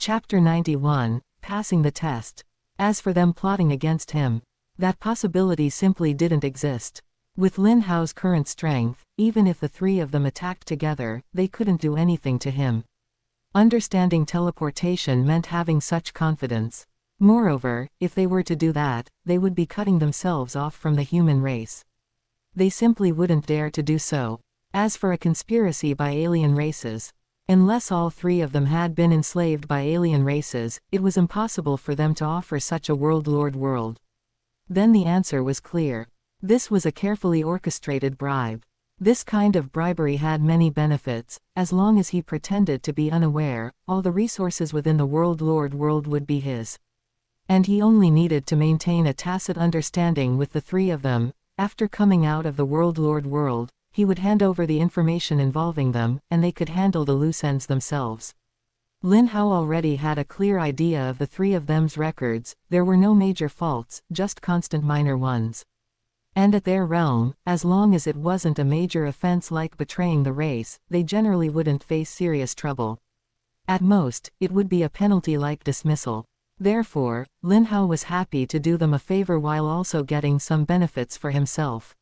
Chapter 91, Passing the Test. As for them plotting against him, that possibility simply didn't exist. With Lin Hao's current strength, even if the three of them attacked together, they couldn't do anything to him. Understanding teleportation meant having such confidence. Moreover, if they were to do that, they would be cutting themselves off from the human race. They simply wouldn't dare to do so. As for a conspiracy by alien races, unless all three of them had been enslaved by alien races, it was impossible for them to offer such a world-lord world. Then the answer was clear. This was a carefully orchestrated bribe. This kind of bribery had many benefits. As long as he pretended to be unaware, all the resources within the world-lord world would be his. And he only needed to maintain a tacit understanding with the three of them. After coming out of the world-lord world, he would hand over the information involving them, and they could handle the loose ends themselves. Lin Hao already had a clear idea of the three of them's records. There were no major faults, just constant minor ones. And at their realm, as long as it wasn't a major offense like betraying the race, they generally wouldn't face serious trouble. At most, it would be a penalty like dismissal. Therefore, Lin Hao was happy to do them a favor while also getting some benefits for himself.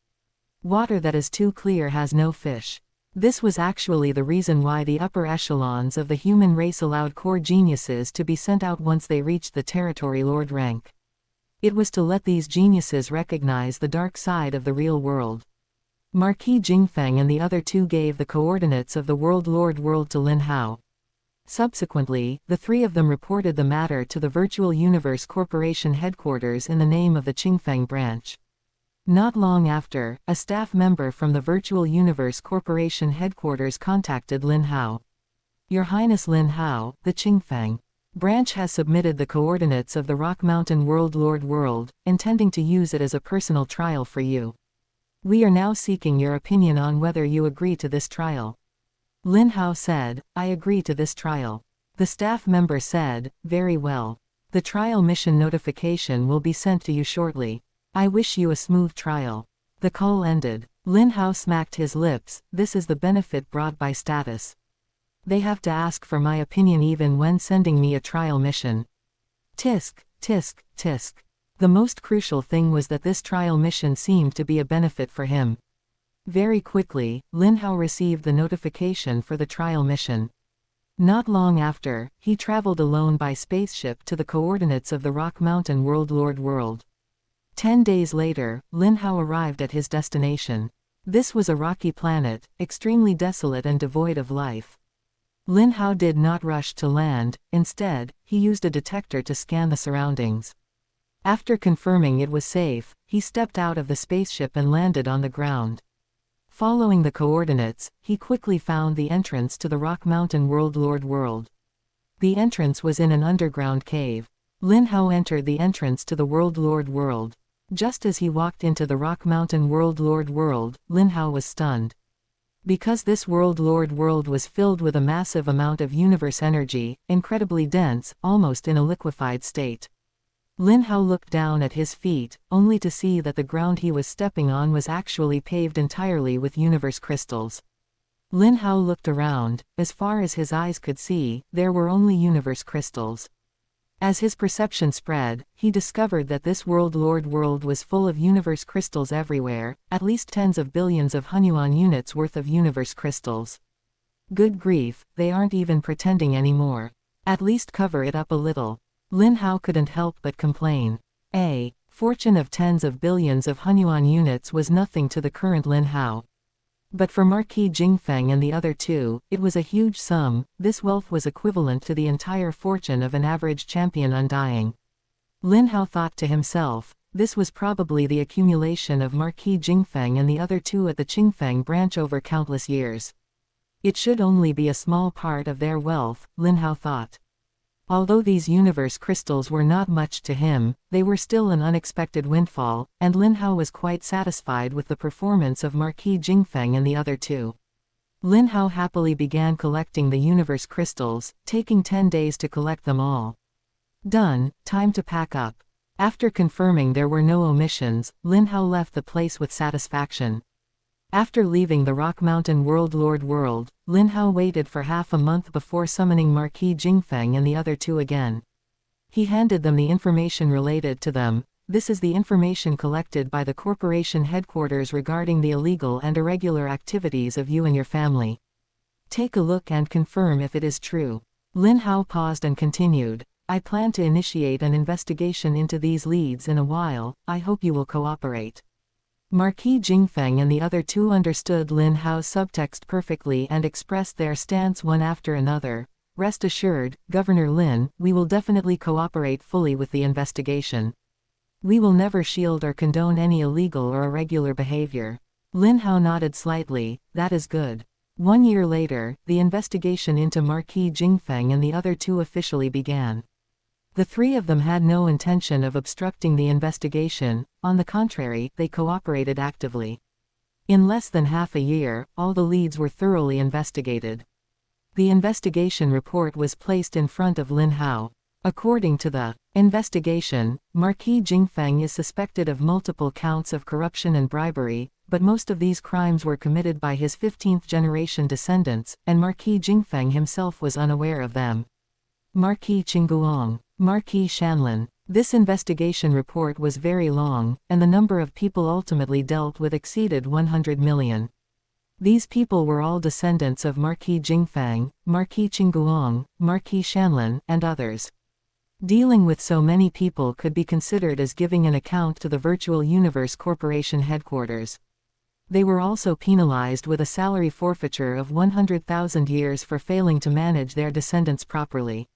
Water that is too clear has no fish. This was actually the reason why the upper echelons of the human race allowed core geniuses to be sent out once they reached the territory lord rank. It was to let these geniuses recognize the dark side of the real world. Marquis Qingfeng and the other two gave the coordinates of the world-lord world to Lin Hao. Subsequently, the three of them reported the matter to the Virtual Universe Corporation headquarters in the name of the Qingfeng branch. Not long after, a staff member from the Virtual Universe Corporation headquarters contacted Lin Hao. Your Highness Lin Hao, the Qingfeng branch has submitted the coordinates of the Rock Mountain World-Lord world, intending to use it as a personal trial for you. We are now seeking your opinion on whether you agree to this trial. Lin Hao said, I agree to this trial. The staff member said, very well. The trial mission notification will be sent to you shortly. I wish you a smooth trial. The call ended. Lin Hao smacked his lips. This is the benefit brought by status. They have to ask for my opinion even when sending me a trial mission. Tisk, tisk, tisk. The most crucial thing was that this trial mission seemed to be a benefit for him. Very quickly, Lin Hao received the notification for the trial mission. Not long after, he traveled alone by spaceship to the coordinates of the Rock Mountain World-Lord world. 10 days later, Lin Hao arrived at his destination. This was a rocky planet, extremely desolate and devoid of life. Lin Hao did not rush to land. Instead, he used a detector to scan the surroundings. After confirming it was safe, he stepped out of the spaceship and landed on the ground. Following the coordinates, he quickly found the entrance to the Rock Mountain World-Lord world. The entrance was in an underground cave. Lin Hao entered the entrance to the World-Lord world. Just as he walked into the Rock Mountain World-Lord world, Lin Hao was stunned. Because this World-Lord world was filled with a massive amount of universe energy, incredibly dense, almost in a liquefied state. Lin Hao looked down at his feet, only to see that the ground he was stepping on was actually paved entirely with universe crystals. Lin Hao looked around. As far as his eyes could see, there were only universe crystals. As his perception spread, he discovered that this world-lord world was full of universe crystals everywhere, at least tens of billions of Hunyuan units worth of universe crystals. Good grief, they aren't even pretending anymore. At least cover it up a little. Lin Hao couldn't help but complain. A fortune of tens of billions of Hunyuan units was nothing to the current Lin Hao. But for Marquis Qingfeng and the other two, it was a huge sum. This wealth was equivalent to the entire fortune of an average champion undying. Lin Hao thought to himself, this was probably the accumulation of Marquis Qingfeng and the other two at the Qingfeng branch over countless years. It should only be a small part of their wealth, Lin Hao thought. Although these universe crystals were not much to him, they were still an unexpected windfall, and Lin Hao was quite satisfied with the performance of Marquis Qingfeng and the other two. Lin Hao happily began collecting the universe crystals, taking 10 days to collect them all. Done, time to pack up. After confirming there were no omissions, Lin Hao left the place with satisfaction. After leaving the Rock Mountain World, Lin Hao waited for half a month before summoning Marquis Qingfeng and the other two again. He handed them the information related to them. This is the information collected by the corporation headquarters regarding the illegal and irregular activities of you and your family. Take a look and confirm if it is true. Lin Hao paused and continued, I plan to initiate an investigation into these leads in a while. I hope you will cooperate. Marquis Qingfeng and the other two understood Lin Hao's subtext perfectly and expressed their stance one after another. Rest assured, Governor Lin, we will definitely cooperate fully with the investigation. We will never shield or condone any illegal or irregular behavior. Lin Hao nodded slightly. That is good. 1 year later, the investigation into Marquis Qingfeng and the other two officially began. The three of them had no intention of obstructing the investigation. On the contrary, they cooperated actively. In less than half a year, all the leads were thoroughly investigated. The investigation report was placed in front of Lin Hao. According to the investigation, Marquis Qingfeng is suspected of multiple counts of corruption and bribery, but most of these crimes were committed by his 15th-generation descendants, and Marquis Qingfeng himself was unaware of them. Marquis Qingguang, Marquis Shanlin. This investigation report was very long, and the number of people ultimately dealt with exceeded 100 million. These people were all descendants of Marquis Qingfeng, Marquis Qingguang, Marquis Shanlin, and others. Dealing with so many people could be considered as giving an account to the Virtual Universe Corporation headquarters. They were also penalized with a salary forfeiture of 100,000 years for failing to manage their descendants properly.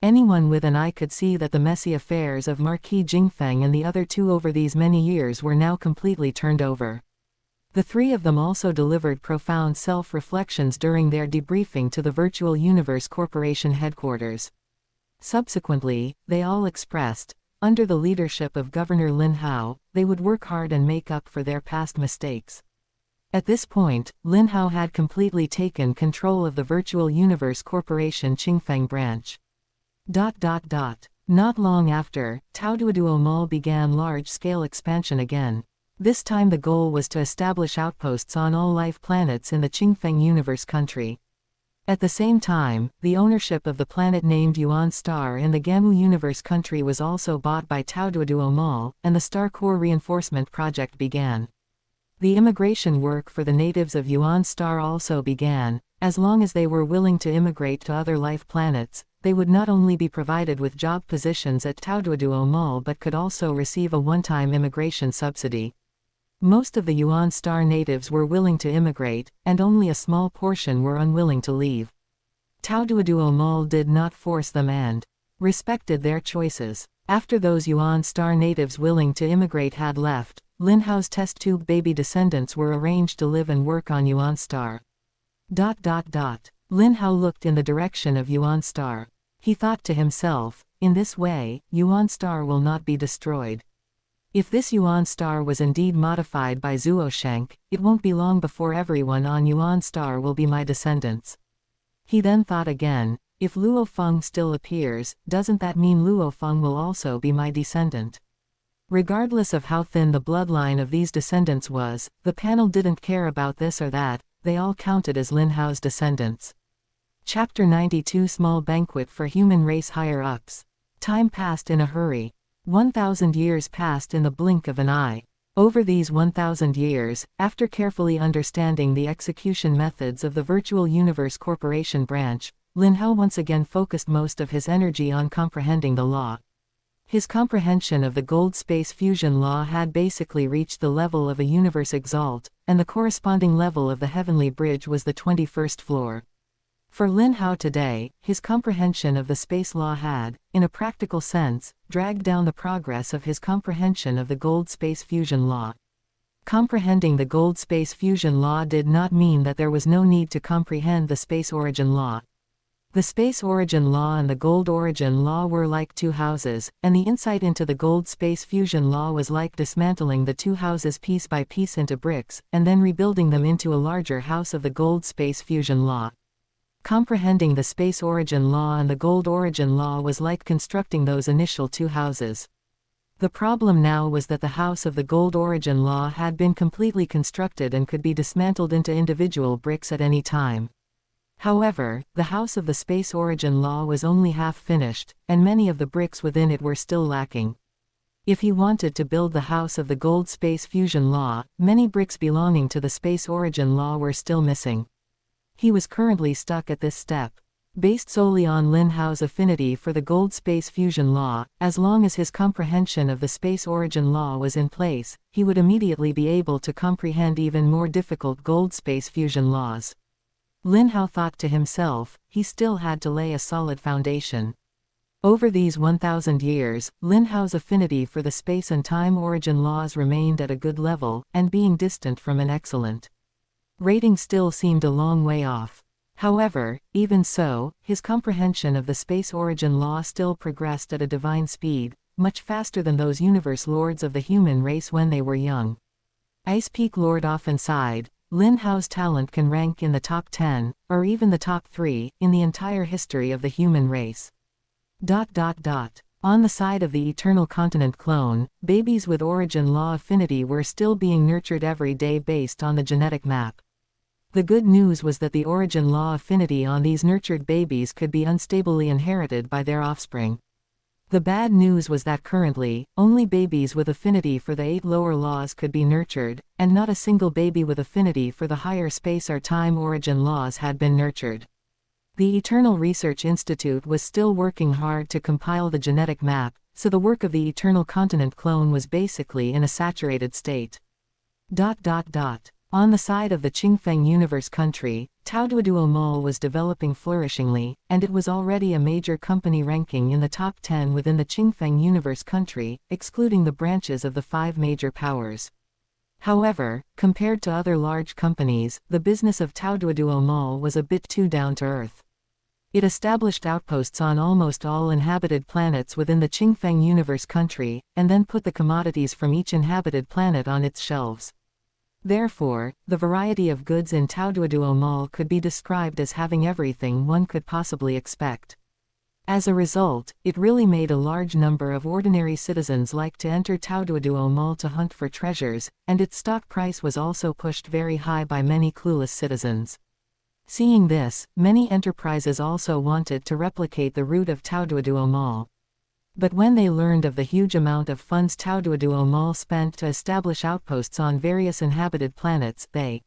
Anyone with an eye could see that the messy affairs of Marquis Qingfeng and the other two over these many years were now completely turned over. The three of them also delivered profound self-reflections during their debriefing to the Virtual Universe Corporation headquarters. Subsequently, they all expressed, under the leadership of Governor Lin Hao, they would work hard and make up for their past mistakes. At this point, Lin Hao had completely taken control of the Virtual Universe Corporation Qingfeng branch. Not long after, Taoduoduo Mall began large-scale expansion again. This time the goal was to establish outposts on all life planets in the Qingfeng Universe country. At the same time, the ownership of the planet named Yuan Star in the Gamu Universe country was also bought by Taoduoduo Mall, and the Star Core Reinforcement Project began. The immigration work for the natives of Yuan Star also began. As long as they were willing to immigrate to other life planets, they would not only be provided with job positions at Taoduoduo Mall but could also receive a one-time immigration subsidy. Most of the Yuan Star natives were willing to immigrate, and only a small portion were unwilling to leave. Taoduoduo Mall did not force them and respected their choices. After those Yuan Star natives willing to immigrate had left, Lin Hao's test tube baby descendants were arranged to live and work on Yuan Star. Lin Hao looked in the direction of Yuan Star. He thought to himself, in this way, Yuan Star will not be destroyed. If this Yuan Star was indeed modified by Zuoshank, it won't be long before everyone on Yuan Star will be my descendants. He then thought again, if Luo Feng still appears, doesn't that mean Luo Feng will also be my descendant? Regardless of how thin the bloodline of these descendants was, the panel didn't care about this or that, they all counted as Lin Hao's descendants. Chapter 92 Small Banquet for Human Race Higher-Ups. Time passed in a hurry. 1,000 years passed in the blink of an eye. Over these 1,000 years, after carefully understanding the execution methods of the Virtual Universe Corporation branch, Lin Hao once again focused most of his energy on comprehending the law. His comprehension of the gold space fusion law had basically reached the level of a universe exalt, and the corresponding level of the heavenly bridge was the 21st floor. For Lin Hao today, his comprehension of the space law had, in a practical sense, dragged down the progress of his comprehension of the gold space fusion law. Comprehending the gold space fusion law did not mean that there was no need to comprehend the space origin law. The space origin law and the gold origin law were like two houses, and the insight into the gold space fusion law was like dismantling the two houses piece by piece into bricks, and then rebuilding them into a larger house of the gold space fusion law. Comprehending the space origin law and the gold origin law was like constructing those initial two houses. The problem now was that the House of the Gold Origin Law had been completely constructed and could be dismantled into individual bricks at any time. However, the House of the Space Origin Law was only half finished, and many of the bricks within it were still lacking. If he wanted to build the House of the Gold Space Fusion Law, many bricks belonging to the Space Origin Law were still missing. He was currently stuck at this step. Based solely on Lin Hao's affinity for the Gold Space Fusion Law, as long as his comprehension of the Space Origin Law was in place, he would immediately be able to comprehend even more difficult Gold Space Fusion laws. Lin Hao thought to himself, he still had to lay a solid foundation. Over these 1,000 years, Lin Hao's affinity for the space and time origin laws remained at a good level, and being distant from an excellent rating still seemed a long way off. However, even so, his comprehension of the space origin law still progressed at a divine speed, much faster than those universe lords of the human race when they were young. Ice Peak Lord often sighed, Lin Hao's talent can rank in the top 10, or even the top 3, in the entire history of the human race. On the side of the Eternal Continent clone, babies with origin law affinity were still being nurtured every day based on the genetic map. The good news was that the origin law affinity on these nurtured babies could be unstably inherited by their offspring. The bad news was that currently, only babies with affinity for the 8 lower laws could be nurtured, and not a single baby with affinity for the higher space or time origin laws had been nurtured. The Eternal Research Institute was still working hard to compile the genetic map, so the work of the Eternal Continent clone was basically in a saturated state. On the side of the Qingfeng Universe country, Taoduoduo Mall was developing flourishingly, and it was already a major company ranking in the top 10 within the Qingfeng Universe country, excluding the branches of the 5 major powers. However, compared to other large companies, the business of Taoduoduo Mall was a bit too down to earth. It established outposts on almost all inhabited planets within the Qingfeng Universe country, and then put the commodities from each inhabited planet on its shelves. Therefore, the variety of goods in Taoduoduo Mall could be described as having everything one could possibly expect. As a result, it really made a large number of ordinary citizens like to enter Taoduoduo Mall to hunt for treasures, and its stock price was also pushed very high by many clueless citizens. Seeing this, many enterprises also wanted to replicate the route of Taoduoduo Mall. But when they learned of the huge amount of funds Taoduoduo Mall spent to establish outposts on various inhabited planets, they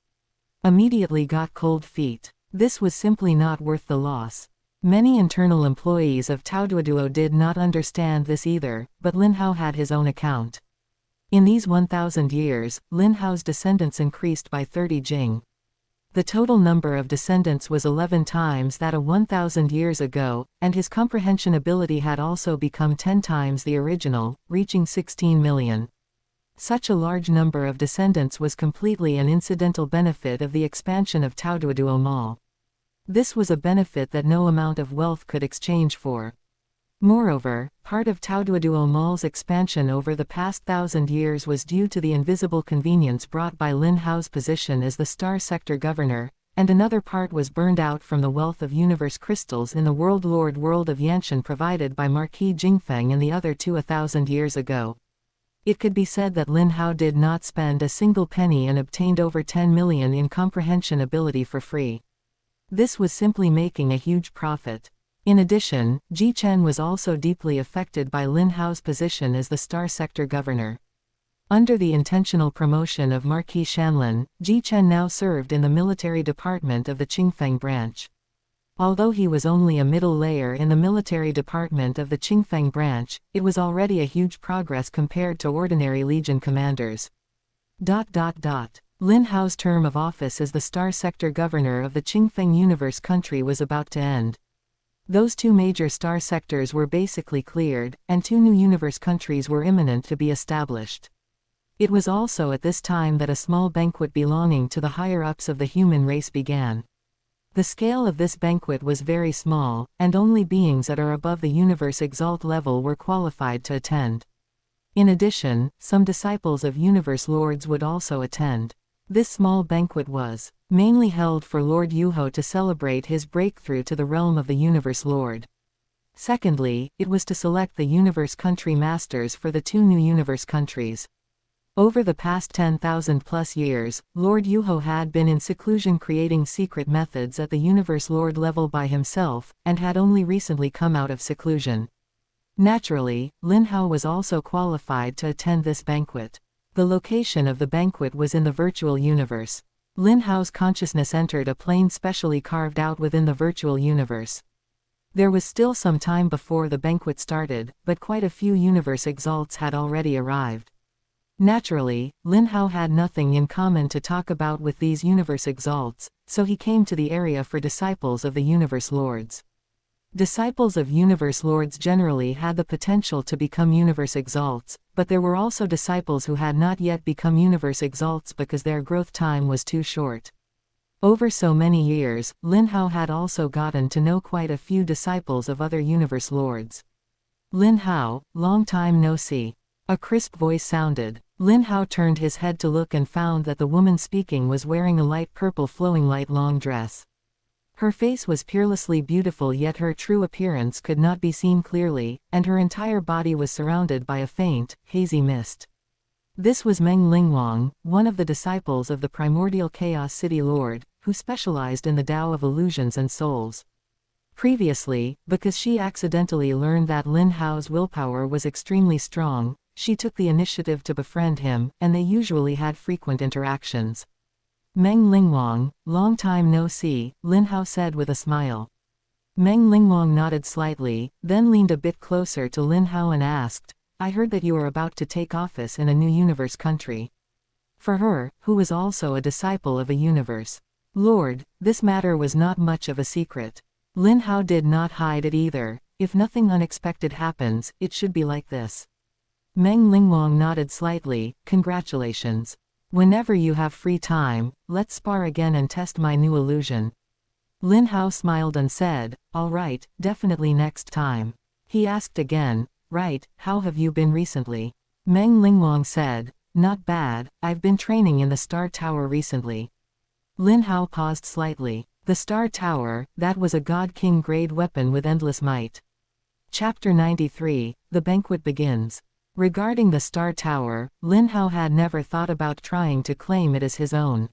immediately got cold feet. This was simply not worth the loss. Many internal employees of Taoduoduo did not understand this either, but Lin Hao had his own account. In these 1,000 years, Lin Hao's descendants increased by 30 jing. The total number of descendants was 11 times that of 1,000 years ago, and his comprehension ability had also become 10 times the original, reaching 16 million. Such a large number of descendants was completely an incidental benefit of the expansion of Taoduoduo Mall. This was a benefit that no amount of wealth could exchange for. Moreover, part of Taoduoduo Mall's expansion over the past 1,000 years was due to the invisible convenience brought by Lin Hao's position as the Star Sector Governor, and another part was burned out from the wealth of universe crystals in the World Lord world of Yanshan provided by Marquis Qingfeng and the other 2 1,000 years ago. It could be said that Lin Hao did not spend a single penny and obtained over 10 million in comprehension ability for free. This was simply making a huge profit. In addition, Ji Chen was also deeply affected by Lin Hao's position as the Star Sector Governor. Under the intentional promotion of Marquis Shanlin, Ji Chen now served in the military department of the Qingfeng branch. Although he was only a middle layer in the military department of the Qingfeng branch, it was already a huge progress compared to ordinary legion commanders. Lin Hao's term of office as the Star Sector Governor of the Qingfeng Universe country was about to end. Those 2 major star sectors were basically cleared, and 2 new universe countries were imminent to be established. It was also at this time that a small banquet belonging to the higher-ups of the human race began. The scale of this banquet was very small, and only beings that are above the universe exalt level were qualified to attend. In addition, some disciples of universe lords would also attend. This small banquet was mainly held for Lord Yuho to celebrate his breakthrough to the realm of the Universe Lord. Secondly, it was to select the universe country masters for the 2 new universe countries. Over the past 10,000 plus years, Lord Yuho had been in seclusion creating secret methods at the Universe Lord level by himself, and had only recently come out of seclusion. Naturally, Lin Hao was also qualified to attend this banquet. The location of the banquet was in the virtual universe. Lin Hao's consciousness entered a plane specially carved out within the virtual universe. There was still some time before the banquet started, but quite a few universe exalts had already arrived. Naturally, Lin Hao had nothing in common to talk about with these universe exalts, so he came to the area for disciples of the universe lords. Disciples of universe lords generally had the potential to become universe exalts, but there were also disciples who had not yet become universe exalts because their growth time was too short. Over so many years, Lin Hao had also gotten to know quite a few disciples of other universe lords. Lin Hao, long time no see. A crisp voice sounded. Lin Hao turned his head to look and found that the woman speaking was wearing a light purple flowing light long dress. Her face was peerlessly beautiful, yet her true appearance could not be seen clearly, and her entire body was surrounded by a faint, hazy mist. This was Meng Lingwang, one of the disciples of the primordial Chaos City Lord, who specialized in the Tao of illusions and souls. Previously, because she accidentally learned that Lin Hao's willpower was extremely strong, she took the initiative to befriend him, and they usually had frequent interactions. Meng Lingwang, long time no see, Lin Hao said with a smile. Meng Lingwang nodded slightly, then leaned a bit closer to Lin Hao and asked, I heard that you are about to take office in a new universe country. For her, who was also a disciple of a universe lord, this matter was not much of a secret. Lin Hao did not hide it either. If nothing unexpected happens, it should be like this. Meng Lingwang nodded slightly. Congratulations. Whenever you have free time, let's spar again and test my new illusion. Lin Hao smiled and said, all right, definitely next time. He asked again, right, how have you been recently? Meng Lingwang said, not bad, I've been training in the Star Tower recently. Lin Hao paused slightly. The Star Tower, that was a God King grade weapon with endless might. Chapter 93, The Banquet Begins. Regarding the Star Tower, Lin Hao had never thought about trying to claim it as his own.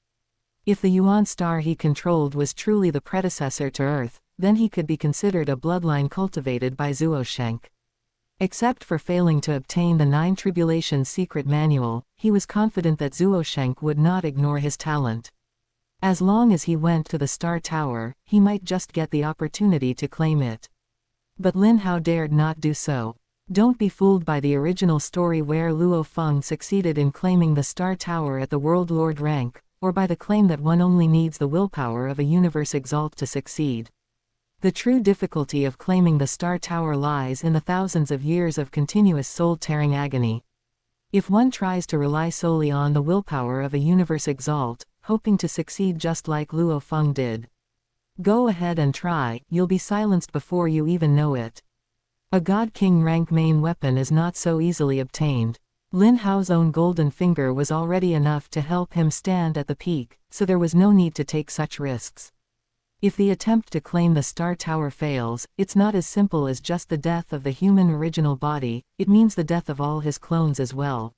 If the Yuan star he controlled was truly the predecessor to Earth, then he could be considered a bloodline cultivated by Luo Feng. Except for failing to obtain the 9 Tribulations secret manual, he was confident that Luo Feng would not ignore his talent. As long as he went to the Star Tower, he might just get the opportunity to claim it. But Lin Hao dared not do so. Don't be fooled by the original story where Luo Feng succeeded in claiming the Star Tower at the World Lord rank, or by the claim that one only needs the willpower of a universe exalt to succeed. The true difficulty of claiming the Star Tower lies in the thousands of years of continuous soul-tearing agony. If one tries to rely solely on the willpower of a universe exalt, hoping to succeed just like Luo Feng did, go ahead and try, you'll be silenced before you even know it. A God King rank main weapon is not so easily obtained. Lin Hao's own golden finger was already enough to help him stand at the peak, so there was no need to take such risks. If the attempt to claim the Star Tower fails, it's not as simple as just the death of the human original body, it means the death of all his clones as well.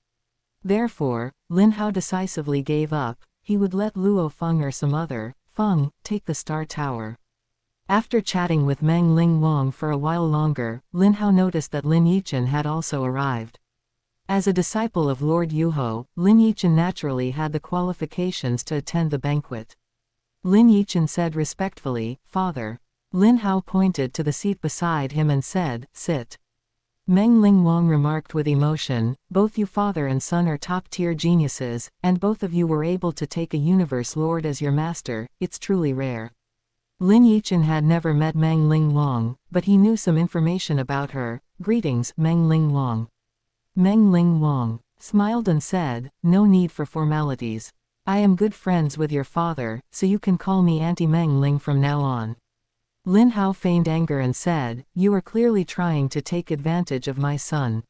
Therefore, Lin Hao decisively gave up. He would let Luo Feng or some other Feng take the Star Tower. After chatting with Meng Lingwang for a while longer, Lin Hao noticed that Lin Yichen had also arrived. As a disciple of Lord Yuho, Lin Yichen naturally had the qualifications to attend the banquet. Lin Yichen said respectfully, Father. Lin Hao pointed to the seat beside him and said, sit. Meng Lingwang remarked with emotion, both you father and son are top-tier geniuses, and both of you were able to take a universe lord as your master, it's truly rare. Lin Yichen had never met Meng Lingwang, but he knew some information about her. Greetings, Meng Lingwang. Meng Lingwang smiled and said, no need for formalities. I am good friends with your father, so you can call me Auntie Meng Ling from now on. Lin Hao feigned anger and said, you are clearly trying to take advantage of my son.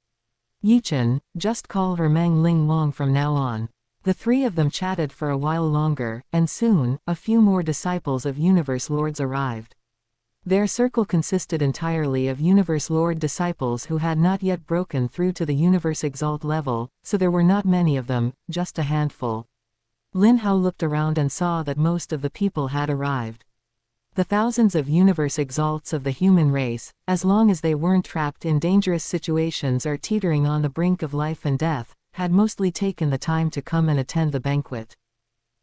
Yichen, just call her Meng Lingwang from now on. The three of them chatted for a while longer, and soon, a few more disciples of Universe Lords arrived. Their circle consisted entirely of Universe Lord disciples who had not yet broken through to the Universe Exalt level, so there were not many of them, just a handful. Lin Hao looked around and saw that most of the people had arrived. The thousands of Universe Exalts of the human race, as long as they weren't trapped in dangerous situations or teetering on the brink of life and death, had mostly taken the time to come and attend the banquet.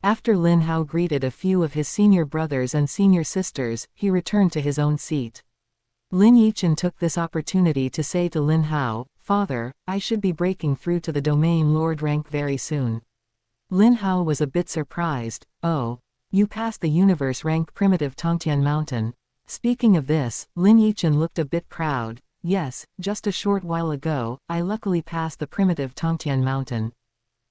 After Lin Hao greeted a few of his senior brothers and senior sisters, he returned to his own seat. Lin Yichen took this opportunity to say to Lin Hao, "Father, I should be breaking through to the Domain Lord rank very soon." Lin Hao was a bit surprised. "Oh, you passed the universe rank primitive Tongtian Mountain." Speaking of this, Lin Yichen looked a bit proud. "Yes, just a short while ago, I luckily passed the primitive Tongtian Mountain."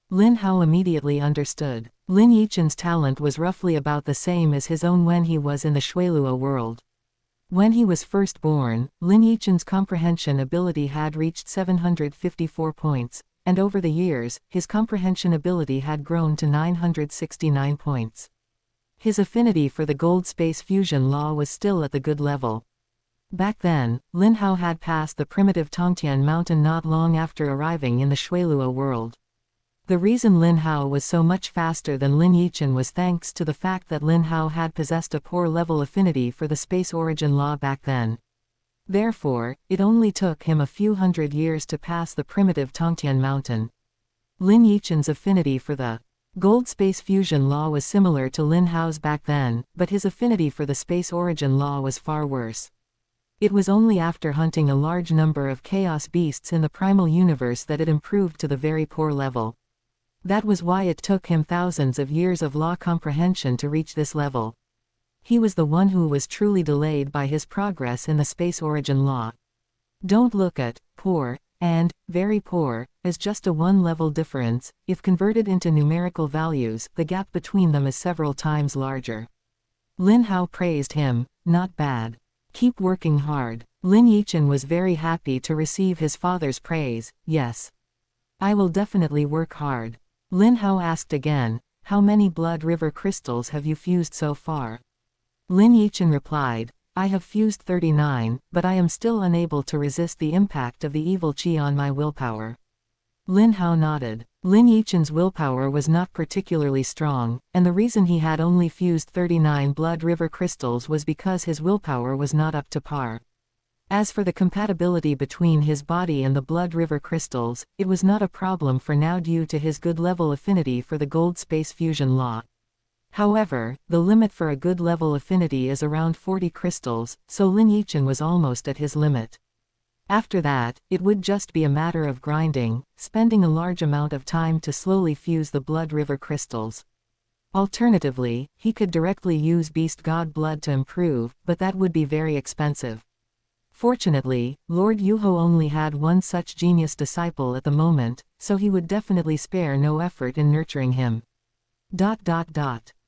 Lin Hao immediately understood. Lin Yichen's talent was roughly about the same as his own when he was in the Shuiluo world. When he was first born, Lin Yichen's comprehension ability had reached 754 points, and over the years, his comprehension ability had grown to 969 points. His affinity for the gold space fusion law was still at the good level. Back then, Lin Hao had passed the primitive Tongtian Mountain not long after arriving in the Shuiluo world. The reason Lin Hao was so much faster than Lin Yichen was thanks to the fact that Lin Hao had possessed a poor level affinity for the space origin law back then. Therefore, it only took him a few hundred years to pass the primitive Tongtian Mountain. Lin Yichen's affinity for the gold space fusion law was similar to Lin Hao's back then, but his affinity for the space origin law was far worse. It was only after hunting a large number of chaos beasts in the primal universe that it improved to the very poor level. That was why it took him thousands of years of law comprehension to reach this level. He was the one who was truly delayed by his progress in the space origin law. Don't look at poor and very poor as just a one-level difference. If converted into numerical values, the gap between them is several times larger. Lin Hao praised him. "Not bad. Keep working hard." Lin Yichen was very happy to receive his father's praise. "Yes. I will definitely work hard." Lin Hao asked again, "How many blood river crystals have you fused so far?" Lin Yichen replied, "I have fused 39, but I am still unable to resist the impact of the evil qi on my willpower." Lin Hao nodded. Lin Yichen's willpower was not particularly strong, and the reason he had only fused 39 blood river crystals was because his willpower was not up to par. As for the compatibility between his body and the blood river crystals, it was not a problem for now due to his good level affinity for the gold space fusion law. However, the limit for a good level affinity is around 40 crystals, so Lin Yichen was almost at his limit. After that, it would just be a matter of grinding, spending a large amount of time to slowly fuse the blood river crystals. Alternatively, he could directly use beast god blood to improve, but that would be very expensive. Fortunately, Lord Yuho only had one such genius disciple at the moment, so he would definitely spare no effort in nurturing him.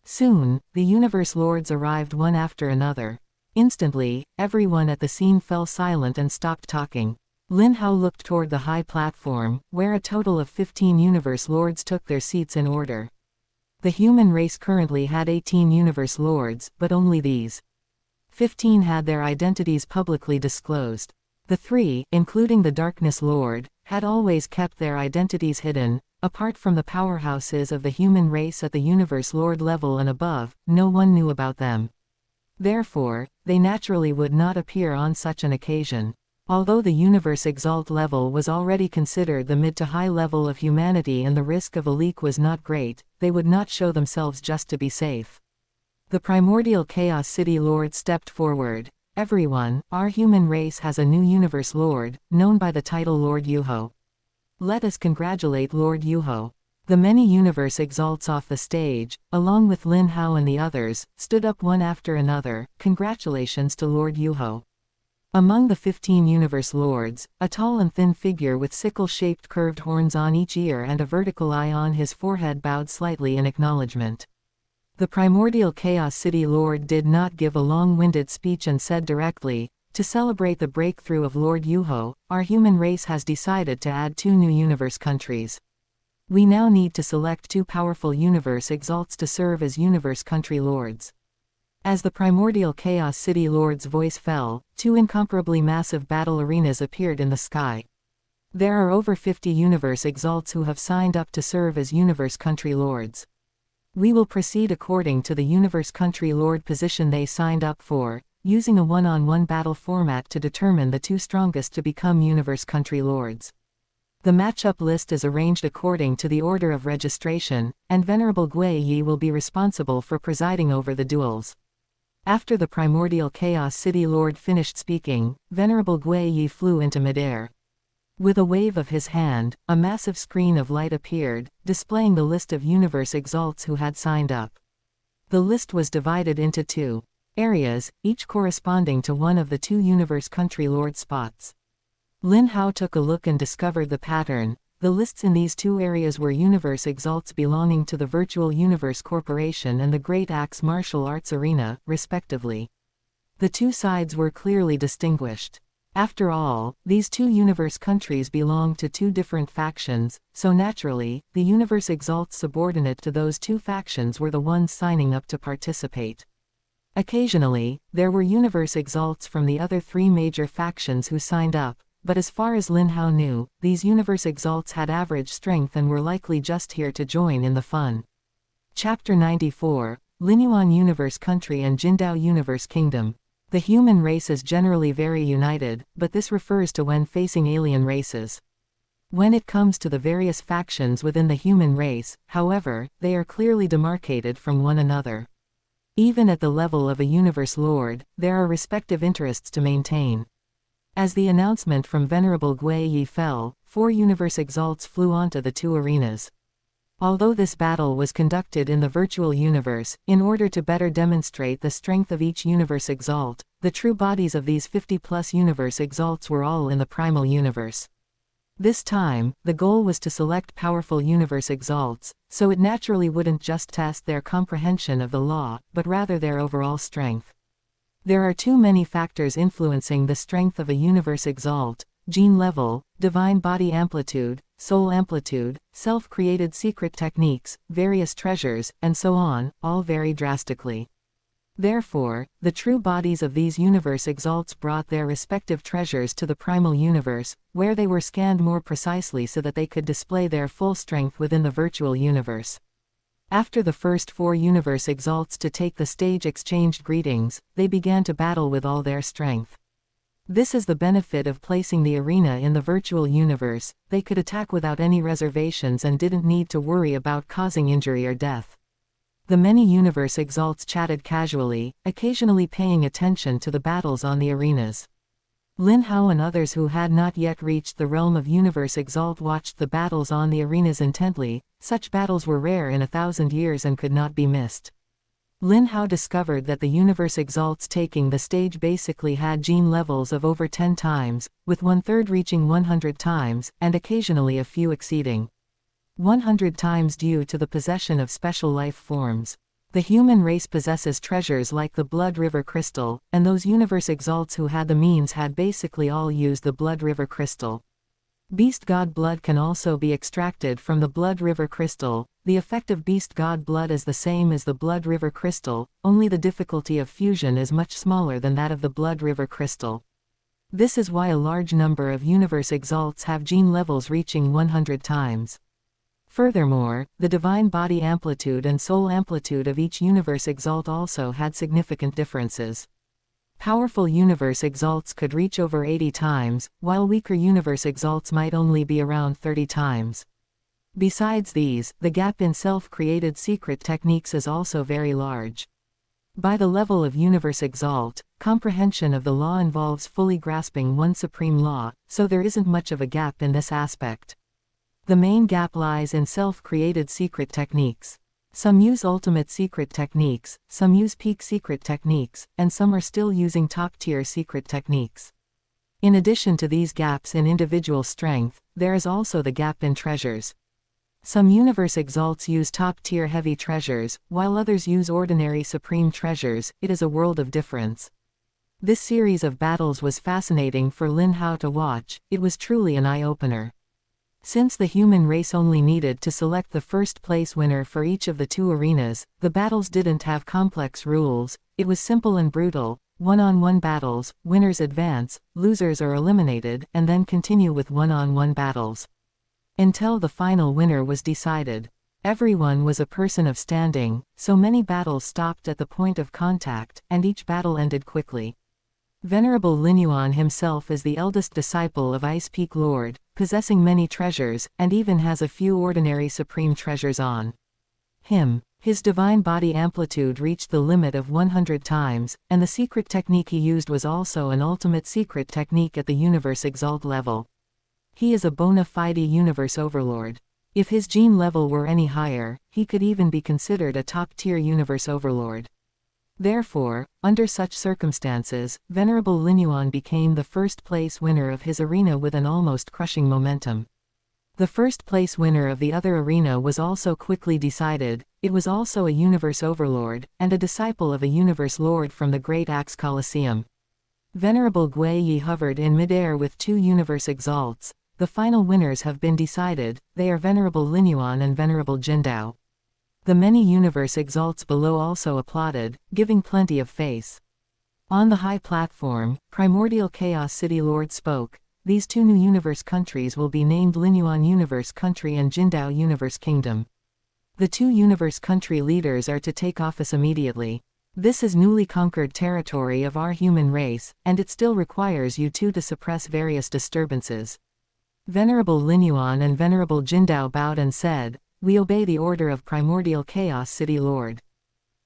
Soon, the Universe Lords arrived one after another. Instantly, everyone at the scene fell silent and stopped talking. Lin Hao looked toward the high platform, where a total of 15 Universe Lords took their seats in order. The human race currently had 18 Universe Lords, but only these 15 had their identities publicly disclosed. The 3, including the Darkness Lord, had always kept their identities hidden. Apart from the powerhouses of the human race at the Universe Lord level and above, no one knew about them. Therefore, they naturally would not appear on such an occasion. Although the Universe Exalt level was already considered the mid to high level of humanity and the risk of a leak was not great, they would not show themselves just to be safe. The primordial Chaos City Lord stepped forward. "Everyone, our human race has a new Universe Lord, known by the title Lord Yuho. Let us congratulate Lord Yuho." The many Universe Exalts off the stage, along with Lin Hao and the others, stood up one after another. "Congratulations to Lord Yuho." Among the 15 Universe Lords, a tall and thin figure with sickle-shaped curved horns on each ear and a vertical eye on his forehead bowed slightly in acknowledgement. The primordial Chaos City Lord did not give a long-winded speech and said directly, "To celebrate the breakthrough of Lord Yuho, our human race has decided to add 2 new universe countries. We now need to select 2 powerful Universe Exalts to serve as Universe Country Lords. As the primordial Chaos City Lord's voice fell, two incomparably massive battle arenas appeared in the sky. There are over 50 Universe Exalts who have signed up to serve as Universe Country Lords. We will proceed according to the Universe Country Lord position they signed up for, using a one-on-one battle format to determine the two strongest to become Universe Country Lords. The matchup list is arranged according to the order of registration, and Venerable Gui Yi will be responsible for presiding over the duels. After the primordial Chaos City Lord finished speaking, Venerable Gui Yi flew into midair. With a wave of his hand, a massive screen of light appeared, displaying the list of Universe Exalts who had signed up. The list was divided into two areas, each corresponding to one of the two Universe Country Lord spots. Lin Hao took a look and discovered the pattern. The lists in these two areas were Universe Exalts belonging to the Virtual Universe Corporation and the Great Axe Martial Arts Arena, respectively. The two sides were clearly distinguished. After all, these two universe countries belong to two different factions, so naturally, the Universe Exalts subordinate to those two factions were the ones signing up to participate. Occasionally, there were Universe Exalts from the other three major factions who signed up, but as far as Lin Hao knew, these Universe Exalts had average strength and were likely just here to join in the fun. Chapter 94, Linyuan Universe Country and Jindao Universe Kingdom. The human race is generally very united, but this refers to when facing alien races. When it comes to the various factions within the human race, however, they are clearly demarcated from one another. Even at the level of a Universe Lord, there are respective interests to maintain. As the announcement from Venerable Gui Yi fell, 4 Universe Exalts flew onto the two arenas. Although this battle was conducted in the virtual universe, in order to better demonstrate the strength of each Universe Exalt, the true bodies of these 50+ Universe Exalts were all in the Primal Universe. This time, the goal was to select powerful Universe Exalts, so it naturally wouldn't just test their comprehension of the law, but rather their overall strength. There are too many factors influencing the strength of a Universe Exalt: gene level, divine body amplitude, soul amplitude, self-created secret techniques, various treasures, and so on, all vary drastically. Therefore, the true bodies of these Universe Exalts brought their respective treasures to the Primal Universe, where they were scanned more precisely so that they could display their full strength within the virtual universe. After the first 4 Universe Exalts to take the stage exchanged greetings, they began to battle with all their strength. This is the benefit of placing the arena in the virtual universe: they could attack without any reservations and didn't need to worry about causing injury or death. The many Universe Exalts chatted casually, occasionally paying attention to the battles on the arenas. Lin Hao and others who had not yet reached the realm of Universe Exalt watched the battles on the arenas intently. Such battles were rare in 1,000 years and could not be missed. Lin Hao discovered that the Universe Exalts taking the stage basically had gene levels of over 10 times, with 1/3 reaching 100 times, and occasionally a few exceeding 100 times due to the possession of special life forms. The human race possesses treasures like the Blood River Crystal, and those Universe Exalts who had the means had basically all used the Blood River Crystal. Beast God blood can also be extracted from the Blood River Crystal. The effect of Beast God blood is the same as the Blood River Crystal, only the difficulty of fusion is much smaller than that of the Blood River Crystal. This is why a large number of Universe Exalts have gene levels reaching 100 times. Furthermore, the divine body amplitude and soul amplitude of each Universe Exalt also had significant differences. Powerful Universe Exalts could reach over 80 times, while weaker Universe Exalts might only be around 30 times. Besides these, the gap in self-created secret techniques is also very large. By the level of Universe Exalt, comprehension of the law involves fully grasping one supreme law, so there isn't much of a gap in this aspect. The main gap lies in self-created secret techniques. Some use ultimate secret techniques, some use peak secret techniques, and some are still using top-tier secret techniques. In addition to these gaps in individual strength, there is also the gap in treasures. Some Universe Exalts use top-tier heavy treasures, while others use ordinary supreme treasures. It is a world of difference. This series of battles was fascinating for Lin Hao to watch. It was truly an eye-opener. Since the human race only needed to select the first place winner for each of the two arenas, the battles didn't have complex rules, it was simple and brutal. One-on-one battles, winners advance, losers are eliminated, and then continue with one-on-one battles until the final winner was decided. Everyone was a person of standing, so many battles stopped at the point of contact, and each battle ended quickly. Venerable Lin Yuan himself is the eldest disciple of Ice Peak Lord, possessing many treasures, and even has a few ordinary supreme treasures on him. His divine body amplitude reached the limit of 100 times, and the secret technique he used was also an ultimate secret technique at the Universe Exalt level. He is a bona fide Universe Overlord. If his gene level were any higher, he could even be considered a top-tier Universe Overlord. Therefore, under such circumstances, Venerable Lin Yuan became the first-place winner of his arena with an almost crushing momentum. The first-place winner of the other arena was also quickly decided. It was also a Universe Overlord, and a disciple of a Universe Lord from the Great Axe Colosseum. Venerable Gui Yi hovered in midair with 2 Universe Exalts. The final winners have been decided, they are Venerable Lin Yuan and Venerable Jindao. The many Universe Exalts below also applauded, giving plenty of face. On the high platform, Primordial Chaos City Lord spoke. These 2 new Universe countries will be named Lin Yuan Universe Country and Jindao Universe Kingdom. The 2 Universe Country leaders are to take office immediately. This is newly conquered territory of our human race, and it still requires you 2 to suppress various disturbances. Venerable Lin Yuan and Venerable Jindao bowed and said, "We obey the order of Primordial Chaos City Lord."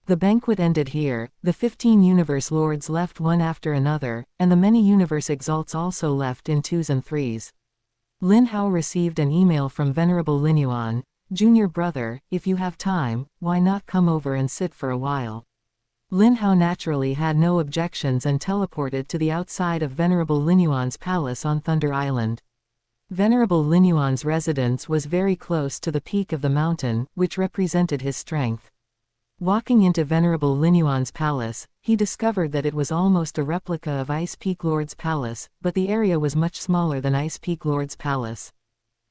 The banquet ended here. The 15 Universe Lords left one after another, and the many Universe Exalts also left in 2s and 3s. Lin Hao received an email from Venerable Lin Yuan. "Junior brother, if you have time, why not come over and sit for a while?" Lin Hao naturally had no objections and teleported to the outside of Venerable Lin Yuan's palace on Thunder Island. Venerable Lin Yuan's residence was very close to the peak of the mountain, which represented his strength. Walking into Venerable Lin Yuan's palace, he discovered that it was almost a replica of Ice Peak Lord's palace, but the area was much smaller than Ice Peak Lord's palace.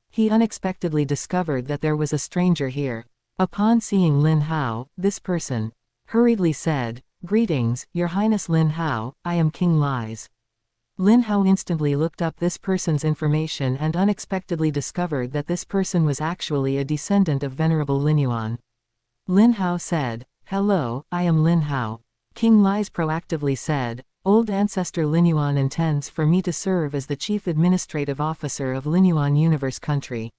He unexpectedly discovered that there was a stranger here. Upon seeing Lin Hao, this person hurriedly said, "Greetings, Your Highness Lin Hao, I am King Lies." Lin Hao instantly looked up this person's information and unexpectedly discovered that this person was actually a descendant of Venerable Lin Yuan. Lin Hao said, "Hello, I am Lin Hao." King Lies proactively said, "Old ancestor Lin Yuan intends for me to serve as the Chief Administrative Officer of Lin Yuan Universe Country.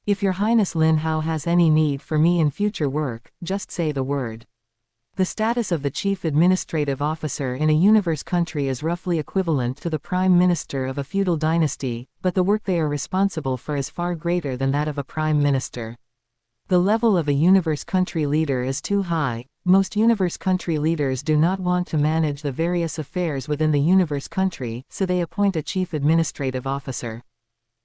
If Your Highness Lin Hao has any need for me in future work, just say the word." The status of the Chief Administrative Officer in a Universe country is roughly equivalent to the Prime Minister of a feudal dynasty, but the work they are responsible for is far greater than that of a Prime Minister. The level of a Universe country leader is too high. Most Universe country leaders do not want to manage the various affairs within the Universe country, so they appoint a Chief Administrative Officer.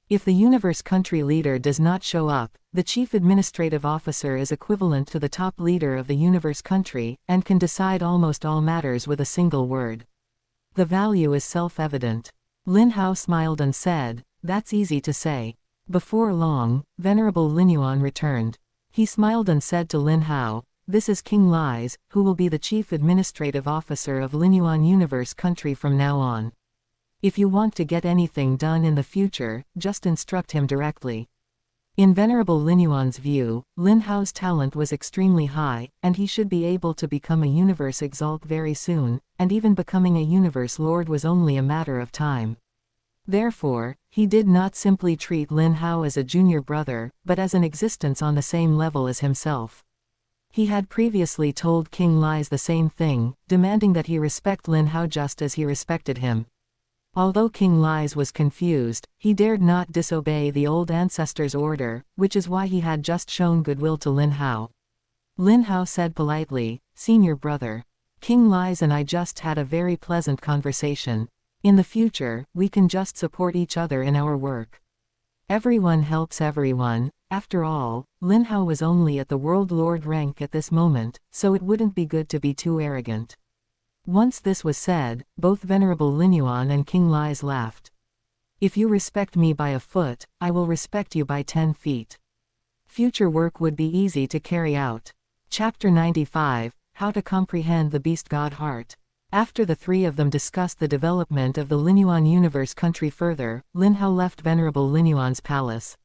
If the Universe country leader does not show up, the Chief Administrative Officer is equivalent to the top leader of the Universe country, and can decide almost all matters with a single word. The value is self-evident. Lin Hao smiled and said, "That's easy to say." Before long, Venerable Lin Yuan returned. He smiled and said to Lin Hao, "This is King Lies, who will be the Chief Administrative Officer of Lin Yuan Universe Country from now on. If you want to get anything done in the future, just instruct him directly." In Venerable Lin Yuan's view, Lin Hao's talent was extremely high, and he should be able to become a Universe Exalt very soon, and even becoming a Universe Lord was only a matter of time. Therefore, he did not simply treat Lin Hao as a junior brother, but as an existence on the same level as himself. He had previously told King Lies the same thing, demanding that he respect Lin Hao just as he respected him. Although King Lies was confused, he dared not disobey the old ancestor's order, which is why he had just shown goodwill to Lin Hao. Lin Hao said politely, "Senior brother. King Lies and I just had a very pleasant conversation. In the future, we can just support each other in our work. Everyone helps everyone." After all, Lin Hao was only at the World Lord rank at this moment, so it wouldn't be good to be too arrogant. Once this was said, both Venerable Lin Yuan and King Lies laughed. If you respect me by a foot, I will respect you by 10 feet. Future work would be easy to carry out. Chapter 95, How to Comprehend the Beast God Heart. After the three of them discussed the development of the Linyuan universe country further, Lin Hao left Venerable Linyuan's palace.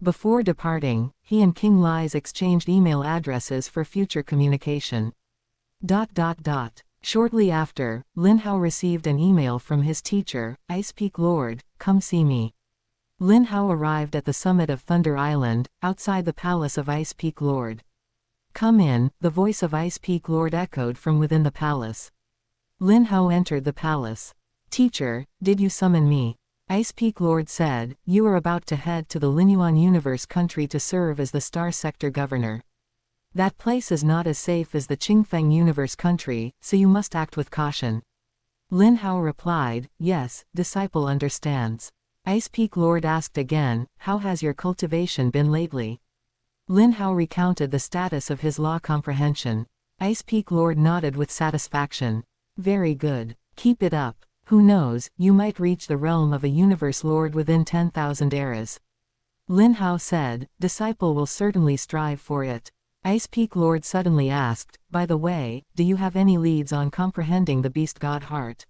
Before departing, he and King Lai's exchanged email addresses for future communication. Shortly after, Lin Hao received an email from his teacher, Ice Peak Lord, "Come see me." Lin Hao arrived at the summit of Thunder Island, outside the palace of Ice Peak Lord. "Come in," the voice of Ice Peak Lord echoed from within the palace. Lin Hao entered the palace. "Teacher, did you summon me?" Ice Peak Lord said, "You are about to head to the Linyuan Universe country to serve as the Star Sector Governor. That place is not as safe as the Qingfeng Universe country, so you must act with caution." Lin Hao replied, "Yes, disciple understands." Ice Peak Lord asked again, "How has your cultivation been lately?" Lin Hao recounted the status of his law comprehension. Ice Peak Lord nodded with satisfaction. "Very good. Keep it up. Who knows, you might reach the realm of a universe lord within 10,000 eras." Lin Hao said, "Disciple will certainly strive for it." Ice Peak Lord suddenly asked, "By the way, do you have any leads on comprehending the Beast God Heart?"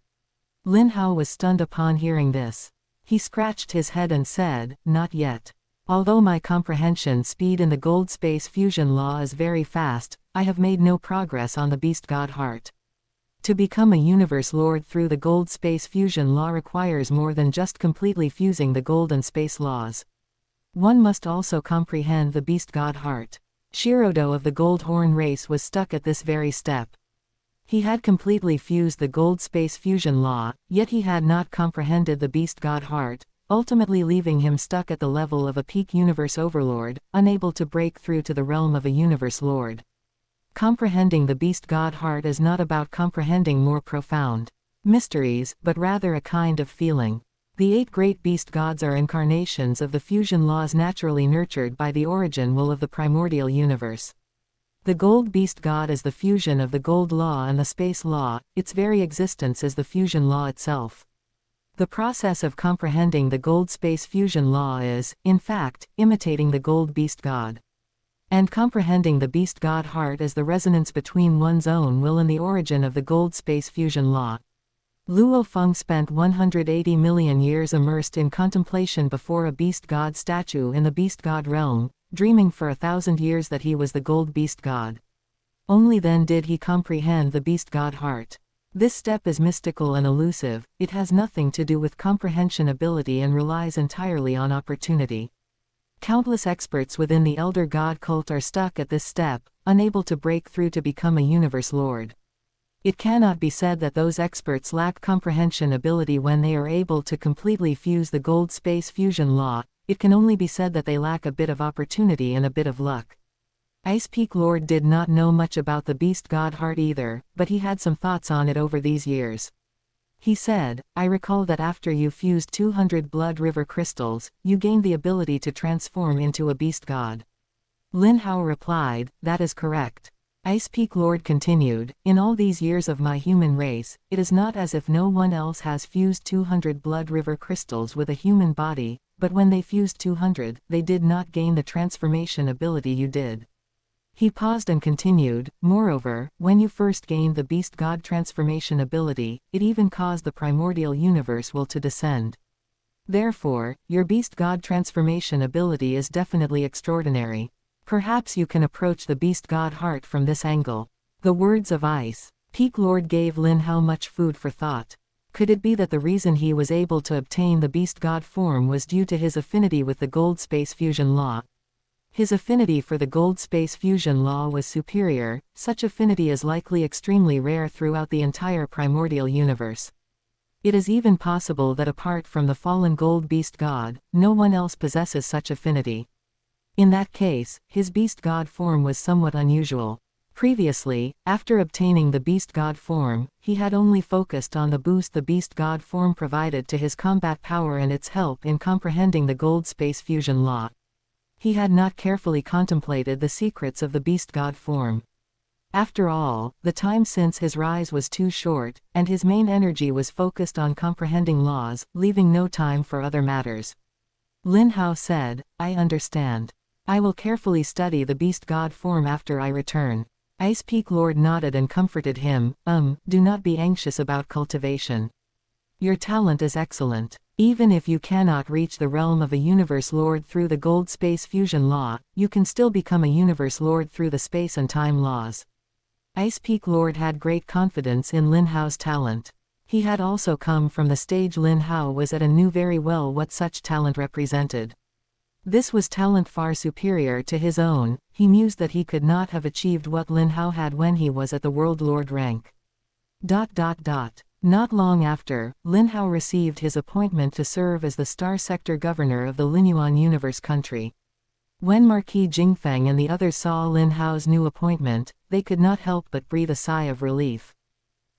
Lin Hao was stunned upon hearing this. He scratched his head and said, "Not yet. Although my comprehension speed in the gold space fusion law is very fast, I have made no progress on the Beast God Heart. To become a universe lord through the gold space fusion law requires more than just completely fusing the golden space laws. One must also comprehend the Beast God Heart." Shirodo of the Gold Horn race was stuck at this very step. He had completely fused the gold space fusion law, yet he had not comprehended the Beast God Heart, ultimately leaving him stuck at the level of a peak universe overlord, unable to break through to the realm of a universe lord. Comprehending the Beast God Heart is not about comprehending more profound mysteries, but rather a kind of feeling. The 8 great beast gods are incarnations of the fusion laws naturally nurtured by the origin will of the primordial universe. The gold beast god is the fusion of the gold law and the space law, its very existence is the fusion law itself. The process of comprehending the gold space fusion law is, in fact, imitating the gold beast god. And comprehending the Beast God Heart is the resonance between one's own will and the origin of the gold space fusion law. Luo Feng spent 180 million years immersed in contemplation before a beast god statue in the beast god realm, dreaming for 1,000 years that he was the gold beast god. Only then did he comprehend the Beast God Heart. This step is mystical and elusive, it has nothing to do with comprehension ability and relies entirely on opportunity. Countless experts within the Elder God cult are stuck at this step, unable to break through to become a universe lord. It cannot be said that those experts lack comprehension ability when they are able to completely fuse the gold space fusion law, it can only be said that they lack a bit of opportunity and a bit of luck. Ice Peak Lord did not know much about the Beast God Heart either, but he had some thoughts on it over these years. He said, "I recall that after you fused 200 blood river crystals, you gained the ability to transform into a beast god." Lin Hao replied, "That is correct." Ice Peak Lord continued, "In all these years of my human race, it is not as if no one else has fused 200 blood river crystals with a human body, but when they fused 200, they did not gain the transformation ability you did." He paused and continued, "Moreover, when you first gained the beast god transformation ability, it even caused the primordial universe will to descend. Therefore, your beast god transformation ability is definitely extraordinary. Perhaps you can approach the Beast God Heart from this angle." The words of Ice Peak Lord gave Lin Hao much food for thought. Could it be that the reason he was able to obtain the Beast God form was due to his affinity with the gold space fusion law? His affinity for the gold space fusion law was superior, such affinity is likely extremely rare throughout the entire primordial universe. It is even possible that apart from the fallen gold beast god, no one else possesses such affinity. In that case, his beast god form was somewhat unusual. Previously, after obtaining the beast god form, he had only focused on the boost the beast god form provided to his combat power and its help in comprehending the gold space fusion law. He had not carefully contemplated the secrets of the beast god form. After all, the time since his rise was too short, and his main energy was focused on comprehending laws, leaving no time for other matters. Lin Hao said, I understand. I will carefully study the beast god form after I return. Ice Peak Lord nodded and comforted him, do not be anxious about cultivation. Your talent is excellent. Even if you cannot reach the realm of a Universe Lord through the Gold Space Fusion Law, you can still become a Universe Lord through the Space and Time Laws. Ice Peak Lord had great confidence in Lin Hao's talent. He had also come from the stage Lin Hao was at and knew very well what such talent represented. This was talent far superior to his own. He mused that he could not have achieved what Lin Hao had when he was at the World Lord rank. Not long after, Lin Hao received his appointment to serve as the Star Sector Governor of the Linyuan Universe country. When Marquis Qingfeng and the others saw Lin Hao's new appointment, they could not help but breathe a sigh of relief.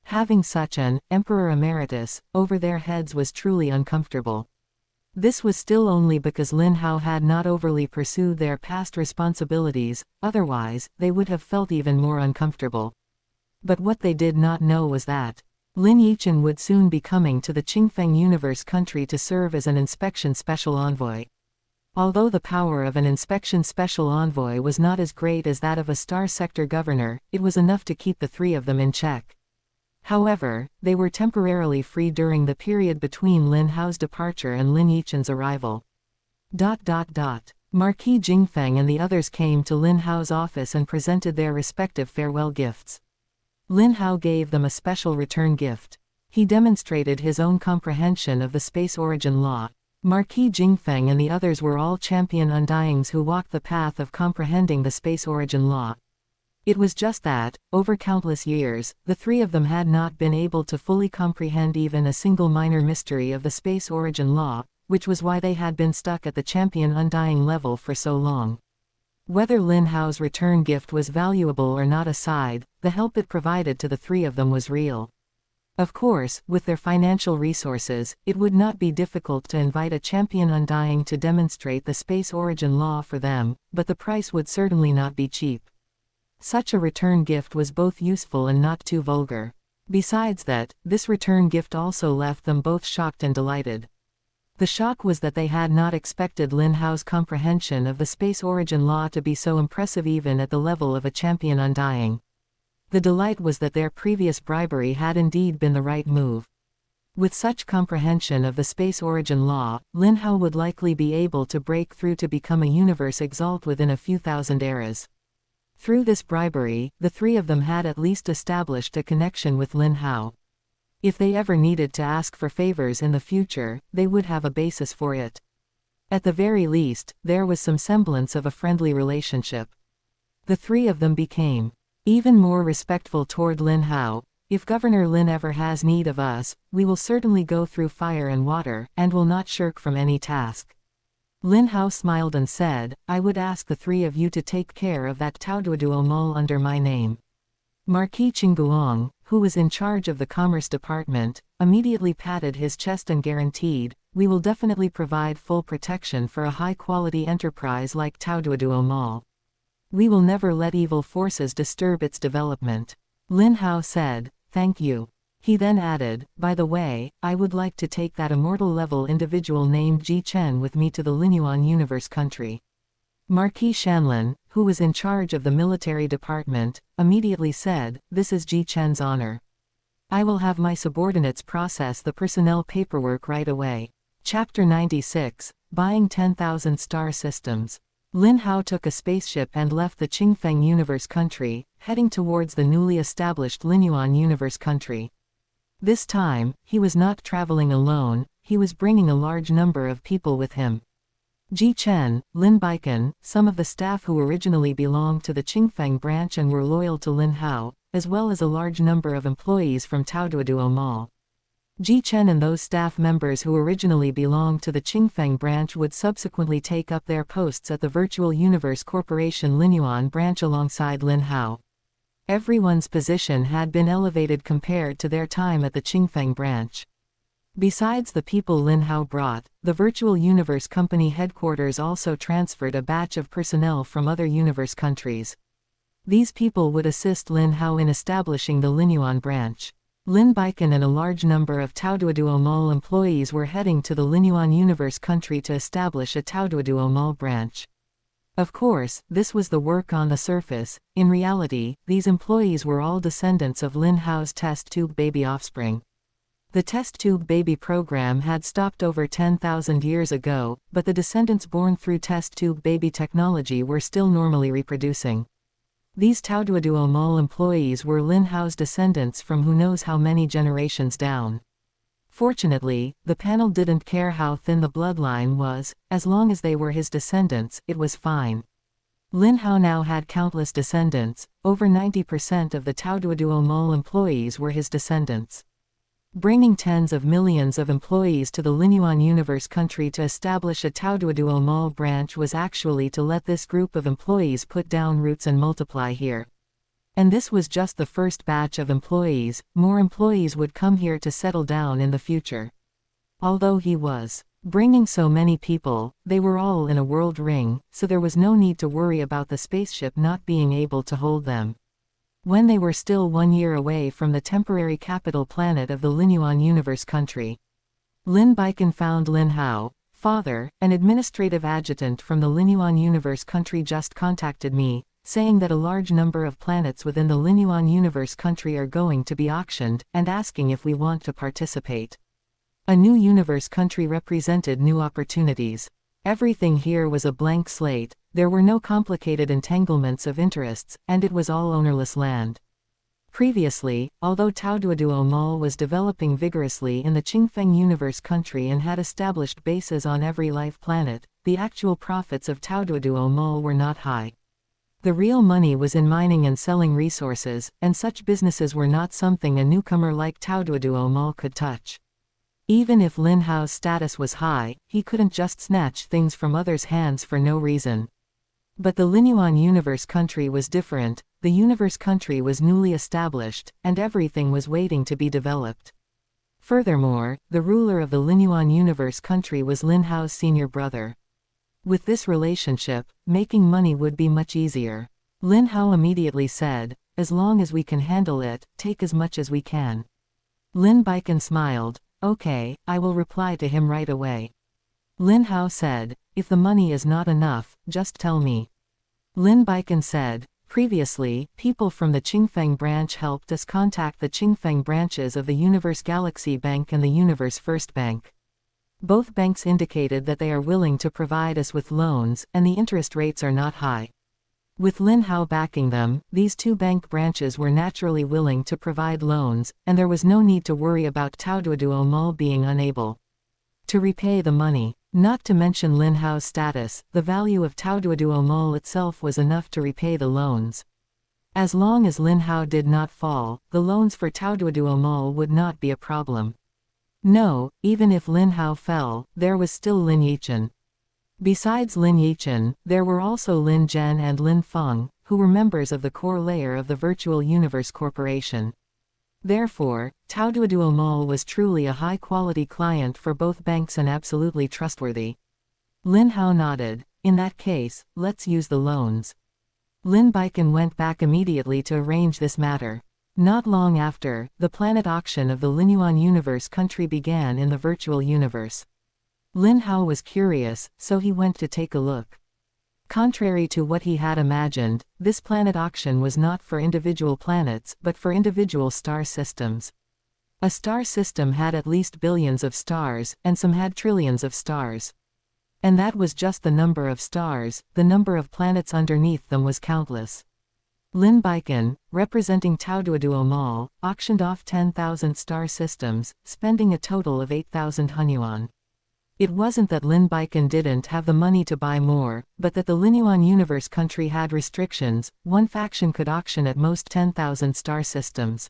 Having such an Emperor Emeritus over their heads was truly uncomfortable. This was still only because Lin Hao had not overly pursued their past responsibilities, otherwise, they would have felt even more uncomfortable. But what they did not know was that Lin Yichen would soon be coming to the Qingfeng Universe country to serve as an inspection special envoy. Although the power of an inspection special envoy was not as great as that of a Star Sector governor, it was enough to keep the three of them in check. However, they were temporarily free during the period between Lin Hao's departure and Lin Yichen's arrival. Marquis Qingfeng and the others came to Lin Hao's office and presented their respective farewell gifts. Lin Hao gave them a special return gift. He demonstrated his own comprehension of the space origin law. Marquis Qingfeng and the others were all champion undyings who walked the path of comprehending the space origin law. It was just that, over countless years, the three of them had not been able to fully comprehend even a single minor mystery of the space origin law, which was why they had been stuck at the champion undying level for so long. Whether Lin Hao's return gift was valuable or not aside, the help it provided to the three of them was real. Of course, with their financial resources, it would not be difficult to invite a champion undying to demonstrate the space origin law for them, but the price would certainly not be cheap. Such a return gift was both useful and not too vulgar. Besides that, this return gift also left them both shocked and delighted. The shock was that they had not expected Lin Hao's comprehension of the space origin law to be so impressive even at the level of a champion undying. The delight was that their previous bribery had indeed been the right move. With such comprehension of the space origin law, Lin Hao would likely be able to break through to become a universe exalt within a few thousand eras. Through this bribery, the three of them had at least established a connection with Lin Hao. If they ever needed to ask for favors in the future, they would have a basis for it. At the very least, there was some semblance of a friendly relationship. The three of them became even more respectful toward Lin Hao. If Governor Lin ever has need of us, we will certainly go through fire and water, and will not shirk from any task. Lin Hao smiled and said, I would ask the three of you to take care of that Taoduoduo mall under my name. Marquis Qingguang, who was in charge of the Commerce Department, immediately patted his chest and guaranteed, we will definitely provide full protection for a high-quality enterprise like Taoduoduo Mall. We will never let evil forces disturb its development. Lin Hao said, thank you. He then added, by the way, I would like to take that immortal-level individual named Ji Chen with me to the Linyuan Universe country. Marquis Shanlin, who was in charge of the military department, immediately said, this is Ji Chen's honor. I will have my subordinates process the personnel paperwork right away. Chapter 96, Buying 10,000 Star Systems. Lin Hao took a spaceship and left the Qingfeng Universe country, heading towards the newly established Linyuan Universe country. This time, he was not traveling alone, he was bringing a large number of people with him. Ji Chen, Lin Baikan, some of the staff who originally belonged to the Qingfeng branch and were loyal to Lin Hao, as well as a large number of employees from Taoduoduo Mall. Ji Chen and those staff members who originally belonged to the Qingfeng branch would subsequently take up their posts at the Virtual Universe Corporation Linyuan branch alongside Lin Hao. Everyone's position had been elevated compared to their time at the Qingfeng branch. Besides the people Lin Hao brought, the Virtual Universe Company headquarters also transferred a batch of personnel from other universe countries. These people would assist Lin Hao in establishing the Linyuan branch. Lin Baikan and a large number of Taoduoduo Mall employees were heading to the Linyuan Universe country to establish a Taoduoduo Mall branch. Of course, this was the work on the surface. In reality, these employees were all descendants of Lin Hao's test tube baby offspring. The test tube baby program had stopped over 10,000 years ago, but the descendants born through test tube baby technology were still normally reproducing. These Taoduoduo Mall employees were Lin Hao's descendants from who knows how many generations down. Fortunately, the panel didn't care how thin the bloodline was, as long as they were his descendants, it was fine. Lin Hao now had countless descendants. Over 90% of the Taoduoduo Mall employees were his descendants. Bringing tens of millions of employees to the Linyuan Universe country to establish a Taoduoduo Mall branch was actually to let this group of employees put down roots and multiply here. And this was just the first batch of employees. More employees would come here to settle down in the future. Although he was bringing so many people, they were all in a world ring, so there was no need to worry about the spaceship not being able to hold them. When they were still 1 year away from the temporary capital planet of the Linyuan Universe country, Lin Baikan found Lin Hao. Father, an administrative adjutant from the Linyuan Universe country just contacted me, saying that a large number of planets within the Linyuan Universe country are going to be auctioned, and asking if we want to participate. A new universe country represented new opportunities. Everything here was a blank slate. There were no complicated entanglements of interests, and it was all ownerless land. Previously, although Taoduoduo Mall was developing vigorously in the Qingfeng Universe country and had established bases on every life planet, the actual profits of Taoduoduo Mall were not high. The real money was in mining and selling resources, and such businesses were not something a newcomer like Taoduoduo Mall could touch. Even if Lin Hao's status was high, he couldn't just snatch things from others' hands for no reason. But the Linyuan Universe country was different. The universe country was newly established, and everything was waiting to be developed. Furthermore, the ruler of the Linyuan Universe country was Lin Hao's senior brother. With this relationship, making money would be much easier. Lin Hao immediately said, "As long as we can handle it, take as much as we can." Lin Baikan smiled. "Okay, I will reply to him right away." Lin Hao said, "If the money is not enough, just tell me." Lin Baikan said, "Previously, people from the Qingfeng branch helped us contact the Qingfeng branches of the Universe Galaxy Bank and the Universe First Bank. Both banks indicated that they are willing to provide us with loans, and the interest rates are not high. With Lin Hao backing them, these two bank branches were naturally willing to provide loans, and there was no need to worry about Taoduoduo Mall being unable to repay the money. Not to mention Lin Hao's status, the value of Taoduoduo Mall itself was enough to repay the loans. As long as Lin Hao did not fall, the loans for Taoduoduo Mall would not be a problem. No, even if Lin Hao fell, there was still Lin Yichen. Besides Lin Yichen, there were also Lin Zhen and Lin Feng, who were members of the core layer of the Virtual Universe Corporation. Therefore, Taoduoduo Mall was truly a high-quality client for both banks and absolutely trustworthy. Lin Hao nodded. "In that case, let's use the loans." Lin Baikan went back immediately to arrange this matter. Not long after, the planet auction of the Linyuan Universe country began in the virtual universe. Lin Hao was curious, so he went to take a look. Contrary to what he had imagined, this planet auction was not for individual planets but for individual star systems. A star system had at least billions of stars, and some had trillions of stars. And that was just the number of stars. The number of planets underneath them was countless. Lin Baikan, representing Taoduoduo Mall, auctioned off 10,000 star systems, spending a total of 8,000 hunyuan. It wasn't that Lin Baikan didn't have the money to buy more, but that the Linyuan Universe country had restrictions. One faction could auction at most 10,000 star systems.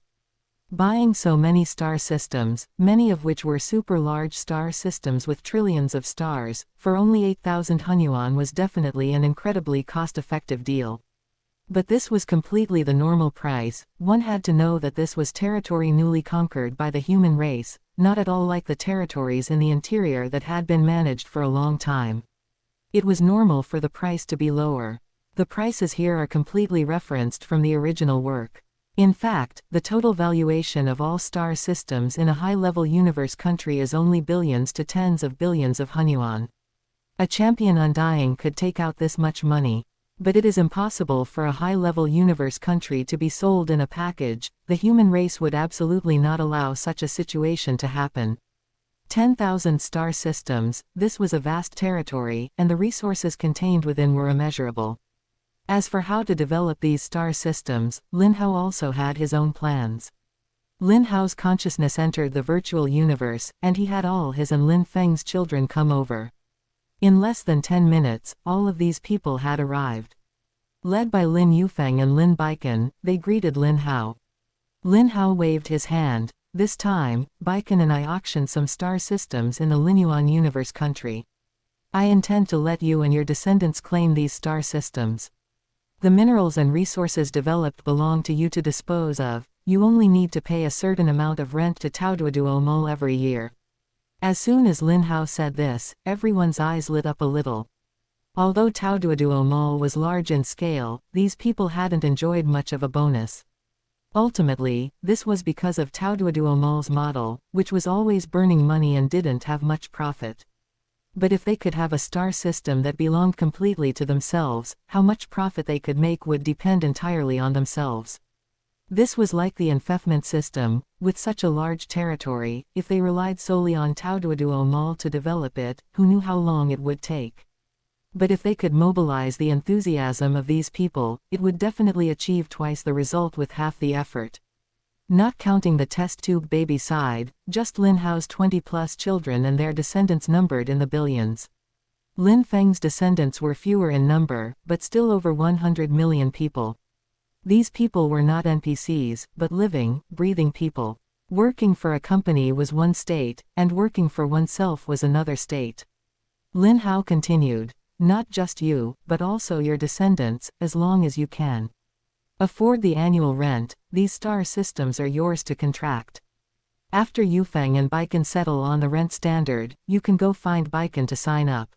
Buying so many star systems, many of which were super large star systems with trillions of stars, for only 8,000 hunyuan was definitely an incredibly cost-effective deal. But this was completely the normal price. One had to know that this was territory newly conquered by the human race, not at all like the territories in the interior that had been managed for a long time. It was normal for the price to be lower. The prices here are completely referenced from the original work. In fact, the total valuation of all star systems in a high-level universe country is only billions to tens of billions of hunyuan. A champion undying could take out this much money. But it is impossible for a high-level universe country to be sold in a package. The human race would absolutely not allow such a situation to happen. 10,000 star systems, this was a vast territory, and the resources contained within were immeasurable. As for how to develop these star systems, Lin Hao also had his own plans. Lin Hao's consciousness entered the virtual universe, and he had all his and Lin Feng's children come over. In less than 10 minutes, all of these people had arrived. Led by Lin Yufeng and Lin Baikan, they greeted Lin Hao. Lin Hao waved his hand. This time, Baikan and I auctioned some star systems in the Linyuan Universe country. I intend to let you and your descendants claim these star systems. The minerals and resources developed belong to you to dispose of. You only need to pay a certain amount of rent to Taoduoduo Mall every year. As soon as Lin Hao said this, everyone's eyes lit up a little. Although Taoduoduo Mall was large in scale, these people hadn't enjoyed much of a bonus. Ultimately, this was because of Taoduoduo Mall's model, which was always burning money and didn't have much profit. But if they could have a star system that belonged completely to themselves, how much profit they could make would depend entirely on themselves. This was like the enfeoffment system. With such a large territory, if they relied solely on Taoduoduo Mall to develop it, who knew how long it would take? But if they could mobilize the enthusiasm of these people, it would definitely achieve twice the result with half the effort. Not counting the test tube baby side, just Lin Hao's 20-plus children and their descendants numbered in the billions. Lin Feng's descendants were fewer in number, but still over 100 million people. These people were not NPCs, but living, breathing people. Working for a company was one state, and working for oneself was another state. Lin Hao continued, not just you, but also your descendants, as long as you can afford the annual rent, these star systems are yours to contract. After Yufeng and Baikan settle on the rent standard, you can go find Baikan to sign up.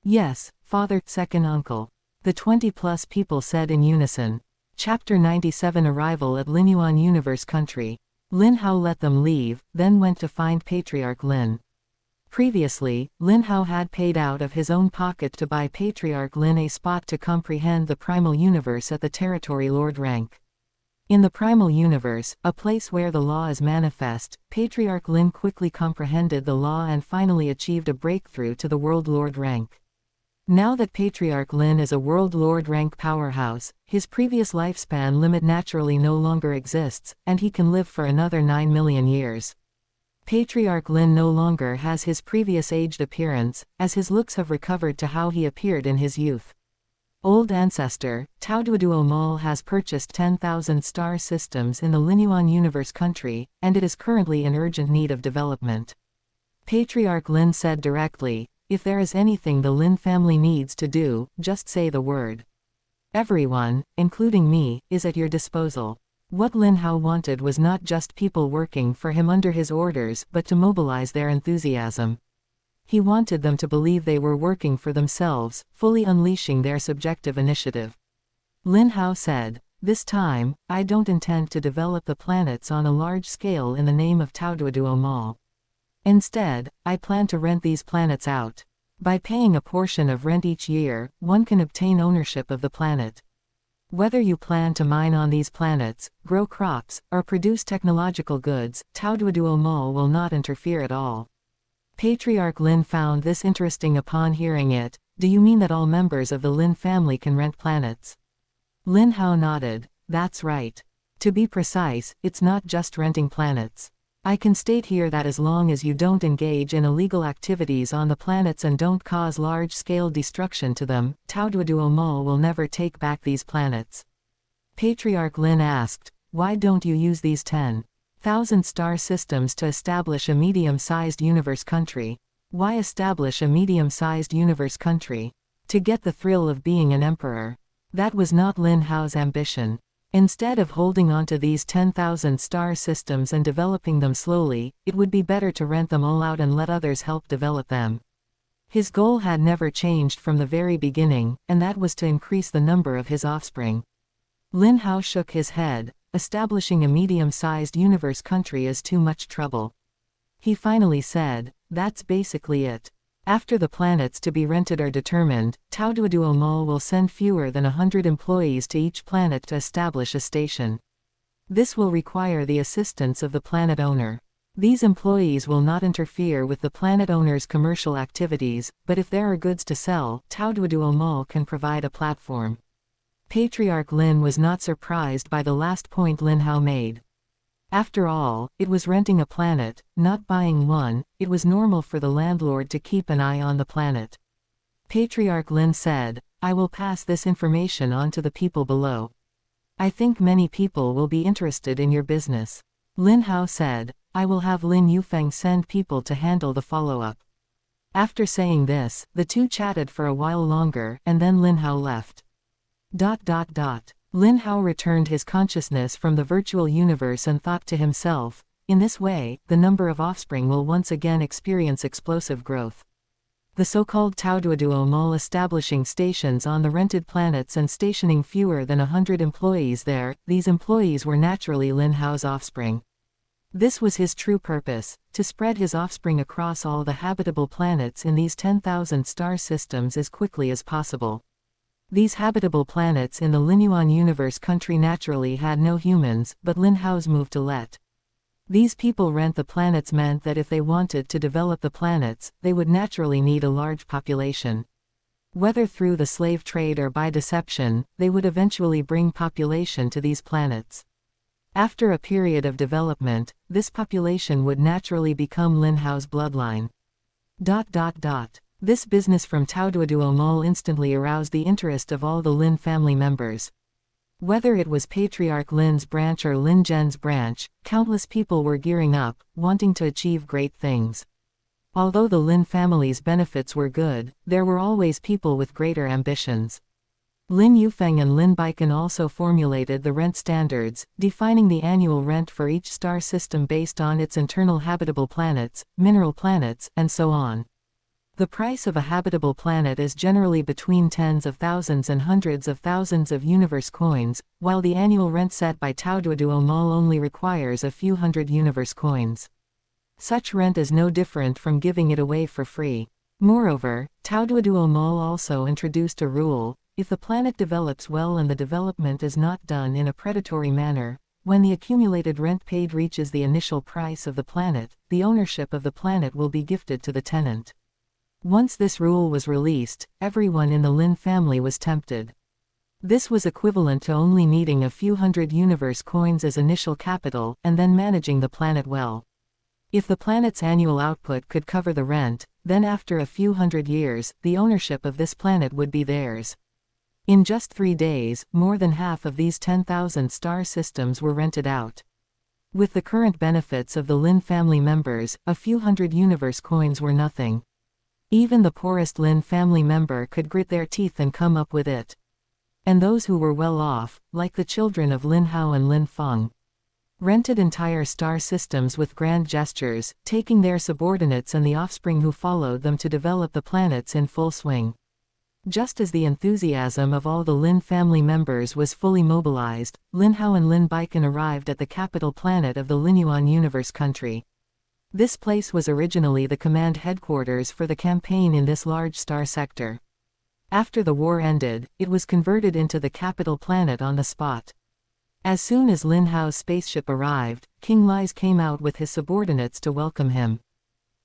Yes, father, second uncle. The 20-plus people said in unison. Chapter 97 Arrival at Linyuan Universe Country. Lin Hao let them leave, then went to find Patriarch Lin. Previously, Lin Hao had paid out of his own pocket to buy Patriarch Lin a spot to comprehend the Primal Universe at the Territory Lord rank. In the Primal Universe, a place where the law is manifest, Patriarch Lin quickly comprehended the law and finally achieved a breakthrough to the World Lord rank. Now that Patriarch Lin is a World Lord rank powerhouse, his previous lifespan limit naturally no longer exists, and he can live for another 9 million years. Patriarch Lin no longer has his previous aged appearance, as his looks have recovered to how he appeared in his youth. Old ancestor, Taoduoduo Mall has purchased 10,000 star systems in the Linyuan Universe country, and it is currently in urgent need of development. Patriarch Lin said directly, if there is anything the Lin family needs to do, just say the word. Everyone, including me, is at your disposal. What Lin Hao wanted was not just people working for him under his orders but to mobilize their enthusiasm. He wanted them to believe they were working for themselves, fully unleashing their subjective initiative. Lin Hao said, this time, I don't intend to develop the planets on a large scale in the name of Taoduoduo Mall. Instead, I plan to rent these planets out. By paying a portion of rent each year, one can obtain ownership of the planet. Whether you plan to mine on these planets, grow crops, or produce technological goods, Taoduoduo Mall will not interfere at all. Patriarch Lin found this interesting upon hearing it. Do you mean that all members of the Lin family can rent planets? Lin Hao nodded. That's right. To be precise, it's not just renting planets. I can state here that as long as you don't engage in illegal activities on the planets and don't cause large-scale destruction to them, Taoduoduo Mall will never take back these planets. Patriarch Lin asked, why don't you use these 10,000 star systems to establish a medium-sized universe country? Why establish a medium-sized universe country? To get the thrill of being an emperor. That was not Lin Hao's ambition. Instead of holding onto these 10,000 star systems and developing them slowly, it would be better to rent them all out and let others help develop them. His goal had never changed from the very beginning, and that was to increase the number of his offspring. Lin Hao shook his head. Establishing a medium-sized universe country is too much trouble. He finally said, "That's basically it. After the planets to be rented are determined, Taoduoduo Mall will send fewer than 100 employees to each planet to establish a station. This will require the assistance of the planet owner. These employees will not interfere with the planet owner's commercial activities, but if there are goods to sell, Taoduoduo Mall can provide a platform." Patriarch Lin was not surprised by the last point Lin Hao made. After all, it was renting a planet, not buying one. It was normal for the landlord to keep an eye on the planet. Patriarch Lin said, "I will pass this information on to the people below. I think many people will be interested in your business." Lin Hao said, "I will have Lin Yufeng send people to handle the follow-up." After saying this, the two chatted for a while longer, and then Lin Hao left. Lin Hao returned his consciousness from the virtual universe and thought to himself, in this way, the number of offspring will once again experience explosive growth. The so-called Taoduoduo Mall establishing stations on the rented planets and stationing fewer than 100 employees there, these employees were naturally Lin Hao's offspring. This was his true purpose, to spread his offspring across all the habitable planets in these 10,000 star systems as quickly as possible. These habitable planets in the Linyuan universe country naturally had no humans, but Lin Hao's move to let these people rent the planets meant that if they wanted to develop the planets, they would naturally need a large population. Whether through the slave trade or by deception, they would eventually bring population to these planets. After a period of development, this population would naturally become Lin Hao's bloodline. This business from Taoduoduo Mall instantly aroused the interest of all the Lin family members. Whether it was Patriarch Lin's branch or Lin Zhen's branch, countless people were gearing up, wanting to achieve great things. Although the Lin family's benefits were good, there were always people with greater ambitions. Lin Yufeng and Lin Baikan also formulated the rent standards, defining the annual rent for each star system based on its internal habitable planets, mineral planets, and so on. The price of a habitable planet is generally between tens of thousands and hundreds of thousands of universe coins, while the annual rent set by Taoduoduo Mall only requires a few hundred universe coins. Such rent is no different from giving it away for free. Moreover, Taoduoduo Mall also introduced a rule: if the planet develops well and the development is not done in a predatory manner, when the accumulated rent paid reaches the initial price of the planet, the ownership of the planet will be gifted to the tenant. Once this rule was released, everyone in the Lin family was tempted. This was equivalent to only needing a few hundred universe coins as initial capital, and then managing the planet well. If the planet's annual output could cover the rent, then after a few hundred years, the ownership of this planet would be theirs. In just 3 days, more than half of these 10,000 star systems were rented out. With the current benefits of the Lin family members, a few hundred universe coins were nothing. Even the poorest Lin family member could grit their teeth and come up with it. And those who were well off, like the children of Lin Hao and Lin Feng, rented entire star systems with grand gestures, taking their subordinates and the offspring who followed them to develop the planets in full swing. Just as the enthusiasm of all the Lin family members was fully mobilized, Lin Hao and Lin Baikan arrived at the capital planet of the Linyuan universe country. This place was originally the command headquarters for the campaign in this large star sector. After the war ended, it was converted into the capital planet on the spot. As soon as Lin Hao's spaceship arrived, King Lais came out with his subordinates to welcome him.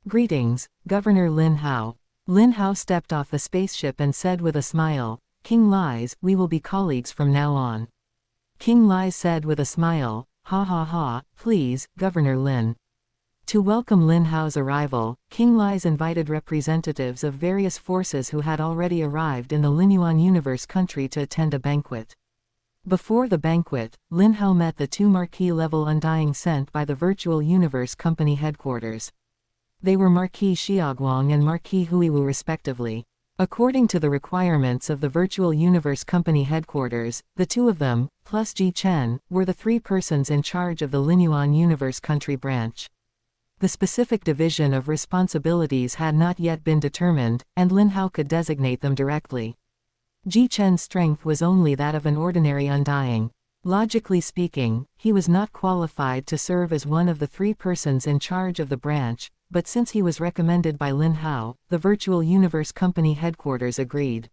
"Greetings, Governor Lin Hao." Lin Hao stepped off the spaceship and said with a smile, "King Lais, we will be colleagues from now on." King Lais said with a smile, "Ha ha ha, please, Governor Lin." To welcome Lin Hao's arrival, King Lais invited representatives of various forces who had already arrived in the Linyuan universe country to attend a banquet. Before the banquet, Lin Hao met the 2 Marquis-level Undying sent by the Virtual Universe Company headquarters. They were Marquis Xiaoguang and Marquis Huiwu respectively. According to the requirements of the Virtual Universe Company headquarters, the 2 of them, plus Ji Chen, were the 3 persons in charge of the Linyuan universe country branch. The specific division of responsibilities had not yet been determined, and Lin Hao could designate them directly. Ji Chen's strength was only that of an ordinary undying. Logically speaking, he was not qualified to serve as one of the 3 persons in charge of the branch, but since he was recommended by Lin Hao, the Virtual Universe Company headquarters agreed.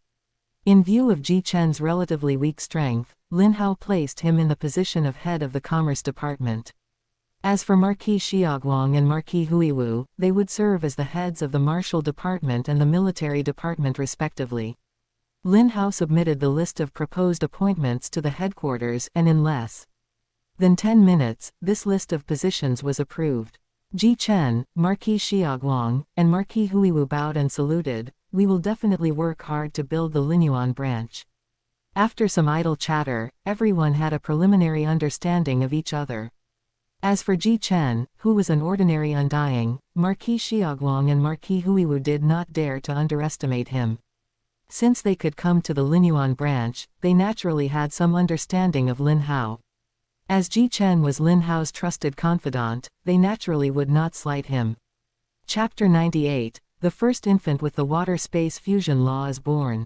In view of Ji Chen's relatively weak strength, Lin Hao placed him in the position of head of the Commerce Department. As for Marquis Xiaoguang and Marquis Huiwu, they would serve as the heads of the Martial Department and the Military Department respectively. Lin Hao submitted the list of proposed appointments to the headquarters, and in less than 10 minutes, this list of positions was approved. Ji Chen, Marquis Xiaoguang, and Marquis Huiwu bowed and saluted. "We will definitely work hard to build the Linyuan branch." After some idle chatter, everyone had a preliminary understanding of each other. As for Ji Chen, who was an ordinary undying, Marquis Xiaoguang and Marquis Huiwu did not dare to underestimate him. Since they could come to the Linyuan branch, they naturally had some understanding of Lin Hao. As Ji Chen was Lin Hao's trusted confidant, they naturally would not slight him. Chapter 98, The First Infant with the Water-Space Fusion Law is Born.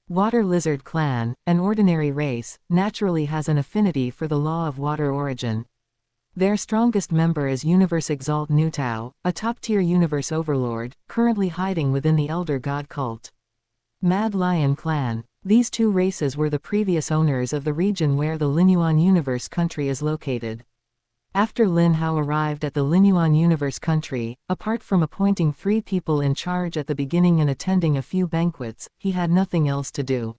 Water Lizard Clan, an ordinary race, naturally has an affinity for the law of water origin. Their strongest member is Universe Exalt Nutao, a top-tier universe overlord, currently hiding within the Elder God cult. Mad Lion Clan. These 2 races were the previous owners of the region where the Linyuan Universe Country is located. After Lin Hao arrived at the Linyuan Universe Country, apart from appointing 3 people in charge at the beginning and attending a few banquets, he had nothing else to do.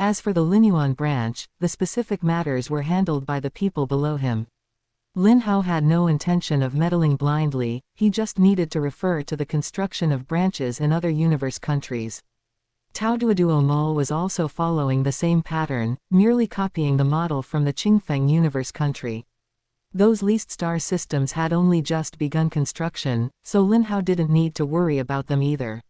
As for the Linyuan branch, the specific matters were handled by the people below him. Lin Hao had no intention of meddling blindly, he just needed to refer to the construction of branches in other universe countries. Taoduoduo Mall was also following the same pattern, merely copying the model from the Qingfeng Universe Country. Those leased star systems had only just begun construction, so Lin Hao didn't need to worry about them either.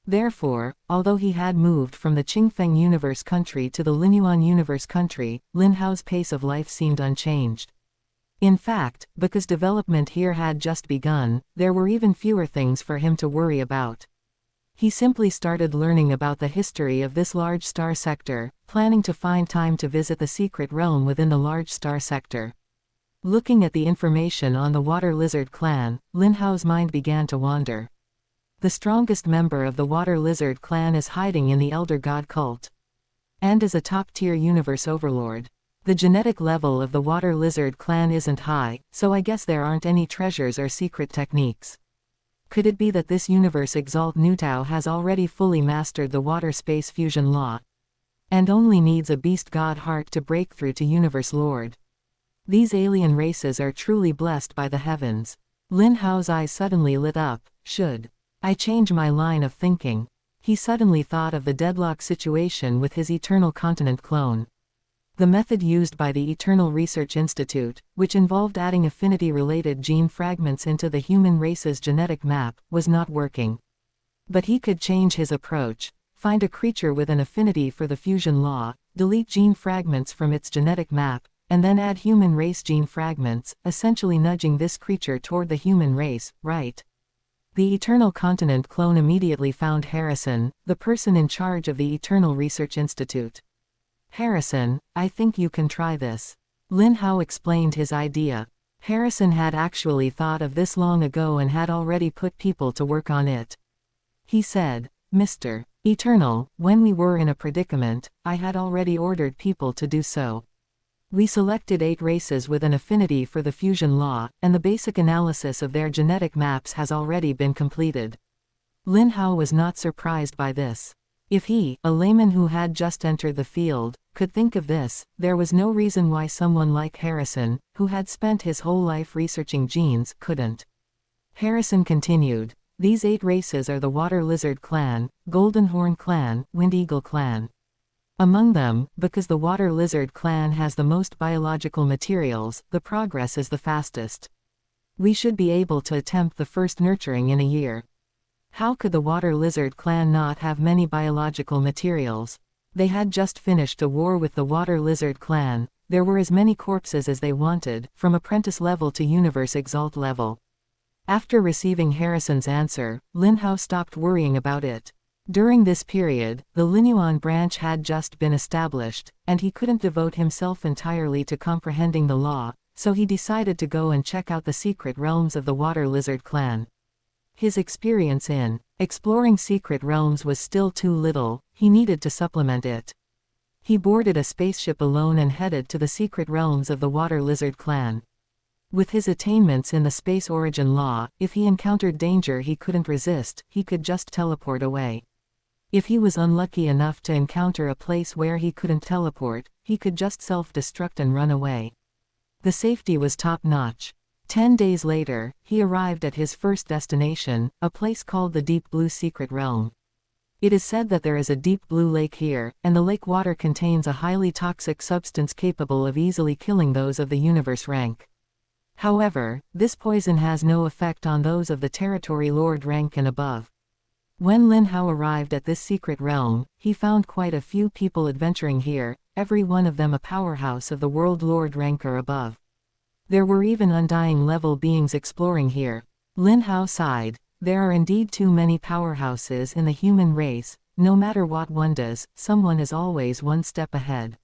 Therefore, although he had moved from the Qingfeng Universe Country to the Linyuan Universe Country, Lin Hao's pace of life seemed unchanged. In fact, because development here had just begun, there were even fewer things for him to worry about. He simply started learning about the history of this large star sector, planning to find time to visit the secret realm within the large star sector. Looking at the information on the Water Lizard Clan, Lin Hao's mind began to wander. The strongest member of the Water Lizard Clan is hiding in the Elder God cult. And is a top-tier universe overlord. The genetic level of the Water Lizard Clan isn't high, so I guess there aren't any treasures or secret techniques. Could it be that this Universe Exalt Nutao has already fully mastered the water-space fusion law? And only needs a beast god heart to break through to Universe Lord. These alien races are truly blessed by the heavens. Lin Hao's eyes suddenly lit up. Should I change my line of thinking? He suddenly thought of the deadlock situation with his Eternal Continent clone. The method used by the Eternal Research Institute, which involved adding affinity-related gene fragments into the human race's genetic map, was not working. But he could change his approach, find a creature with an affinity for the fusion law, delete gene fragments from its genetic map, and then add human race gene fragments, essentially nudging this creature toward the human race, right? The Eternal Continent clone immediately found Harrison, the person in charge of the Eternal Research Institute. "Harrison, I think you can try this." Lin Hao explained his idea. Harrison had actually thought of this long ago and had already put people to work on it. He said, "Mr. Eternal, when we were in a predicament, I had already ordered people to do so. We selected 8 races with an affinity for the fusion law, and the basic analysis of their genetic maps has already been completed." Lin Hao was not surprised by this. If he, a layman who had just entered the field, could think of this, there was no reason why someone like Harrison, who had spent his whole life researching genes, couldn't. Harrison continued, "These 8 races are the Water Lizard Clan, Golden Horn Clan, Wind Eagle Clan. Among them, because the Water Lizard Clan has the most biological materials, the progress is the fastest. We should be able to attempt the first nurturing in a year." How could the Water Lizard Clan not have many biological materials? They had just finished a war with the Water Lizard Clan. There were as many corpses as they wanted, from apprentice level to Universe Exalt level. After receiving Harrison's answer, Lin Hao stopped worrying about it. During this period, the Linyuan branch had just been established, and he couldn't devote himself entirely to comprehending the law, so he decided to go and check out the secret realms of the Water Lizard clan. His experience in exploring secret realms was still too little, he needed to supplement it. He boarded a spaceship alone and headed to the secret realms of the Water Lizard clan. With his attainments in the space origin law, if he encountered danger he couldn't resist, he could just teleport away. If he was unlucky enough to encounter a place where he couldn't teleport, he could just self-destruct and run away. The safety was top-notch. 10 days later, he arrived at his first destination, a place called the Deep Blue Secret Realm. It is said that there is a deep blue lake here, and the lake water contains a highly toxic substance capable of easily killing those of the universe rank. However, this poison has no effect on those of the Territory Lord rank and above. When Lin Hao arrived at this secret realm, he found quite a few people adventuring here, every one of them a powerhouse of the World Lord rank or above. There were even undying level beings exploring here. Lin Hao sighed. There are indeed too many powerhouses in the human race, no matter what one does, someone is always one step ahead.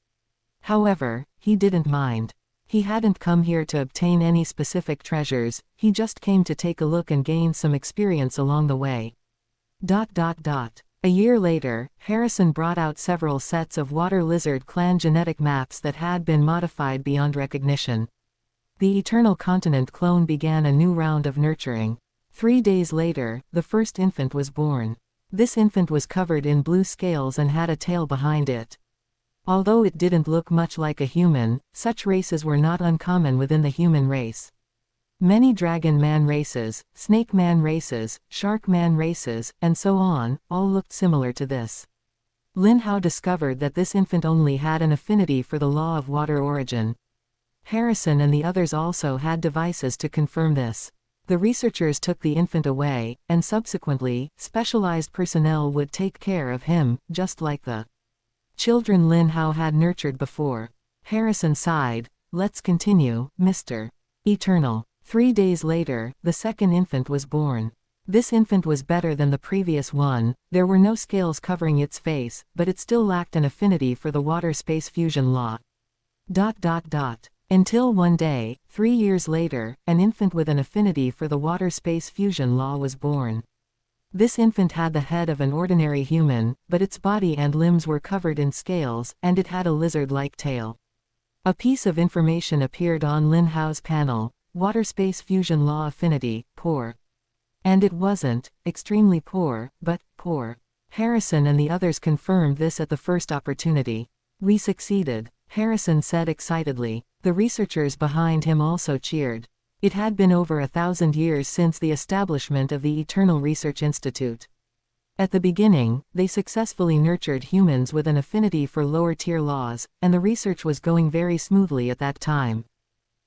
However, he didn't mind. He hadn't come here to obtain any specific treasures, he just came to take a look and gain some experience along the way. A year later, Harrison brought out several sets of Water Lizard clan genetic maps that had been modified beyond recognition. The Eternal Continent clone began a new round of nurturing. 3 days later, the first infant was born. This infant was covered in blue scales and had a tail behind it. Although it didn't look much like a human, such races were not uncommon within the human race. Many dragon man races, snake man races, shark man races, and so on, all looked similar to this. Lin Hao discovered that this infant only had an affinity for the law of water origin. Harrison and the others also had devices to confirm this. The researchers took the infant away, and subsequently, specialized personnel would take care of him, just like the children Lin Hao had nurtured before. Harrison sighed. Let's continue, Mr. Eternal. 3 days later, the second infant was born. This infant was better than the previous one, there were no scales covering its face, but it still lacked an affinity for the water-space fusion law. Until one day, 3 years later, an infant with an affinity for the water-space fusion law was born. This infant had the head of an ordinary human, but its body and limbs were covered in scales, and it had a lizard-like tail. A piece of information appeared on Lin Hao's panel: water-space fusion law affinity, poor. And it wasn't extremely poor, but poor. Harrison and the others confirmed this at the first opportunity. We succeeded, Harrison said excitedly. The researchers behind him also cheered. It had been over 1,000 years since the establishment of the Eternal Research Institute. At the beginning, they successfully nurtured humans with an affinity for lower-tier laws, and the research was going very smoothly at that time.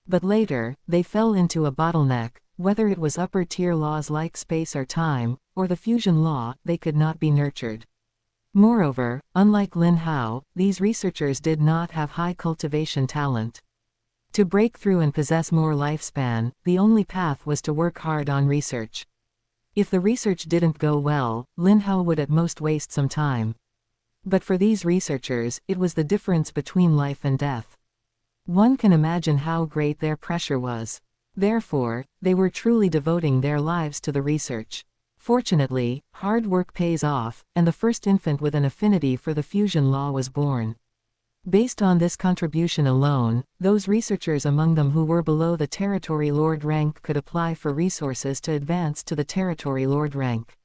But later, they fell into a bottleneck. Whether it was upper-tier laws like space or time, or the fusion law, they could not be nurtured. Moreover, unlike Lin Hao, these researchers did not have high cultivation talent. To break through and possess more lifespan, the only path was to work hard on research. If the research didn't go well, Lin Hao would at most waste some time. But for these researchers, it was the difference between life and death. One can imagine how great their pressure was. Therefore, they were truly devoting their lives to the research. Fortunately, hard work pays off, and the first infant with an affinity for the fusion law was born. Based on this contribution alone, those researchers among them who were below the Territory Lord rank could apply for resources to advance to the Territory Lord rank.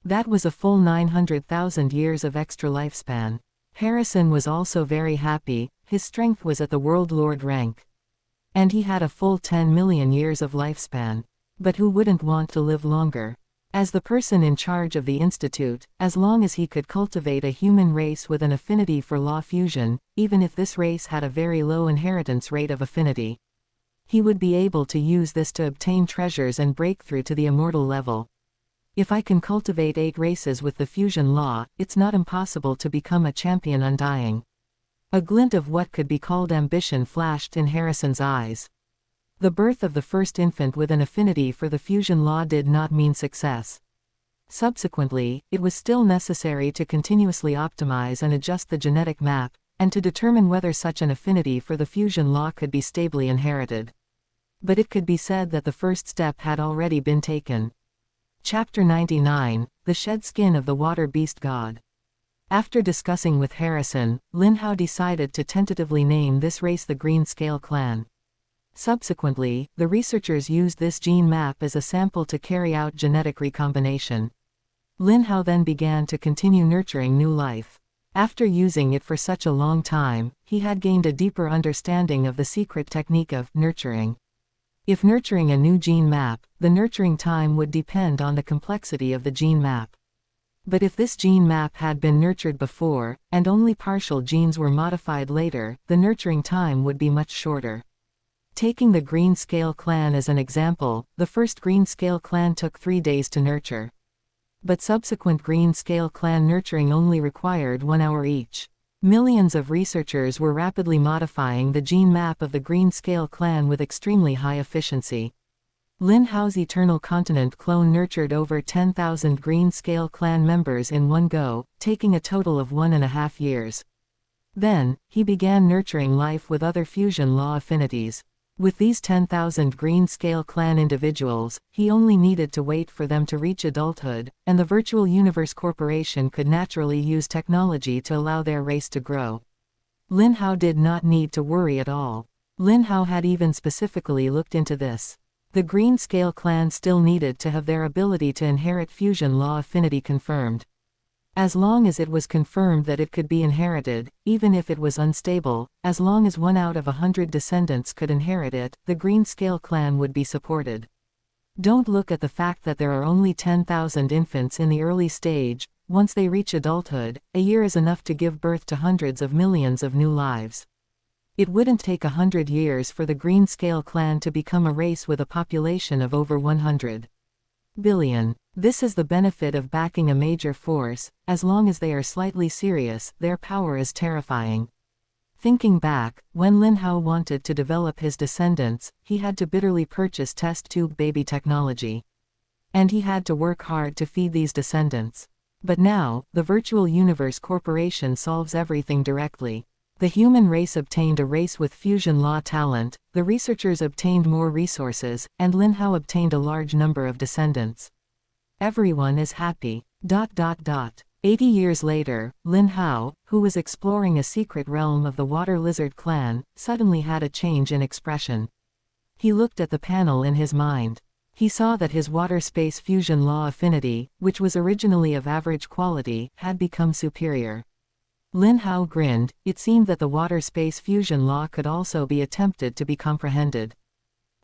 That was a full 900,000 years of extra lifespan. Harrison was also very happy, his strength was at the World Lord rank. And he had a full 10 million years of lifespan. But who wouldn't want to live longer? As the person in charge of the institute, as long as he could cultivate a human race with an affinity for law fusion, even if this race had a very low inheritance rate of affinity, he would be able to use this to obtain treasures and break through to the immortal level. If I can cultivate 8 races with the fusion law, it's not impossible to become a champion undying. A glint of what could be called ambition flashed in Harrison's eyes. The birth of the first infant with an affinity for the fusion law did not mean success. Subsequently, it was still necessary to continuously optimize and adjust the genetic map, and to determine whether such an affinity for the fusion law could be stably inherited. But it could be said that the first step had already been taken. Chapter 99, The Shed Skin of the Water Beast God. After discussing with Harrison, Lin Hao decided to tentatively name this race the Green Scale Clan. Subsequently, the researchers used this gene map as a sample to carry out genetic recombination. Lin Hao then began to continue nurturing new life. After using it for such a long time, he had gained a deeper understanding of the secret technique of nurturing. If nurturing a new gene map, the nurturing time would depend on the complexity of the gene map. But if this gene map had been nurtured before, and only partial genes were modified later, the nurturing time would be much shorter. Taking the Green Scale Clan as an example, the first Green Scale Clan took 3 days to nurture. But subsequent Green Scale Clan nurturing only required 1 hour each. Millions of researchers were rapidly modifying the gene map of the Green Scale Clan with extremely high efficiency. Lin Hao's Eternal Continent clone nurtured over 10,000 Green Scale Clan members in one go, taking a total of 1.5 years. Then, he began nurturing life with other fusion law affinities. With these 10,000 Green Scale Clan individuals, he only needed to wait for them to reach adulthood, and the Virtual Universe Corporation could naturally use technology to allow their race to grow. Lin Hao did not need to worry at all. Lin Hao had even specifically looked into this. The Green Scale Clan still needed to have their ability to inherit fusion law affinity confirmed. As long as it was confirmed that it could be inherited, even if it was unstable, as long as 1 out of 100 descendants could inherit it, the Green Scale Clan would be supported. Don't look at the fact that there are only 10,000 infants in the early stage. Once they reach adulthood, a year is enough to give birth to hundreds of millions of new lives. It wouldn't take 100 years for the Green Scale Clan to become a race with a population of over 100 billion. This is the benefit of backing a major force. As long as they are slightly serious, their power is terrifying. Thinking back, when Lin Hao wanted to develop his descendants, he had to bitterly purchase test tube baby technology. And he had to work hard to feed these descendants. But now, the Virtual Universe Corporation solves everything directly. The human race obtained a race with fusion law talent, the researchers obtained more resources, and Lin Hao obtained a large number of descendants. Everyone is happy. 80 years later, Lin Hao, who was exploring a secret realm of the Water Lizard Clan, suddenly had a change in expression. He looked at the panel in his mind. He saw that his water-space fusion law affinity, which was originally of average quality, had become superior. Lin Hao grinned. It seemed that the water-space fusion law could also be attempted to be comprehended.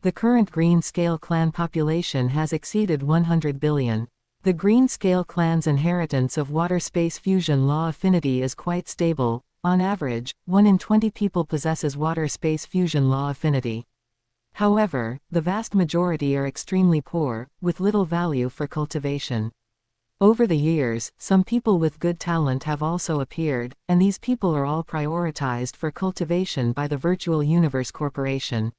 The current Green Scale Clan population has exceeded 100 billion. The Green Scale Clan's inheritance of water-space fusion law affinity is quite stable. On average, 1 in 20 people possesses water-space fusion law affinity. However, the vast majority are extremely poor, with little value for cultivation. Over the years, some people with good talent have also appeared, and these people are all prioritized for cultivation by the Virtual Universe Corporation.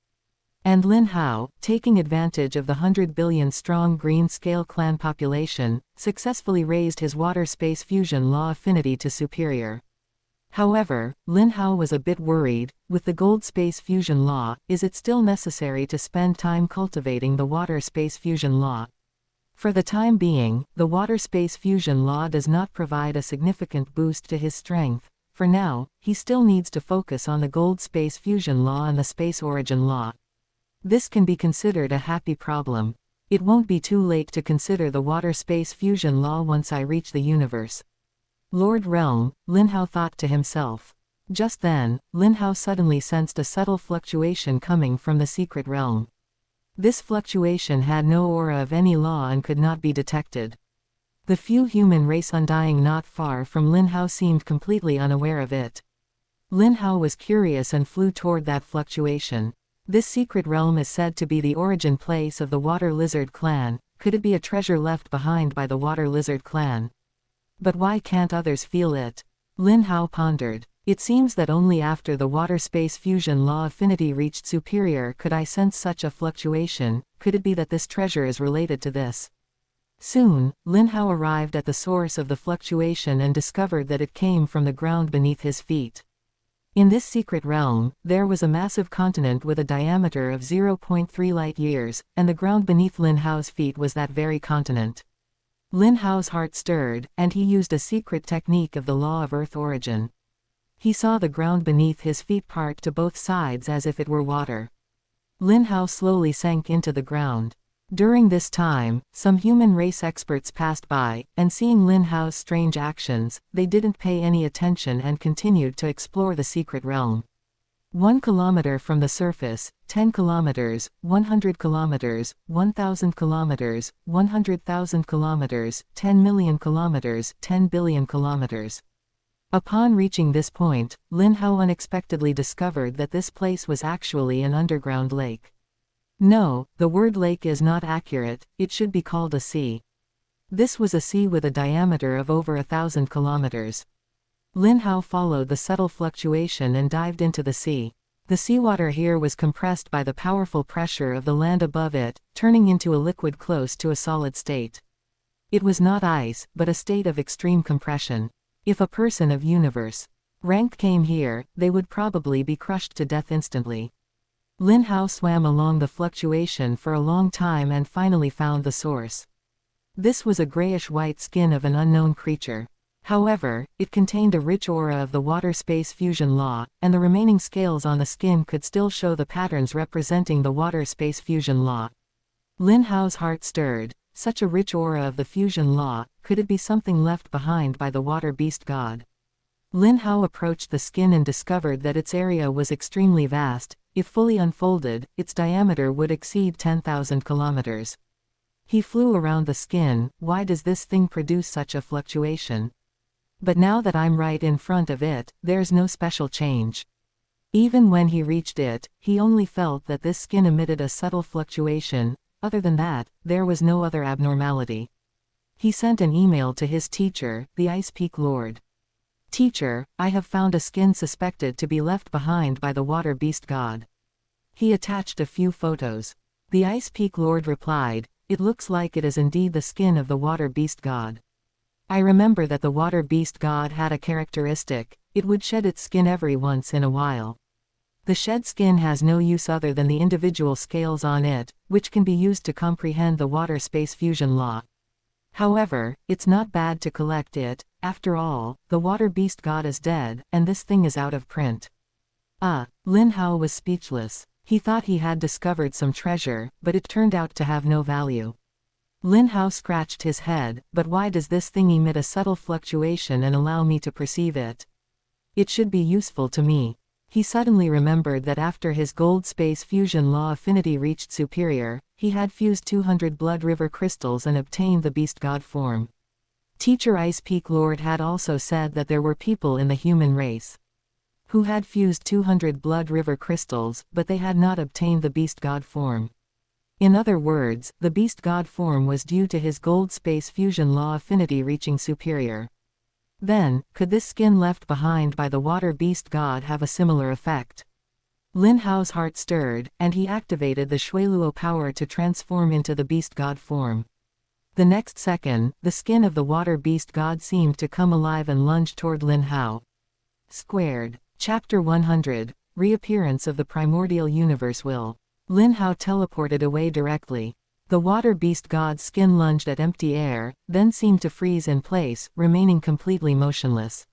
And Lin Hao, taking advantage of the 100 billion strong Green Scale Clan population, successfully raised his water-space fusion law affinity to superior. However, Lin Hao was a bit worried. With the gold-space fusion law, is it still necessary to spend time cultivating the water-space fusion law? For the time being, the water-space fusion law does not provide a significant boost to his strength. For now, he still needs to focus on the gold-space fusion law and the space origin law. This can be considered a happy problem. It won't be too late to consider the water-space fusion law once I reach the universe. Lord Realm, Lin Hao thought to himself. Just then, Lin Hao suddenly sensed a subtle fluctuation coming from the secret realm. This fluctuation had no aura of any law and could not be detected. The few human race undying not far from Lin Hao seemed completely unaware of it. Lin Hao was curious and flew toward that fluctuation. This secret realm is said to be the origin place of the Water Lizard Clan. Could it be a treasure left behind by the Water Lizard Clan? But why can't others feel it? Lin Hao pondered. It seems that only after the water-space fusion law affinity reached superior could I sense such a fluctuation. Could it be that this treasure is related to this? Soon, Lin Hao arrived at the source of the fluctuation and discovered that it came from the ground beneath his feet. In this secret realm, there was a massive continent with a diameter of 0.3 light-years, and the ground beneath Lin Hao's feet was that very continent. Lin Hao's heart stirred, and he used a secret technique of the law of earth origin. He saw the ground beneath his feet part to both sides as if it were water. Lin Hao slowly sank into the ground. During this time, some human race experts passed by, and seeing Lin Hao's strange actions, they didn't pay any attention and continued to explore the secret realm. 1 kilometer from the surface, 10 kilometers, 100 kilometers, 1,000 kilometers, 100,000 kilometers, 10 million kilometers, 10 billion kilometers. Upon reaching this point, Lin Hao unexpectedly discovered that this place was actually an underground lake. No, the word lake is not accurate, it should be called a sea. This was a sea with a diameter of over 1,000 kilometers. Lin Hao followed the subtle fluctuation and dived into the sea. The seawater here was compressed by the powerful pressure of the land above it, turning into a liquid close to a solid state. It was not ice, but a state of extreme compression. If a person of universe rank came here, they would probably be crushed to death instantly. Lin Hao swam along the fluctuation for a long time and finally found the source. This was a grayish-white skin of an unknown creature. However, it contained a rich aura of the water-space fusion law, and the remaining scales on the skin could still show the patterns representing the water-space fusion law. Lin Hao's heart stirred. Such a rich aura of the fusion law, could it be something left behind by the water beast god? Lin Hao approached the skin and discovered that its area was extremely vast. If fully unfolded, its diameter would exceed 10,000 kilometers. He flew around the skin. Why does this thing produce such a fluctuation? But now that I'm right in front of it, there's no special change. Even when he reached it, he only felt that this skin emitted a subtle fluctuation. Other than that, there was no other abnormality. He sent an email to his teacher, the Ice Peak Lord. Teacher, I have found a skin suspected to be left behind by the water beast god. He attached a few photos. The Ice Peak Lord replied, it looks like it is indeed the skin of the water beast god. I remember that the water beast god had a characteristic, it would shed its skin every once in a while. The shed skin has no use other than the individual scales on it, which can be used to comprehend the water-space fusion law. However, it's not bad to collect it. After all, the water beast god is dead, and this thing is out of print. Lin Hao was speechless. He thought he had discovered some treasure, but it turned out to have no value. Lin Hao scratched his head, but why does this thing emit a subtle fluctuation and allow me to perceive it? It should be useful to me. He suddenly remembered that after his gold-space fusion law affinity reached superior, he had fused 200 blood river crystals and obtained the beast god form. Teacher Ice Peak Lord had also said that there were people in the human race who had fused 200 blood river crystals, but they had not obtained the beast god form. In other words, the beast god form was due to his gold-space fusion law affinity reaching superior. Then, could this skin left behind by the water beast god have a similar effect? Lin Hao's heart stirred, and he activated the Luo power to transform into the beast god form. The next second, the skin of the water beast god seemed to come alive and lunge toward Lin Hao. Squared. Chapter 100. Reappearance of the Primordial Universe Will. Lin Hao teleported away directly. The water beast god's skin lunged at empty air, then seemed to freeze in place, remaining completely motionless.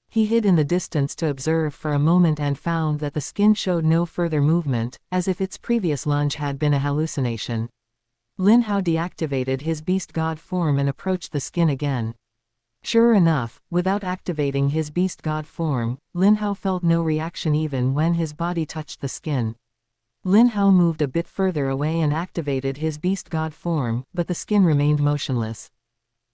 He hid in the distance to observe for a moment and found that the skin showed no further movement, as if its previous lunge had been a hallucination. Lin Hao deactivated his beast god form and approached the skin again. Sure enough, without activating his beast god form, Lin Hao felt no reaction even when his body touched the skin. Lin Hao moved a bit further away and activated his beast god form, but the skin remained motionless.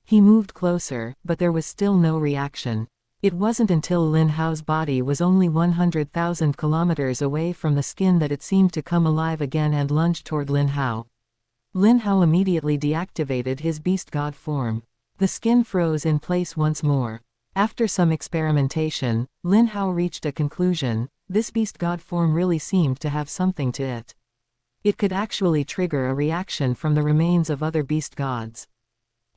He moved closer, but there was still no reaction. It wasn't until Lin Hao's body was only 100,000 kilometers away from the skin that it seemed to come alive again and lunged toward Lin Hao. Lin Hao immediately deactivated his beast god form. The skin froze in place once more. After some experimentation, Lin Hao reached a conclusion: this beast god form really seemed to have something to it. It could actually trigger a reaction from the remains of other beast gods.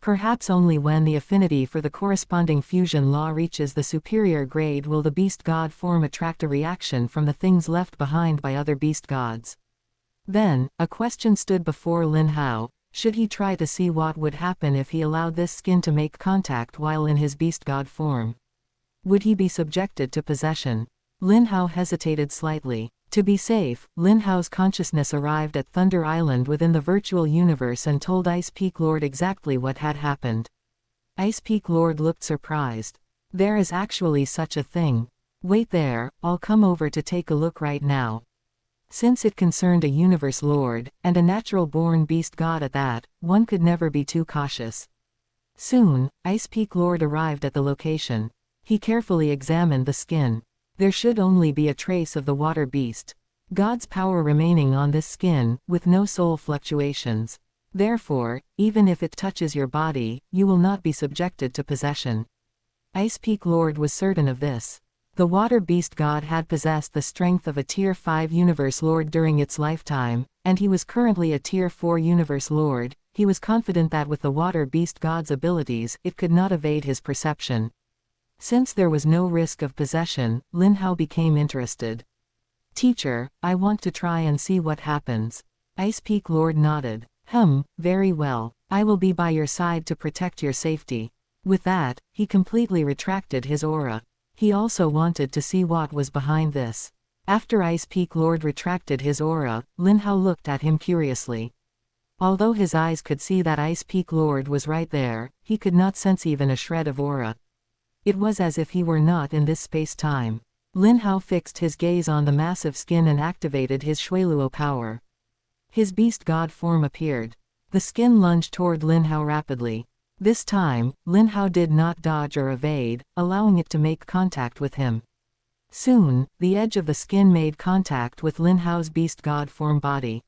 Perhaps only when the affinity for the corresponding fusion law reaches the superior grade will the beast god form attract a reaction from the things left behind by other beast gods. Then, a question stood before Lin Hao: should he try to see what would happen if he allowed this skin to make contact while in his beast god form? Would he be subjected to possession? Lin Hao hesitated slightly. To be safe, Lin Hao's consciousness arrived at Thunder Island within the virtual universe and told Ice Peak Lord exactly what had happened. Ice Peak Lord looked surprised. There is actually such a thing. Wait there, I'll come over to take a look right now. Since it concerned a universe lord, and a natural-born beast god at that, one could never be too cautious. Soon, Ice Peak Lord arrived at the location. He carefully examined the skin. There should only be a trace of the water beast god's power remaining on this skin, with no soul fluctuations. Therefore, even if it touches your body, you will not be subjected to possession. Ice Peak Lord was certain of this. The water beast god had possessed the strength of a Tier 5 universe lord during its lifetime, and he was currently a Tier 4 universe lord. He was confident that with the water beast god's abilities, it could not evade his perception. Since there was no risk of possession, Lin Hao became interested. Teacher, I want to try and see what happens. Ice Peak Lord nodded. Very well. I will be by your side to protect your safety. With that, he completely retracted his aura. He also wanted to see what was behind this. After Ice Peak Lord retracted his aura, Lin Hao looked at him curiously. Although his eyes could see that Ice Peak Lord was right there, he could not sense even a shred of aura. It was as if he were not in this space-time. Lin Hao fixed his gaze on the massive skin and activated his Luo power. His beast god form appeared. The skin lunged toward Lin Hao rapidly. This time, Lin Hao did not dodge or evade, allowing it to make contact with him. Soon, the edge of the skin made contact with Lin Hao's beast god form body.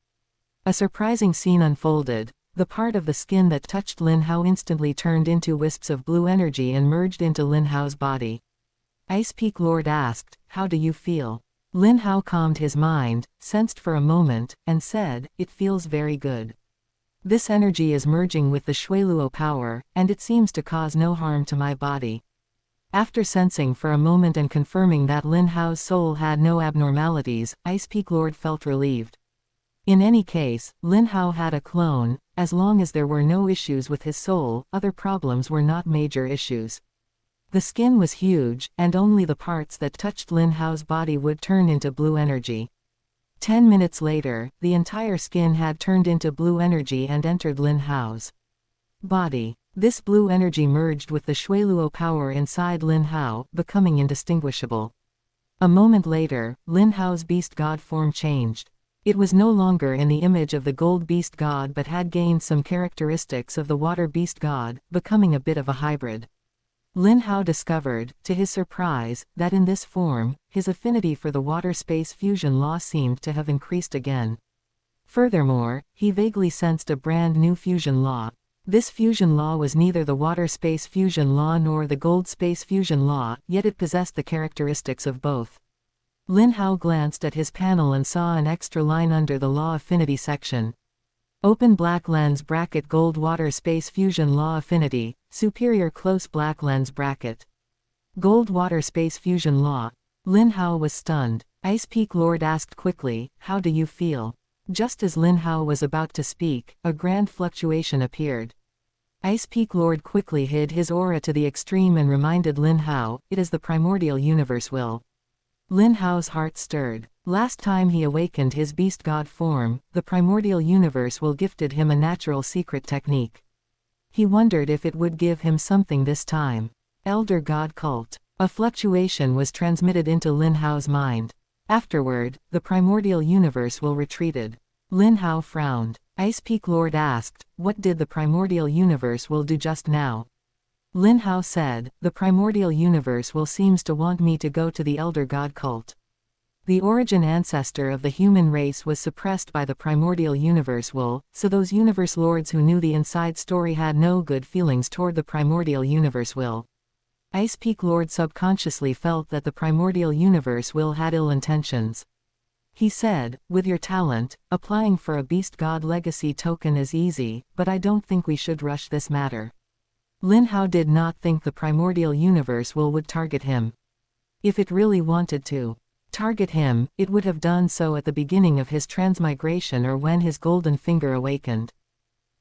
A surprising scene unfolded. The part of the skin that touched Lin Hao instantly turned into wisps of blue energy and merged into Lin Hao's body. Ice Peak Lord asked, "How do you feel?" Lin Hao calmed his mind, sensed for a moment, and said, "It feels very good. This energy is merging with the Luo power, and it seems to cause no harm to my body." After sensing for a moment and confirming that Lin Hao's soul had no abnormalities, Ice Peak Lord felt relieved. In any case, Lin Hao had a clone. As long as there were no issues with his soul, other problems were not major issues. The skin was huge, and only the parts that touched Lin Hao's body would turn into blue energy. 10 minutes later, the entire skin had turned into blue energy and entered Lin Hao's body. This blue energy merged with the Luo power inside Lin Hao, becoming indistinguishable. A moment later, Lin Hao's beast god form changed. It was no longer in the image of the gold beast god but had gained some characteristics of the water beast god, becoming a bit of a hybrid. Lin Hao discovered, to his surprise, that in this form, his affinity for the water-space fusion law seemed to have increased again. Furthermore, he vaguely sensed a brand new fusion law. This fusion law was neither the water-space fusion law nor the gold-space fusion law, yet it possessed the characteristics of both. Lin Hao glanced at his panel and saw an extra line under the law affinity section. Open black lens bracket gold water space fusion law affinity, superior close black lens bracket. Gold water space fusion law. Lin Hao was stunned. Ice Peak Lord asked quickly, "How do you feel?" Just as Lin Hao was about to speak, a grand fluctuation appeared. Ice Peak Lord quickly hid his aura to the extreme and reminded Lin Hao, "It is the primordial universe will." Lin Hao's heart stirred. Last time he awakened his beast god form, the primordial universe will gifted him a natural secret technique. He wondered if it would give him something this time. Elder God Cult. A fluctuation was transmitted into Lin Hao's mind. Afterward, the primordial universe will retreated. Lin Hao frowned. Ice Peak Lord asked, "What did the primordial universe will do just now?" Lin Hao said, "The primordial universe will seems to want me to go to the Elder God Cult." The origin ancestor of the human race was suppressed by the primordial universe will, so those universe lords who knew the inside story had no good feelings toward the primordial universe will. Ice Peak Lord subconsciously felt that the primordial universe will had ill intentions. He said, with your talent, applying for a beast god legacy token is easy, but I don't think we should rush this matter. Lin Hao did not think the primordial universe would target him. If it really wanted to target him, it would have done so at the beginning of his transmigration or when his golden finger awakened.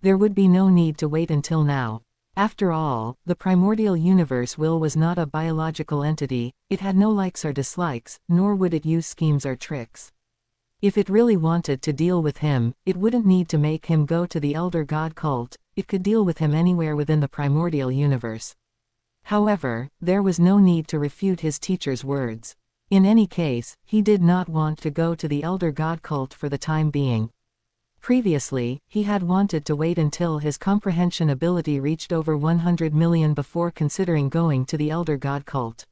There would be no need to wait until now. After all, the primordial universe was not a biological entity, it had no likes or dislikes, nor would it use schemes or tricks. If it really wanted to deal with him, it wouldn't need to make him go to the Elder God cult, it could deal with him anywhere within the primordial universe. However, there was no need to refute his teacher's words. In any case, he did not want to go to the Elder God cult for the time being. Previously, he had wanted to wait until his comprehension ability reached over 100 million before considering going to the Elder God cult.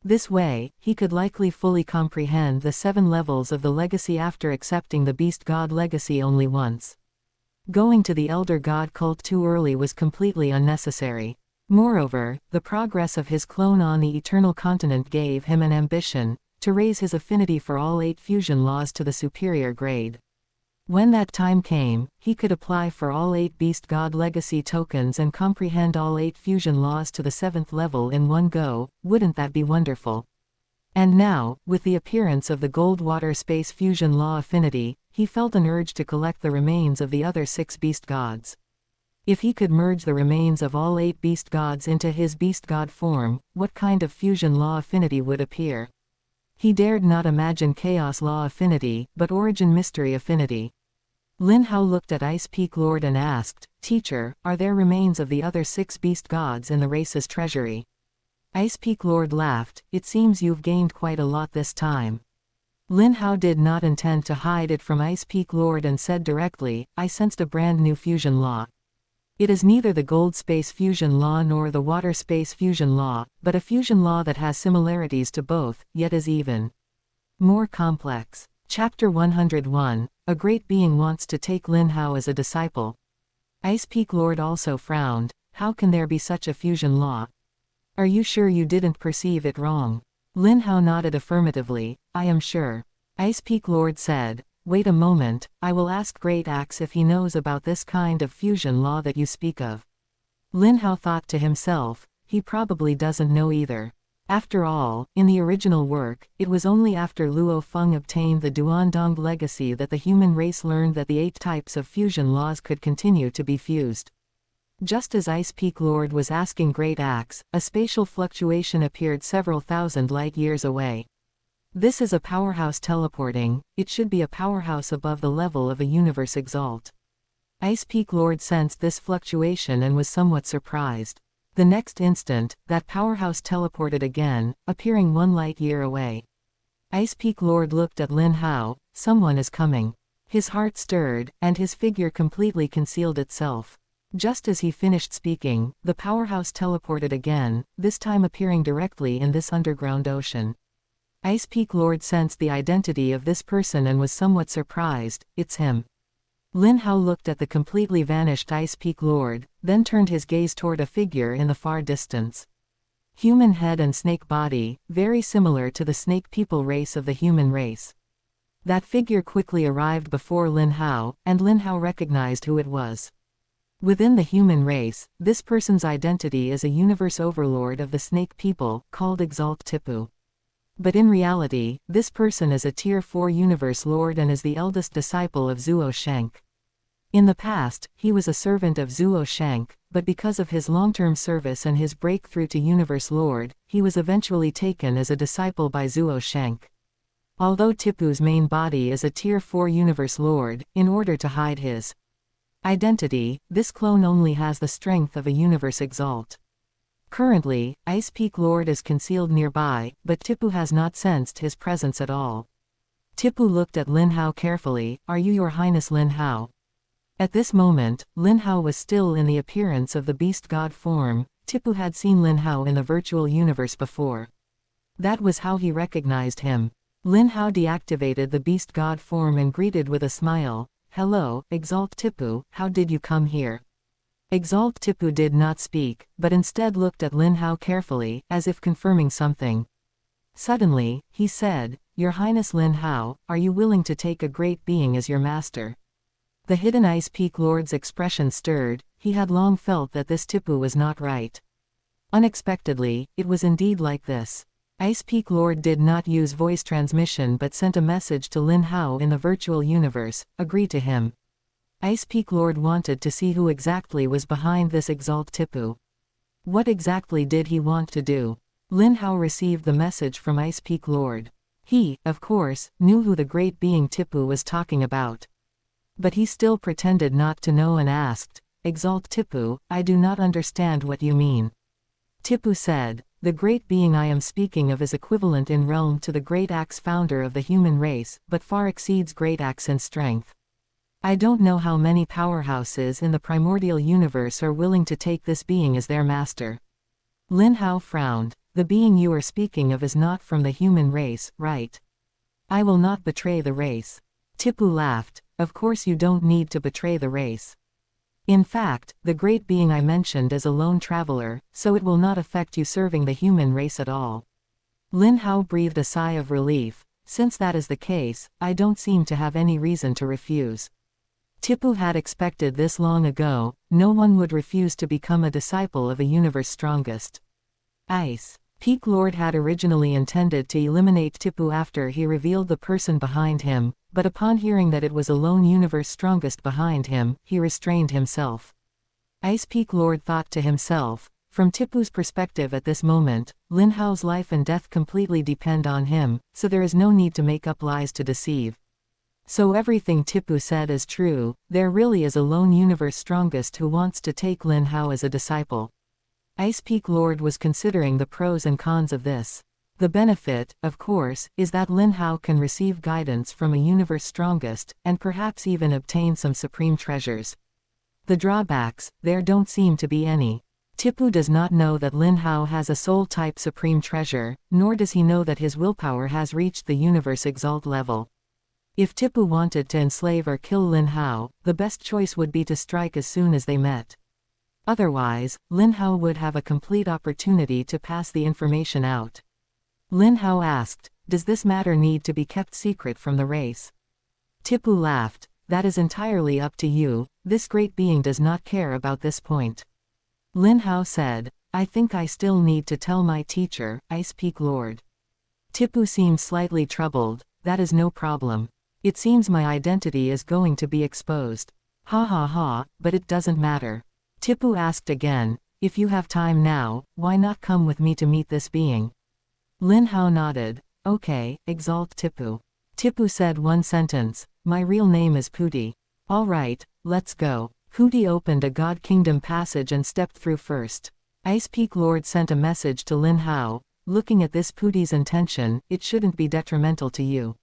This way, he could likely fully comprehend the 7 levels of the legacy after accepting the Beast God legacy only once. Going to the Elder God cult too early was completely unnecessary. Moreover, the progress of his clone on the Eternal Continent gave him an ambition to raise his affinity for all 8 fusion laws to the superior grade. When that time came, he could apply for all 8 Beast God Legacy tokens and comprehend all 8 fusion laws to the 7th level in one go. Wouldn't that be wonderful? And now, with the appearance of the Gold Water Space Fusion Law affinity, he felt an urge to collect the remains of the other 6 Beast Gods. If he could merge the remains of all 8 Beast Gods into his Beast God form, what kind of fusion law affinity would appear? He dared not imagine Chaos Law affinity, but Origin Mystery affinity. Lin Hao looked at Ice Peak Lord and asked, "Teacher, are there remains of the other 6 Beast Gods in the race's treasury?" Ice Peak Lord laughed, "It seems you've gained quite a lot this time." Lin Hao did not intend to hide it from Ice Peak Lord and said directly, "I sensed a brand new fusion law. It is neither the Gold Space Fusion Law nor the Water Space Fusion Law, but a fusion law that has similarities to both, yet is even more complex." Chapter 101, A Great Being Wants to Take Lin Hao as a Disciple. Ice Peak Lord also frowned, "How can there be such a fusion law? Are you sure you didn't perceive it wrong?" Lin Hao nodded affirmatively, "I am sure." Ice Peak Lord said, "Wait a moment, I will ask Great Axe if he knows about this kind of fusion law that you speak of." Lin Hao thought to himself, he probably doesn't know either. After all, in the original work, it was only after Luo Feng obtained the Duandong legacy that the human race learned that the 8 types of fusion laws could continue to be fused. Just as Ice Peak Lord was asking Great Axe, a spatial fluctuation appeared several thousand light years away. This is a powerhouse teleporting, it should be a powerhouse above the level of a universe exalt. Ice Peak Lord sensed this fluctuation and was somewhat surprised. The next instant, that powerhouse teleported again, appearing 1 light year away. Ice Peak Lord looked at Lin Hao, "Someone is coming." His heart stirred, and his figure completely concealed itself. Just as he finished speaking, the powerhouse teleported again, this time appearing directly in this underground ocean. Ice Peak Lord sensed the identity of this person and was somewhat surprised, "It's him." Lin Hao looked at the completely vanished Ice Peak Lord, then turned his gaze toward a figure in the far distance. Human head and snake body, very similar to the snake people race of the human race. That figure quickly arrived before Lin Hao, and Lin Hao recognized who it was. Within the human race, this person's identity is a universe overlord of the snake people, called Exalt Tipu. But in reality, this person is a Tier 4 universe lord and is the eldest disciple of Zuo Shank. In the past, he was a servant of Zuo Shank, but because of his long-term service and his breakthrough to universe lord, he was eventually taken as a disciple by Zuo Shank. Although Tipu's main body is a Tier 4 universe lord, in order to hide his identity, this clone only has the strength of a universe exalt. Currently, Ice Peak Lord is concealed nearby, but Tipu has not sensed his presence at all. Tipu looked at Lin Hao carefully, "Are you Your Highness Lin Hao?" At this moment, Lin Hao was still in the appearance of the beast god form. Tipu had seen Lin Hao in the virtual universe before. That was how he recognized him. Lin Hao deactivated the beast god form and greeted with a smile, "Hello, Exalt Tipu, how did you come here?" Exalt Tipu did not speak, but instead looked at Lin Hao carefully, as if confirming something. Suddenly, he said, "Your Highness Lin Hao, are you willing to take a great being as your master?" The hidden Ice Peak Lord's expression stirred. He had long felt that this Tipu was not right. Unexpectedly, it was indeed like this. Ice Peak Lord did not use voice transmission but sent a message to Lin Hao in the virtual universe, "Agree to him." Ice Peak Lord wanted to see who exactly was behind this Exalt Tipu. What exactly did he want to do? Lin Hao received the message from Ice Peak Lord. He, of course, knew who the great being Tipu was talking about. But he still pretended not to know and asked, "Exalt Tipu, I do not understand what you mean." Tipu said, "The great being I am speaking of is equivalent in realm to the Great Axe founder of the human race, but far exceeds Great Axe in strength. I don't know how many powerhouses in the primordial universe are willing to take this being as their master." Lin Hao frowned. "The being you are speaking of is not from the human race, right?" "I will not betray the race." Tipu laughed. "Of course you don't need to betray the race. In fact, the great being I mentioned is a lone traveler, so it will not affect you serving the human race at all." Lin Hao breathed a sigh of relief. "Since that is the case, I don't seem to have any reason to refuse." Tipu had expected this long ago. No one would refuse to become a disciple of a universe strongest. Ice Peak Lord had originally intended to eliminate Tipu after he revealed the person behind him, but upon hearing that it was a lone universe strongest behind him, he restrained himself. Ice Peak Lord thought to himself, from Tipu's perspective at this moment, Lin Hao's life and death completely depend on him, so there is no need to make up lies to deceive. So everything Tipu said is true. There really is a lone universe strongest who wants to take Lin Hao as a disciple. Ice Peak Lord was considering the pros and cons of this. The benefit, of course, is that Lin Hao can receive guidance from a universe strongest, and perhaps even obtain some supreme treasures. The drawbacks, there don't seem to be any. Tipu does not know that Lin Hao has a soul-type supreme treasure, nor does he know that his willpower has reached the universe exalt level. If Tipu wanted to enslave or kill Lin Hao, the best choice would be to strike as soon as they met. Otherwise, Lin Hao would have a complete opportunity to pass the information out. Lin Hao asked, "Does this matter need to be kept secret from the race?" Tipu laughed. "That is entirely up to you. This great being does not care about this point." Lin Hao said, "I think I still need to tell my teacher, Ice Peak Lord." Tipu seemed slightly troubled. "That is no problem. It seems my identity is going to be exposed." "Ha ha ha, but it doesn't matter." Tipu asked again, "If you have time now, why not come with me to meet this being?" Lin Hao nodded. "Okay, Exalt Tipu." Tipu said one sentence, "My real name is Puti." "All right, let's go." Puti opened a God Kingdom passage and stepped through first. Ice Peak Lord sent a message to Lin Hao. "Looking at this Puti's intention, it shouldn't be detrimental to you.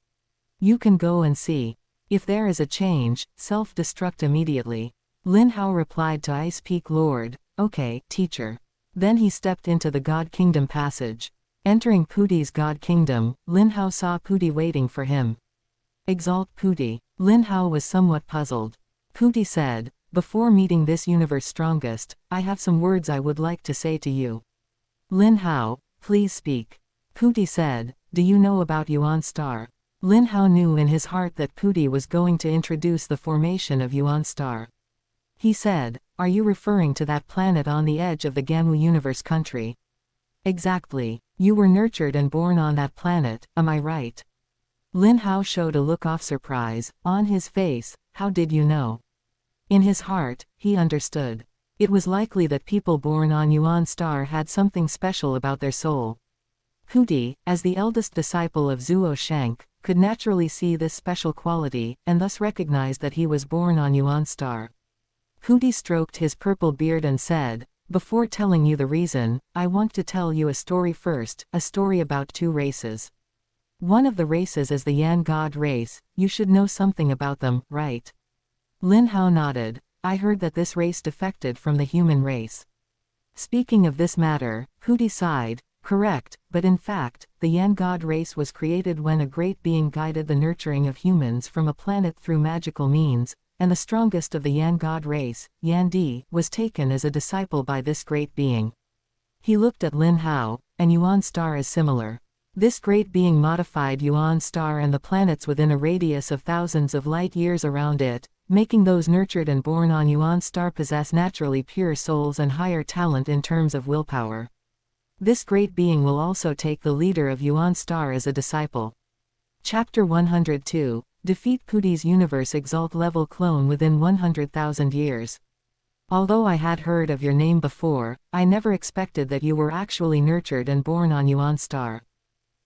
You can go and see. If there is a change, self-destruct immediately." Lin Hao replied to Ice Peak Lord, "Okay, teacher." Then he stepped into the God Kingdom passage. Entering Puti's God Kingdom, Lin Hao saw Puti waiting for him. "Exalt Puti." Lin Hao was somewhat puzzled. Puti said, "Before meeting this universe strongest, I have some words I would like to say to you." Lin Hao, "Please speak." Puti said, "Do you know about Yuan Star?" Lin Hao knew in his heart that Puti was going to introduce the formation of Yuan Star. He said, "Are you referring to that planet on the edge of the Ganwu universe country?" "Exactly. You were nurtured and born on that planet, am I right?" Lin Hao showed a look of surprise on his face. "How did you know?" In his heart, he understood. It was likely that people born on Yuan Star had something special about their soul. Puti, as the eldest disciple of Zuo Shank, could naturally see this special quality, and thus recognized that he was born on Yuan Star. Puti stroked his purple beard and said, "Before telling you the reason, I want to tell you a story first, a story about two races. One of the races is the Yan God race. You should know something about them, right?" Lin Hao nodded. "I heard that this race defected from the human race." Speaking of this matter, Puti sighed. "Correct, but in fact, the Yan God race was created when a great being guided the nurturing of humans from a planet through magical means. and the strongest of the Yan god race, Yan Di, was taken as a disciple by this great being. He looked at Lin Hao, and Yuan star is similar. This great being modified Yuan star and the planets within a radius of thousands of light years around it, making those nurtured and born on Yuan star possess naturally pure souls and higher talent in terms of willpower. This great being will also take the leader of Yuan star as a disciple. Chapter 102, Defeat Puti's Universe Exalt Level Clone within 100,000 years. Although I had heard of your name before, I never expected that you were actually nurtured and born on Yuan star.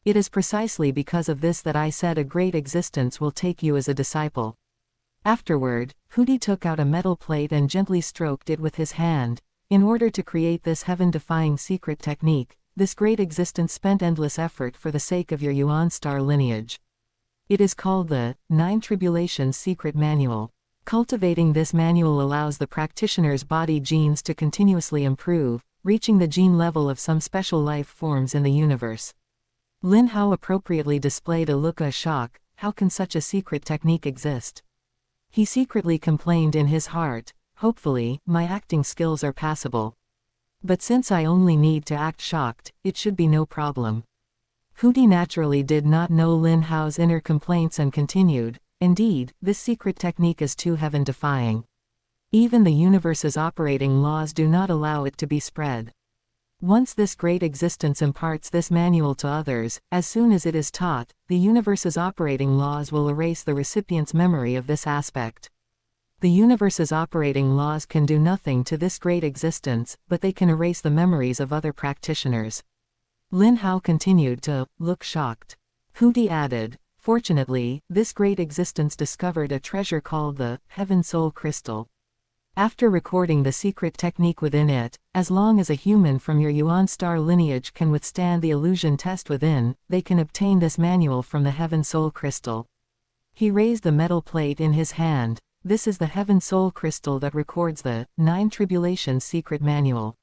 It is precisely because of this that I said a great existence will take you as a disciple. Afterward, Puti took out a metal plate and gently stroked it with his hand. In order to create this heaven-defying secret technique, this great existence spent endless effort for the sake of your Yuan star lineage. It is called the 9 Tribulations Secret Manual. Cultivating this manual allows the practitioner's body genes to continuously improve, reaching the gene level of some special life forms in the universe. Lin Hao appropriately displayed a look of shock. How can such a secret technique exist? He secretly complained in his heart, hopefully, my acting skills are passable. But since I only need to act shocked, it should be no problem. Puti naturally did not know Lin Hao's inner complaints and continued, indeed, this secret technique is too heaven-defying. Even the universe's operating laws do not allow it to be spread. Once this great existence imparts this manual to others, as soon as it is taught, the universe's operating laws will erase the recipient's memory of this aspect. The universe's operating laws can do nothing to this great existence, but they can erase the memories of other practitioners. Lin Hao continued to look shocked. Puti added, fortunately, this great existence discovered a treasure called the Heaven Soul Crystal. After recording the secret technique within it, as long as a human from your Yuan star lineage can withstand the illusion test within, they can obtain this manual from the Heaven Soul Crystal. He raised the metal plate in his hand. This is the Heaven Soul Crystal that records the 9 Tribulations Secret Manual.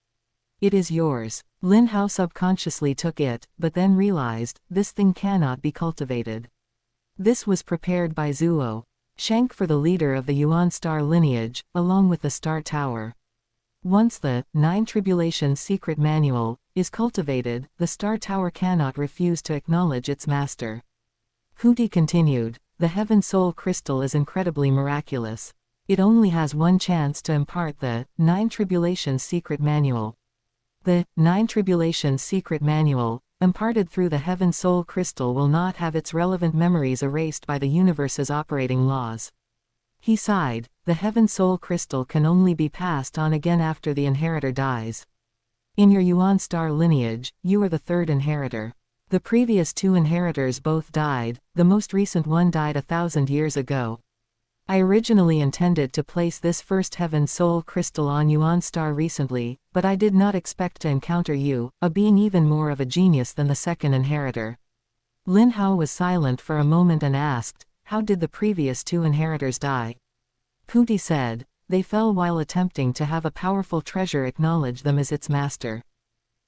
It is yours. Lin Hao subconsciously took it, but then realized, this thing cannot be cultivated. This was prepared by Luo Feng for the leader of the Yuan star lineage, along with the Star Tower. Once the 9 Tribulations Secret Manual is cultivated, the Star Tower cannot refuse to acknowledge its master. Puti continued, the Heaven Soul Crystal is incredibly miraculous. It only has one chance to impart the 9 Tribulations Secret Manual. The 9 Tribulations Secret Manual, imparted through the Heaven Soul Crystal, will not have its relevant memories erased by the universe's operating laws. He sighed, the Heaven Soul Crystal can only be passed on again after the inheritor dies. In your Yuan star lineage, you are the third inheritor. The previous 2 inheritors both died, the most recent one died 1,000 years ago. I originally intended to place this first Heaven Soul Crystal on Yuan star recently, but I did not expect to encounter you, a being even more of a genius than the second inheritor. Lin Hao was silent for a moment and asked, how did the previous 2 inheritors die? Puti said, they fell while attempting to have a powerful treasure acknowledge them as its master.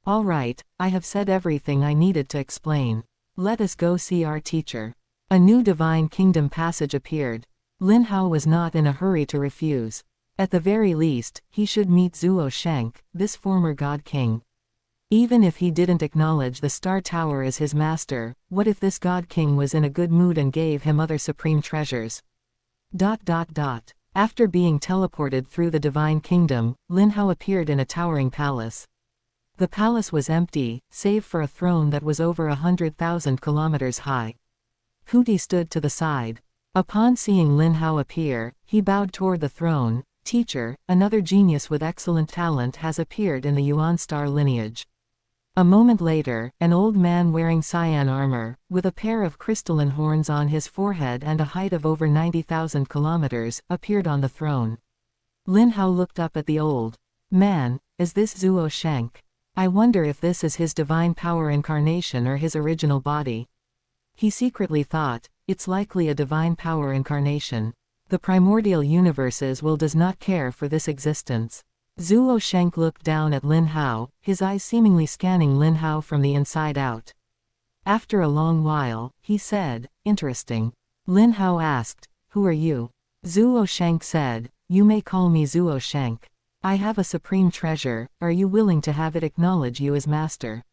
All right, I have said everything I needed to explain. Let us go see our teacher. A new Divine Kingdom passage appeared. Lin Hao was not in a hurry to refuse. At the very least, he should meet Luo Feng, this former God King. Even if he didn't acknowledge the Star Tower as his master, what if this God King was in a good mood and gave him other supreme treasures? After being teleported through the Divine Kingdom, Lin Hao appeared in a towering palace. The palace was empty, save for a throne that was over 100,000 kilometers high. Puti stood to the side. Upon seeing Lin Hao appear, he bowed toward the throne. Teacher, another genius with excellent talent has appeared in the Yuan star lineage. A moment later, an old man wearing cyan armor, with a pair of crystalline horns on his forehead and a height of over 90,000 kilometers, appeared on the throne. Lin Hao looked up at the old man. Is this Luo Feng? I wonder if this is his divine power incarnation or his original body. He secretly thought, it's likely a divine power incarnation. The primordial universes does not care for this existence. Luo Feng looked down at Lin Hao, his eyes seemingly scanning Lin Hao from the inside out. After a long while, he said, interesting. Lin Hao asked, who are you? Zuo Shank said, "You may call me Zuo Shank. I have a supreme treasure, are you willing to have it acknowledge you as master?"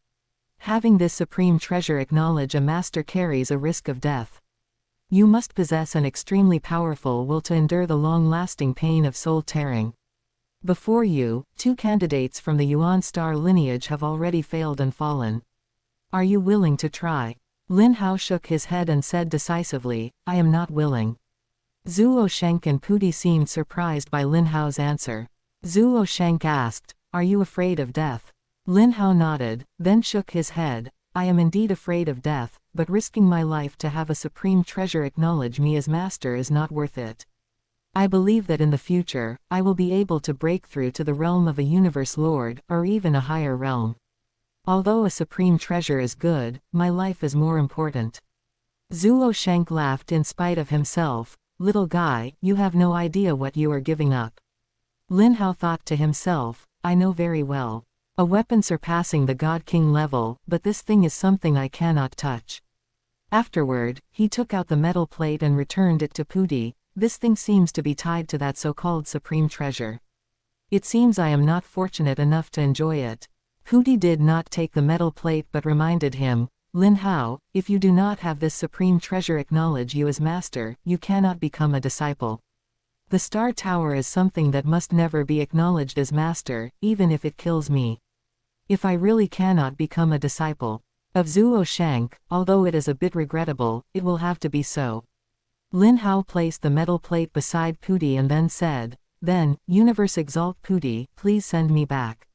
Having this supreme treasure acknowledge a master carries a risk of death. You must possess an extremely powerful will to endure the long-lasting pain of soul tearing. Before you, 2 candidates from the Yuan star lineage have already failed and fallen. Are you willing to try? Lin Hao shook his head and said decisively, "I am not willing." Zuo Shank and Pudi seemed surprised by Lin Hao's answer. Zuo Shank asked, "Are you afraid of death?" Lin Hao nodded, then shook his head. "I am indeed afraid of death, but risking my life to have a supreme treasure acknowledge me as master is not worth it. I believe that in the future, I will be able to break through to the realm of a universe lord, or even a higher realm. Although a supreme treasure is good, my life is more important." Zuo Shank laughed in spite of himself. "Little guy, you have no idea what you are giving up." Lin Hao thought to himself, "I know very well. A weapon surpassing the God King level, but this thing is something I cannot touch." Afterward, he took out the metal plate and returned it to Pudi. "This thing seems to be tied to that so-called supreme treasure. It seems I am not fortunate enough to enjoy it." Pudi did not take the metal plate but reminded him, "Lin Hao, if you do not have this supreme treasure acknowledge you as master, you cannot become a disciple. The Star Tower is something that must never be acknowledged as master, even if it kills me. If I really cannot become a disciple of Zuo Shank, although it is a bit regrettable, it will have to be so." Lin Hao placed the metal plate beside Pudi and then said, "Then, Universe Exalt Pudi, please send me back."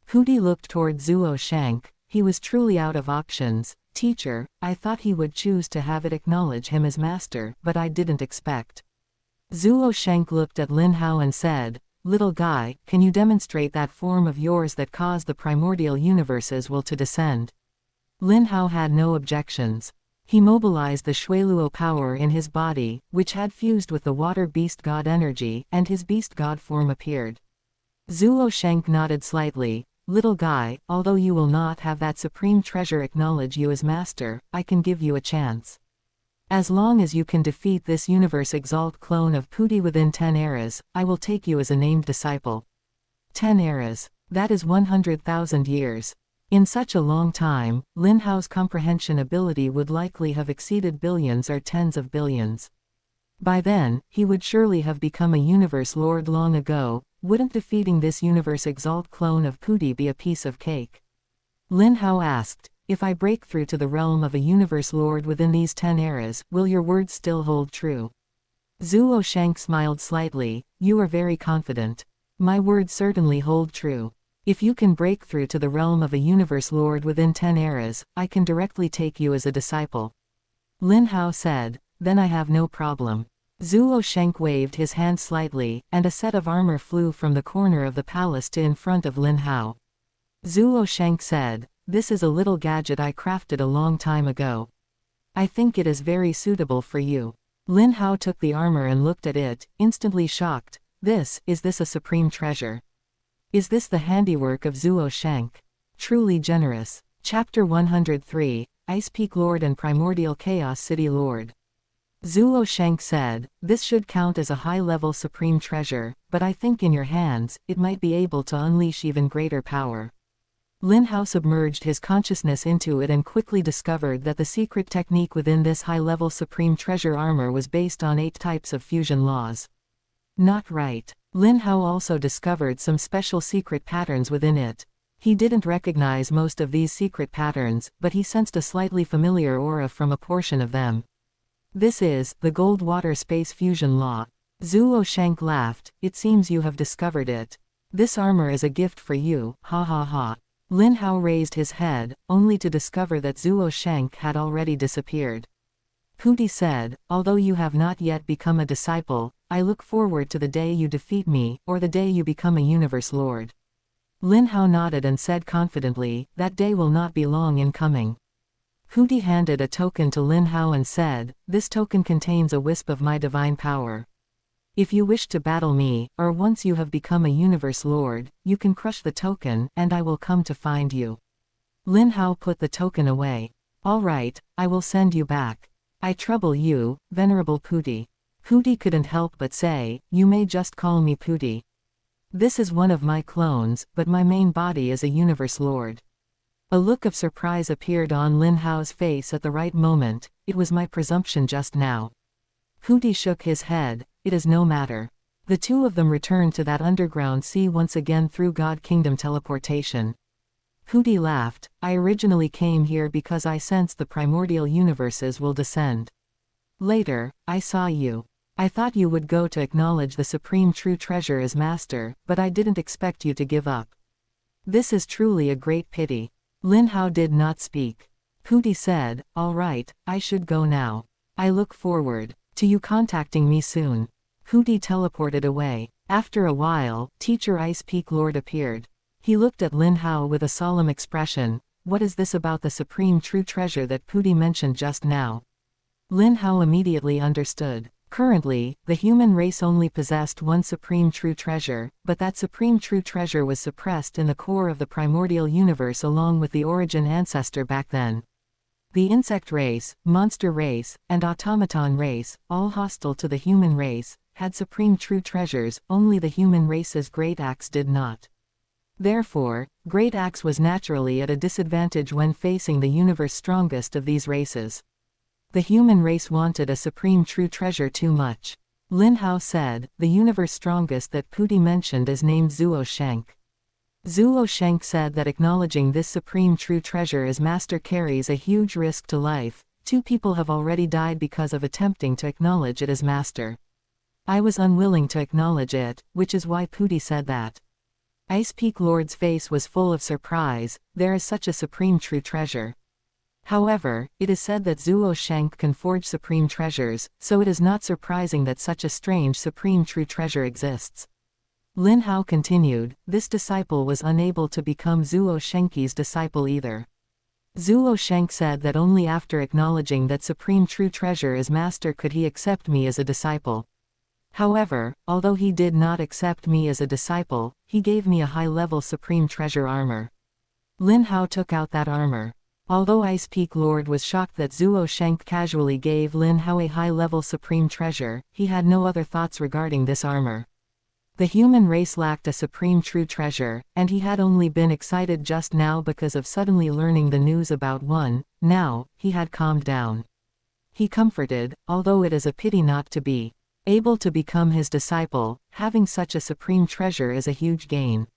Pudi looked toward Zuo Shank. He was truly out of options. "Teacher, I thought he would choose to have it acknowledge him as master, but I didn't expect." Zuo Shank looked at Lin Hao and said, "Little guy, can you demonstrate that form of yours that caused the primordial universe's will to descend?" Lin Hao had no objections. He mobilized the Shuiluo power in his body, which had fused with the water beast god energy, and his beast god form appeared. Zuo Shank nodded slightly. "Little guy, although you will not have that supreme treasure acknowledge you as master, I can give you a chance. As long as you can defeat this Universe Exalt clone of Pudi within 10 eras, I will take you as a named disciple." 10 eras. That is 100,000 years. In such a long time, Lin Hao's comprehension ability would likely have exceeded billions or tens of billions. By then, he would surely have become a universe lord long ago. Wouldn't defeating this Universe Exalt clone of Pudi be a piece of cake? Lin Hao asked, "If I break through to the realm of a universe lord within these 10 eras, will your words still hold true?" Zuo Shank smiled slightly. "You are very confident. My words certainly hold true. If you can break through to the realm of a universe lord within 10 eras, I can directly take you as a disciple." Lin Hao said, "Then I have no problem." Zuo Shank waved his hand slightly, and a set of armor flew from the corner of the palace to in front of Lin Hao. Zuo Shank said, "This is a little gadget I crafted a long time ago. I think it is very suitable for you." Lin Hao took the armor and looked at it, instantly shocked. Is this a supreme treasure? Is this the handiwork of Zuo Shank? Truly generous. Chapter 103, Ice Peak Lord and Primordial Chaos City Lord. Zuo Shank said, "This should count as a high-level supreme treasure, but I think in your hands, it might be able to unleash even greater power." Lin Hao submerged his consciousness into it and quickly discovered that the secret technique within this high-level supreme treasure armor was based on 8 types of fusion laws. Not right. Lin Hao also discovered some special secret patterns within it. He didn't recognize most of these secret patterns, but he sensed a slightly familiar aura from a portion of them. "This is the Gold Water Space Fusion Law." Zuo Shank laughed. "It seems you have discovered it. This armor is a gift for you, ha ha ha." Lin Hao raised his head, only to discover that Zuo Shank had already disappeared. Pudi said, "Although you have not yet become a disciple, I look forward to the day you defeat me, or the day you become a universe lord." Lin Hao nodded and said confidently, "That day will not be long in coming." Pudi handed a token to Lin Hao and said, "This token contains a wisp of my divine power. If you wish to battle me, or once you have become a universe lord, you can crush the token, and I will come to find you." Lin Hao put the token away. "All right, I will send you back. I trouble you, Venerable Pudi." Hooty couldn't help but say, "You may just call me Pooty. This is one of my clones, but my main body is a universe lord." A look of surprise appeared on Lin Hao's face at the right moment. "It was my presumption just now." Hooty shook his head. "It is no matter." The two of them returned to that underground sea once again through God Kingdom teleportation. Hooty laughed. "I originally came here because I sensed the primordial universes will descend. Later, I saw you. I thought you would go to acknowledge the supreme true treasure as master, but I didn't expect you to give up. This is truly a great pity." Lin Hao did not speak. Hooty said, "All right, I should go now. I look forward to you contacting me soon." Hooty teleported away. After a while, Teacher Ice Peak Lord appeared. He looked at Lin Hao with a solemn expression. "What is this about the supreme true treasure that Pooty mentioned just now?" Lin Hao immediately understood. Currently, the human race only possessed one supreme true treasure, but that supreme true treasure was suppressed in the core of the primordial universe along with the origin ancestor back then. The insect race, monster race, and automaton race, all hostile to the human race, had supreme true treasures, only the human race's great axe did not. Therefore, Great Axe was naturally at a disadvantage when facing the universe's strongest of these races. The human race wanted a supreme true treasure too much. Lin Hao said, "The universe strongest that Pooty mentioned is named Zuo Shank." Zuo Shank said that acknowledging this supreme true treasure as master carries a huge risk to life. 2 people have already died because of attempting to acknowledge it as master. I was unwilling to acknowledge it, which is why Pooty said that. Ice Peak Lord's face was full of surprise. There is such a supreme true treasure. However, it is said that Zuo Shank can forge supreme treasures, so it is not surprising that such a strange supreme true treasure exists. Lin Hao continued, "This disciple was unable to become Zuo Shanki's disciple either. Zuo Shank said that only after acknowledging that supreme true treasure as master could he accept me as a disciple. However, although he did not accept me as a disciple, he gave me a high-level supreme treasure armor." Lin Hao took out that armor. Although Ice Peak Lord was shocked that Zuo Shank casually gave Lin Hao a high-level supreme treasure, he had no other thoughts regarding this armor. The human race lacked a supreme true treasure, and he had only been excited just now because of suddenly learning the news about one. Now, he had calmed down. He comforted, although it is a pity not to be able to become his disciple. Having such a supreme treasure is a huge gain.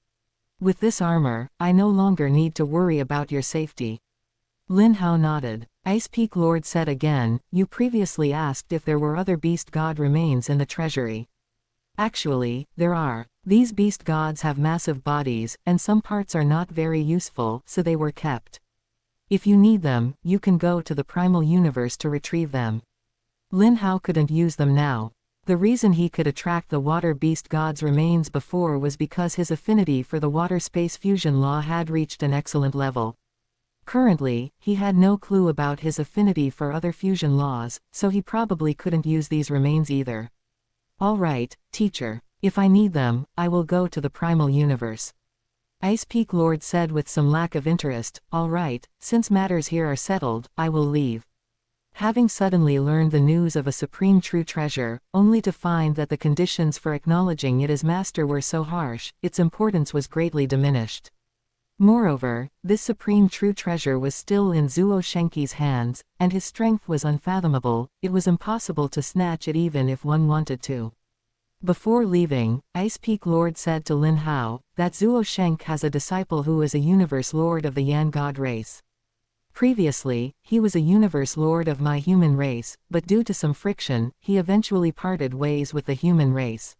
With this armor, I no longer need to worry about your safety. Lin Hao nodded. Ice Peak Lord said again, "You previously asked if there were other beast god remains in the treasury. Actually, there are. These beast gods have massive bodies, and some parts are not very useful, so they were kept. If you need them, you can go to the Primal Universe to retrieve them." Lin Hao couldn't use them now. The reason he could attract the water beast god's remains before was because his affinity for the water-space fusion law had reached an excellent level. Currently, he had no clue about his affinity for other fusion laws, so he probably couldn't use these remains either. "All right, teacher. If I need them, I will go to the Primal Universe." Ice Peak Lord said with some lack of interest. "All right, since matters here are settled, I will leave." Having suddenly learned the news of a supreme true treasure, only to find that the conditions for acknowledging it as master were so harsh, its importance was greatly diminished. Moreover, this supreme true treasure was still in Zuo Shanki's hands, and his strength was unfathomable. It was impossible to snatch it even if one wanted to. Before leaving, Ice Peak Lord said to Lin Hao, that Zuo Shank has a disciple who is a universe lord of the Yan god race. Previously, he was a universe lord of my human race, but due to some friction, he eventually parted ways with the human race.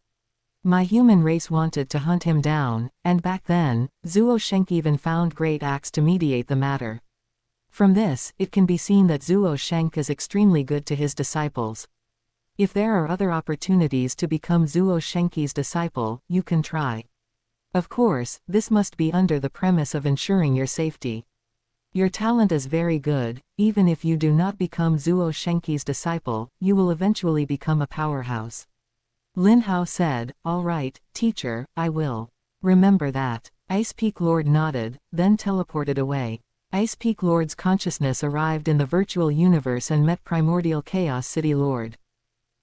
My human race wanted to hunt him down, and back then, Zuo Shank even found Great Axe to mediate the matter. From this, it can be seen that Zuo Shank is extremely good to his disciples. If there are other opportunities to become Zuo Shanki's disciple, you can try. Of course, this must be under the premise of ensuring your safety. Your talent is very good. Even if you do not become Zuo Shanki's disciple, you will eventually become a powerhouse. Lin Hao said, "All right, teacher, I will remember that." Ice Peak Lord nodded, then teleported away. Ice Peak Lord's consciousness arrived in the virtual universe and met Primordial Chaos City Lord.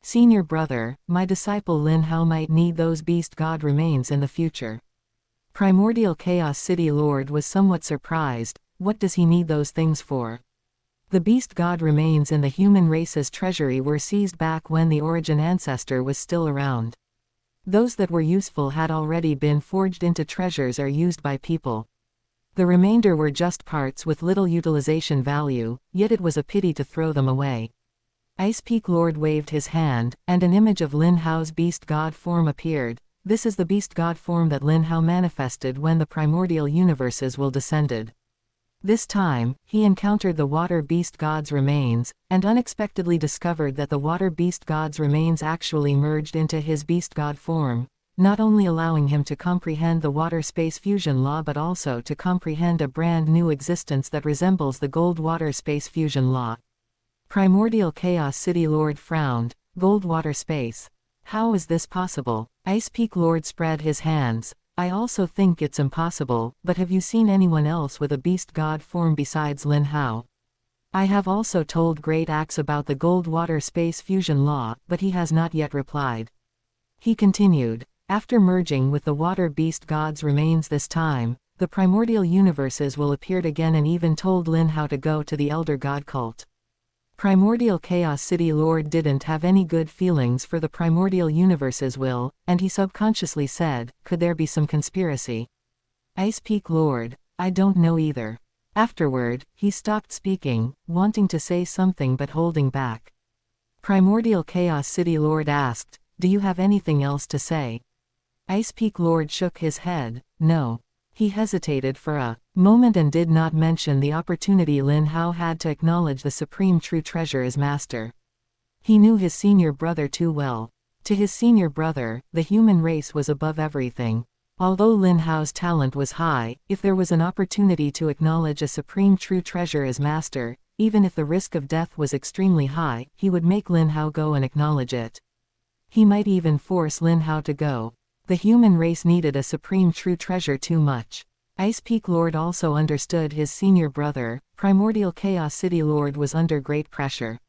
Senior brother, my disciple Lin Hao might need those beast god remains in the future. Primordial Chaos City Lord was somewhat surprised. What does he need those things for? The beast god remains in the human race's treasury were seized back when the origin ancestor was still around. Those that were useful had already been forged into treasures or used by people. The remainder were just parts with little utilization value, yet it was a pity to throw them away. Ice Peak Lord waved his hand, and an image of Lin Hao's beast god form appeared. This is the beast god form that Lin Hao manifested when the primordial universes will descended. This time, he encountered the water beast god's remains, and unexpectedly discovered that the water beast god's remains actually merged into his beast god form, not only allowing him to comprehend the water-space fusion law but also to comprehend a brand new existence that resembles the gold water-space fusion law. Primordial Chaos City Lord frowned. Gold water space. How is this possible? Ice Peak Lord spread his hands. I also think it's impossible, but have you seen anyone else with a beast god form besides Lin Hao? I have also told Great Axe about the gold water space fusion law, but he has not yet replied. He continued, after merging with the water beast god's remains this time, the primordial universes will appear again, and even told Lin Hao to go to the elder god cult. Primordial Chaos City Lord didn't have any good feelings for the primordial universe's will, and he subconsciously said, could there be some conspiracy? Ice Peak Lord, I don't know either. Afterward, he stopped speaking, wanting to say something but holding back. Primordial Chaos City Lord asked, do you have anything else to say? Ice Peak Lord shook his head, no. He hesitated for a moment and did not mention the opportunity Lin Hao had to acknowledge the supreme true treasure as master. He knew his senior brother too well. To his senior brother, the human race was above everything. Although Lin Hao's talent was high, if there was an opportunity to acknowledge a supreme true treasure as master, even if the risk of death was extremely high, he would make Lin Hao go and acknowledge it. He might even force Lin Hao to go. The human race needed a supreme true treasure too much. Ice Peak Lord also understood his senior brother, Primordial Chaos City Lord, was under great pressure.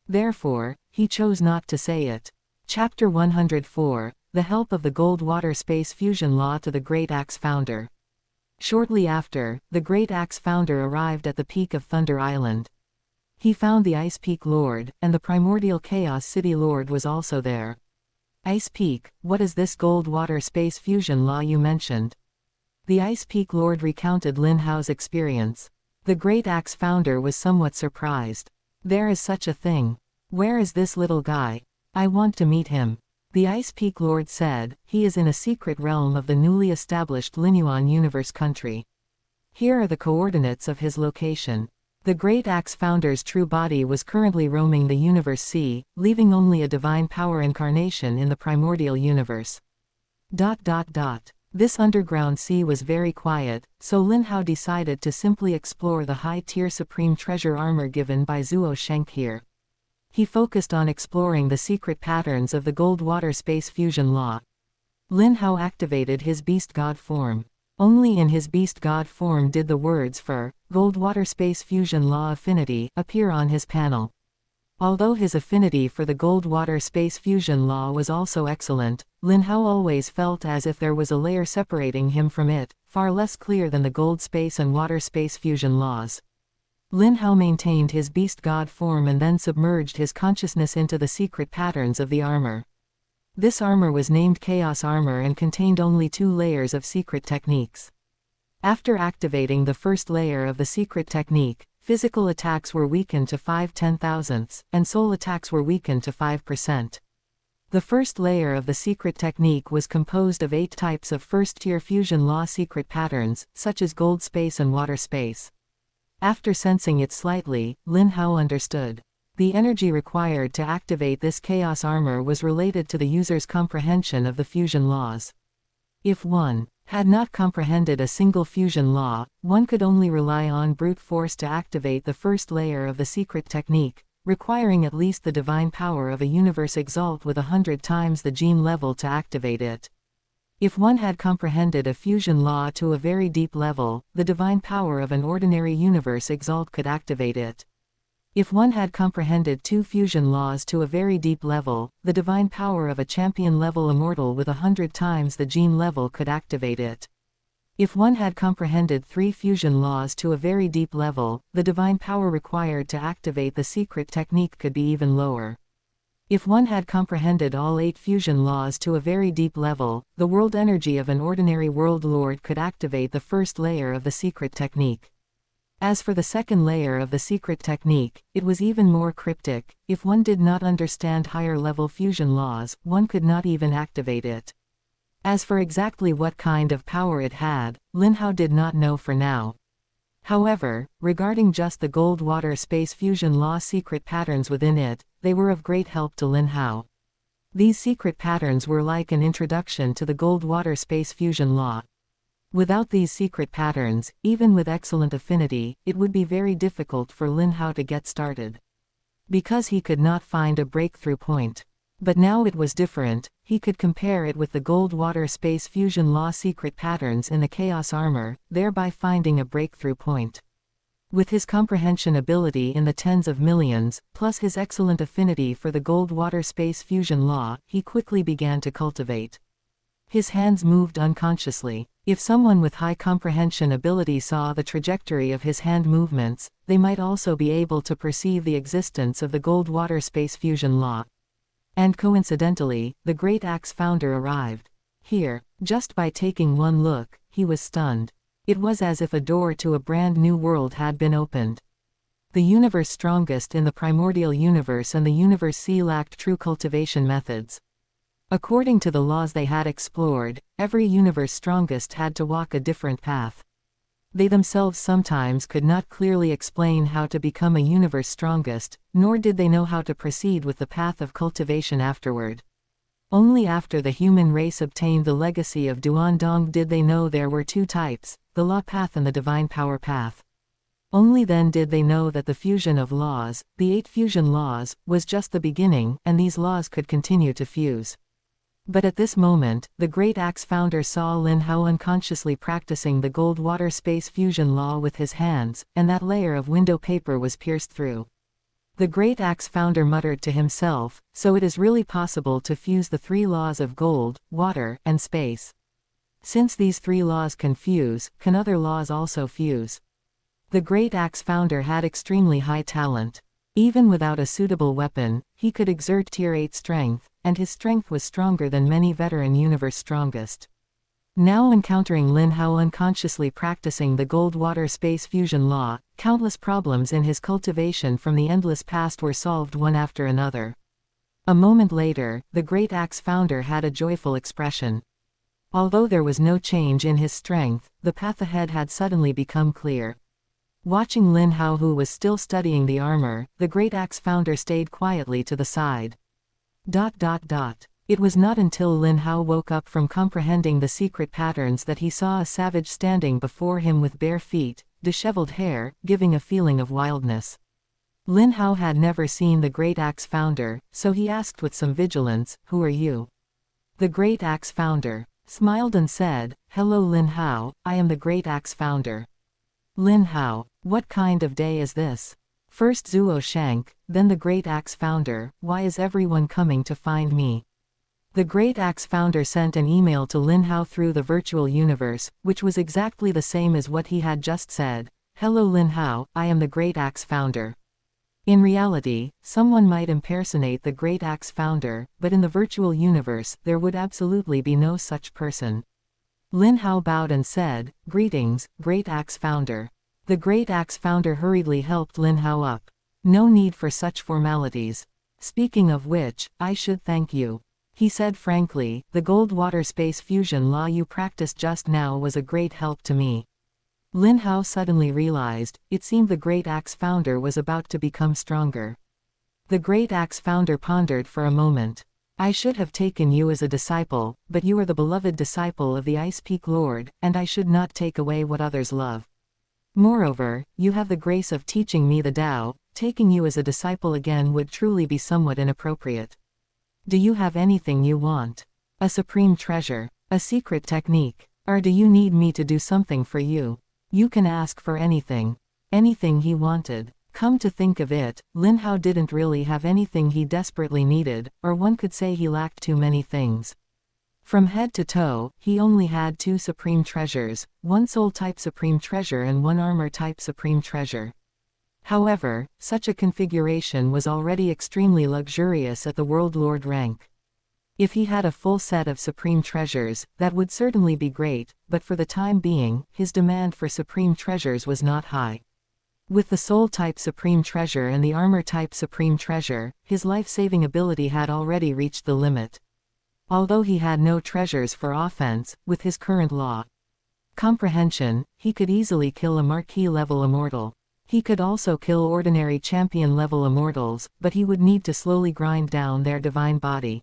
Therefore, he chose not to say it. Chapter 104, The Help of the Gold Water Space Fusion Law to the Great Axe Founder. Shortly after, the Great Axe Founder arrived at the peak of Thunder Island. He found the Ice Peak Lord, and the Primordial Chaos City Lord was also there. Ice Peak, what is this gold water space fusion law you mentioned? The Ice Peak Lord recounted Lin Hao's experience. The Great Axe Founder was somewhat surprised. There is such a thing. Where is this little guy? I want to meet him. The Ice Peak Lord said, he is in a secret realm of the newly established Linyuan Universe country. Here are the coordinates of his location. The Great Axe Founder's true body was currently roaming the Universe Sea, leaving only a divine power incarnation in the primordial universe. This underground sea was very quiet, so Lin Hao decided to simply explore the high-tier supreme treasure armor given by Zuo Shenk here. He focused on exploring the secret patterns of the gold water space fusion law. Lin Hao activated his beast god form. Only in his beast god form did the words for Gold Water Space Fusion Law Affinity appear on his panel. Although his affinity for the Gold Water Space Fusion Law was also excellent, Lin Hao always felt as if there was a layer separating him from it, far less clear than the Gold Space and Water Space Fusion Laws. Lin Hao maintained his beast god form and then submerged his consciousness into the secret patterns of the armor. This armor was named Chaos Armor and contained only 2 layers of secret techniques. After activating the first layer of the secret technique, physical attacks were weakened to 5/10,000ths, and soul attacks were weakened to 5%. The first layer of the secret technique was composed of 8 types of first-tier fusion law secret patterns, such as gold space and water space. After sensing it slightly, Lin Hao understood. The energy required to activate this chaos armor was related to the user's comprehension of the fusion laws. If one had not comprehended a single fusion law, one could only rely on brute force to activate the first layer of the secret technique, requiring at least the divine power of a universe exalt with 100 times the gene level to activate it. If one had comprehended a fusion law to a very deep level, the divine power of an ordinary universe exalt could activate it. If one had comprehended 2 fusion laws to a very deep level, the divine power of a champion-level immortal with 100 times the gene level could activate it. If one had comprehended 3 fusion laws to a very deep level, the divine power required to activate the secret technique could be even lower. If one had comprehended all 8 fusion laws to a very deep level, the world energy of an ordinary world lord could activate the first layer of the secret technique. As for the second layer of the secret technique, it was even more cryptic. If one did not understand higher-level fusion laws, one could not even activate it. As for exactly what kind of power it had, Lin Hao did not know for now. However, regarding just the gold water space fusion law secret patterns within it, they were of great help to Lin Hao. These secret patterns were like an introduction to the gold water space fusion law. Without these secret patterns, even with excellent affinity, it would be very difficult for Lin Hao to get started. Because he could not find a breakthrough point. But now it was different. He could compare it with the gold water space fusion law secret patterns in the chaos armor, thereby finding a breakthrough point. With his comprehension ability in the tens of millions, plus his excellent affinity for the gold water space fusion law, he quickly began to cultivate. His hands moved unconsciously. If someone with high comprehension ability saw the trajectory of his hand movements, they might also be able to perceive the existence of the gold water space fusion law. And coincidentally, the Great Axe founder arrived. Here, just by taking one look, he was stunned. It was as if a door to a brand new world had been opened. The universe strongest in the primordial universe and the universe C lacked true cultivation methods. According to the laws they had explored, every universe strongest had to walk a different path. They themselves sometimes could not clearly explain how to become a universe strongest, nor did they know how to proceed with the path of cultivation afterward. Only after the human race obtained the legacy of Duandong did they know there were 2 types, the law path and the divine power path. Only then did they know that the fusion of laws, the 8 fusion laws, was just the beginning, and these laws could continue to fuse. But at this moment, the Great Axe founder saw Lin Hao unconsciously practicing the gold water space fusion law with his hands, and that layer of window paper was pierced through. The Great Axe founder muttered to himself, so it is really possible to fuse the 3 laws of gold, water, and space. Since these 3 laws can fuse, can other laws also fuse? The Great Axe founder had extremely high talent. Even without a suitable weapon, he could exert tier 8 strength, and his strength was stronger than many veteran universe strongest. Now encountering Lin Hao unconsciously practicing the gold water space fusion law, countless problems in his cultivation from the endless past were solved one after another. A moment later, the Great Axe founder had a joyful expression. Although there was no change in his strength, the path ahead had suddenly become clear. Watching Lin Hao, who was still studying the armor, the Great Axe founder stayed quietly to the side. It was not until Lin Hao woke up from comprehending the secret patterns that he saw a savage standing before him with bare feet, disheveled hair, giving a feeling of wildness. Lin Hao had never seen the Great Axe founder, so he asked with some vigilance, "Who are you?" The Great Axe founder smiled and said, "Hello Lin Hao, I am the Great Axe founder." Lin Hao, what kind of day is this? First Zuo Shank, then the Great Axe founder, why is everyone coming to find me? The Great Axe founder sent an email to Lin Hao through the virtual universe, which was exactly the same as what he had just said. "Hello Lin Hao, I am the Great Axe founder." In reality, someone might impersonate the Great Axe founder, but in the virtual universe, there would absolutely be no such person. Lin Hao bowed and said, "Greetings, Great Axe founder." The Great Axe founder hurriedly helped Lin Hao up. "No need for such formalities. Speaking of which, I should thank you," he said frankly. "The gold water space fusion law you practiced just now was a great help to me." Lin Hao suddenly realized, it seemed the Great Axe founder was about to become stronger. The Great Axe founder pondered for a moment. "I should have taken you as a disciple, but you are the beloved disciple of the Ice Peak Lord, and I should not take away what others love. Moreover, you have the grace of teaching me the Tao. Taking you as a disciple again would truly be somewhat inappropriate. Do you have anything you want? A supreme treasure? A secret technique? Or do you need me to do something for you?" You can ask for anything. Anything he wanted. Come to think of it, Lin Hao didn't really have anything he desperately needed, or one could say he lacked too many things. From head to toe, he only had 2 supreme treasures, 1 soul-type supreme treasure and 1 armor-type supreme treasure. However, such a configuration was already extremely luxurious at the World Lord rank. If he had a full set of supreme treasures, that would certainly be great, but for the time being, his demand for supreme treasures was not high. With the soul-type supreme treasure and the armor-type supreme treasure, his life-saving ability had already reached the limit. Although he had no treasures for offense, with his current law comprehension, he could easily kill a marquee-level immortal. He could also kill ordinary champion-level immortals, but he would need to slowly grind down their divine body.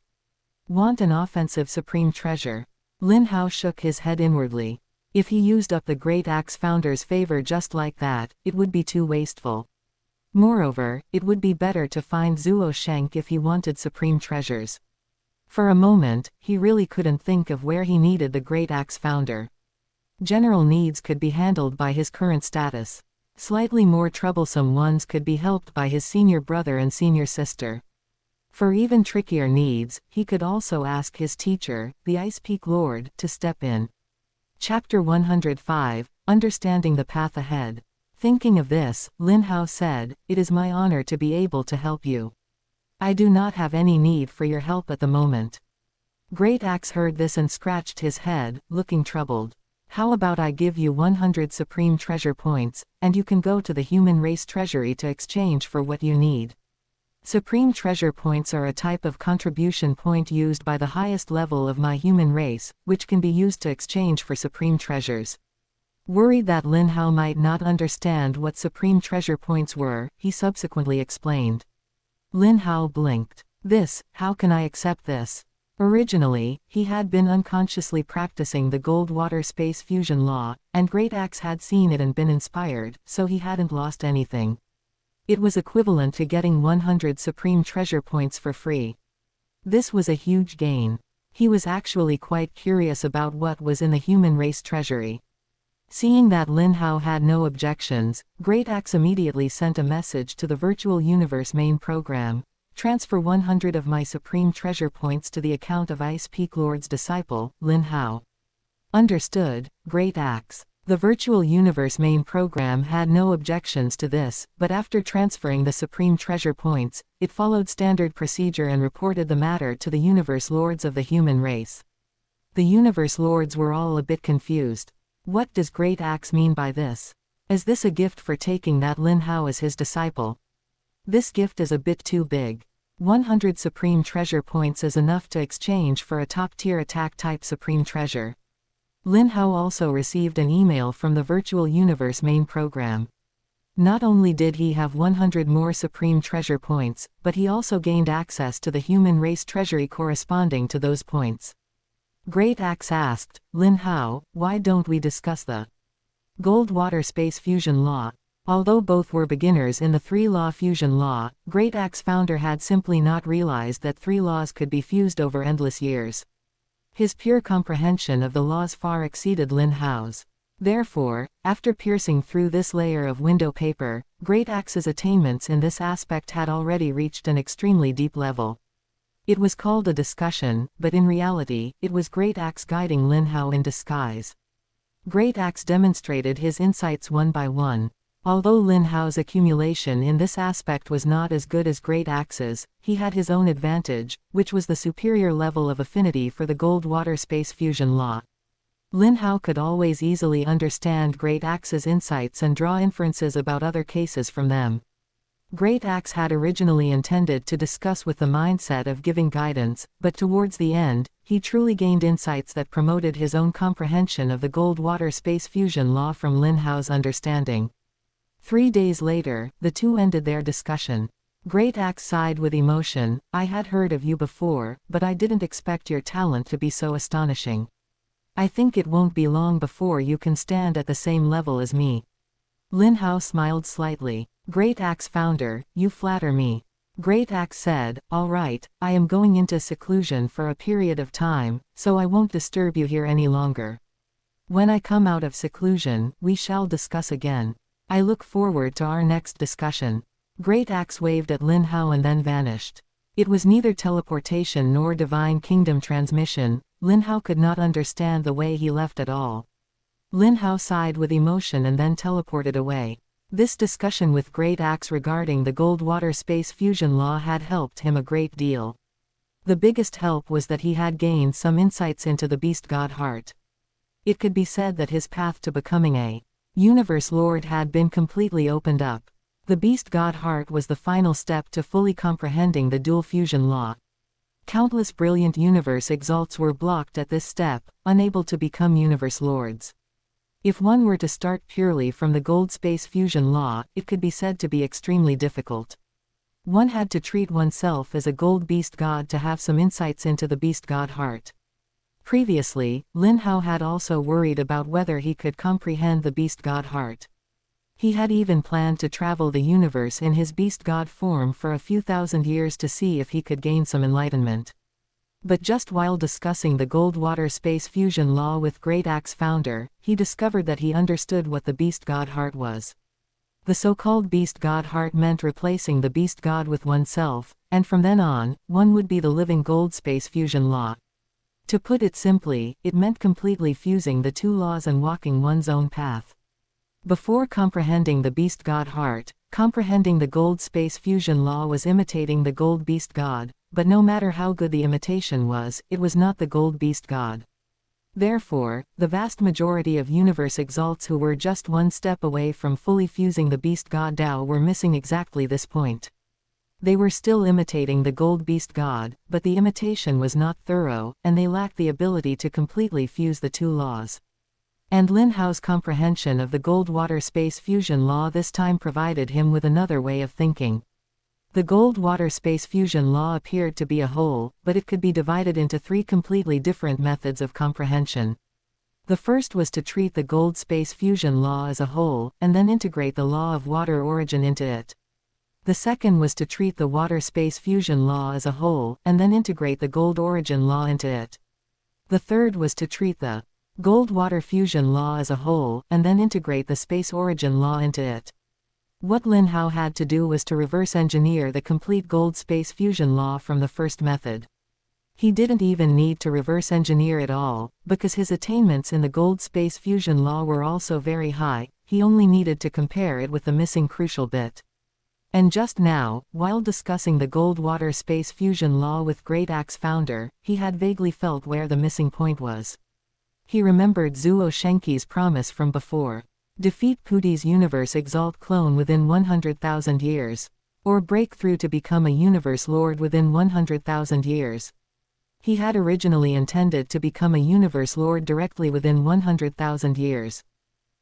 Want an offensive supreme treasure? Lin Hao shook his head inwardly. If he used up the Great Axe Founder's favor just like that, it would be too wasteful. Moreover, it would be better to find Zuo Shenk if he wanted supreme treasures. For a moment, he really couldn't think of where he needed the Great Axe Founder. General needs could be handled by his current status. Slightly more troublesome ones could be helped by his senior brother and senior sister. For even trickier needs, he could also ask his teacher, the Ice Peak Lord, to step in. Chapter 105, Understanding the Path Ahead. Thinking of this, Lin Hao said, "It is my honor to be able to help you. I do not have any need for your help at the moment." Great Axe heard this and scratched his head, looking troubled. "How about I give you 100 supreme treasure points, and you can go to the human race treasury to exchange for what you need?" Supreme treasure points are a type of contribution point used by the highest level of my human race, which can be used to exchange for supreme treasures. Worried that Lin Hao might not understand what supreme treasure points were, he subsequently explained. Lin Hao blinked. How can I accept this? Originally, he had been unconsciously practicing the Gold-Water Space Fusion Law, and Great Axe had seen it and been inspired, so he hadn't lost anything. It was equivalent to getting 100 supreme treasure points for free. This was a huge gain. He was actually quite curious about what was in the human race treasury. Seeing that Lin Hao had no objections, Great Axe immediately sent a message to the Virtual Universe main program. "Transfer 100 of my supreme treasure points to the account of Ice Peak Lord's disciple, Lin Hao." Understood, Great Axe. The Virtual Universe main program had no objections to this, but after transferring the supreme treasure points, it followed standard procedure and reported the matter to the Universe Lords of the human race. The Universe Lords were all a bit confused. What does Great Axe mean by this? Is this a gift for taking that Lin Hao as his disciple? This gift is a bit too big. 100 supreme treasure points is enough to exchange for a top-tier attack-type supreme treasure. Lin Hao also received an email from the Virtual Universe main program. Not only did he have 100 more supreme treasure points, but he also gained access to the human race treasury corresponding to those points. Great Axe asked, "Lin Hao, why don't we discuss the Gold-Water Space Fusion Law?" Although both were beginners in the 3-law fusion law, Great Axe founder had simply not realized that 3 laws could be fused over endless years. His pure comprehension of the laws far exceeded Lin Hao's. Therefore, after piercing through this layer of window paper, Great Axe's attainments in this aspect had already reached an extremely deep level. It was called a discussion, but in reality, it was Great Axe guiding Lin Hao in disguise. Great Axe demonstrated his insights one by one. Although Lin Hao's accumulation in this aspect was not as good as Great Axe's, he had his own advantage, which was the superior level of affinity for the Gold-Water Space Fusion Law. Lin Hao could always easily understand Great Axe's insights and draw inferences about other cases from them. Great Axe had originally intended to discuss with the mindset of giving guidance, but towards the end, he truly gained insights that promoted his own comprehension of the Gold-Water Space Fusion Law from Lin Hao's understanding. 3 days later, the two ended their discussion. Great Axe sighed with emotion. "I had heard of you before, but I didn't expect your talent to be so astonishing. I think it won't be long before you can stand at the same level as me." Lin Hao smiled slightly. "Great Axe founder, you flatter me." Great Axe said, "All right, I am going into seclusion for a period of time, so I won't disturb you here any longer. When I come out of seclusion, we shall discuss again." I look forward to our next discussion. Great Axe waved at Lin Hao and then vanished. It was neither teleportation nor divine kingdom transmission. Lin Hao could not understand the way he left at all. Lin Hao sighed with emotion and then teleported away. This discussion with Great Axe regarding the Gold Water Space Fusion Law had helped him a great deal. The biggest help was that he had gained some insights into the Beast God Heart. It could be said that his path to becoming a Universe Lord had been completely opened up. The Beast God Heart was the final step to fully comprehending the dual fusion law. Countless brilliant universe exalts were blocked at this step, unable to become Universe Lords. If one were to start purely from the Gold Space Fusion Law, it could be said to be extremely difficult. One had to treat oneself as a Gold Beast God to have some insights into the Beast God Heart. Previously, Lin Hao had also worried about whether he could comprehend the Beast God Heart. He had even planned to travel the universe in his Beast God form for a few thousand years to see if he could gain some enlightenment. But just while discussing the Gold Water Space Fusion Law with Great Axe founder, he discovered that he understood what the Beast God Heart was. The so-called Beast God Heart meant replacing the Beast God with oneself, and from then on, one would be the living Gold Space Fusion Law. To put it simply, it meant completely fusing the two laws and walking one's own path. Before comprehending the Beast God Heart, comprehending the Gold Space Fusion Law was imitating the Gold Beast God, but no matter how good the imitation was, it was not the Gold Beast God. Therefore, the vast majority of universe exalts who were just one step away from fully fusing the Beast God Tao were missing exactly this point. They were still imitating the Gold Beast God, but the imitation was not thorough, and they lacked the ability to completely fuse the two laws. And Lin Hao's comprehension of the Gold Water Space Fusion Law this time provided him with another way of thinking. The Gold Water Space Fusion Law appeared to be a whole, but it could be divided into three completely different methods of comprehension. The first was to treat the Gold Space Fusion Law as a whole, and then integrate the law of water origin into it. The second was to treat the Water Space Fusion Law as a whole, and then integrate the Gold Origin Law into it. The third was to treat the Gold Water Fusion Law as a whole, and then integrate the Space Origin Law into it. What Lin Hao had to do was to reverse engineer the complete Gold Space Fusion Law from the first method. He didn't even need to reverse engineer it all, because his attainments in the Gold Space Fusion Law were also very high. He only needed to compare it with the missing crucial bit. And just now, while discussing the Gold Water Space Fusion Law with Great Axe founder, he had vaguely felt where the missing point was. He remembered Zuo Shenqi's promise from before. Defeat Puti's Universe Exalt clone within 100,000 years. Or break through to become a Universe Lord within 100,000 years. He had originally intended to become a Universe Lord directly within 100,000 years.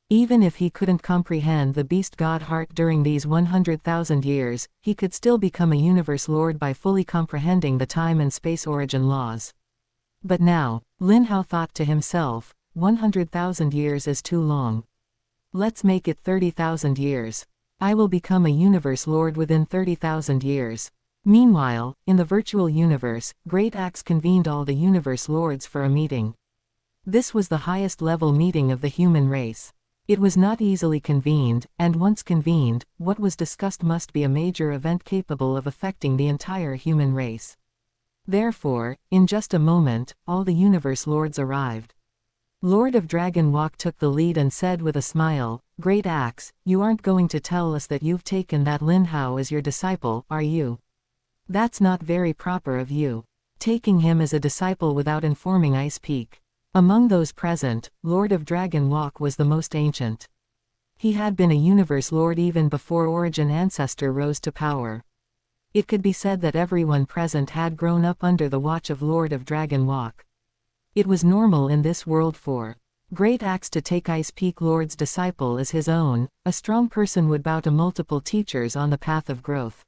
Even if he couldn't comprehend the Beast God Heart during these 100,000 years, he could still become a Universe Lord by fully comprehending the time and space origin laws. But now, Lin Hao thought to himself, 100,000 years is too long. Let's make it 30,000 years. I will become a Universe Lord within 30,000 years. Meanwhile, in the virtual universe, Great Axe convened all the Universe Lords for a meeting. This was the highest level meeting of the human race. It was not easily convened, and once convened, what was discussed must be a major event capable of affecting the entire human race. Therefore, in just a moment, all the Universe Lords arrived. Lord of Dragon Walk took the lead and said with a smile, "Great Axe, you aren't going to tell us that you've taken that Lin Hao as your disciple, are you? That's not very proper of you. Taking him as a disciple without informing Ice Peak." Among those present, Lord of Dragon Walk was the most ancient. He had been a Universe Lord even before Origin Ancestor rose to power. It could be said that everyone present had grown up under the watch of Lord of Dragon Walk. It was normal in this world for Great Axe to take Ice Peak Lord's disciple as his own. A strong person would bow to multiple teachers on the path of growth.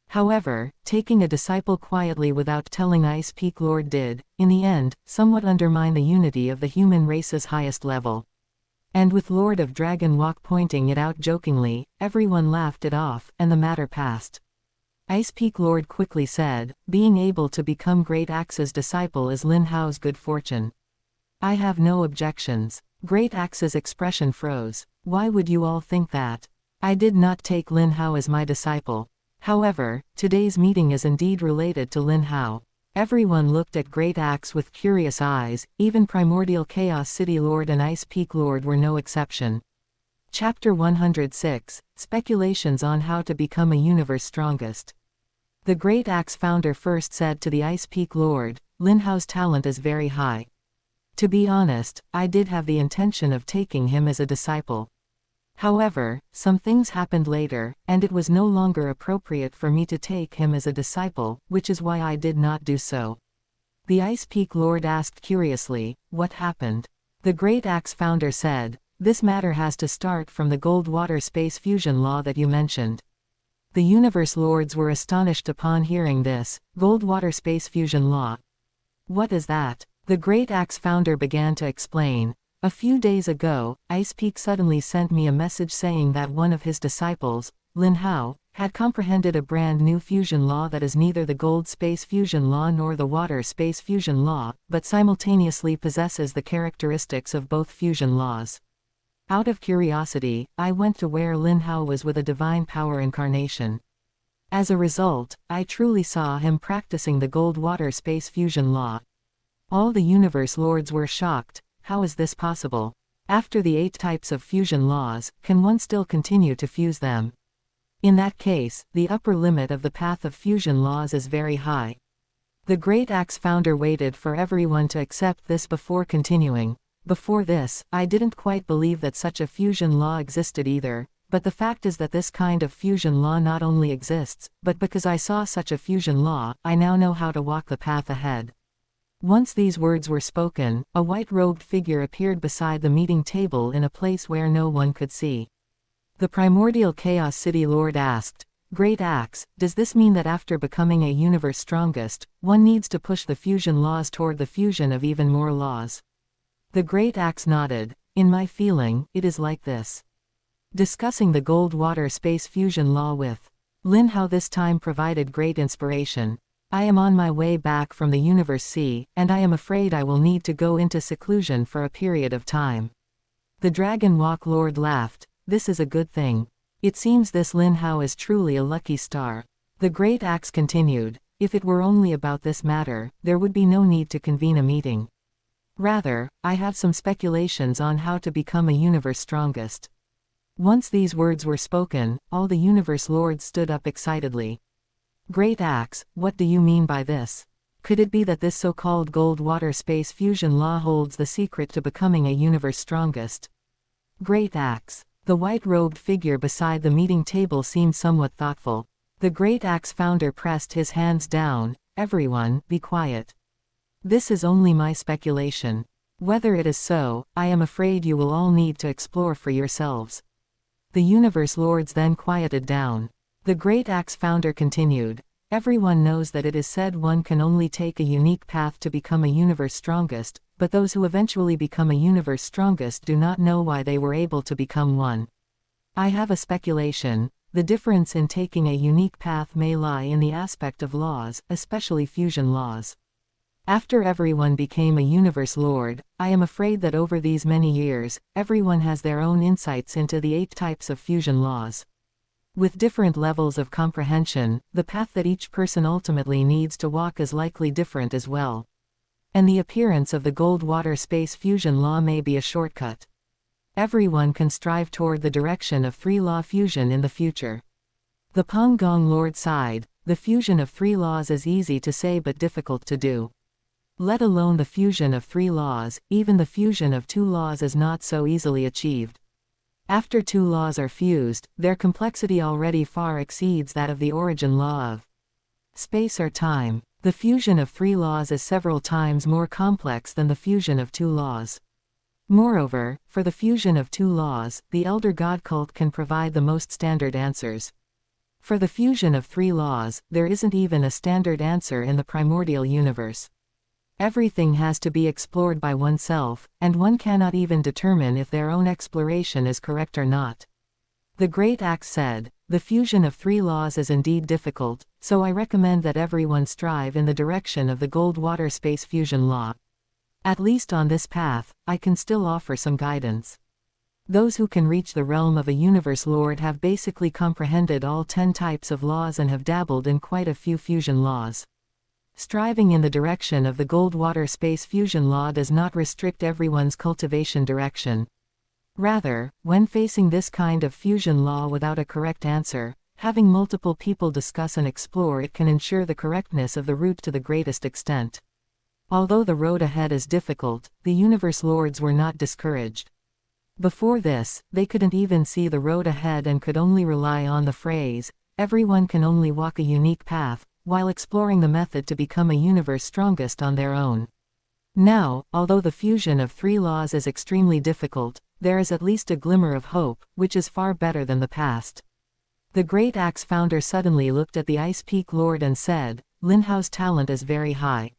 However, taking a disciple quietly without telling Ice Peak Lord did, in the end, somewhat undermine the unity of the human race's highest level. And with Lord of Dragon Walk pointing it out jokingly, everyone laughed it off, and the matter passed. Ice Peak Lord quickly said, "Being able to become Great Axe's disciple is Lin Hao's good fortune. I have no objections. Great Axe's expression froze. Why would you all think that? I did not take Lin Hao as my disciple. However, today's meeting is indeed related to Lin Hao. Everyone looked at Great Axe with curious eyes, even Primordial Chaos City Lord and Ice Peak Lord were no exception. Chapter 106, Speculations on How to Become a Universe Strongest. The Great Axe founder first said to the Ice Peak Lord, Lin Hao's talent is very high. To be honest, I did have the intention of taking him as a disciple. However, some things happened later, and it was no longer appropriate for me to take him as a disciple, which is why I did not do so. The Ice Peak Lord asked curiously, what happened? The Great Axe founder said, this matter has to start from the Gold Water Space Fusion Law that you mentioned. The Universe Lords were astonished upon hearing this, Gold Water Space Fusion Law. What is that? The Great Axe founder began to explain. A few days ago, Ice Peak suddenly sent me a message saying that one of his disciples, Lin Hao, had comprehended a brand new fusion law that is neither the Gold Space Fusion Law nor the Water Space Fusion Law, but simultaneously possesses the characteristics of both fusion laws. Out of curiosity, I went to where Lin Hao was with a divine power incarnation. As a result, I truly saw him practicing the Gold Water Space Fusion Law. All the Universe Lords were shocked. How is this possible? After the 8 types of fusion laws, can one still continue to fuse them? In that case, the upper limit of the path of fusion laws is very high. The Great Axe founder waited for everyone to accept this before continuing. Before this, I didn't quite believe that such a fusion law existed either, but the fact is that this kind of fusion law not only exists, but because I saw such a fusion law, I now know how to walk the path ahead. Once these words were spoken, a white-robed figure appeared beside the meeting table in a place where no one could see. The Primordial Chaos City Lord asked, Great Axe, does this mean that after becoming a universe strongest, one needs to push the fusion laws toward the fusion of even more laws? The Great Axe nodded. In my feeling, it is like this. Discussing the Gold Water Space Fusion Law with Lin Hao this time provided great inspiration. I am on my way back from the Universe Sea, and I am afraid I will need to go into seclusion for a period of time. The Dragon Walk Lord laughed. This is a good thing. It seems this Lin Hao is truly a lucky star. The Great Axe continued. If it were only about this matter, there would be no need to convene a meeting. Rather, I have some speculations on how to become a universe strongest. Once these words were spoken, all the Universe Lords stood up excitedly. Great Axe, what do you mean by this? Could it be that this so-called Gold Water Space Fusion Law holds the secret to becoming a universe strongest? Great Axe. The white-robed figure beside the meeting table seemed somewhat thoughtful. The Great Axe founder pressed his hands down. Everyone, be quiet. This is only my speculation. Whether it is so, I am afraid you will all need to explore for yourselves. The Universe Lords then quieted down. The Great Axe founder continued. Everyone knows that it is said one can only take a unique path to become a universe strongest, but those who eventually become a universe strongest do not know why they were able to become one. I have a speculation. The difference in taking a unique path may lie in the aspect of laws, especially fusion laws. After everyone became a Universe Lord, I am afraid that over these many years, everyone has their own insights into the 8 types of fusion laws. With different levels of comprehension, the path that each person ultimately needs to walk is likely different as well. And the appearance of the Gold Water Space Fusion Law may be a shortcut. Everyone can strive toward the direction of 3-law fusion in the future. The Peng Gong Lord sighed. The fusion of 3 laws is easy to say but difficult to do. Let alone the fusion of 3 laws, even the fusion of 2 laws is not so easily achieved. After 2 laws are fused, their complexity already far exceeds that of the origin law of space or time. The fusion of 3 laws is several times more complex than the fusion of 2 laws. Moreover, for the fusion of 2 laws, the Elder God cult can provide the most standard answers. For the fusion of 3 laws, there isn't even a standard answer in the primordial universe. Everything has to be explored by oneself, and one cannot even determine if their own exploration is correct or not. The Great Axe said, the fusion of 3 laws is indeed difficult, so I recommend that everyone strive in the direction of the Gold Water Space Fusion Law. At least on this path, I can still offer some guidance. Those who can reach the realm of a universe lord have basically comprehended all 10 types of laws and have dabbled in quite a few fusion laws. Striving in the direction of the Gold-Water Space Fusion Law does not restrict everyone's cultivation direction. Rather, when facing this kind of fusion law without a correct answer, having multiple people discuss and explore it can ensure the correctness of the route to the greatest extent. Although the road ahead is difficult, the Universe Lords were not discouraged. Before this, they couldn't even see the road ahead and could only rely on the phrase, "Everyone can only walk a unique path," while exploring the method to become a universe strongest on their own. Now, although the fusion of 3 laws is extremely difficult, there is at least a glimmer of hope, which is far better than the past. The Great Axe founder suddenly looked at the Ice Peak Lord and said, "Lin Hao's talent is very high.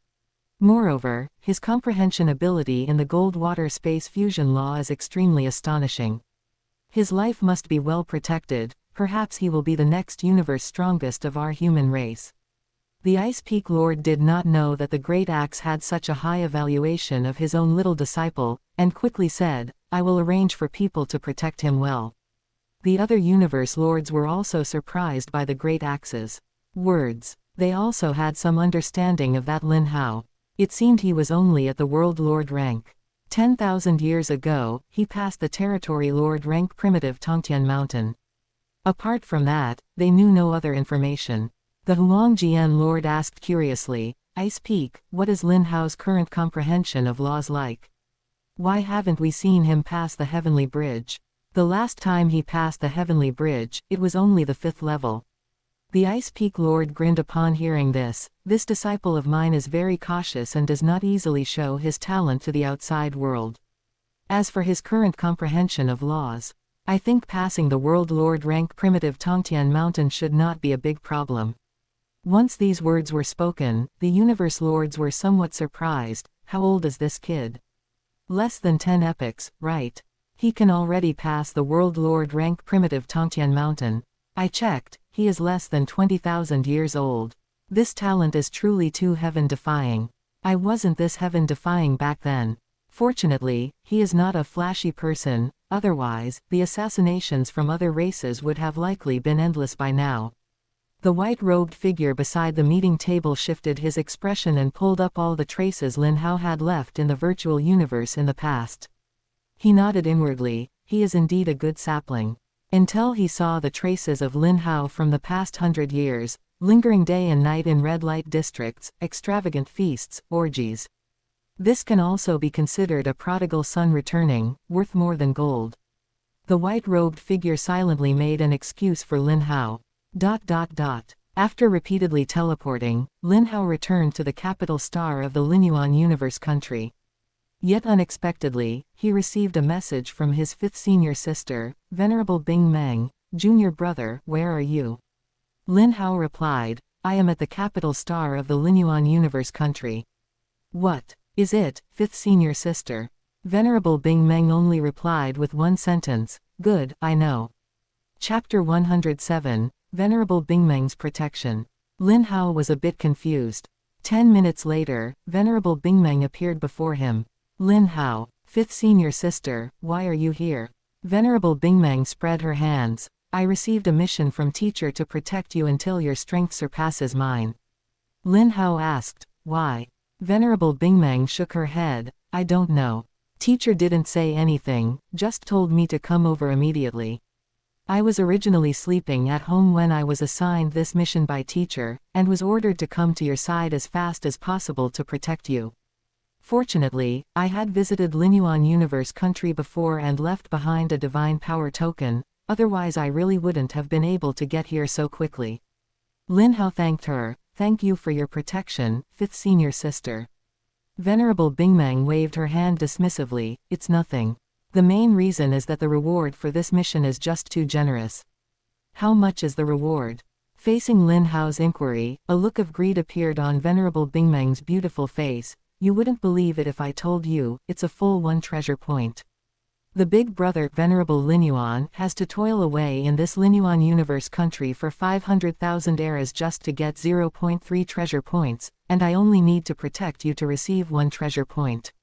Moreover, his comprehension ability in the Gold-Water Space Fusion Law is extremely astonishing. His life must be well protected, perhaps he will be the next universe strongest of our human race." The Ice Peak Lord did not know that the Great Axe had such a high evaluation of his own little disciple, and quickly said, "I will arrange for people to protect him well." The other Universe Lords were also surprised by the Great Axe's words. They also had some understanding of that Lin Hao. It seemed he was only at the World Lord rank. 10,000 years ago, he passed the Territory Lord rank primitive Tongtian Mountain. Apart from that, they knew no other information. The Huangjian Lord asked curiously, "Ice Peak, what is Lin Hao's current comprehension of laws like? Why haven't we seen him pass the Heavenly Bridge? The last time he passed the Heavenly Bridge, it was only the 5th level." The Ice Peak Lord grinned upon hearing this. "This disciple of mine is very cautious and does not easily show his talent to the outside world. As for his current comprehension of laws, I think passing the World Lord rank primitive Tongtian Mountain should not be a big problem." Once these words were spoken, the Universe Lords were somewhat surprised. How old is this kid? Less than 10 epochs, right? He can already pass the World Lord rank primitive Tongtian Mountain. I checked, he is less than 20,000 years old. This talent is truly too heaven-defying. I wasn't this heaven-defying back then. Fortunately, he is not a flashy person, otherwise, the assassinations from other races would have likely been endless by now. The white-robed figure beside the meeting table shifted his expression and pulled up all the traces Lin Hao had left in the virtual universe in the past. He nodded inwardly. He is indeed a good sapling. Until he saw the traces of Lin Hao from the past 100 years, lingering day and night in red light districts, extravagant feasts, orgies. This can also be considered a prodigal son returning, worth more than gold. The white-robed figure silently made an excuse for Lin Hao. After repeatedly teleporting, Lin Hao returned to the capital star of the Linyuan Universe country. Yet unexpectedly, he received a message from his 5th senior sister, Venerable Bing Meng, "Junior brother, where are you?" Lin Hao replied, "I am at the capital star of the Linyuan Universe country." "What is it, 5th senior sister?" Venerable Bing Meng only replied with one sentence, "Good, I know." Chapter 107, Venerable Bing Meng's Protection. Lin Hao was a bit confused. 10 minutes later, Venerable Bing Meng appeared before him. "Lin Hao, 5th senior sister, why are you here?" Venerable Bing Meng spread her hands. "I received a mission from teacher to protect you until your strength surpasses mine." Lin Hao asked, "Why?" Venerable Bing Meng shook her head. "I don't know. Teacher didn't say anything, just told me to come over immediately. I was originally sleeping at home when I was assigned this mission by teacher, and was ordered to come to your side as fast as possible to protect you. Fortunately, I had visited Linyuan Universe country before and left behind a divine power token, otherwise I really wouldn't have been able to get here so quickly." Lin Hao thanked her. "Thank you for your protection, 5th senior sister." Venerable Bing Meng waved her hand dismissively. "It's nothing. The main reason is that the reward for this mission is just too generous." "How much is the reward?" Facing Lin Hao's inquiry, a look of greed appeared on Venerable Bing Meng's beautiful face. "You wouldn't believe it if I told you, it's a full 1 treasure point. The big brother, Venerable Linyuan, has to toil away in this Linyuan Universe country for 500,000 eras just to get 0.3 treasure points, and I only need to protect you to receive 1 treasure point.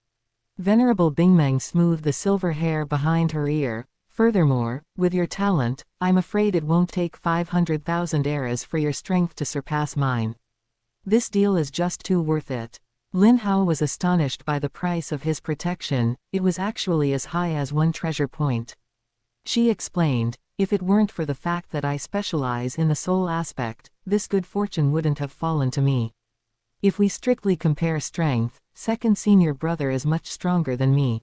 Venerable Bingmeng smoothed the silver hair behind her ear. Furthermore, with your talent, I'm afraid it won't take 500,000 eras for your strength to surpass mine. This deal is just too worth it. Lin Hao was astonished by the price of his protection. It was actually as high as 1 treasure point. She explained, if it weren't for the fact that I specialize in the soul aspect, this good fortune wouldn't have fallen to me. If we strictly compare strength, second senior brother is much stronger than me.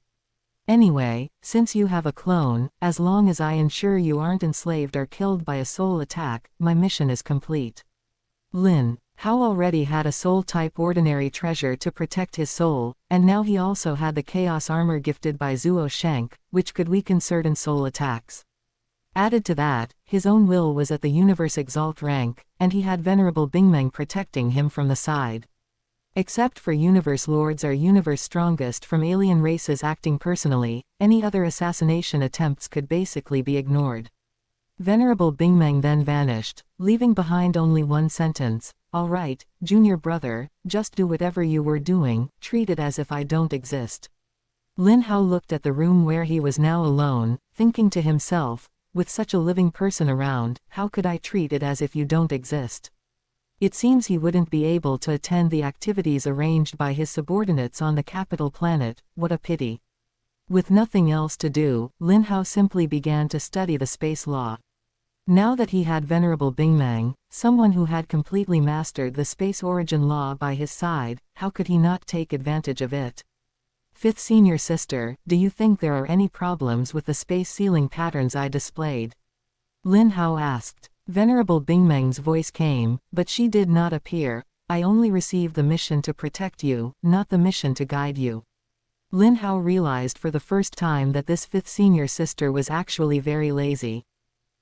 Anyway, since you have a clone, as long as I ensure you aren't enslaved or killed by a soul attack, my mission is complete. Lin Hao already had a soul-type ordinary treasure to protect his soul, and now he also had the chaos armor gifted by Zuo Shenk, which could weaken certain soul attacks. Added to that, his own will was at the Universe Exalt rank, and he had Venerable Bingmeng protecting him from the side. Except for Universe Lords or Universe Strongest from alien races acting personally, any other assassination attempts could basically be ignored. Venerable Bingmeng then vanished, leaving behind only one sentence: "All right, junior brother, just do whatever you were doing, treat it as if I don't exist." Lin Hao looked at the room where he was now alone, thinking to himself, with such a living person around, how could I treat it as if you don't exist? It seems he wouldn't be able to attend the activities arranged by his subordinates on the capital planet. What a pity. With nothing else to do, Lin Hao simply began to study the space law. Now that he had Venerable Bingmeng, someone who had completely mastered the space origin law by his side, how could he not take advantage of it? Fifth senior sister, do you think there are any problems with the space sealing patterns I displayed? Lin Hao asked. Venerable Bingmeng's voice came, but she did not appear. I only received the mission to protect you, not the mission to guide you. Lin Hao realized for the first time that this fifth senior sister was actually very lazy.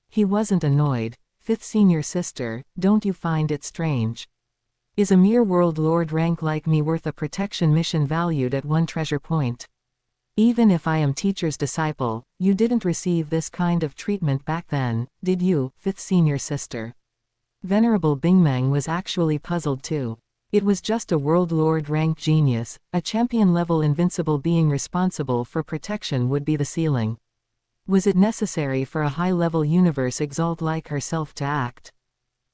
He wasn't annoyed. Fifth senior sister, don't you find it strange? Is a mere world lord rank like me worth a protection mission valued at 1 treasure point? Even if I am teacher's disciple, you didn't receive this kind of treatment back then, did you, fifth senior sister? Venerable Bingmeng was actually puzzled too. It was just a world lord rank genius, a champion-level invincible being responsible for protection would be the ceiling. Was it necessary for a high-level universe exalt like herself to act?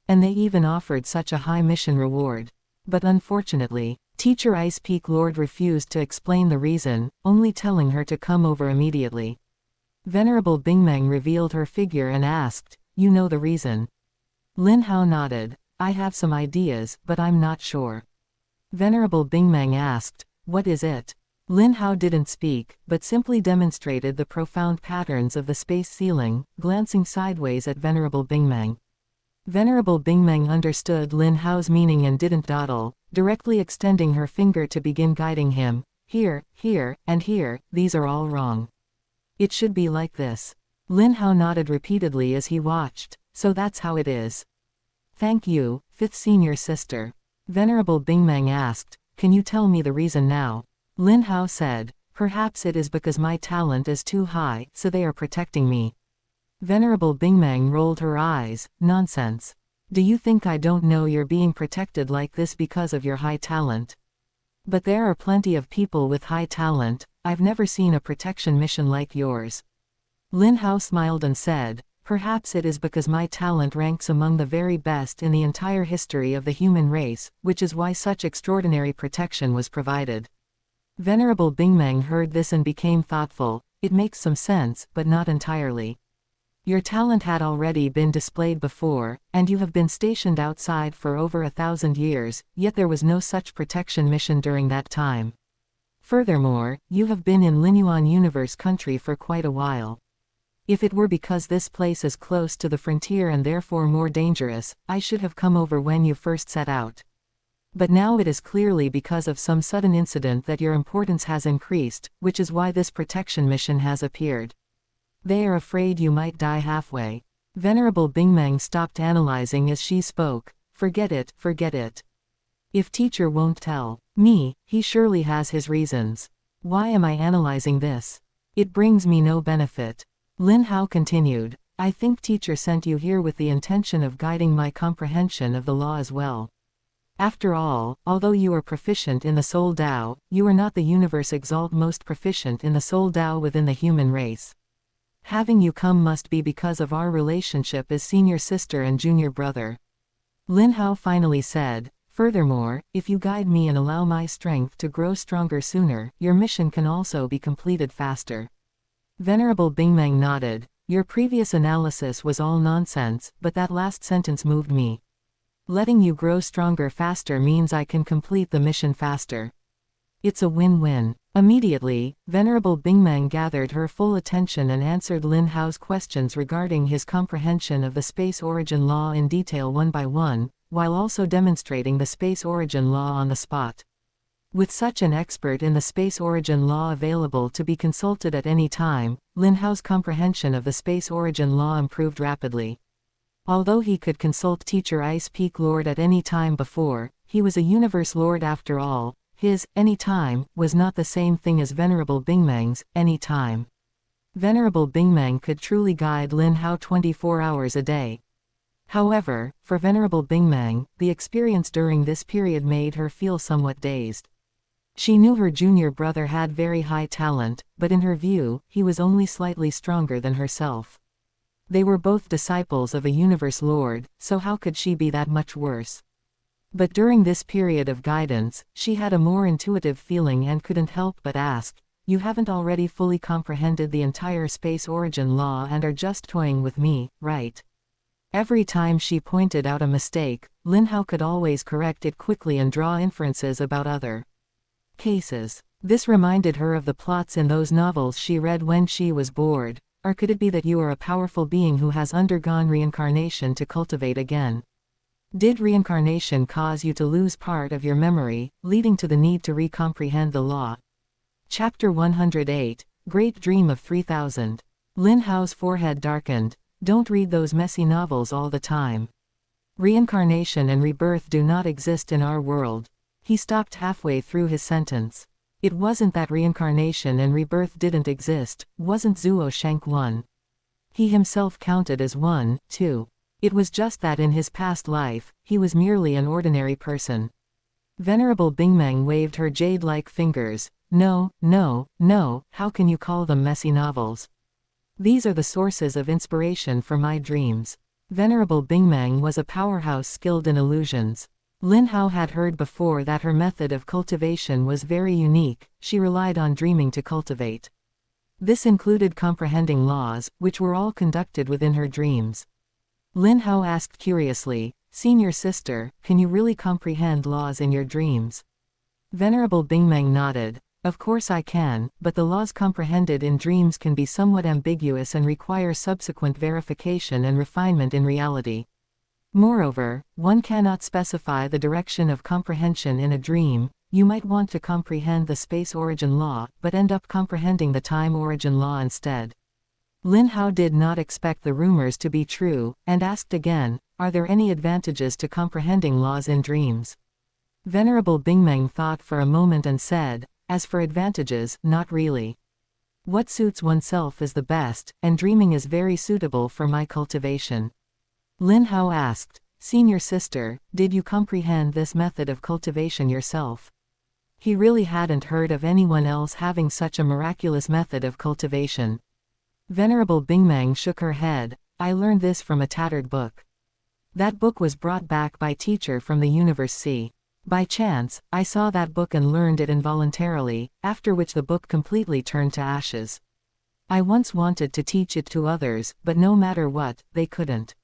And they even offered such a high mission reward. But unfortunately, Teacher Ice Peak Lord refused to explain the reason, only telling her to come over immediately. Venerable Bingmeng revealed her figure and asked, "You know the reason?" Lin Hao nodded. "I have some ideas, but I'm not sure." Venerable Bingmeng asked, "What is it?" Lin Hao didn't speak, but simply demonstrated the profound patterns of the space ceiling, glancing sideways at Venerable Bingmeng. Venerable Bingmeng understood Lin Hao's meaning and didn't dawdle, directly extending her finger to begin guiding him. Here, here, and here, these are all wrong. It should be like this. Lin Hao nodded repeatedly as he watched. So that's how it is. Thank you, fifth senior sister. Venerable Bingmeng asked, "Can you tell me the reason now?" Lin Hao said, "Perhaps it is because my talent is too high, so they are protecting me." Venerable Bingmeng rolled her eyes. "Nonsense. Do you think I don't know you're being protected like this because of your high talent? But there are plenty of people with high talent. I've never seen a protection mission like yours." Lin Hao smiled and said, "Perhaps it is because my talent ranks among the very best in the entire history of the human race, which is why such extraordinary protection was provided." Venerable Bingmeng heard this and became thoughtful. It makes some sense, but not entirely. Your talent had already been displayed before, and you have been stationed outside for over 1,000 years, yet there was no such protection mission during that time. Furthermore, you have been in Linyuan Universe country for quite a while. If it were because this place is close to the frontier and therefore more dangerous, I should have come over when you first set out. But now it is clearly because of some sudden incident that your importance has increased, which is why this protection mission has appeared. They are afraid you might die halfway. Venerable Bingmeng stopped analyzing as she spoke. Forget it, forget it. If teacher won't tell me, he surely has his reasons. Why am I analyzing this? It brings me no benefit. Lin Hao continued, I think teacher sent you here with the intention of guiding my comprehension of the law as well. After all, although you are proficient in the Soul Tao, you are not the Universe Exalt most proficient in the Soul Tao within the human race. Having you come must be because of our relationship as senior sister and junior brother. Lin Hao finally said, furthermore, if you guide me and allow my strength to grow stronger sooner, your mission can also be completed faster. Venerable Bingmeng nodded. Your previous analysis was all nonsense, but that last sentence moved me. Letting you grow stronger faster means I can complete the mission faster. It's a win-win. Immediately, Venerable Bingmeng gathered her full attention and answered Lin Hao's questions regarding his comprehension of the space origin law in detail one by one, while also demonstrating the space origin law on the spot. With such an expert in the space origin law available to be consulted at any time, Lin Hao's comprehension of the space origin law improved rapidly. Although he could consult Teacher Ice Peak Lord at any time before, he was a Universe Lord after all. His any time was not the same thing as Venerable Bingmeng's any time. Venerable Bingmeng could truly guide Lin Hao 24 hours a day. However, for Venerable Bingmeng, the experience during this period made her feel somewhat dazed. She knew her junior brother had very high talent, but in her view, he was only slightly stronger than herself. They were both disciples of a Universe Lord, so how could she be that much worse? But during this period of guidance, she had a more intuitive feeling and couldn't help but ask, you haven't already fully comprehended the entire space origin law and are just toying with me, right? Every time she pointed out a mistake, Lin Hao could always correct it quickly and draw inferences about other cases. This reminded her of the plots in those novels she read when she was bored. Or could it be that you are a powerful being who has undergone reincarnation to cultivate again? Did reincarnation cause you to lose part of your memory, leading to the need to recomprehend the law? Chapter 108, Great Dream of 3000. Lin Hao's forehead darkened. Don't read those messy novels all the time. Reincarnation and rebirth do not exist in our world. He stopped halfway through his sentence. It wasn't that reincarnation and rebirth didn't exist, wasn't Zuo Shank one? He himself counted as one, too. It was just that in his past life, he was merely an ordinary person. Venerable Bingmeng waved her jade-like fingers. No, no, no, how can you call them messy novels? These are the sources of inspiration for my dreams. Venerable Bingmeng was a powerhouse skilled in illusions. Lin Hao had heard before that her method of cultivation was very unique. She relied on dreaming to cultivate. This included comprehending laws, which were all conducted within her dreams. Lin Hao asked curiously, Senior sister, can you really comprehend laws in your dreams? Venerable Bingmeng nodded. Of course I can, but the laws comprehended in dreams can be somewhat ambiguous and require subsequent verification and refinement in reality. Moreover, one cannot specify the direction of comprehension in a dream. You might want to comprehend the space origin law, but end up comprehending the time origin law instead. Lin Hao did not expect the rumors to be true, and asked again, are there any advantages to comprehending laws in dreams? Venerable Bingmeng thought for a moment and said, as for advantages, not really. What suits oneself is the best, and dreaming is very suitable for my cultivation. Lin Hao asked, Senior sister, did you comprehend this method of cultivation yourself? He really hadn't heard of anyone else having such a miraculous method of cultivation. Venerable Bingmeng shook her head. I learned this from a tattered book. That book was brought back by teacher from the Universe Sea. By chance, I saw that book and learned it involuntarily, after which the book completely turned to ashes. I once wanted to teach it to others, but no matter what, they couldn't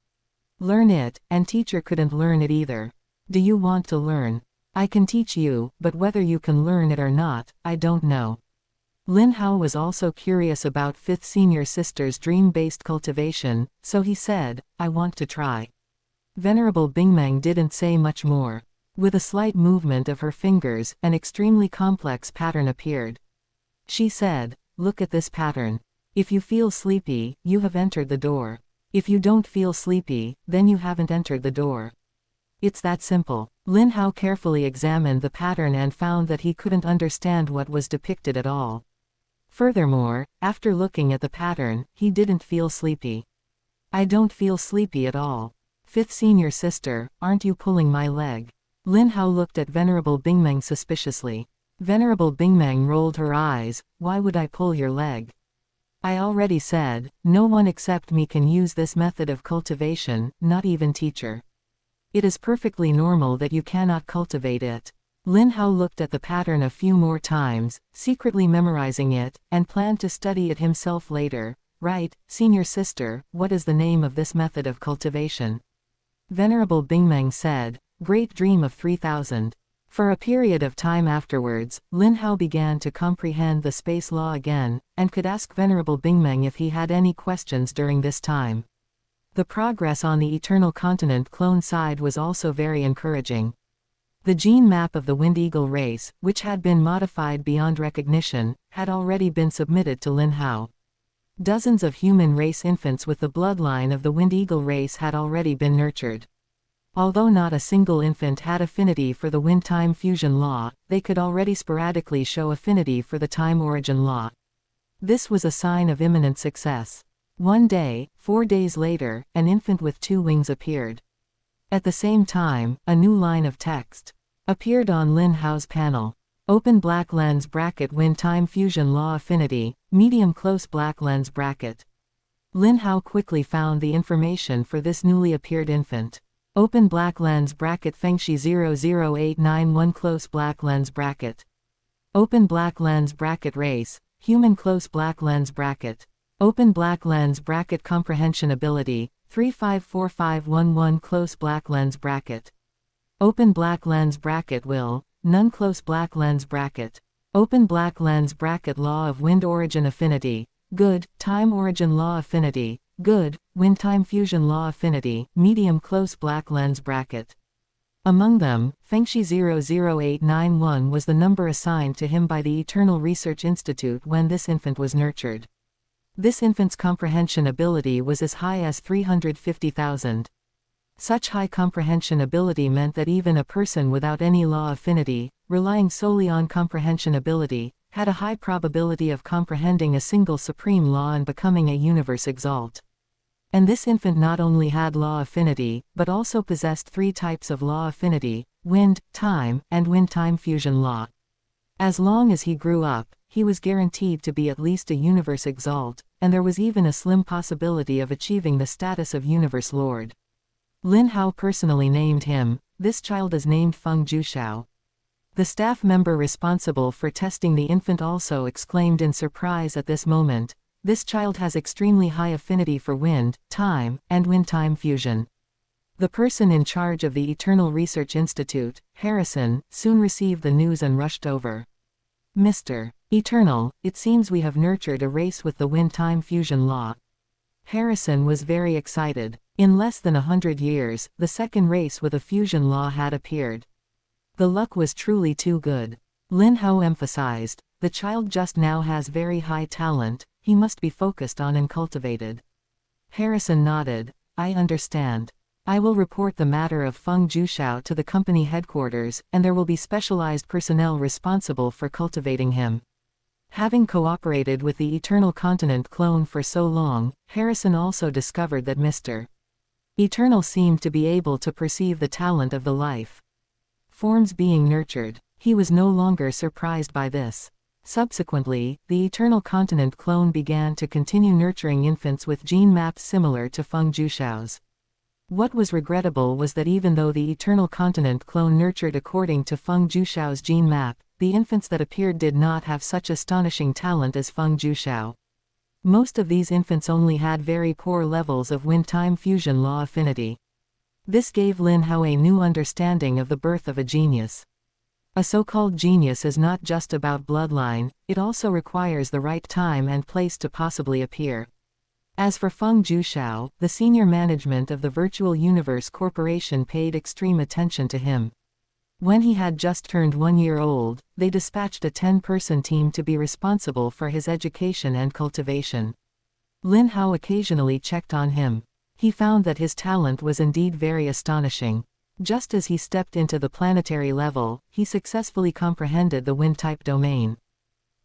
learn it, and teacher couldn't learn it either. Do you want to learn? I can teach you, but whether you can learn it or not, I don't know. Lin Hao was also curious about 5th senior sister's dream-based cultivation, so he said, I want to try. Venerable Bingmeng didn't say much more. With a slight movement of her fingers, an extremely complex pattern appeared. She said, look at this pattern. If you feel sleepy, you have entered the door. If you don't feel sleepy, then you haven't entered the door. It's that simple. Lin Hao carefully examined the pattern and found that he couldn't understand what was depicted at all. Furthermore, after looking at the pattern, he didn't feel sleepy. I don't feel sleepy at all. 5th senior sister, aren't you pulling my leg? Lin Hao looked at Venerable Bingmeng suspiciously. Venerable Bingmeng rolled her eyes. Why would I pull your leg? I already said, no one except me can use this method of cultivation, not even teacher. It is perfectly normal that you cannot cultivate it. Lin Hao looked at the pattern a few more times, secretly memorizing it, and planned to study it himself later. Right, senior sister, what is the name of this method of cultivation? Venerable Bingmeng said, Great Dream of 3000. For a period of time afterwards, Lin Hao began to comprehend the space law again, and could ask Venerable Bingmeng if he had any questions during this time. The progress on the Eternal Continent clone side was also very encouraging. The gene map of the Wind Eagle race, which had been modified beyond recognition, had already been submitted to Lin Hao. Dozens of human race infants with the bloodline of the Wind Eagle race had already been nurtured. Although not a single infant had affinity for the Wind-Time Fusion Law, they could already sporadically show affinity for the Time Origin Law. This was a sign of imminent success. One day, 4 days later, an infant with 2 wings appeared. At the same time, a new line of text appeared on Lin Hao's panel. Open black lens bracket Wind-Time Fusion Law Affinity, medium close black lens bracket. Lin Hao quickly found the information for this newly appeared infant. Open black lens bracket Fengshi 00891 close black lens bracket. Open black lens bracket race, human close black lens bracket. Open black lens bracket comprehension ability, 354511 close black lens bracket. Open black lens bracket will, none close black lens bracket. Open black lens bracket law of wind origin affinity, good, time origin law affinity, good, wind-time fusion law affinity, medium close black lens bracket. Among them, Fengshi 00891 was the number assigned to him by the Eternal Research Institute when this infant was nurtured. This infant's comprehension ability was as high as 350,000. Such high comprehension ability meant that even a person without any law affinity, relying solely on comprehension ability, had a high probability of comprehending a single supreme law and becoming a universe exalt. And this infant not only had law affinity, but also possessed 3 types of law affinity, wind, time, and wind-time fusion law. As long as he grew up, he was guaranteed to be at least a universe exalt, and there was even a slim possibility of achieving the status of universe lord. Lin Hao personally named him. This child is named Feng Juxiao. The staff member responsible for testing the infant also exclaimed in surprise at this moment, this child has extremely high affinity for wind, time, and wind-time fusion. The person in charge of the Eternal Research Institute, Harrison, soon received the news and rushed over. Mr. Eternal, it seems we have nurtured a race with the wind-time fusion law. Harrison was very excited. In less than 100 years, the second race with a fusion law had appeared. The luck was truly too good. Lin Hao emphasized, the child just now has very high talent, he must be focused on and cultivated. Harrison nodded, I understand. I will report the matter of Feng Juxiao to the company headquarters, and there will be specialized personnel responsible for cultivating him. Having cooperated with the Eternal Continent clone for so long, Harrison also discovered that Mr. Eternal seemed to be able to perceive the talent of the life forms being nurtured. He was no longer surprised by this. Subsequently, the Eternal Continent clone began to continue nurturing infants with gene maps similar to Feng Juxiao's. What was regrettable was that even though the Eternal Continent clone nurtured according to Feng Juxiao's gene map, the infants that appeared did not have such astonishing talent as Feng Juxiao. Most of these infants only had very poor levels of wind-time fusion law affinity. This gave Lin Hao a new understanding of the birth of a genius. A so-called genius is not just about bloodline, it also requires the right time and place to possibly appear. As for Feng Juxiao, the senior management of the Virtual Universe Corporation paid extreme attention to him. When he had just turned 1 year old, they dispatched a 10-person team to be responsible for his education and cultivation. Lin Hao occasionally checked on him. He found that his talent was indeed very astonishing. Just as he stepped into the planetary level, he successfully comprehended the wind-type domain.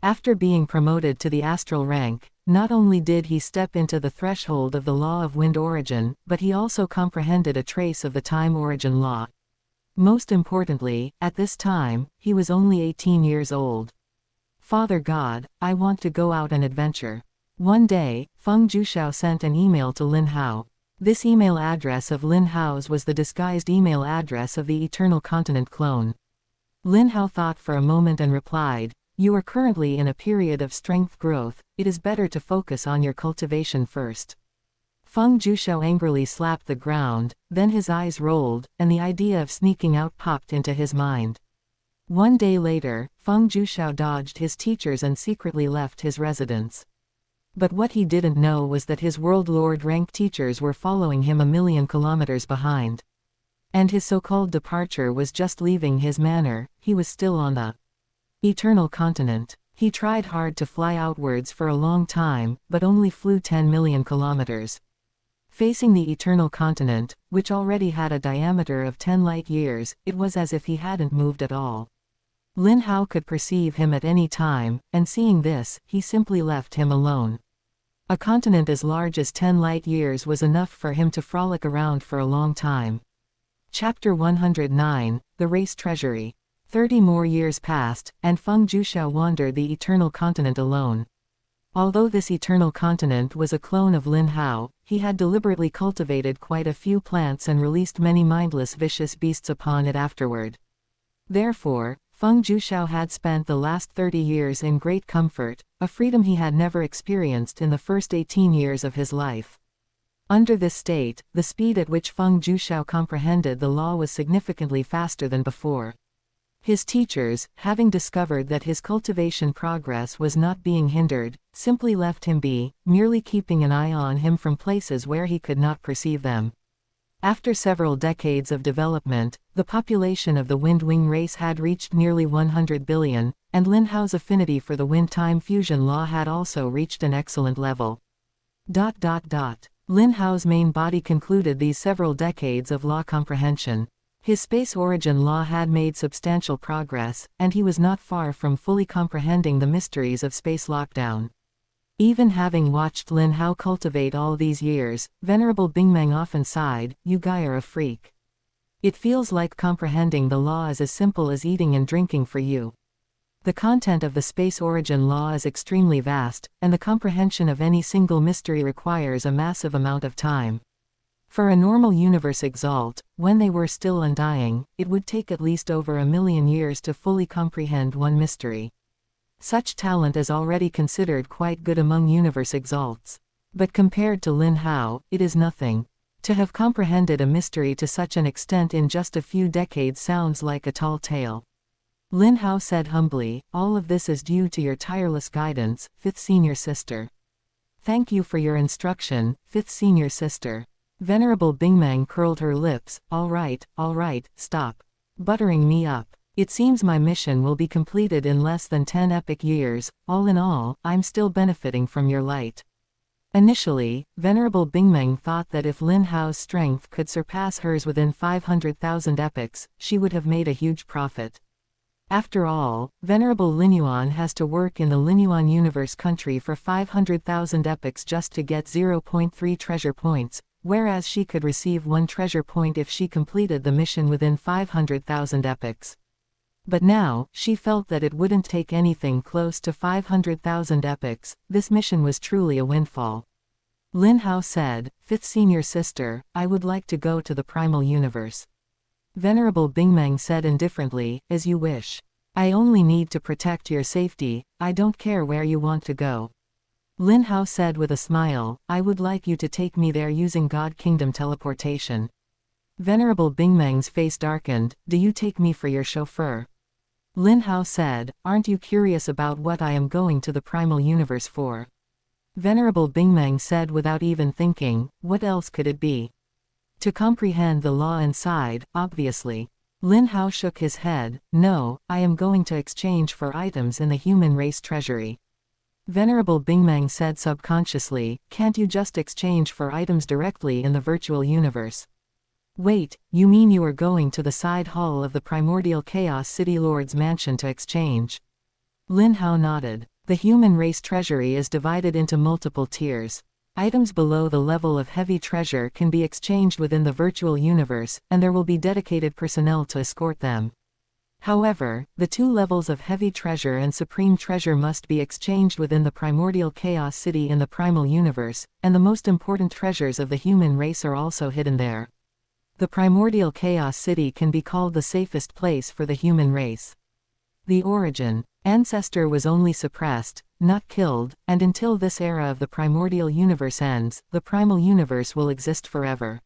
After being promoted to the astral rank, not only did he step into the threshold of the law of wind origin, but he also comprehended a trace of the time origin law. Most importantly, at this time, he was only 18 years old. Father God, I want to go out and adventure. One day, Feng Jushao sent an email to Lin Hao. This email address of Lin Hao's was the disguised email address of the Eternal Continent clone. Lin Hao thought for a moment and replied, "You are currently in a period of strength growth, it is better to focus on your cultivation first." Feng Jushao angrily slapped the ground, then his eyes rolled, and the idea of sneaking out popped into his mind. One day later, Feng Jushao dodged his teachers and secretly left his residence. But what he didn't know was that his World Lord rank teachers were following him a million kilometers behind. And his so-called departure was just leaving his manor, he was still on the Eternal Continent. He tried hard to fly outwards for a long time, but only flew 10 million kilometers. Facing the Eternal Continent, which already had a diameter of 10 light years, it was as if he hadn't moved at all. Lin Hao could perceive him at any time, and seeing this, he simply left him alone. A continent as large as 10 light years was enough for him to frolic around for a long time. Chapter 109, The Race Treasury. 30 more years passed, and Feng Jushao wandered the Eternal Continent alone. Although this Eternal Continent was a clone of Lin Hao, he had deliberately cultivated quite a few plants and released many mindless vicious beasts upon it afterward. Therefore, Feng Jushao had spent the last 30 years in great comfort, a freedom he had never experienced in the first 18 years of his life. Under this state, the speed at which Feng Jushao comprehended the law was significantly faster than before. His teachers, having discovered that his cultivation progress was not being hindered, simply left him be, merely keeping an eye on him from places where he could not perceive them. After several decades of development, the population of the Wind-Wing race had reached nearly 100 billion, and Lin Hao's affinity for the Wind-Time fusion law had also reached an excellent level. Lin Hao's main body concluded these several decades of law comprehension. His space origin law had made substantial progress, and he was not far from fully comprehending the mysteries of space lockdown. Even having watched Lin Hao cultivate all these years, Venerable Bingmeng often sighed, "You guy are a freak. It feels like comprehending the law is as simple as eating and drinking for you." The content of the space origin law is extremely vast, and the comprehension of any single mystery requires a massive amount of time. For a normal universe exalt, when they were still undying, it would take at least over 1,000,000 years to fully comprehend one mystery. Such talent is already considered quite good among universe exalts. But compared to Lin Hao, it is nothing. To have comprehended a mystery to such an extent in just a few decades sounds like a tall tale. Lin Hao said humbly, "All of this is due to your tireless guidance, fifth senior sister." "Thank you for your instruction, fifth senior sister." Venerable Bingmeng curled her lips, all right, stop buttering me up. It seems my mission will be completed in less than 10 epic years. All in all, I'm still benefiting from your light." Initially, Venerable Bingmeng thought that if Lin Hao's strength could surpass hers within 500,000 epochs, she would have made a huge profit. After all, Venerable Linyuan has to work in the Linyuan Universe country for 500,000 epochs just to get 0.3 treasure points, whereas she could receive 1 treasure point if she completed the mission within 500,000 epochs. But now, she felt that it wouldn't take anything close to 500,000 epochs. This mission was truly a windfall. Lin Hao said, "Fifth senior sister, I would like to go to the Primal Universe." Venerable Bingmeng said indifferently, "As you wish. I only need to protect your safety, I don't care where you want to go." Lin Hao said with a smile, "I would like you to take me there using God Kingdom teleportation." Venerable Bingmeng's face darkened, "Do you take me for your chauffeur?" Lin Hao said, "Aren't you curious about what I am going to the Primal Universe for?" Venerable Bingmeng said without even thinking, "What else could it be?" "To comprehend the law inside, obviously." Lin Hao shook his head, "No, I am going to exchange for items in the human race treasury." Venerable Bingmeng said subconsciously, "Can't you just exchange for items directly in the virtual universe?" "Wait, you mean you are going to the side hall of the Primordial Chaos City Lord's mansion to exchange?" Lin Hao nodded. The human race treasury is divided into multiple tiers. Items below the level of heavy treasure can be exchanged within the virtual universe, and there will be dedicated personnel to escort them. However, the two levels of heavy treasure and supreme treasure must be exchanged within the primordial chaos city in the primal universe, and the most important treasures of the human race are also hidden there. The primordial chaos city can be called the safest place for the human race. The origin. Ancestor was only suppressed, not killed, and until this era of the primordial universe ends, the primal universe will exist forever.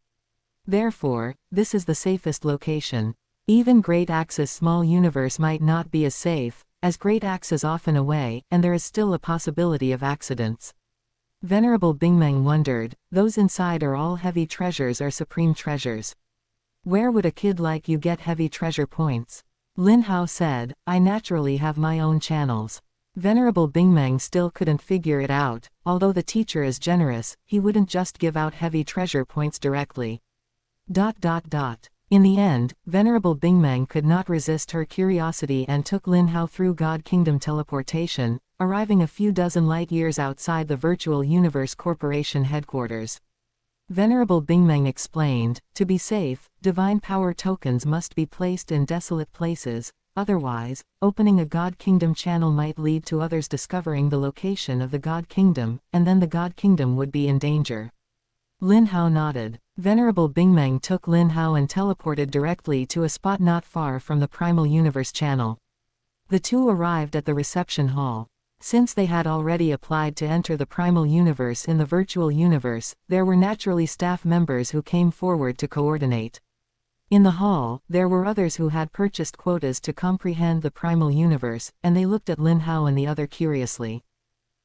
Therefore, this is the safest location. Even Great Axe's small universe might not be as safe, as Great Axe is often away, and there is still a possibility of accidents. Venerable Bingmeng wondered, those inside are all heavy treasures or supreme treasures. Where would a kid like you get heavy treasure points? Lin Hao said, I naturally have my own channels. Venerable Bingmeng still couldn't figure it out, although the teacher is generous, he wouldn't just give out heavy treasure points directly. In the end, Venerable Bingmeng could not resist her curiosity and took Lin Hao through God Kingdom teleportation, arriving a few dozen light years outside the Virtual Universe Corporation headquarters. Venerable Bingmeng explained, to be safe, divine power tokens must be placed in desolate places, otherwise, opening a God Kingdom channel might lead to others discovering the location of the God Kingdom, and then the God Kingdom would be in danger. Lin Hao nodded. Venerable Bingmeng took Lin Hao and teleported directly to a spot not far from the Primal Universe channel. The two arrived at the reception hall. Since they had already applied to enter the Primal Universe in the Virtual Universe, there were naturally staff members who came forward to coordinate. In the hall, there were others who had purchased quotas to comprehend the Primal Universe, and they looked at Lin Hao and the other curiously.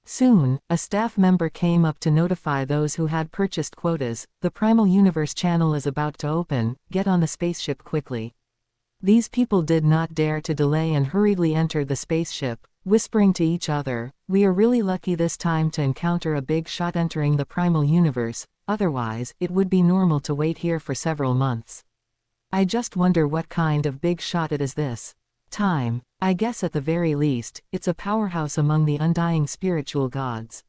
Soon, a staff member came up to notify those who had purchased quotas, the Primal Universe channel is about to open, get on the spaceship quickly. These people did not dare to delay and hurriedly entered the spaceship, whispering to each other, we are really lucky this time to encounter a big shot entering the Primal Universe, otherwise, it would be normal to wait here for several months. I just wonder what kind of big shot it is this time. I guess at the very least, it's a powerhouse among the undying spiritual gods.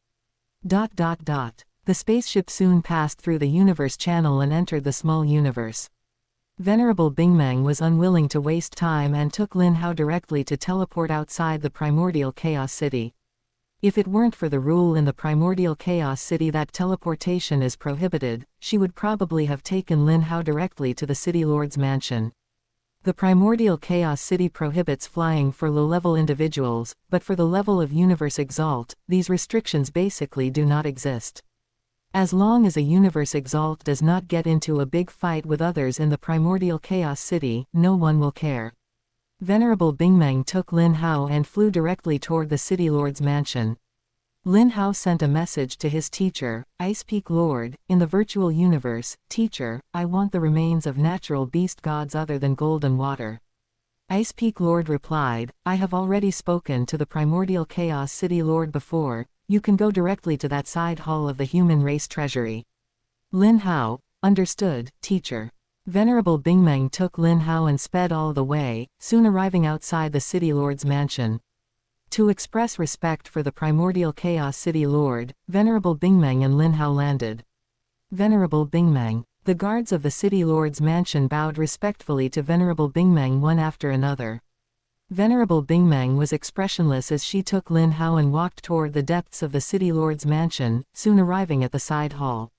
The spaceship soon passed through the universe channel and entered the small universe. Venerable Bingmeng was unwilling to waste time and took Lin Hao directly to teleport outside the primordial chaos city. If it weren't for the rule in the primordial chaos city that teleportation is prohibited, she would probably have taken Lin Hao directly to the city lord's mansion. The primordial chaos city prohibits flying for low-level individuals, but for the level of Universe Exalt, these restrictions basically do not exist. As long as a Universe Exalt does not get into a big fight with others in the primordial chaos city, no one will care. Venerable Bingmeng took Lin Hao and flew directly toward the city lord's mansion. Lin Hao sent a message to his teacher, Ice Peak Lord, in the virtual universe, Teacher, I want the remains of natural beast gods other than golden water. Ice Peak Lord replied, I have already spoken to the primordial chaos city lord before, you can go directly to that side hall of the human race treasury. Lin Hao, understood, teacher. Venerable Bingmeng took Lin Hao and sped all the way, soon arriving outside the city lord's mansion. To express respect for the primordial chaos city lord, Venerable Bingmeng and Lin Hao landed. Venerable Bingmeng. The guards of the city lord's mansion bowed respectfully to Venerable Bingmeng one after another. Venerable Bingmeng was expressionless as she took Lin Hao and walked toward the depths of the city lord's mansion, soon arriving at the side hall.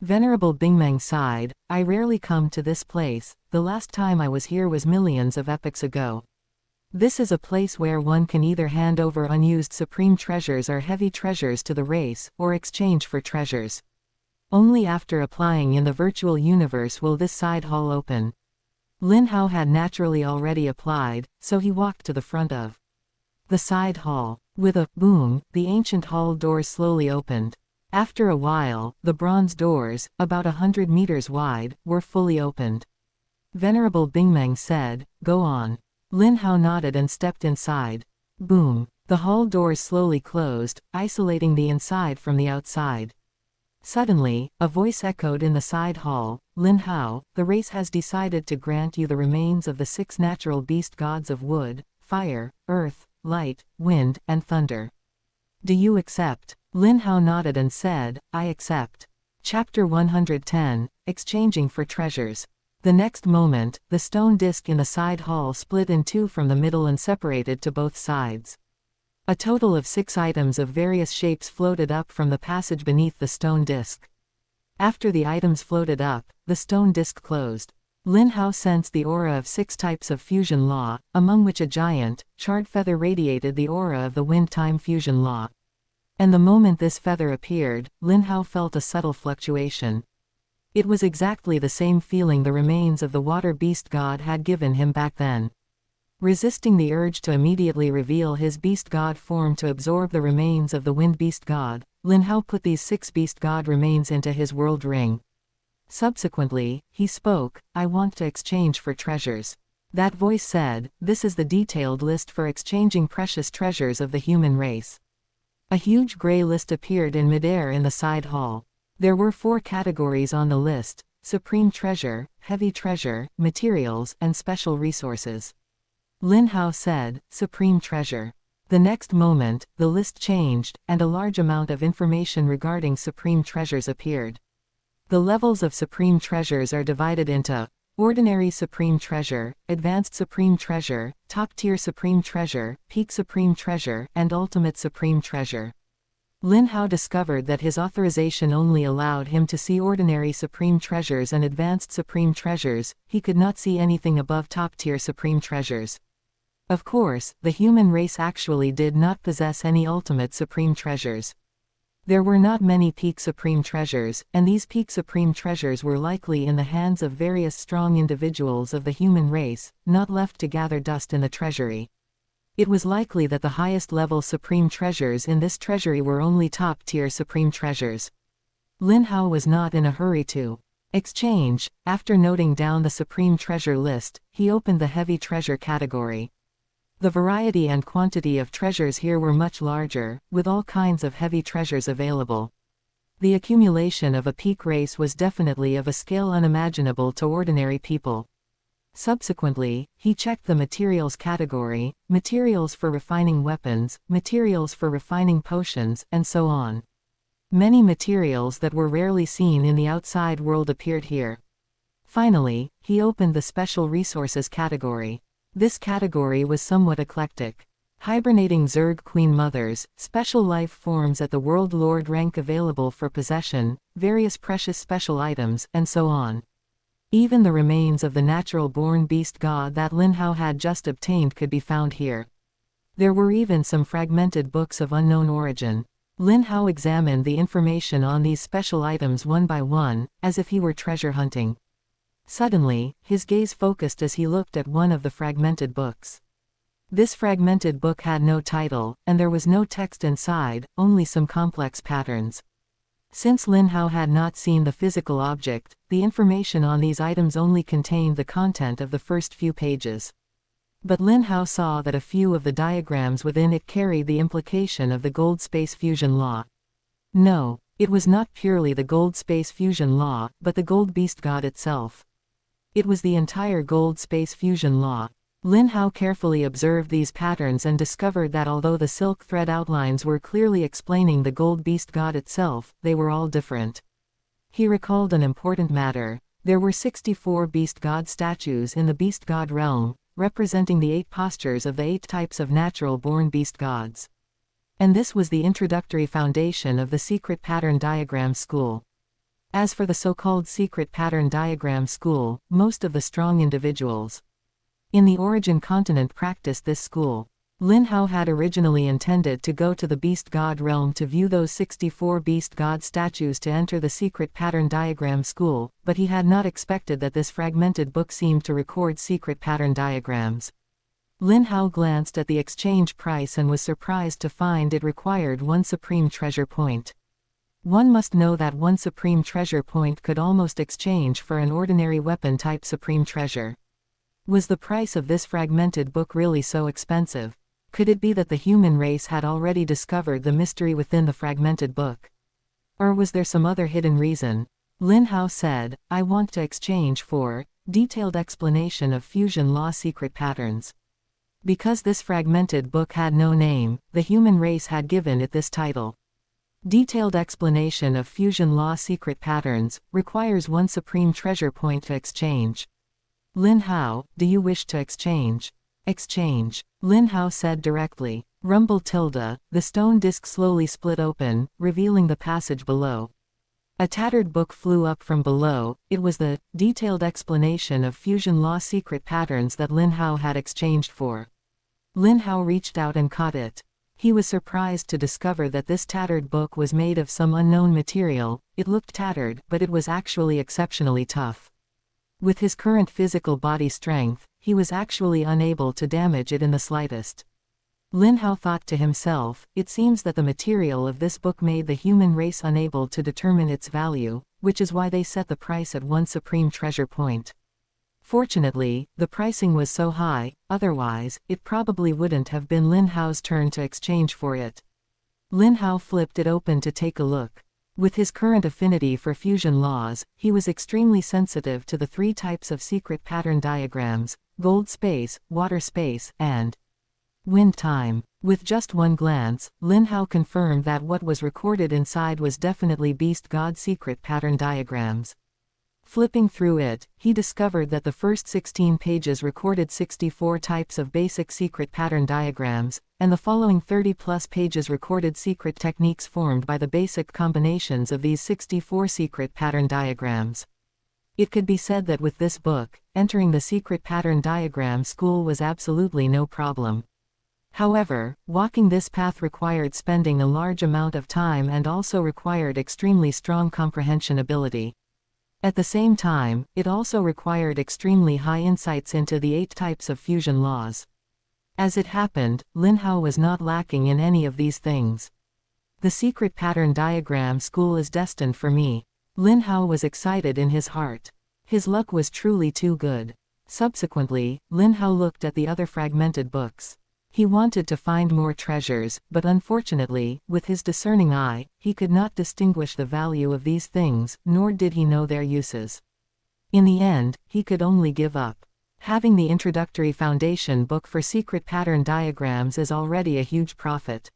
Venerable Bingmeng sighed, I rarely come to this place, the last time I was here was millions of epochs ago. This is a place where one can either hand over unused supreme treasures or heavy treasures to the race, or exchange for treasures. Only after applying in the virtual universe will this side hall open. Lin Hao had naturally already applied, so he walked to the front of the side hall. With a boom, the ancient hall doors slowly opened. After a while, the bronze doors, about 100 meters wide, were fully opened. Venerable Bingmeng said, Go on. Lin Hao nodded and stepped inside. Boom. The hall doors slowly closed, isolating the inside from the outside. Suddenly, a voice echoed in the side hall, Lin Hao, the race has decided to grant you the remains of the 6 natural beast gods of wood, fire, earth, light, wind, and thunder. Do you accept? Lin Hao nodded and said, I accept. Chapter 110, Exchanging for Treasures. The next moment, the stone disc in the side hall split in two from the middle and separated to both sides. A total of 6 items of various shapes floated up from the passage beneath the stone disc. After the items floated up, the stone disc closed. Lin Hao sensed the aura of 6 types of fusion law, among which a giant, charred feather radiated the aura of the wind-time fusion law. And the moment this feather appeared, Lin Hao felt a subtle fluctuation. It was exactly the same feeling the remains of the water beast god had given him back then. Resisting the urge to immediately reveal his beast god form to absorb the remains of the wind beast god, Lin Hao put these 6 beast god remains into his world ring. Subsequently, he spoke, I want to exchange for treasures. That voice said, this is the detailed list for exchanging precious treasures of the human race. A huge gray list appeared in midair in the side hall. There were 4 categories on the list: supreme treasure, heavy treasure, materials, and special resources. Lin Hao said, supreme treasure. The next moment, the list changed, and a large amount of information regarding supreme treasures appeared. The levels of supreme treasures are divided into ordinary supreme treasure, advanced supreme treasure, top-tier supreme treasure, peak supreme treasure, and ultimate supreme treasure. Lin Hao discovered that his authorization only allowed him to see ordinary supreme treasures and advanced supreme treasures. He could not see anything above top-tier supreme treasures. Of course, the human race actually did not possess any ultimate supreme treasures. There were not many peak supreme treasures, and these peak supreme treasures were likely in the hands of various strong individuals of the human race, not left to gather dust in the treasury. It was likely that the highest level supreme treasures in this treasury were only top-tier supreme treasures. Lin Hao was not in a hurry to exchange. After noting down the supreme treasure list, he opened the heavy treasure category. The variety and quantity of treasures here were much larger, with all kinds of heavy treasures available. The accumulation of a peak race was definitely of a scale unimaginable to ordinary people. Subsequently, he checked the materials category: materials for refining weapons, materials for refining potions, and so on. Many materials that were rarely seen in the outside world appeared here. Finally, he opened the special resources category. This category was somewhat eclectic. Hibernating Zerg Queen Mothers, special life forms at the World Lord rank available for possession, various precious special items, and so on. Even the remains of the natural-born beast god that Lin Hao had just obtained could be found here. There were even some fragmented books of unknown origin. Lin Hao examined the information on these special items one by one, as if he were treasure hunting. Suddenly, his gaze focused as he looked at one of the fragmented books. This fragmented book had no title, and there was no text inside, only some complex patterns. Since Lin Hao had not seen the physical object, the information on these items only contained the content of the first few pages. But Lin Hao saw that a few of the diagrams within it carried the implication of the gold space fusion law. No, it was not purely the gold space fusion law, but the gold beast god itself. It was the entire gold space fusion law. Lin Hao carefully observed these patterns and discovered that although the silk thread outlines were clearly explaining the gold beast god itself, they were all different. He recalled an important matter. There were 64 beast god statues in the beast god realm, representing the 8 postures of the 8 types of natural-born beast gods. And this was the introductory foundation of the secret pattern diagram school. As for the so-called secret pattern diagram school, most of the strong individuals in the origin continent practiced this school. Lin Hao had originally intended to go to the beast god realm to view those 64 beast god statues to enter the secret pattern diagram school, but he had not expected that this fragmented book seemed to record secret pattern diagrams. Lin Hao glanced at the exchange price and was surprised to find it required 1 supreme treasure point. One must know that 1 supreme treasure point could almost exchange for an ordinary weapon type supreme treasure. Was the price of this fragmented book really so expensive? Could it be that the human race had already discovered the mystery within the fragmented book? Or was there some other hidden reason? Lin Hao said, I want to exchange for detailed explanation of fusion law secret patterns. Because this fragmented book had no name, the human race had given it this title. Detailed explanation of fusion law secret patterns, requires 1 supreme treasure point to exchange. Lin Hao, do you wish to exchange? Exchange. Lin Hao said directly. Rumble tilde, the stone disc slowly split open, revealing the passage below. A tattered book flew up from below. It was the detailed explanation of fusion law secret patterns that Lin Hao had exchanged for. Lin Hao reached out and caught it. He was surprised to discover that this tattered book was made of some unknown material. It looked tattered, but it was actually exceptionally tough. With his current physical body strength, he was actually unable to damage it in the slightest. Lin Hao thought to himself, it seems that the material of this book made the human race unable to determine its value, which is why they set the price at 1 supreme treasure point. Fortunately, the pricing was so high, otherwise, it probably wouldn't have been Lin Hao's turn to exchange for it. Lin Hao flipped it open to take a look. With his current affinity for fusion laws, he was extremely sensitive to the 3 types of secret pattern diagrams: gold space, water space, and wind time. With just one glance, Lin Hao confirmed that what was recorded inside was definitely Beast God secret pattern diagrams. Flipping through it, he discovered that the first 16 pages recorded 64 types of basic secret pattern diagrams, and the following 30-plus pages recorded secret techniques formed by the basic combinations of these 64 secret pattern diagrams. It could be said that with this book, entering the secret pattern diagram school was absolutely no problem. However, walking this path required spending a large amount of time and also required extremely strong comprehension ability. At the same time, it also required extremely high insights into the 8 types of fusion laws. As it happened, Lin Hao was not lacking in any of these things. The secret pattern diagram school is destined for me. Lin Hao was excited in his heart. His luck was truly too good. Subsequently, Lin Hao looked at the other fragmented books. He wanted to find more treasures, but unfortunately, with his discerning eye, he could not distinguish the value of these things, nor did he know their uses. In the end, he could only give up. Having the introductory foundation book for secret pattern diagrams is already a huge profit.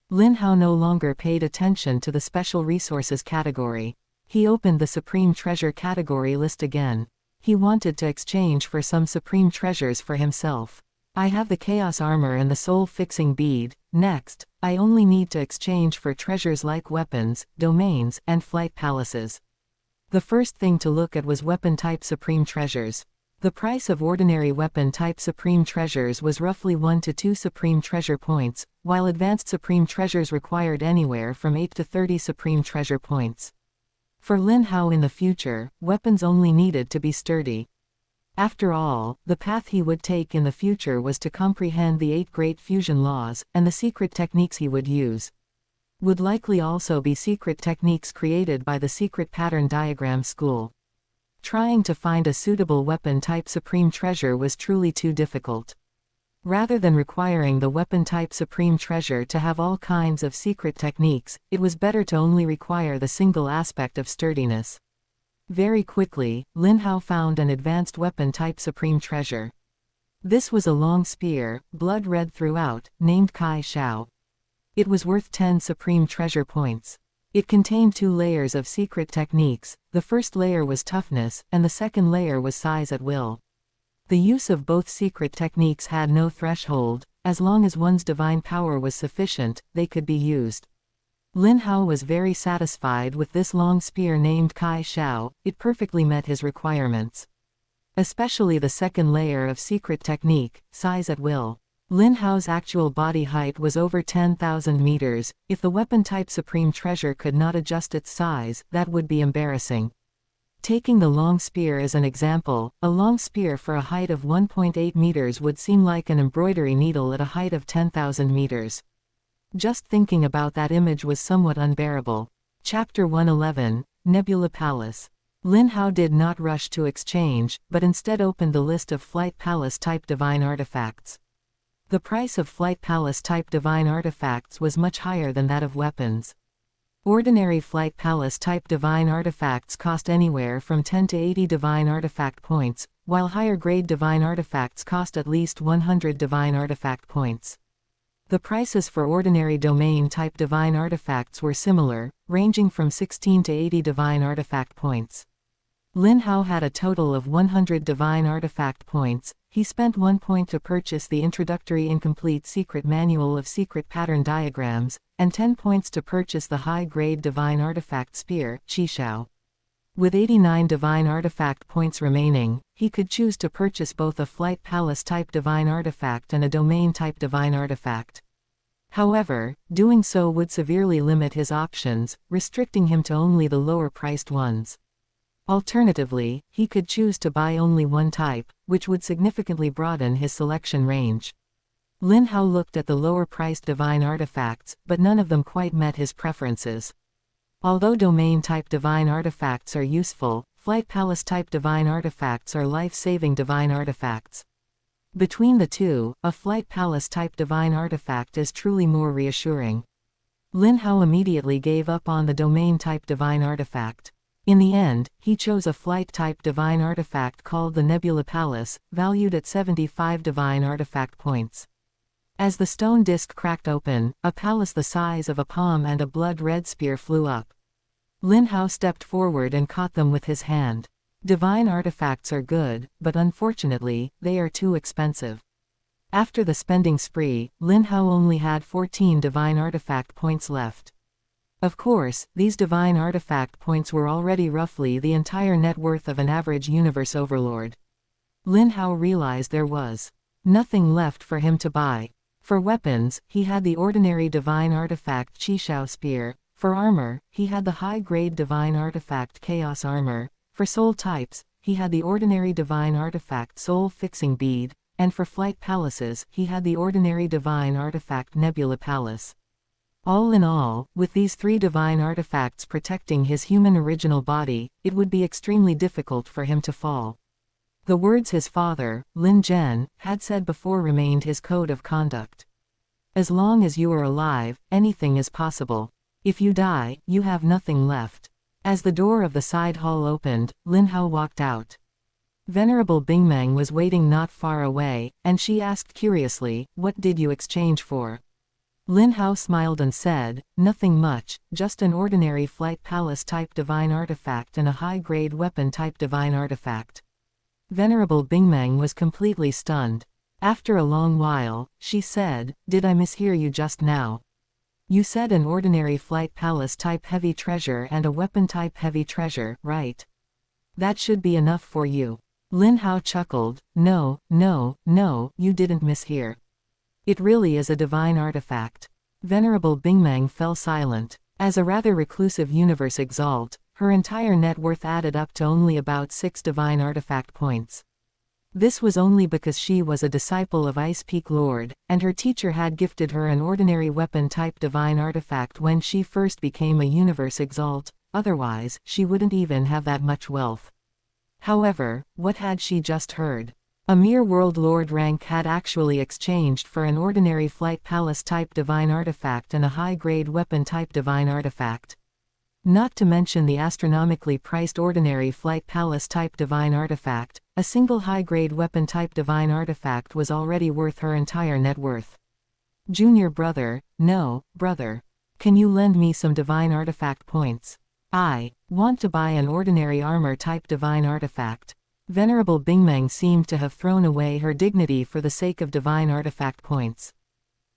Lin Hao no longer paid attention to the special resources category. He opened the supreme treasure category list again. He wanted to exchange for some supreme treasures for himself. I have the Chaos Armor and the Soul Fixing Bead. Next, I only need to exchange for treasures like weapons, domains, and flight palaces. The first thing to look at was weapon-type supreme treasures. The price of ordinary weapon-type supreme treasures was roughly 1 to 2 supreme treasure points, while advanced supreme treasures required anywhere from 8 to 30 supreme treasure points. For Lin Hao in the future, weapons only needed to be sturdy. After all, the path he would take in the future was to comprehend the 8 great fusion laws, and the secret techniques he would use would likely also be secret techniques created by the secret pattern diagram school. Trying to find a suitable weapon-type supreme treasure was truly too difficult. Rather than requiring the weapon-type supreme treasure to have all kinds of secret techniques, it was better to only require the single aspect of sturdiness. Very quickly, Lin Hao found an advanced weapon-type supreme treasure. This was a long spear, blood red throughout, named Kai Shao. It was worth 10 supreme treasure points. It contained 2 layers of secret techniques. The first layer was toughness, and the second layer was size at will. The use of both secret techniques had no threshold. As long as one's divine power was sufficient, they could be used. Lin Hao was very satisfied with this long spear named Kai Shao. It perfectly met his requirements. Especially the second layer of secret technique, size at will. Lin Hao's actual body height was over 10,000 meters. If the weapon-type supreme treasure could not adjust its size, that would be embarrassing. Taking the long spear as an example, a long spear for a height of 1.8 meters would seem like an embroidery needle at a height of 10,000 meters. Just thinking about that image was somewhat unbearable. Chapter 111, Nebula Palace. Lin Hao did not rush to exchange, but instead opened the list of Flight Palace-type divine artifacts. The price of Flight Palace-type divine artifacts was much higher than that of weapons. Ordinary Flight Palace-type divine artifacts cost anywhere from 10 to 80 divine artifact points, while higher-grade divine artifacts cost at least 100 divine artifact points. The prices for ordinary domain-type divine artifacts were similar, ranging from 16 to 80 divine artifact points. Lin Hao had a total of 100 divine artifact points. He spent 1 point to purchase the introductory incomplete secret manual of secret pattern diagrams, and 10 points to purchase the high-grade divine artifact spear, Qishao. With 89 divine artifact points remaining, he could choose to purchase both a flight palace-type divine artifact and a domain-type divine artifact. However, doing so would severely limit his options, restricting him to only the lower-priced ones. Alternatively, he could choose to buy only one type, which would significantly broaden his selection range. Lin Hao looked at the lower-priced divine artifacts, but none of them quite met his preferences. Although domain-type divine artifacts are useful, flight palace-type divine artifacts are life-saving divine artifacts. Between the two, a flight palace-type divine artifact is truly more reassuring. Lin Hao immediately gave up on the domain-type divine artifact. In the end, he chose a flight-type divine artifact called the Nebula Palace, valued at 75 divine artifact points. As the stone disc cracked open, a palace the size of a palm and a blood-red spear flew up. Lin Hao stepped forward and caught them with his hand. Divine artifacts are good, but unfortunately, they are too expensive. After the spending spree, Lin Hao only had 14 divine artifact points left. Of course, these divine artifact points were already roughly the entire net worth of an average universe overlord. Lin Hao realized there was nothing left for him to buy. For weapons, he had the ordinary divine artifact Qishao Spear. For armor, he had the high-grade divine artifact Chaos Armor. For soul types, he had the ordinary divine artifact Soul Fixing Bead, and for flight palaces, he had the ordinary divine artifact Nebula Palace. All in all, with these 3 divine artifacts protecting his human original body, it would be extremely difficult for him to fall. The words his father, Lin Zhen, had said before remained his code of conduct. As long as you are alive, anything is possible. If you die, you have nothing left. As the door of the side hall opened, Lin Hao walked out. Venerable Bingmeng was waiting not far away, and she asked curiously, "What did you exchange for?" Lin Hao smiled and said, "Nothing much, just an ordinary flight palace-type divine artifact and a high-grade weapon-type divine artifact." Venerable Bingmeng was completely stunned. After a long while, she said, "Did I mishear you just now? You said an ordinary flight palace-type heavy treasure and a weapon-type heavy treasure, right? That should be enough for you." Lin Hao chuckled, No, you didn't mishear. It really is a divine artifact." Venerable Bingmeng fell silent. As a rather reclusive universe exalt, her entire net worth added up to only about 6 divine artifact points. This was only because she was a disciple of Ice Peak Lord, and her teacher had gifted her an ordinary weapon-type divine artifact when she first became a universe exalt, otherwise, she wouldn't even have that much wealth. However, what had she just heard? A mere World Lord rank had actually exchanged for an ordinary flight palace-type divine artifact and a high-grade weapon-type divine artifact. Not to mention the astronomically priced ordinary flight palace-type divine artifact, a single high-grade weapon-type divine artifact was already worth her entire net worth. "Junior brother, no, brother. Can you lend me some divine artifact points? I want to buy an ordinary armor-type divine artifact." Venerable Bingmeng seemed to have thrown away her dignity for the sake of divine artifact points.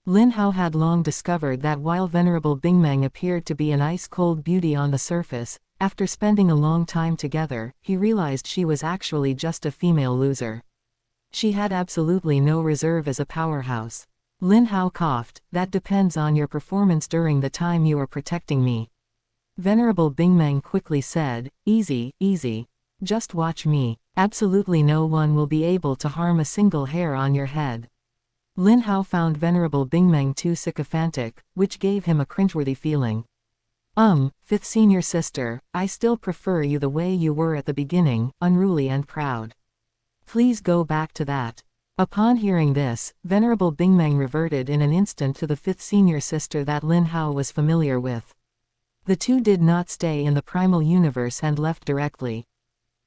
Lin Hao had long discovered that while Venerable Bingmeng appeared to be an ice-cold beauty on the surface, after spending a long time together, he realized she was actually just a female loser. She had absolutely no reserve as a powerhouse. Lin Hao coughed, "That depends on your performance during the time you are protecting me." Venerable Bingmeng quickly said, "Easy, easy. Just watch me. Absolutely no one will be able to harm a single hair on your head." Lin Hao found Venerable Bingmeng too sycophantic, which gave him a cringeworthy feeling. Fifth senior sister, I still prefer you the way you were at the beginning, unruly and proud. Please go back to that." Upon hearing this, Venerable Bingmeng reverted in an instant to the 5th senior sister that Lin Hao was familiar with. The two did not stay in the Primal Universe and left directly.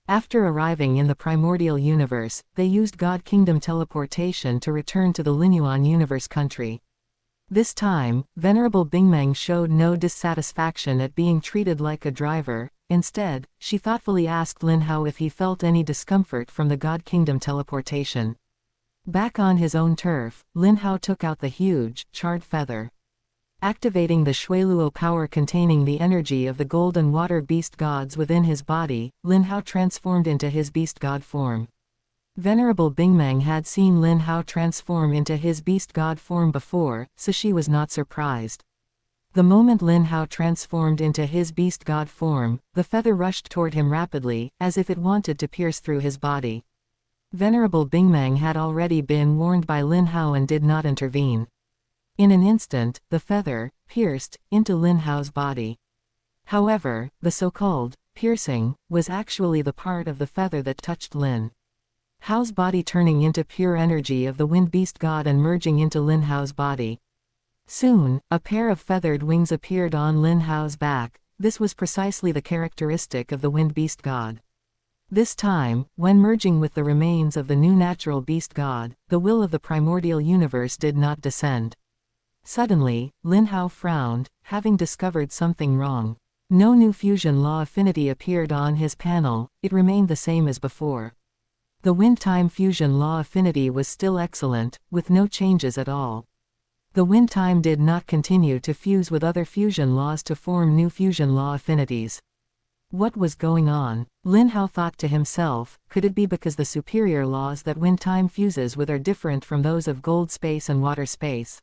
After arriving in the Primordial Universe, they used God Kingdom teleportation to return to the Linyuan Universe country. This time, Venerable Bingmeng showed no dissatisfaction at being treated like a driver. Instead, she thoughtfully asked Lin Hao if he felt any discomfort from the God Kingdom teleportation. Back on his own turf, Lin Hao took out the huge, charred feather. Activating the Shuiluo power containing the energy of the golden water beast gods within his body, Lin Hao transformed into his beast god form. Venerable Bingmeng had seen Lin Hao transform into his beast god form before, so she was not surprised. The moment Lin Hao transformed into his beast god form, the feather rushed toward him rapidly, as if it wanted to pierce through his body. Venerable Bingmeng had already been warned by Lin Hao and did not intervene. In an instant, the feather pierced into Lin Hao's body. However, the so-called piercing was actually the part of the feather that touched Lin Hao's body, turning into pure energy of the wind beast god and merging into Lin Hao's body. Soon, a pair of feathered wings appeared on Lin Hao's back. This was precisely the characteristic of the wind beast god. This time, when merging with the remains of the new natural beast god, the will of the primordial universe did not descend. Suddenly, Lin Hao frowned, having discovered something wrong. No new fusion law affinity appeared on his panel, it remained the same as before. The wind-time fusion law affinity was still excellent, with no changes at all. The wind-time did not continue to fuse with other fusion laws to form new fusion law affinities. What was going on? Lin Hao thought to himself, could it be because the superior laws that wind-time fuses with are different from those of gold space and water space?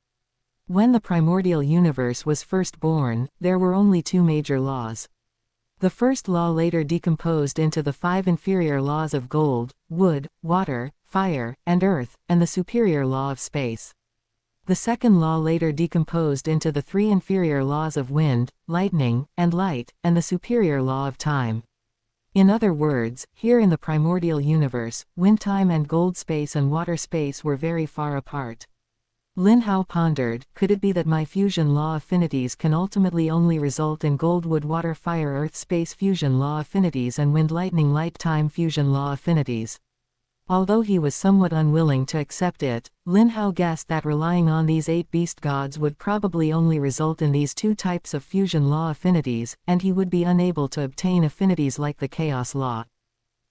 When the primordial universe was first born, there were only two major laws. The first law later decomposed into the 5 inferior laws of gold, wood, water, fire, and earth, and the superior law of space. The second law later decomposed into the 3 inferior laws of wind, lightning, and light, and the superior law of time. In other words, here in the primordial universe, wind time and gold space and water space were very far apart. Lin Hao pondered, could it be that my fusion law affinities can ultimately only result in gold wood water fire earth space fusion law affinities and wind lightning light time fusion law affinities? Although he was somewhat unwilling to accept it, Lin Hao guessed that relying on these 8 beast gods would probably only result in these 2 types of fusion law affinities, and he would be unable to obtain affinities like the chaos law.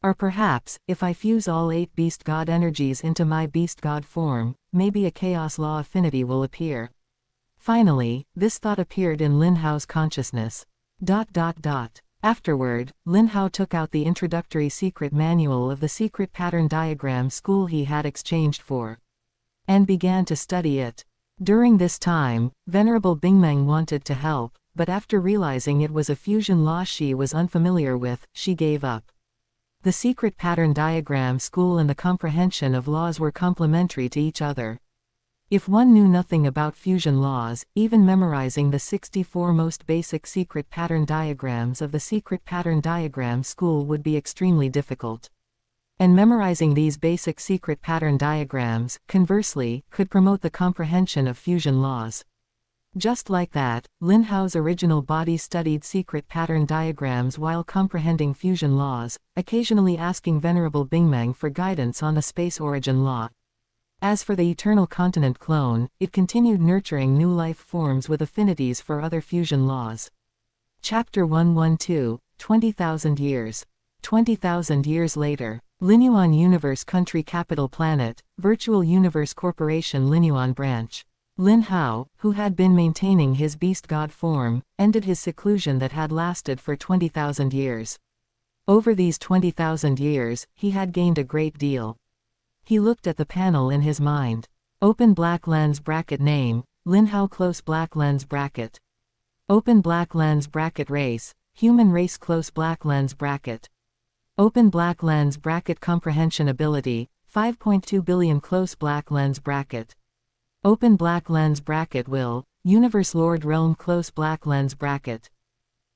Or perhaps, if I fuse all 8 beast god energies into my beast god form, maybe a chaos law affinity will appear. Finally, this thought appeared in Lin Hao's consciousness. Afterward, Lin Hao took out the introductory secret manual of the secret pattern diagram school he had exchanged for, and began to study it. During this time, Venerable Bingmeng wanted to help, but after realizing it was a fusion law she was unfamiliar with, she gave up. The secret pattern diagram school and the comprehension of laws were complementary to each other. If one knew nothing about fusion laws, even memorizing the 64 most basic secret pattern diagrams of the secret pattern diagram school would be extremely difficult. And memorizing these basic secret pattern diagrams, conversely, could promote the comprehension of fusion laws. Just like that, Lin Hao's original body studied secret pattern diagrams while comprehending fusion laws, occasionally asking Venerable Bingmeng for guidance on the space origin law. As for the eternal continent clone, it continued nurturing new life forms with affinities for other fusion laws. Chapter 112, 20,000 years. 20,000 years later. Linyuan Universe Country Capital Planet, Virtual Universe Corporation Linyuan Branch. Lin Hao, who had been maintaining his beast god form, ended his seclusion that had lasted for 20,000 years. Over these 20,000 years, he had gained a great deal. He looked at the panel in his mind. Open black lens bracket name, Lin Hao close black lens bracket. Open black lens bracket race, human race close black lens bracket. Open black lens bracket comprehension ability, 5.2 billion close black lens bracket. Open black lens bracket will, Universe Lord Realm close black lens bracket.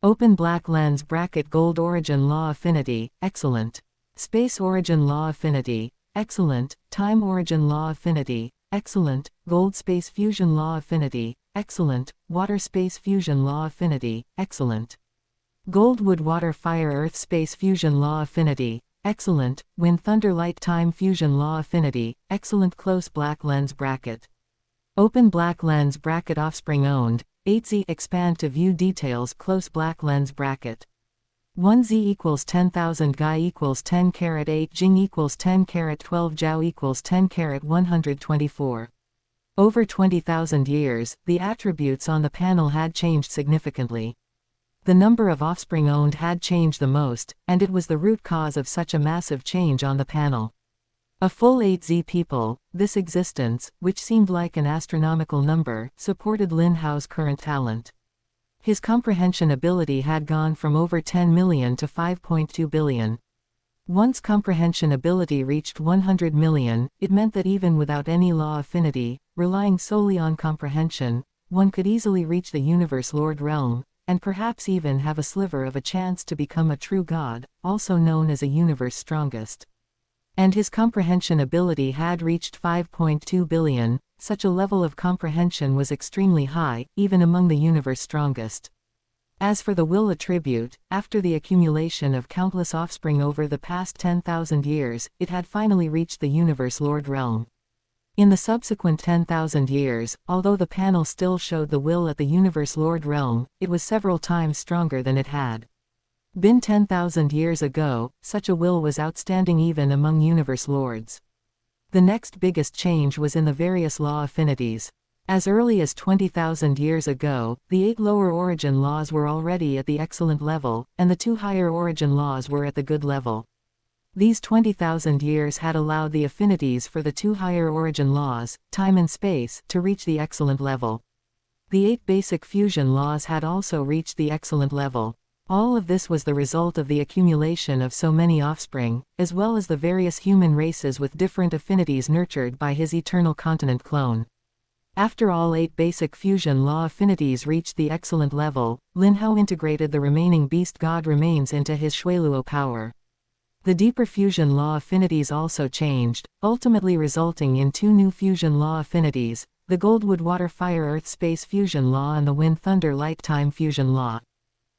Open black lens bracket gold origin law affinity, excellent. Space origin law affinity, excellent. Time origin law affinity, excellent. Gold space fusion law affinity, excellent. Water space fusion law affinity, excellent. Gold wood water fire earth space fusion law affinity, excellent. Wind thunder light time fusion law affinity, excellent close black lens bracket. Open black lens bracket offspring owned, 8z expand to view details close black lens bracket. 1z equals 10,000 Gai equals 10 carat 8 Jing equals 10 carat 12 Zhao equals 10 carat 124. Over 20,000 years, the attributes on the panel had changed significantly. The number of offspring owned had changed the most, and it was the root cause of such a massive change on the panel. A full 8z people, this existence, which seemed like an astronomical number, supported Lin Hao's current talent. His comprehension ability had gone from over 10 million to 5.2 billion. Once comprehension ability reached 100 million, it meant that even without any law affinity, relying solely on comprehension, one could easily reach the Universe Lord realm, and perhaps even have a sliver of a chance to become a true god, also known as a universe strongest. And his comprehension ability had reached 5.2 billion, such a level of comprehension was extremely high, even among the universe strongest. As for the will attribute, after the accumulation of countless offspring over the past 10,000 years, it had finally reached the Universe Lord realm. In the subsequent 10,000 years, although the panel still showed the will at the Universe Lord realm, it was several times stronger than it had been 10,000 years ago. Such a will was outstanding even among Universe Lords. The next biggest change was in the various law affinities. As early as 20,000 years ago, the 8 lower origin laws were already at the excellent level, and the 2 higher origin laws were at the good level. These 20,000 years had allowed the affinities for the 2 higher origin laws, time and space, to reach the excellent level. The 8 basic fusion laws had also reached the excellent level. All of this was the result of the accumulation of so many offspring, as well as the various human races with different affinities nurtured by his eternal continent clone. After all 8 basic fusion law affinities reached the excellent level, Lin Hao integrated the remaining beast god remains into his Shuiluo power. The deeper fusion law affinities also changed, ultimately resulting in 2 new fusion law affinities, the Gold Wood Water Fire Earth Space fusion law and the Wind Thunder Light Time fusion law.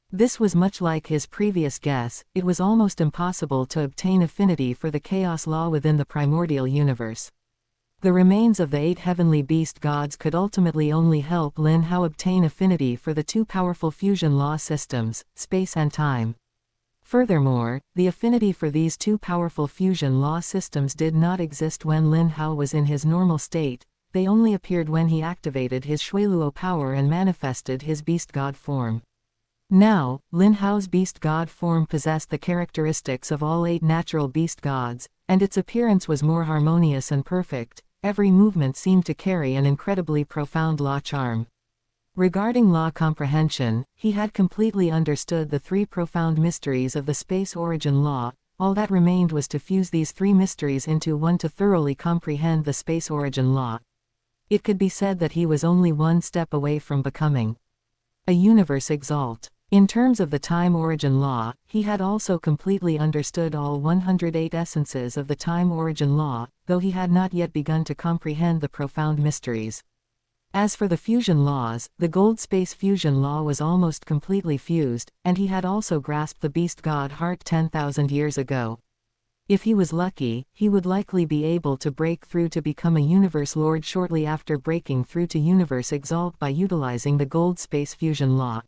This was much like his previous guess. It was almost impossible to obtain affinity for the chaos law within the primordial universe. The remains of the 8 heavenly beast gods could ultimately only help Lin Hao obtain affinity for the 2 powerful fusion law systems, space and time. Furthermore, the affinity for these 2 powerful fusion law systems did not exist when Lin Hao was in his normal state. They only appeared when he activated his Shuiluo power and manifested his beast god form. Now, Lin Hao's beast god form possessed the characteristics of all 8 natural beast gods, and its appearance was more harmonious and perfect. Every movement seemed to carry an incredibly profound law charm. Regarding law comprehension, he had completely understood the 3 profound mysteries of the space origin law. All that remained was to fuse these 3 mysteries into one to thoroughly comprehend the space origin law. It could be said that he was only one step away from becoming a universe exalt. In terms of the time origin law, he had also completely understood all 108 essences of the time origin law, though he had not yet begun to comprehend the profound mysteries. As for the fusion laws, the gold space fusion law was almost completely fused, and he had also grasped the beast god heart 10,000 years ago. If he was lucky, he would likely be able to break through to become a universe lord shortly after breaking through to universe exalt by utilizing the gold space fusion law.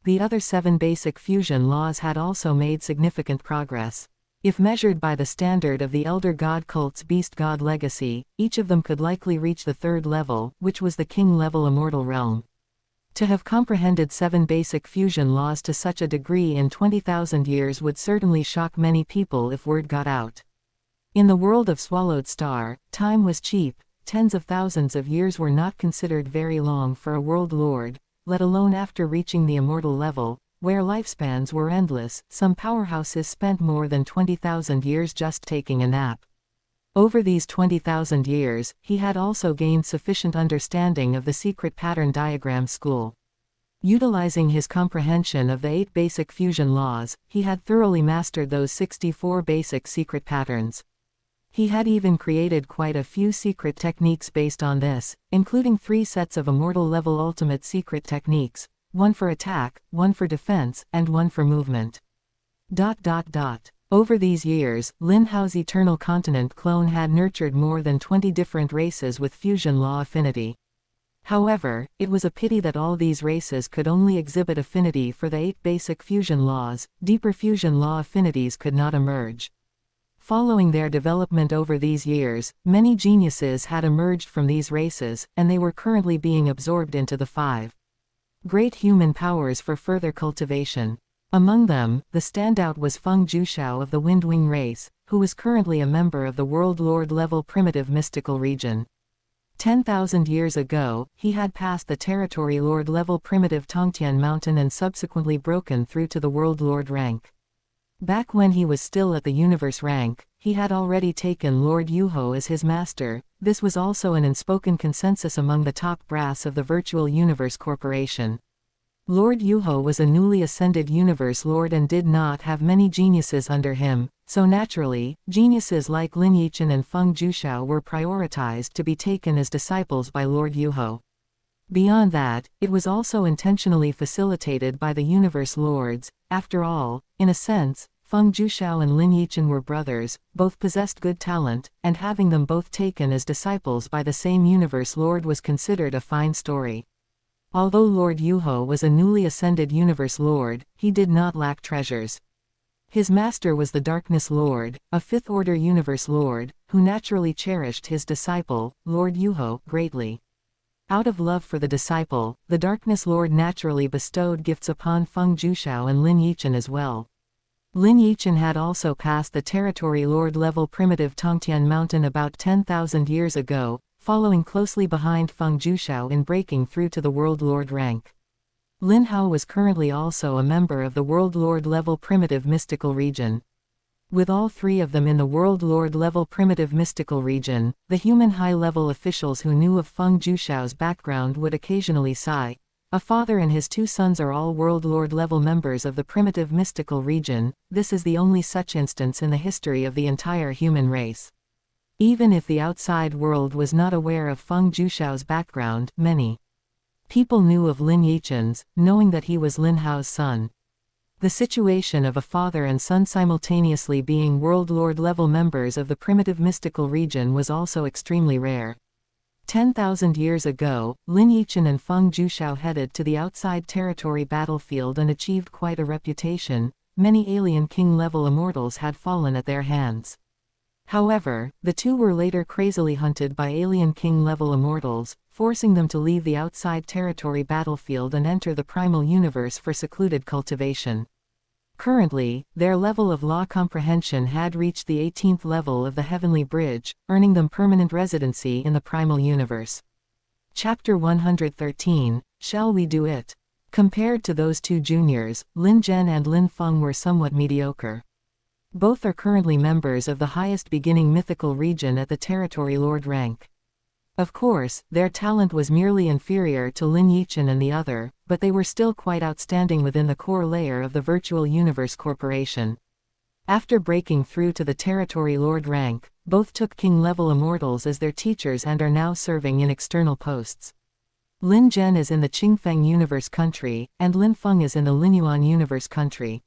The other 7 basic fusion laws had also made significant progress. If measured by the standard of the Elder God cult's beast god legacy, each of them could likely reach the 3rd level, which was the king-level immortal realm. To have comprehended 7 basic fusion laws to such a degree in 20,000 years would certainly shock many people if word got out. In the world of Swallowed Star, time was cheap. Tens of thousands of years were not considered very long for a world lord, let alone after reaching the immortal level, where lifespans were endless. Some powerhouses spent more than 20,000 years just taking a nap. Over these 20,000 years, he had also gained sufficient understanding of the secret pattern diagram school. Utilizing his comprehension of the 8 basic fusion laws, he had thoroughly mastered those 64 basic secret patterns. He had even created quite a few secret techniques based on this, including 3 sets of immortal-level ultimate secret techniques, 1 for attack, 1 for defense, and 1 for movement. Over these years, Lin Hao's eternal continent clone had nurtured more than 20 different races with fusion law affinity. However, it was a pity that all these races could only exhibit affinity for the 8 basic fusion laws. Deeper fusion law affinities could not emerge. Following their development over these years, many geniuses had emerged from these races, and they were currently being absorbed into the 5 great human powers for further cultivation. Among them, the standout was Feng Jushao of the Windwing race, who was currently a member of the World Lord level primitive mystical region. 10,000 years ago, he had passed the territory lord level primitive Tongtian mountain and subsequently broken through to the World Lord rank. Back when he was still at the universe rank, he had already taken Lord Yuho as his master. This was also an unspoken consensus among the top brass of the Virtual Universe Corporation. Lord Yuho was a newly ascended universe lord and did not have many geniuses under him, so naturally, geniuses like Lin Yichen and Feng Jushao were prioritized to be taken as disciples by Lord Yuho. Beyond that, it was also intentionally facilitated by the universe lords. After all, in a sense, Feng Jushao and Lin Yichen were brothers, both possessed good talent, and having them both taken as disciples by the same universe lord was considered a fine story. Although Lord Yuho was a newly ascended universe lord, he did not lack treasures. His master was the Darkness Lord, a 5th Order Universe Lord, who naturally cherished his disciple, Lord Yuho, greatly. Out of love for the disciple, the Darkness Lord naturally bestowed gifts upon Feng Jushao and Lin Yichen as well. Lin Yichen had also passed the territory lord level primitive Tongtian mountain about 10,000 years ago, following closely behind Feng Jushao in breaking through to the World Lord rank. Lin Hao was currently also a member of the World Lord level primitive mystical region. With all 3 of them in the World Lord level primitive mystical region, the human high-level officials who knew of Feng Jushao's background would occasionally sigh. A father and his 2 sons are all World Lord level members of the primitive mystical region. This is the only such instance in the history of the entire human race. Even if the outside world was not aware of Feng Jushao's background, many people knew of Lin Yichen's, knowing that he was Lin Hao's son. The situation of a father and son simultaneously being World Lord level members of the primitive mystical region was also extremely rare. 10,000 years ago, Lin Yichen and Feng Jushao headed to the outside territory battlefield and achieved quite a reputation. Many alien king level immortals had fallen at their hands. However, the 2 were later crazily hunted by alien king-level immortals, forcing them to leave the outside territory battlefield and enter the Primal Universe for secluded cultivation. Currently, their level of law comprehension had reached the 18th level of the Heavenly Bridge, earning them permanent residency in the Primal Universe. Chapter 113, Shall We Do It? Compared to those 2 juniors, Lin Zhen and Lin Feng were somewhat mediocre. Both are currently members of the highest beginning mythical region at the territory lord rank. Of course, their talent was merely inferior to Lin Yichen and the other, but they were still quite outstanding within the core layer of the Virtual Universe Corporation. After breaking through to the territory lord rank, both took king-level immortals as their teachers and are now serving in external posts. Lin Zhen is in the Qingfeng Universe country, and Lin Feng is in the Linyuan Universe country.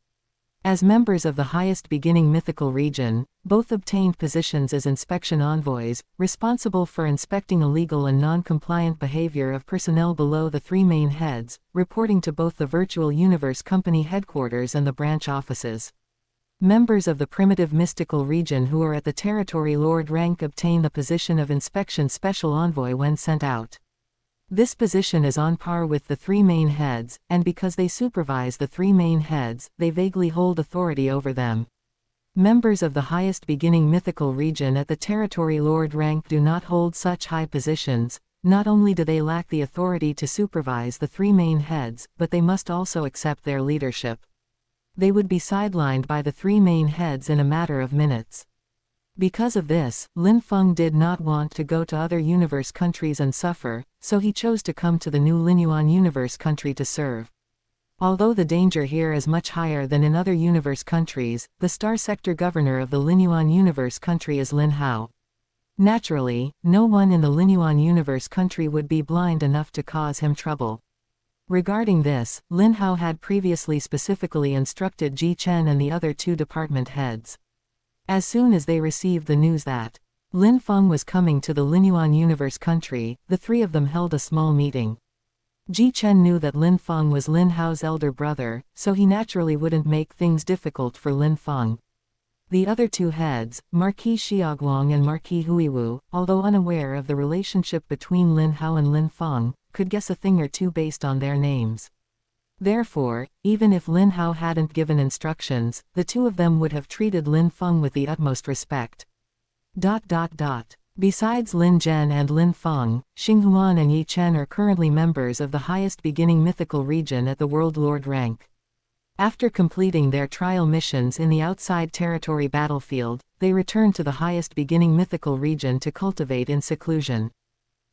As members of the highest beginning mythical region, both obtained positions as inspection envoys, responsible for inspecting illegal and non-compliant behavior of personnel below the 3 main heads, reporting to both the Virtual Universe Company headquarters and the branch offices. Members of the primitive mystical region who are at the territory lord rank obtain the position of inspection special envoy when sent out. This position is on par with the 3 main heads, and because they supervise the 3 main heads, they vaguely hold authority over them. Members of the highest beginning mythical region at the territory lord rank do not hold such high positions. Not only do they lack the authority to supervise the 3 main heads, but they must also accept their leadership. They would be sidelined by the 3 main heads in a matter of minutes. Because of this, Lin Feng did not want to go to other universe countries and suffer, so he chose to come to the new Linyuan Universe country to serve. Although the danger here is much higher than in other universe countries, the star sector governor of the Linyuan Universe country is Lin Hao. Naturally, no one in the Linyuan Universe country would be blind enough to cause him trouble. Regarding this, Lin Hao had previously specifically instructed Ji Chen and the other 2 department heads. As soon as they received the news that Lin Feng was coming to the Linyuan Universe country. The three of them held a small meeting. Ji Chen knew that Lin Feng was Lin Hao's elder brother, so he naturally wouldn't make things difficult for Lin Feng. The other two heads, Marquis Xiaoguang and Marquis Huiwu, although unaware of the relationship between Lin Hao and Lin Feng, could guess a thing or two based on their names. Therefore, even if Lin Hao hadn't given instructions, the two of them would have treated Lin Feng with the utmost respect. Besides Lin Zhen and Lin Feng, Xinghuan and Yi Chen are currently members of the highest beginning mythical region at the World Lord rank. After completing their trial missions in the outside territory battlefield, they return to the highest beginning mythical region to cultivate in seclusion.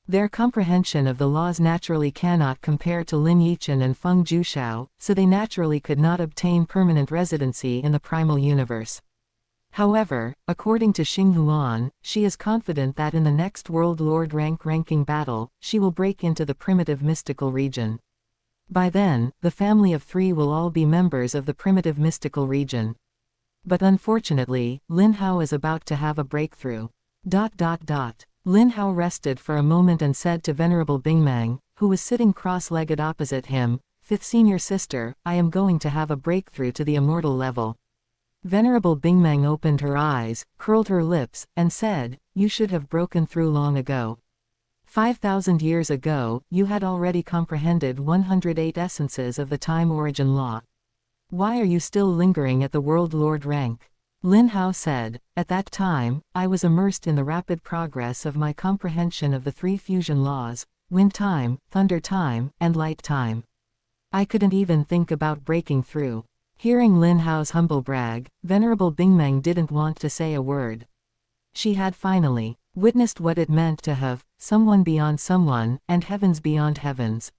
Their comprehension of the laws naturally cannot compare to Lin Yichen and Feng Jushao, so they naturally could not obtain permanent residency in the Primal Universe. However, according to Xinghuan, she is confident that in the next World Lord ranking battle, she will break into the primitive mystical region. By then, the family of three will all be members of the primitive mystical region. But unfortunately, Lin Hao is about to have a breakthrough. Lin Hao rested for a moment and said to Venerable Bingmang, who was sitting cross-legged opposite him, "Fifth senior sister, I am going to have a breakthrough to the immortal level." Venerable Bingmang opened her eyes, curled her lips, and said, "You should have broken through long ago. 5,000 years ago, you had already comprehended 108 essences of the time origin law. Why are you still lingering at the World Lord rank?" Lin Hao said, "At that time, I was immersed in the rapid progress of my comprehension of the three fusion laws, wind time, thunder time, and light time. I couldn't even think about breaking through." Hearing Lin Hao's humble brag, Venerable Bingmeng didn't want to say a word. She had finally witnessed what it meant to have someone beyond someone, and heavens beyond heavens.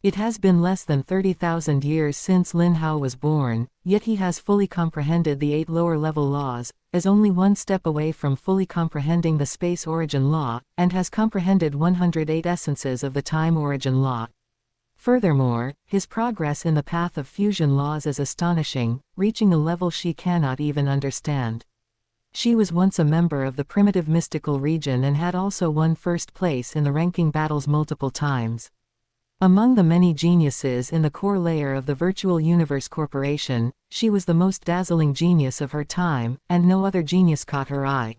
It has been less than 30,000 years since Lin Hao was born, yet he has fully comprehended the 8 lower-level laws, is only one step away from fully comprehending the space origin law, and has comprehended 108 essences of the time origin law. Furthermore, his progress in the path of fusion laws is astonishing, reaching a level she cannot even understand. She was once a member of the primitive mystical region and had also won first place in the ranking battles multiple times. Among the many geniuses in the core layer of the Virtual Universe Corporation, she was the most dazzling genius of her time, and no other genius caught her eye.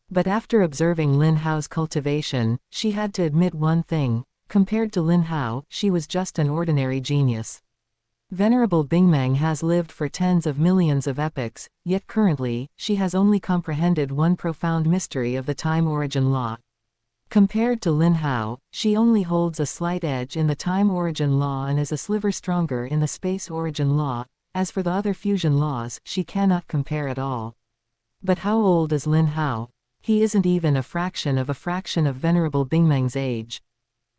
But after observing Lin Hao's cultivation, she had to admit one thing: compared to Lin Hao, she was just an ordinary genius. Venerable Bingmeng has lived for tens of millions of epochs, yet currently, she has only comprehended one profound mystery of the time origin law. Compared to Lin Hao, she only holds a slight edge in the time origin law and is a sliver stronger in the space origin law. As for the other fusion laws, she cannot compare at all. But how old is Lin Hao? He isn't even a fraction of Venerable Bingmeng's age.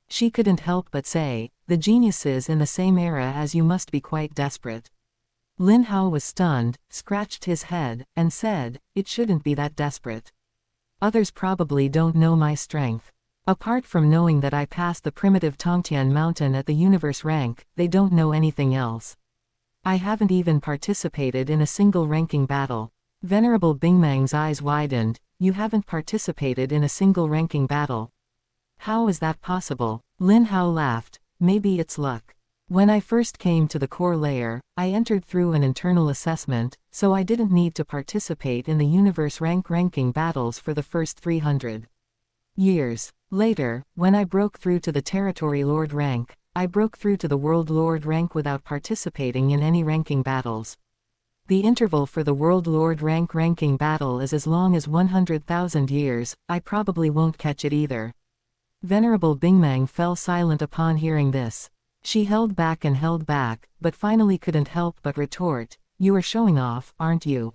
She couldn't help but say, "The geniuses in the same era as you must be quite desperate." Lin Hao was stunned, scratched his head, and said, "It shouldn't be that desperate. Others probably don't know my strength. Apart from knowing that I passed the primitive Tongtian mountain at the universe rank, they don't know anything else. I haven't even participated in a single ranking battle." Venerable Bingmeng's eyes widened. "You haven't participated in a single ranking battle? How is that possible?" Lin Hao laughed. "Maybe it's luck. When I first came to the core layer, I entered through an internal assessment, so I didn't need to participate in the universe ranking battles for the first 300 years. Later, when I broke through to the territory lord rank, I broke through to the world lord rank without participating in any ranking battles. The interval for the world lord ranking battle is as long as 100,000 years, I probably won't catch it either." Venerable Bingmeng fell silent upon hearing this. She held back and held back, but finally couldn't help but retort, "You are showing off, aren't you?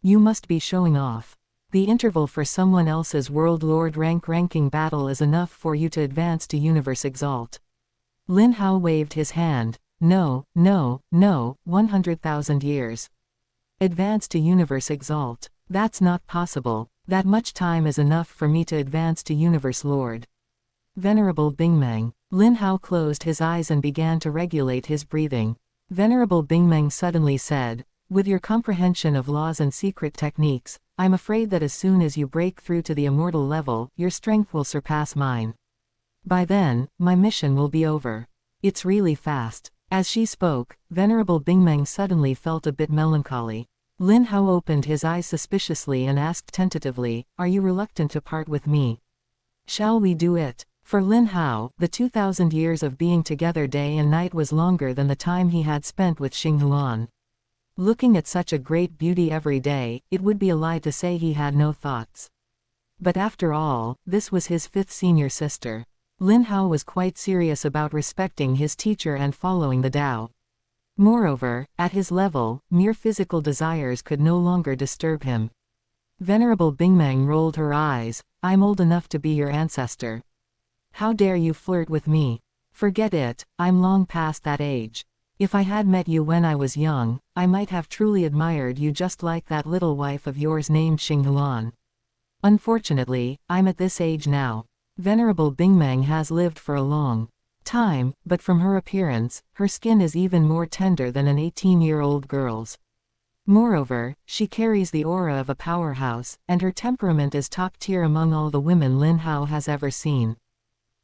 You must be showing off. The interval for someone else's World Lord ranking battle is enough for you to advance to Universe Exalt." Lin Hao waved his hand. No, 100,000 years. Advance to Universe Exalt. That's not possible. That much time is enough for me to advance to Universe Lord. Venerable Bingmeng. Lin Hao closed his eyes and began to regulate his breathing. Venerable Bingmeng suddenly said, With your comprehension of laws and secret techniques, I'm afraid that as soon as you break through to the immortal level, your strength will surpass mine. By then, my mission will be over. It's really fast. As she spoke, Venerable Bingmeng suddenly felt a bit melancholy. Lin Hao opened his eyes suspiciously and asked tentatively, "Are you reluctant to part with me? Shall we do it?" For Lin Hao, the 2,000 years of being together day and night was longer than the time he had spent with Xinghuan. Looking at such a great beauty every day, it would be a lie to say he had no thoughts. But after all, this was his 5th senior sister. Lin Hao was quite serious about respecting his teacher and following the Tao. Moreover, at his level, mere physical desires could no longer disturb him. Venerable Bingmeng rolled her eyes. "I'm old enough to be your ancestor. How dare you flirt with me? Forget it, I'm long past that age. If I had met you when I was young, I might have truly admired you just like that little wife of yours named Xinghuan. Unfortunately, I'm at this age now." Venerable Bingmeng has lived for a long time, but from her appearance, her skin is even more tender than an 18-year-old girl's. Moreover, she carries the aura of a powerhouse, and her temperament is top tier among all the women Lin Hao has ever seen.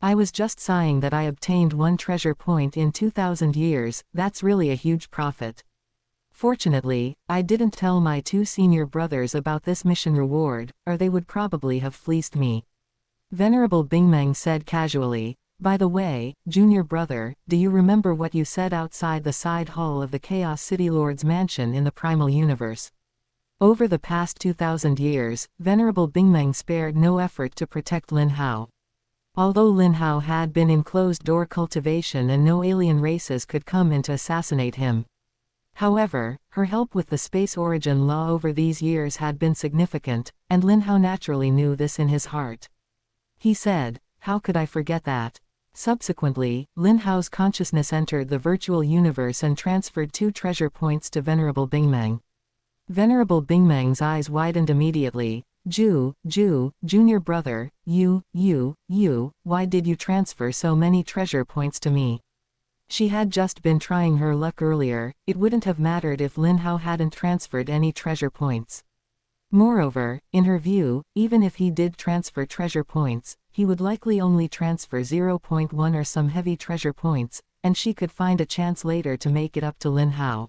I was just sighing that I obtained 1 treasure point in 2,000 years, that's really a huge profit. Fortunately, I didn't tell my 2 senior brothers about this mission reward, or they would probably have fleeced me. Venerable Bingmeng said casually, "By the way, junior brother, do you remember what you said outside the side hall of the Chaos City Lord's mansion in the Primal Universe?" Over the past 2,000 years, Venerable Bingmeng spared no effort to protect Lin Hao. Although Lin Hao had been in closed-door cultivation and no alien races could come in to assassinate him. However, her help with the space origin law over these years had been significant, and Lin Hao naturally knew this in his heart. He said, "How could I forget that?" Subsequently, Lin Hao's consciousness entered the virtual universe and transferred 2 treasure points to Venerable Bingmeng. Venerable Bingmeng's eyes widened immediately. Junior brother, why did you transfer so many treasure points to me?" She had just been trying her luck earlier, it wouldn't have mattered if Lin Hao hadn't transferred any treasure points. Moreover, in her view, even if he did transfer treasure points, he would likely only transfer 0.1 or some heavy treasure points, and she could find a chance later to make it up to Lin Hao.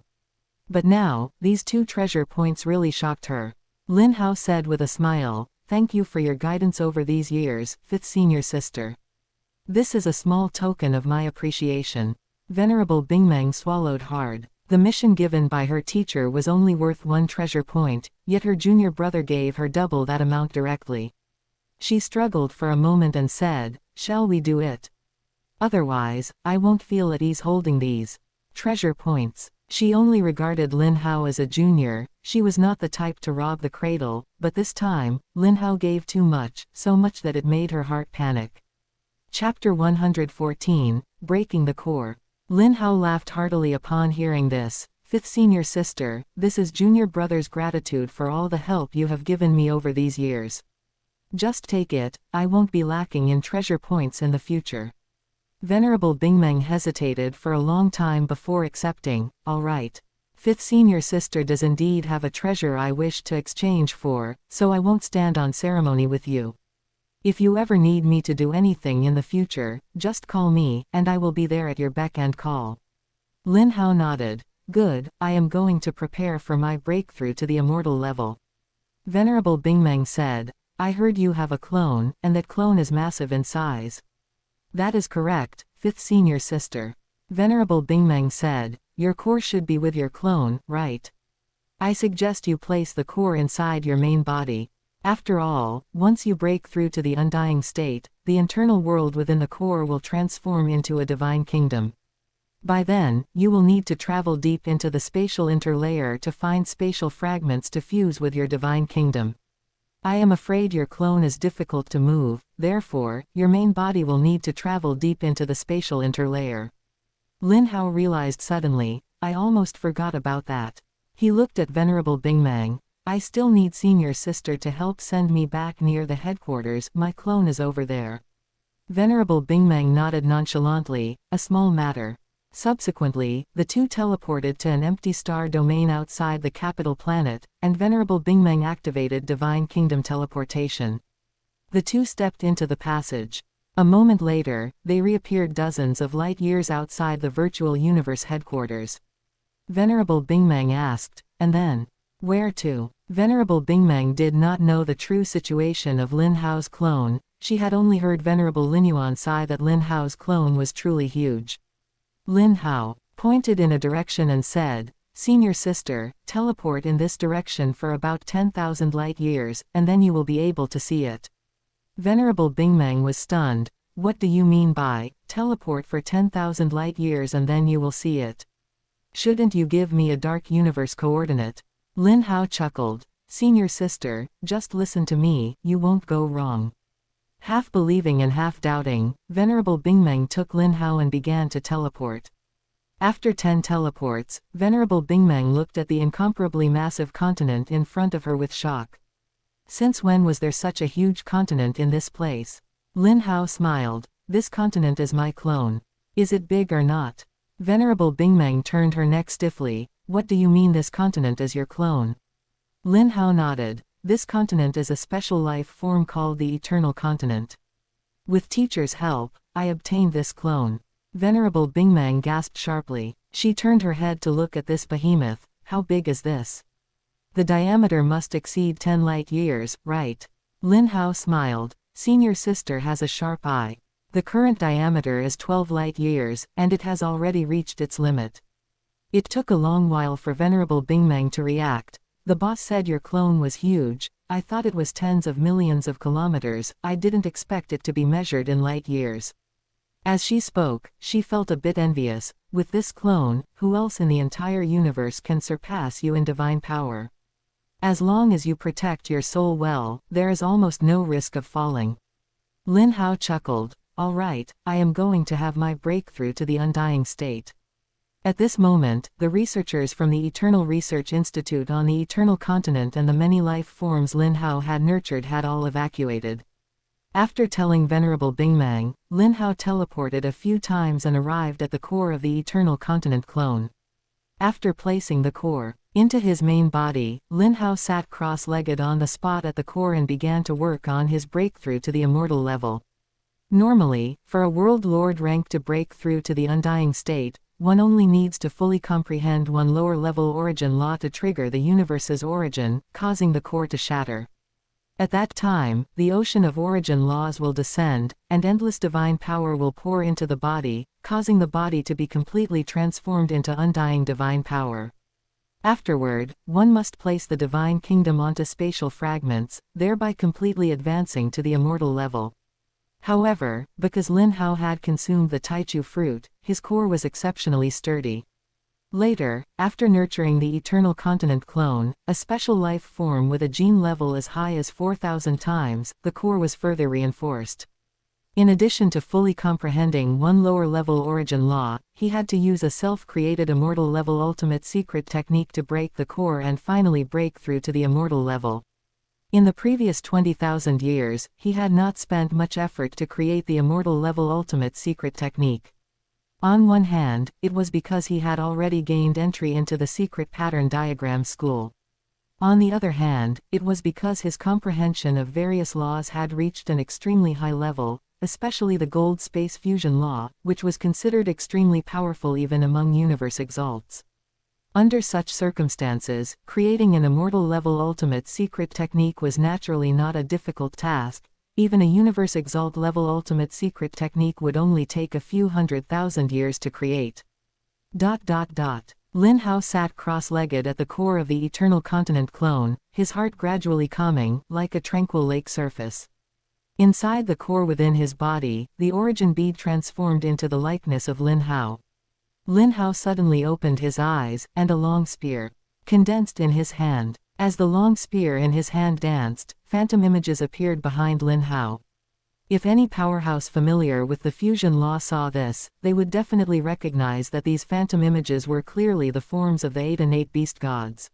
But now, these 2 treasure points really shocked her. Lin Hao said with a smile, "Thank you for your guidance over these years, 5th senior sister. This is a small token of my appreciation." Venerable Bingmeng swallowed hard. The mission given by her teacher was only worth 1 treasure point, yet her junior brother gave her double that amount directly. She struggled for a moment and said, "Shall we do it? Otherwise, I won't feel at ease holding these treasure points." She only regarded Lin Hao as a junior, she was not the type to rob the cradle, but this time, Lin Hao gave too much, so much that it made her heart panic. Chapter 114, Breaking the Core. Lin Hao laughed heartily upon hearing this. "5th senior sister, this is junior brother's gratitude for all the help you have given me over these years. Just take it, I won't be lacking in treasure points in the future." Venerable Bingmeng hesitated for a long time before accepting. "All right. 5th senior sister does indeed have a treasure I wish to exchange for, so I won't stand on ceremony with you. If you ever need me to do anything in the future, just call me, and I will be there at your beck and call." Lin Hao nodded. "Good, I am going to prepare for my breakthrough to the immortal level." Venerable Bingmeng said, "I heard you have a clone, and that clone is massive in size." "That is correct, 5th senior sister." Venerable Bingmeng said, "Your core should be with your clone, right? I suggest you place the core inside your main body. After all, once you break through to the undying state, the internal world within the core will transform into a divine kingdom. By then, you will need to travel deep into the spatial interlayer to find spatial fragments to fuse with your divine kingdom. I am afraid your clone is difficult to move, therefore, your main body will need to travel deep into the spatial interlayer." Lin Hao realized suddenly, "I almost forgot about that." He looked at Venerable Bingmeng. "I still need senior sister to help send me back near the headquarters, my clone is over there." Venerable Bingmeng nodded nonchalantly, "A small matter. Subsequently, the two teleported to an empty star domain outside the capital planet, and Venerable Bingmeng activated Divine Kingdom teleportation. The two stepped into the passage. A moment later, they reappeared dozens of light years outside the virtual universe headquarters. Venerable Bingmeng asked, "And then? Where to?" Venerable Bingmeng did not know the true situation of Lin Hao's clone. She had only heard Venerable Linyuan sigh that Lin Hao's clone was truly huge. Lin Hao pointed in a direction and said, "Senior sister, teleport in this direction for about 10,000 light years, and then you will be able to see it." Venerable Bingmeng was stunned. "What do you mean by, teleport for 10,000 light years and then you will see it? Shouldn't you give me a dark universe coordinate?" Lin Hao chuckled. "Senior sister, just listen to me, you won't go wrong." Half believing and half doubting, Venerable Bingmeng took Lin Hao and began to teleport. After 10 teleports, Venerable Bingmeng looked at the incomparably massive continent in front of her with shock. Since when was there such a huge continent in this place? Lin Hao smiled. "This continent is my clone. Is it big or not?" Venerable Bingmeng turned her neck stiffly. "What do you mean this continent is your clone?" Lin Hao nodded. "This continent is a special life form called the Eternal Continent. With teacher's help, I obtained this clone." Venerable Bingmeng gasped sharply. She turned her head to look at this behemoth. "How big is this? The diameter must exceed 10 light years, right?" Lin Hao smiled. "Senior sister has a sharp eye. The current diameter is 12 light years, and it has already reached its limit." It took a long while for Venerable Bingmeng to react. "The boss said your clone was huge. I thought it was tens of millions of kilometers. I didn't expect it to be measured in light years." As she spoke, she felt a bit envious. "With this clone, who else in the entire universe can surpass you in divine power? As long as you protect your soul well, there is almost no risk of falling." Lin Hao chuckled. "All right, I am going to have my breakthrough to the undying state." At this moment, the researchers from the Eternal Research Institute on the Eternal Continent and the many life forms Lin Hao had nurtured had all evacuated. After telling Venerable Bingmeng, Lin Hao teleported a few times and arrived at the core of the Eternal Continent clone. After placing the core into his main body, Lin Hao sat cross-legged on the spot at the core and began to work on his breakthrough to the immortal level. Normally, for a World Lord rank to break through to the undying state, one only needs to fully comprehend one lower-level origin law to trigger the universe's origin, causing the core to shatter. At that time, the ocean of origin laws will descend, and endless divine power will pour into the body, causing the body to be completely transformed into undying divine power. Afterward, one must place the divine kingdom onto spatial fragments, thereby completely advancing to the immortal level. However, because Lin Hao had consumed the Taichu fruit, his core was exceptionally sturdy. Later, after nurturing the Eternal Continent clone, a special life form with a gene level as high as 4,000 times, the core was further reinforced. In addition to fully comprehending one lower-level origin law, he had to use a self-created immortal-level ultimate secret technique to break the core and finally break through to the immortal level. In the previous 20,000 years, he had not spent much effort to create the immortal-level ultimate secret technique. On one hand, it was because he had already gained entry into the secret pattern diagram school. On the other hand, it was because his comprehension of various laws had reached an extremely high level, especially the gold space fusion law, which was considered extremely powerful even among universe exalts. Under such circumstances, creating an immortal-level ultimate secret technique was naturally not a difficult task. Even a universe exalt-level ultimate secret technique would only take a few 100,000 years to create. Lin Hao sat cross-legged at the core of the Eternal Continent clone, his heart gradually calming, like a tranquil lake surface. Inside the core within his body, the origin bead transformed into the likeness of Lin Hao. Lin Hao suddenly opened his eyes, and a long spear condensed in his hand. As the long spear in his hand danced, phantom images appeared behind Lin Hao. If any powerhouse familiar with the fusion law saw this, they would definitely recognize that these phantom images were clearly the forms of the 8 innate beast gods.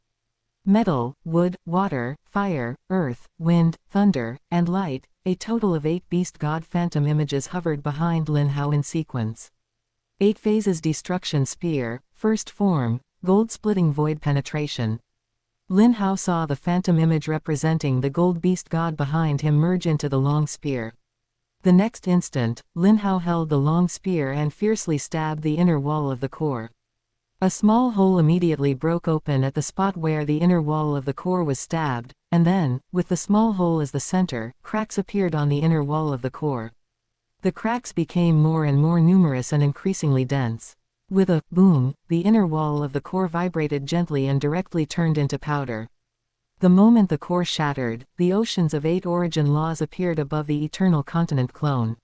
Metal, wood, water, fire, earth, wind, thunder, and light, a total of 8 beast god phantom images hovered behind Lin Hao in sequence. 8 phases destruction spear, first form, gold-splitting void penetration. Lin Hao saw the phantom image representing the gold beast god behind him merge into the long spear. The next instant, Lin Hao held the long spear and fiercely stabbed the inner wall of the core. A small hole immediately broke open at the spot where the inner wall of the core was stabbed, and then, with the small hole as the center, cracks appeared on the inner wall of the core. The cracks became more and more numerous and increasingly dense. With a boom, the inner wall of the core vibrated gently and directly turned into powder. The moment the core shattered, the oceans of 8 origin laws appeared above the eternal continent clone.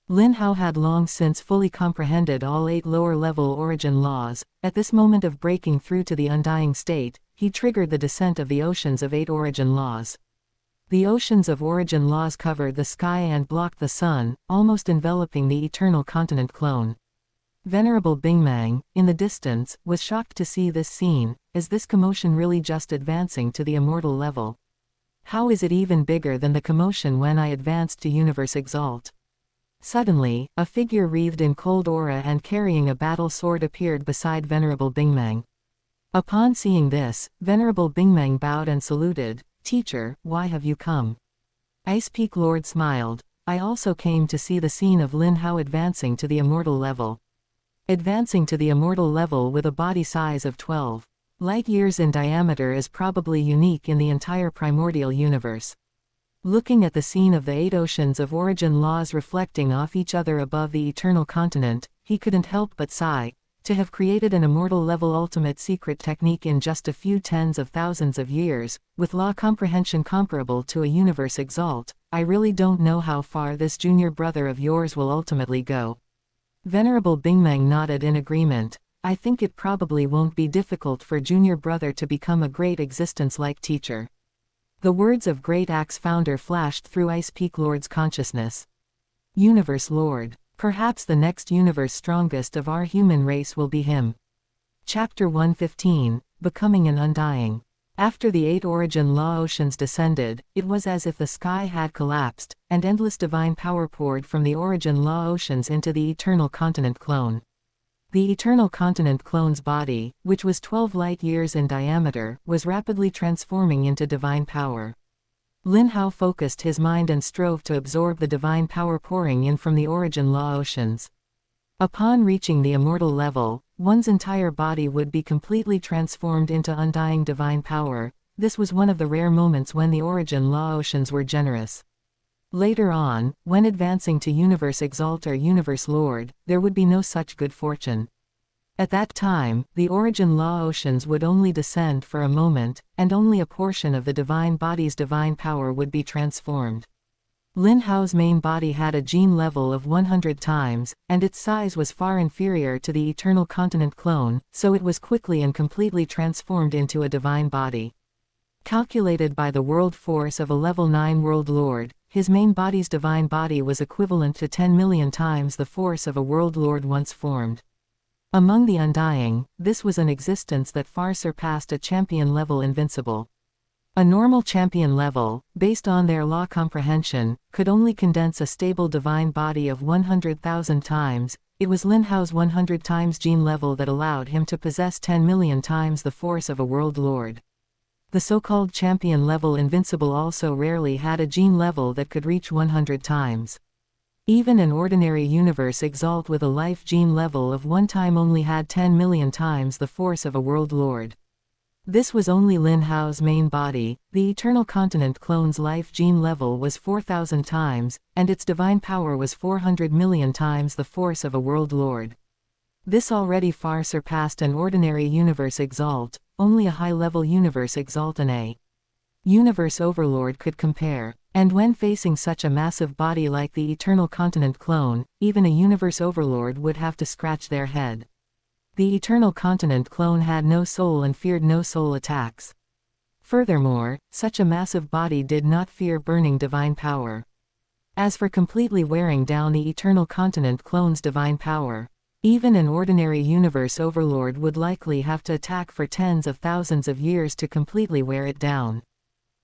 Lin Hao had long since fully comprehended all 8 lower-level origin laws. At this moment of breaking through to the undying state, he triggered the descent of the oceans of 8 origin laws. The oceans of origin laws covered the sky and blocked the sun, almost enveloping the eternal continent clone. Venerable Bingmang, in the distance, was shocked to see this scene. Is this commotion really just advancing to the immortal level? How is it even bigger than the commotion when I advanced to Universe Exalt? Suddenly, a figure wreathed in cold aura and carrying a battle sword appeared beside Venerable Bingmang. Upon seeing this, Venerable Bingmang bowed and saluted. Teacher, why have you come? Ice Peak Lord smiled. I also came to see the scene of Lin Hao advancing to the immortal level. Advancing to the immortal level with a body size of 12 light-years in diameter is probably unique in the entire primordial universe. Looking at the scene of the 8 oceans of origin laws reflecting off each other above the eternal continent, he couldn't help but sigh. To have created an immortal-level ultimate secret technique in just a few tens of thousands of years, with law comprehension comparable to a Universe Exalt, I really don't know how far this junior brother of yours will ultimately go. Venerable Bingmang nodded in agreement. I think it probably won't be difficult for junior brother to become a great existence-like teacher. The words of Great Axe founder flashed through Ice Peak Lord's consciousness. Universe Lord. Perhaps the next universe strongest of our human race will be him. Chapter 115, Becoming an Undying. After the 8 origin law oceans descended, it was as if the sky had collapsed, and endless divine power poured from the origin law oceans into the eternal continent clone. The eternal continent clone's body, which was 12 light-years in diameter, was rapidly transforming into divine power. Lin Hao focused his mind and strove to absorb the divine power pouring in from the origin law oceans. Upon reaching the immortal level, one's entire body would be completely transformed into undying divine power. This was one of the rare moments when the origin law oceans were generous. Later on, when advancing to Universe Exalt or Universe Lord, there would be no such good fortune. At that time, the origin law oceans would only descend for a moment, and only a portion of the divine body's divine power would be transformed. Lin Hao's main body had a gene level of 100 times, and its size was far inferior to the eternal continent clone, so it was quickly and completely transformed into a divine body. Calculated by the world force of a level 9 world lord, his main body's divine body was equivalent to 10 million times the force of a world lord once formed. Among the undying, this was an existence that far surpassed a champion level invincible. A normal champion level, based on their law comprehension, could only condense a stable divine body of 100,000 times. It was Lin Hao's 100 times gene level that allowed him to possess 10 million times the force of a world lord. The so-called champion level invincible also rarely had a gene level that could reach 100 times. Even an ordinary Universe Exalt with a life gene level of 1 time only had 10 million times the force of a world lord. This was only Lin Hao's main body. The eternal continent clone's life gene level was 4,000 times, and its divine power was 400 million times the force of a world lord. This already far surpassed an ordinary Universe Exalt. Only a high-level Universe Exalt and a Universe Overlord could compare. And when facing such a massive body like the eternal continent clone, even a Universe Overlord would have to scratch their head. The eternal continent clone had no soul and feared no soul attacks. Furthermore, such a massive body did not fear burning divine power. As for completely wearing down the eternal continent clone's divine power, even an ordinary Universe Overlord would likely have to attack for tens of thousands of years to completely wear it down.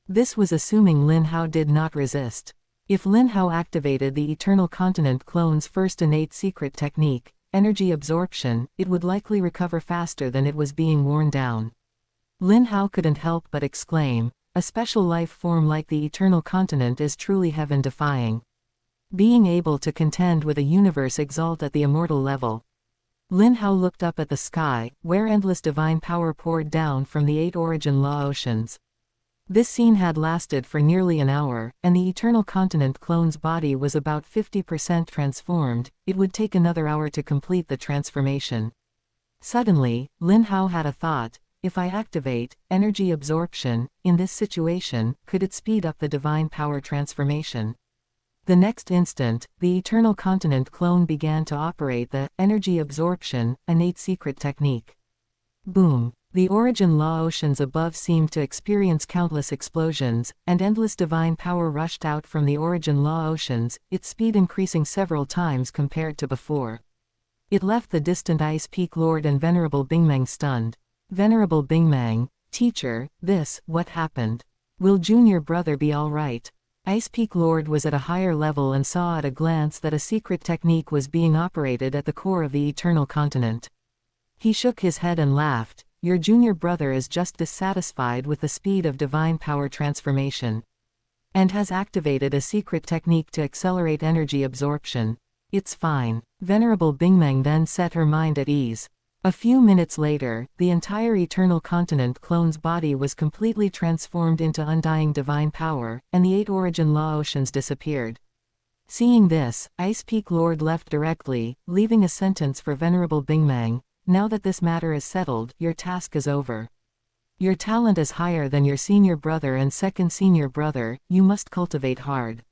This was assuming Lin Hao did not resist. If Lin Hao activated the eternal continent clone's first innate secret technique, energy absorption, it would likely recover faster than it was being worn down. Lin Hao couldn't help but exclaim, a special life form like the Eternal Continent is truly heaven-defying. Being able to contend with a universe exalt at the immortal level. Lin Hao looked up at the sky, where endless divine power poured down from the 8 origin law oceans. This scene had lasted for nearly an hour, and the Eternal Continent clone's body was about 50% transformed. It would take another hour to complete the transformation. Suddenly, Lin Hao had a thought. If I activate energy absorption in this situation, could it speed up the divine power transformation? The next instant, the Eternal Continent clone began to operate the energy absorption innate secret technique. Boom! The origin law oceans above seemed to experience countless explosions, and endless divine power rushed out from the origin law oceans, its speed increasing several times compared to before. It left the distant Ice Peak Lord and Venerable Bingmeng stunned. Venerable Bingmeng, teacher, what happened? Will junior brother be alright? Ice Peak Lord was at a higher level and saw at a glance that a secret technique was being operated at the core of the Eternal Continent. He shook his head and laughed. Your junior brother is just dissatisfied with the speed of divine power transformation, and has activated a secret technique to accelerate energy absorption. It's fine. Venerable Bingmeng then set her mind at ease. A few minutes later, the entire Eternal Continent clone's body was completely transformed into undying divine power, and the 8 origin law oceans disappeared. Seeing this, Ice Peak Lord left directly, leaving a sentence for Venerable Bingmeng. Now that this matter is settled, your task is over. Your talent is higher than your senior brother and second senior brother, you must cultivate hard.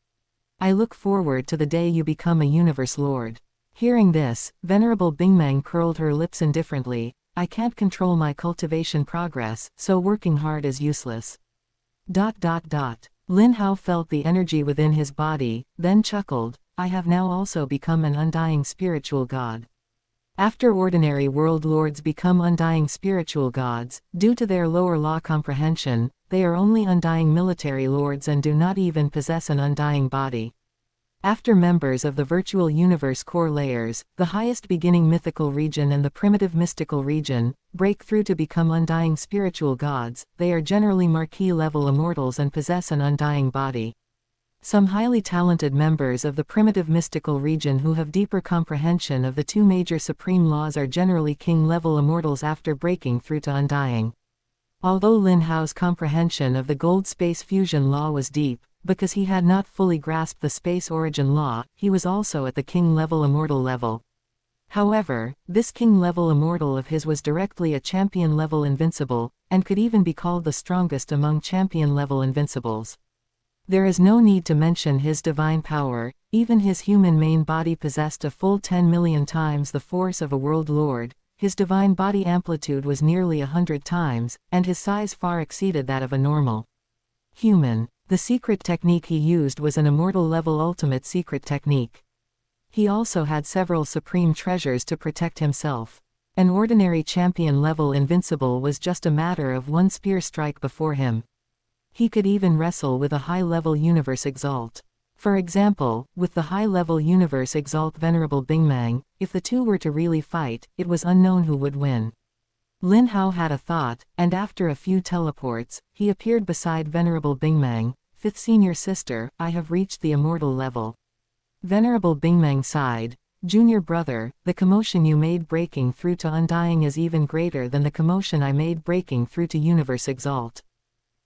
I look forward to the day you become a Universe Lord. Hearing this, Venerable Bingmeng curled her lips indifferently. I can't control my cultivation progress, so working hard is useless. Lin Hao felt the energy within his body, then chuckled. I have now also become an undying spiritual god. After ordinary world lords become undying spiritual gods, due to their lower law comprehension, they are only undying military lords and do not even possess an undying body. After members of the virtual universe core layers, the highest beginning mythical region and the primitive mystical region, break through to become undying spiritual gods, they are generally marquee level immortals and possess an undying body. Some highly talented members of the primitive mystical region who have deeper comprehension of the 2 major supreme laws are generally king-level immortals after breaking through to undying. Although Lin Hao's comprehension of the gold space fusion law was deep, because he had not fully grasped the space origin law, he was also at the king-level immortal level. However, this king-level immortal of his was directly a champion-level invincible, and could even be called the strongest among champion-level invincibles. There is no need to mention his divine power. Even his human main body possessed a full 10 million times the force of a world lord. His divine body amplitude was nearly 100 times, and his size far exceeded that of a normal human. The secret technique he used was an immortal level ultimate secret technique. He also had several supreme treasures to protect himself. An ordinary champion level invincible was just a matter of one spear strike before him. He could even wrestle with a high-level Universe Exalt. For example, with the high-level Universe Exalt Venerable Bingmeng, if the two were to really fight, it was unknown who would win. Lin Hao had a thought, and after a few teleports, he appeared beside Venerable Bingmeng. 5th senior sister, I have reached the immortal level. Venerable Bingmeng sighed. Junior brother, the commotion you made breaking through to undying is even greater than the commotion I made breaking through to Universe Exalt.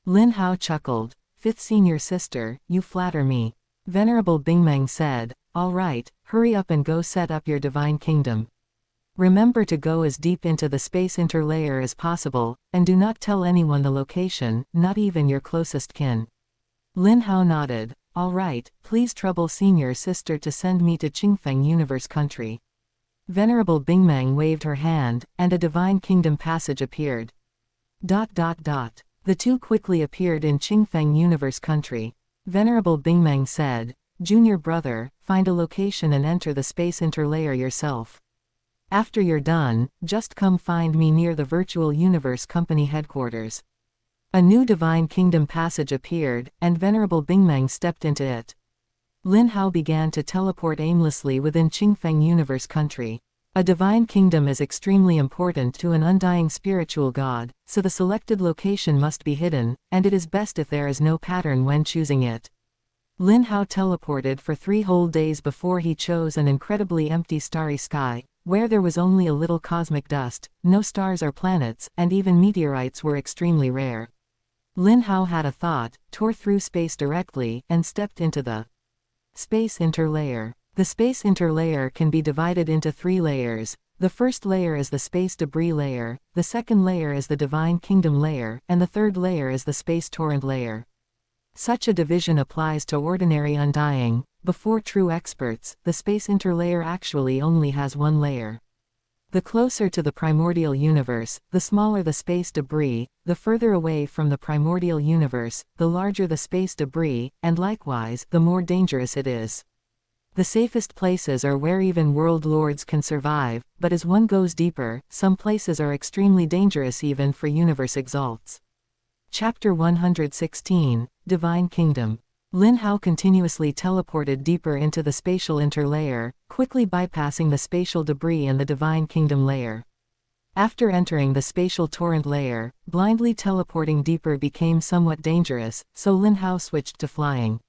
Lin Hao chuckled. 5th senior sister, you flatter me. Venerable Bingmeng said, all right, hurry up and go set up your divine kingdom. Remember to go as deep into the space interlayer as possible, and do not tell anyone the location, not even your closest kin. Lin Hao nodded. All right, please trouble senior sister to send me to Qingfeng Universe Country. Venerable Bingmeng waved her hand, and a divine kingdom passage appeared. The two quickly appeared in Qingfeng Universe Country. Venerable Bingmeng said, Junior brother, find a location and enter the space interlayer yourself. After you're done, just come find me near the Virtual Universe Company headquarters. A new divine kingdom passage appeared, and Venerable Bingmeng stepped into it. Lin Hao began to teleport aimlessly within Qingfeng Universe Country. A divine kingdom is extremely important to an undying spiritual god, so the selected location must be hidden, and it is best if there is no pattern when choosing it. Lin Hao teleported for 3 whole days before he chose an incredibly empty starry sky, where there was only a little cosmic dust, no stars or planets, and even meteorites were extremely rare. Lin Hao had a thought, tore through space directly, and stepped into the space interlayer. The space interlayer can be divided into 3 layers. The first layer is the space debris layer, the second layer is the divine kingdom layer, and the third layer is the space torrent layer. Such a division applies to ordinary undying. Before true experts, the space interlayer actually only has 1 layer. The closer to the primordial universe, the smaller the space debris, the further away from the primordial universe, the larger the space debris, and likewise, the more dangerous it is. The safest places are where even world lords can survive, but as one goes deeper, some places are extremely dangerous even for universe exalts. Chapter 116, Divine Kingdom. Lin Hao continuously teleported deeper into the spatial interlayer, quickly bypassing the spatial debris and the divine kingdom layer. After entering the spatial torrent layer, blindly teleporting deeper became somewhat dangerous, so Lin Hao switched to flying.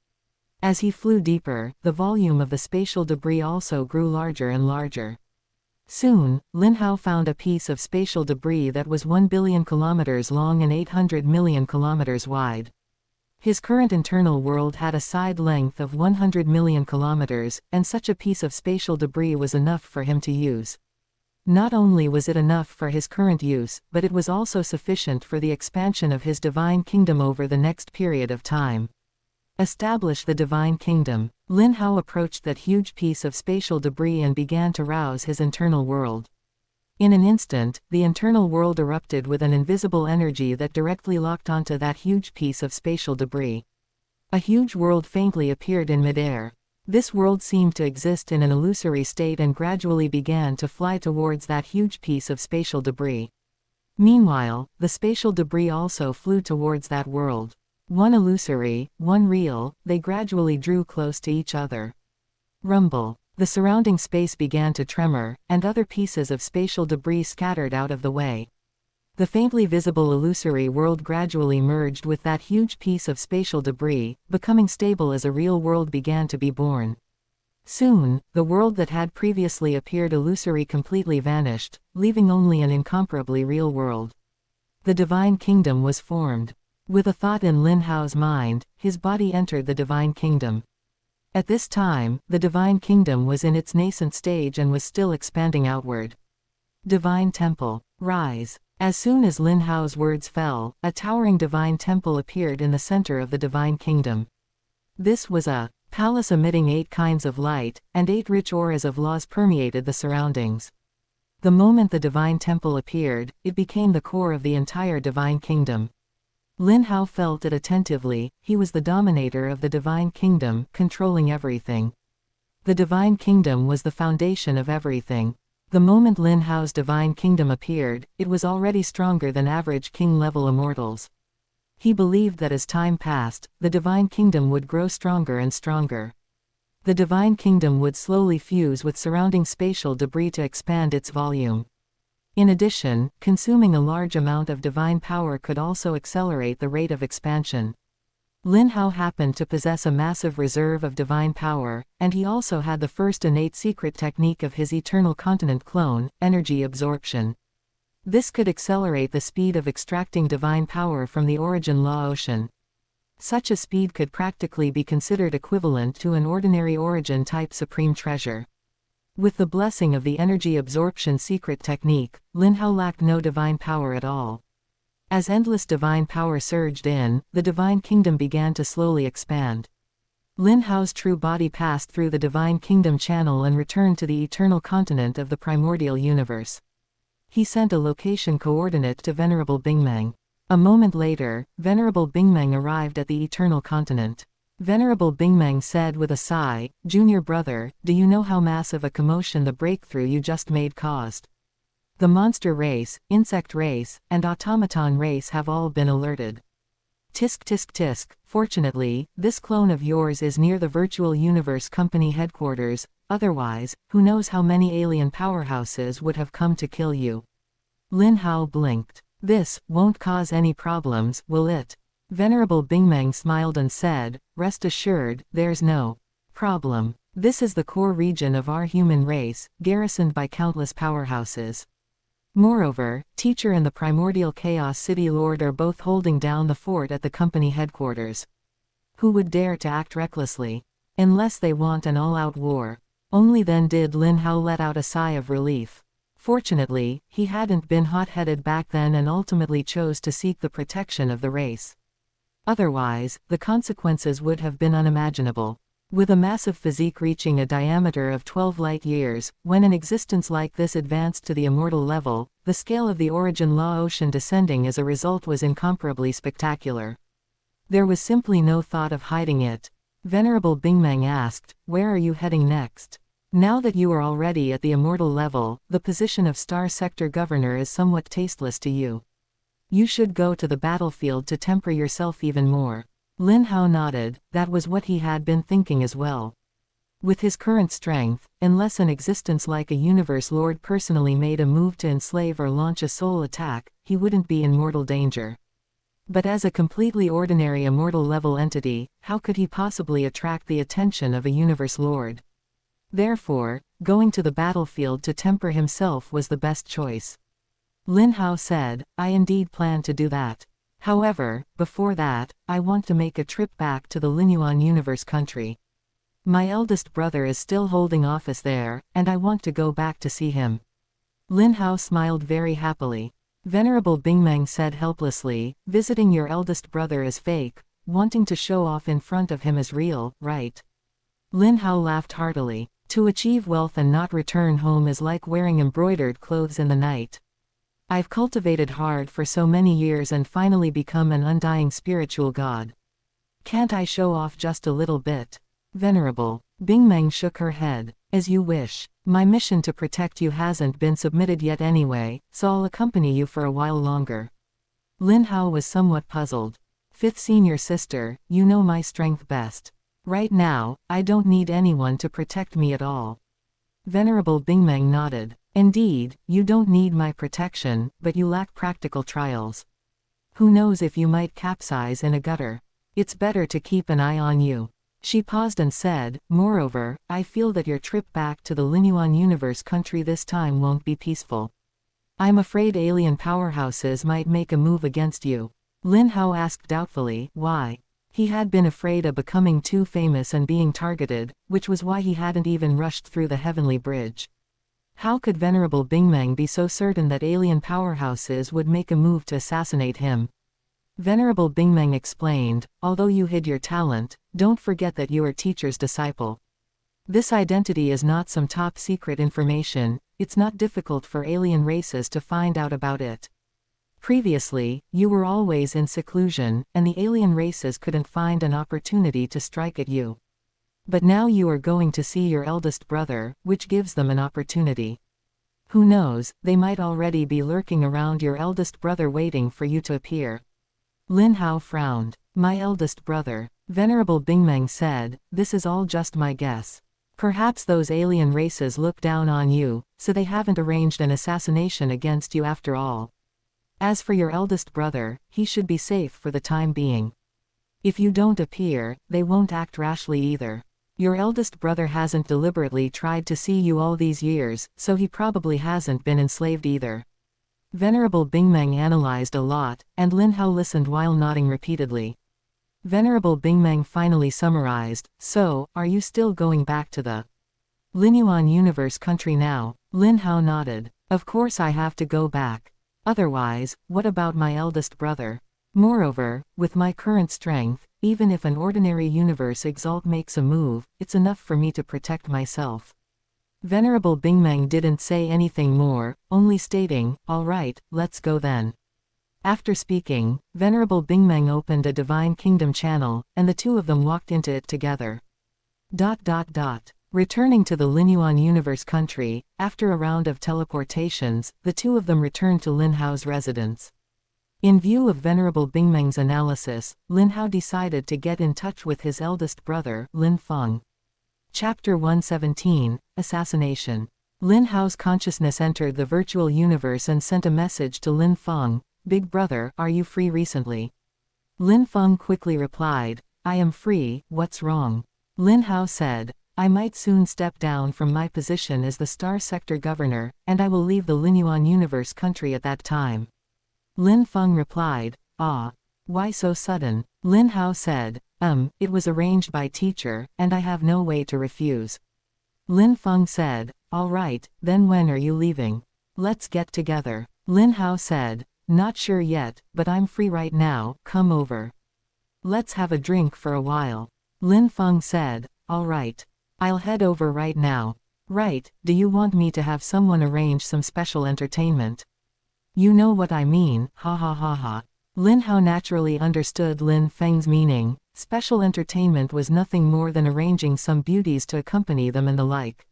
As he flew deeper, the volume of the spatial debris also grew larger and larger. Soon, Lin Hao found a piece of spatial debris that was 1 billion kilometers long and 800 million kilometers wide. His current internal world had a side length of 100 million kilometers, and such a piece of spatial debris was enough for him to use. Not only was it enough for his current use, but it was also sufficient for the expansion of his divine kingdom over the next period of time. Establish the divine kingdom. Lin Hao approached that huge piece of spatial debris and began to rouse his internal world. In an instant, the internal world erupted with an invisible energy that directly locked onto that huge piece of spatial debris. A huge world faintly appeared in midair. This world seemed to exist in an illusory state and gradually began to fly towards that huge piece of spatial debris. Meanwhile, the spatial debris also flew towards that world. One illusory, one real, they gradually drew close to each other. Rumble. The surrounding space began to tremor, and other pieces of spatial debris scattered out of the way. The faintly visible illusory world gradually merged with that huge piece of spatial debris, becoming stable as a real world began to be born. Soon, the world that had previously appeared illusory completely vanished, leaving only an incomparably real world. The divine kingdom was formed. With a thought in Lin Hao's mind, his body entered the divine kingdom. At this time, the divine kingdom was in its nascent stage and was still expanding outward. Divine Temple. Rise. As soon as Lin Hao's words fell, a towering divine temple appeared in the center of the divine kingdom. This was a palace emitting 8 kinds of light, and 8 rich auras of laws permeated the surroundings. The moment the divine temple appeared, it became the core of the entire divine kingdom. Lin Hao felt it attentively. He was the dominator of the divine kingdom, controlling everything. The divine kingdom was the foundation of everything. The moment Lin Hao's divine kingdom appeared, it was already stronger than average king-level immortals. He believed that as time passed, the divine kingdom would grow stronger and stronger. The divine kingdom would slowly fuse with surrounding spatial debris to expand its volume. In addition, consuming a large amount of divine power could also accelerate the rate of expansion. Lin Hao happened to possess a massive reserve of divine power, and he also had the first innate secret technique of his eternal continent clone, energy absorption. This could accelerate the speed of extracting divine power from the origin law ocean. Such a speed could practically be considered equivalent to an ordinary origin-type supreme treasure. With the blessing of the energy absorption secret technique, Lin Hao lacked no divine power at all. As endless divine power surged in, the divine kingdom began to slowly expand. Lin Hao's true body passed through the divine kingdom channel and returned to the eternal continent of the primordial universe. He sent a location coordinate to Venerable Bingmeng. A moment later, Venerable Bingmeng arrived at the eternal continent. Venerable Bingmeng said with a sigh, "Junior brother, do you know how massive a commotion the breakthrough you just made caused? The monster race, insect race, and automaton race have all been alerted. Tisk tisk tisk, fortunately, this clone of yours is near the Virtual Universe Company headquarters. otherwise, who knows how many alien powerhouses would have come to kill you. Lin Hao blinked. This won't cause any problems, will it? Venerable Bingmeng smiled and said, rest assured, there's no problem. This is the core region of our human race, garrisoned by countless powerhouses. Moreover, Teacher and the Primordial Chaos City Lord are both holding down the fort at the company headquarters. Who would dare to act recklessly? Unless they want an all-out war. Only then did Lin Hao let out a sigh of relief. Fortunately, he hadn't been hot-headed back then and ultimately chose to seek the protection of the race. Otherwise, the consequences would have been unimaginable. With a massive physique reaching a diameter of 12 light-years, when an existence like this advanced to the immortal level, the scale of the origin law ocean descending as a result was incomparably spectacular. There was simply no thought of hiding it. Venerable Bingmeng asked, where are you heading next? Now that you are already at the immortal level, the position of Star Sector Governor is somewhat tasteless to you. You should go to the battlefield to temper yourself even more. Lin Hao nodded, that was what he had been thinking as well. With his current strength, unless an existence like a Universe Lord personally made a move to enslave or launch a soul attack, he wouldn't be in mortal danger. But as a completely ordinary immortal level entity, how could he possibly attract the attention of a Universe Lord? Therefore, going to the battlefield to temper himself was the best choice. Lin Hao said, I indeed plan to do that. However, before that, I want to make a trip back to the Linyuan Universe country. My eldest brother is still holding office there, and I want to go back to see him. Lin Hao smiled very happily. Venerable Bingmeng said helplessly, visiting your eldest brother is fake, wanting to show off in front of him is real, right? Lin Hao laughed heartily. To achieve wealth and not return home is like wearing embroidered clothes in the night. I've cultivated hard for so many years and finally become an undying spiritual god. Can't I show off just a little bit? Venerable Bingmeng shook her head. As you wish. My mission to protect you hasn't been submitted yet anyway, so I'll accompany you for a while longer. Lin Hao was somewhat puzzled. Fifth senior sister, you know my strength best. Right now, I don't need anyone to protect me at all. Venerable Bingmeng nodded. Indeed, you don't need my protection, but you lack practical trials. Who knows if you might capsize in a gutter? It's better to keep an eye on you. She paused and said, moreover, I feel that your trip back to the Linyuan Universe country this time won't be peaceful. I'm afraid alien powerhouses might make a move against you. Lin Hao asked doubtfully, why? He had been afraid of becoming too famous and being targeted, which was why he hadn't even rushed through the heavenly bridge. How could Venerable Bingmeng be so certain that alien powerhouses would make a move to assassinate him? Venerable Bingmeng explained, although you hid your talent, don't forget that you are Teacher's disciple. This identity is not some top-secret information, it's not difficult for alien races to find out about it. Previously, you were always in seclusion, and the alien races couldn't find an opportunity to strike at you. But now you are going to see your eldest brother, which gives them an opportunity. Who knows, they might already be lurking around your eldest brother waiting for you to appear. Lin Hao frowned. My eldest brother. Venerable Bingmeng said, this is all just my guess. Perhaps those alien races look down on you, so they haven't arranged an assassination against you after all. As for your eldest brother, he should be safe for the time being. If you don't appear, they won't act rashly either. Your eldest brother hasn't deliberately tried to see you all these years, so he probably hasn't been enslaved either. Venerable Bingmeng analyzed a lot, and Lin Hao listened while nodding repeatedly. Venerable Bingmeng finally summarized, so, are you still going back to the Linyuan Universe country now? Lin Hao nodded. Of course I have to go back. Otherwise, what about my eldest brother? Moreover, with my current strength, even if an ordinary universe exalt makes a move, it's enough for me to protect myself. Venerable Bingmeng didn't say anything more, only stating, all right, let's go then. After speaking, Venerable Bingmeng opened a Divine Kingdom channel, and the two of them walked into it together. Returning to the Linyuan Universe country, after a round of teleportations, the two of them returned to Lin Hao's residence. In view of Venerable Bingmeng's analysis, Lin Hao decided to get in touch with his eldest brother, Lin Feng. Chapter 117, Assassination. Lin Hao's consciousness entered the virtual universe and sent a message to Lin Feng, "Big brother, are you free recently?" Lin Feng quickly replied, "I am free, what's wrong?" Lin Hao said, "I might soon step down from my position as the Star Sector Governor, and I will leave the Linyuan Universe country at that time." Lin Feng replied, "Ah. Why so sudden?" Lin Hao said, It was arranged by teacher, and I have no way to refuse." Lin Feng said, "All right, then when are you leaving? Let's get together." Lin Hao said, "Not sure yet, but I'm free right now, come over. Let's have a drink for a while." Lin Feng said, "All right. I'll head over right now." "Right, do you want me to have someone arrange some special entertainment?" "You know what I mean, ha ha ha ha." Lin Hao naturally understood Lin Feng's meaning. Special entertainment was nothing more than arranging some beauties to accompany them and the like.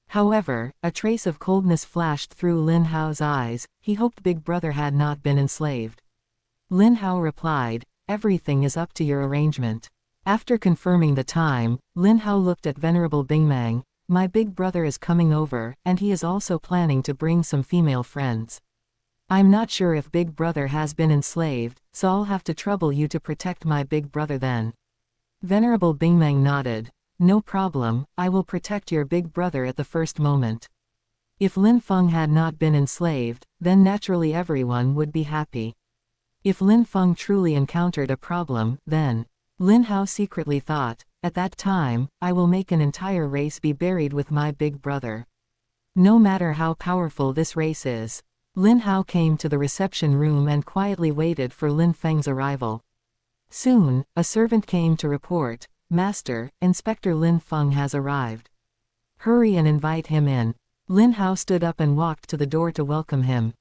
However, a trace of coldness flashed through Lin Hao's eyes. He hoped Big Brother had not been enslaved. Lin Hao replied, "Everything is up to your arrangement." After confirming the time, Lin Hao looked at Venerable Bingmang. "My big brother is coming over, and he is also planning to bring some female friends. I'm not sure if Big Brother has been enslaved, so I'll have to trouble you to protect my big brother then." Venerable Bingmang nodded. "No problem, I will protect your big brother at the first moment." If Lin Feng had not been enslaved, then naturally everyone would be happy. If Lin Feng truly encountered a problem, then Lin Hao secretly thought, "At that time, I will make an entire race be buried with my big brother. No matter how powerful this race is." Lin Hao came to the reception room and quietly waited for Lin Feng's arrival. Soon, a servant came to report, "Master, Inspector Lin Feng has arrived. Hurry and invite him in." Lin Hao stood up and walked to the door to welcome him.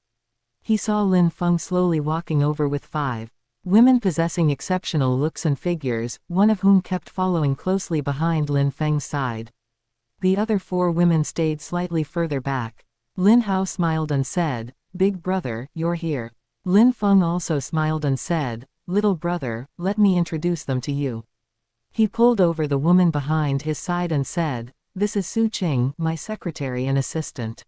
He saw Lin Feng slowly walking over with 5 women possessing exceptional looks and figures, one of whom kept following closely behind Lin Feng's side. The other 4 women stayed slightly further back. Lin Hao smiled and said, "Big brother, you're here." Lin Feng also smiled and said, "Little brother, let me introduce them to you." He pulled over the woman behind his side and said, "This is Su Qing, my secretary and assistant.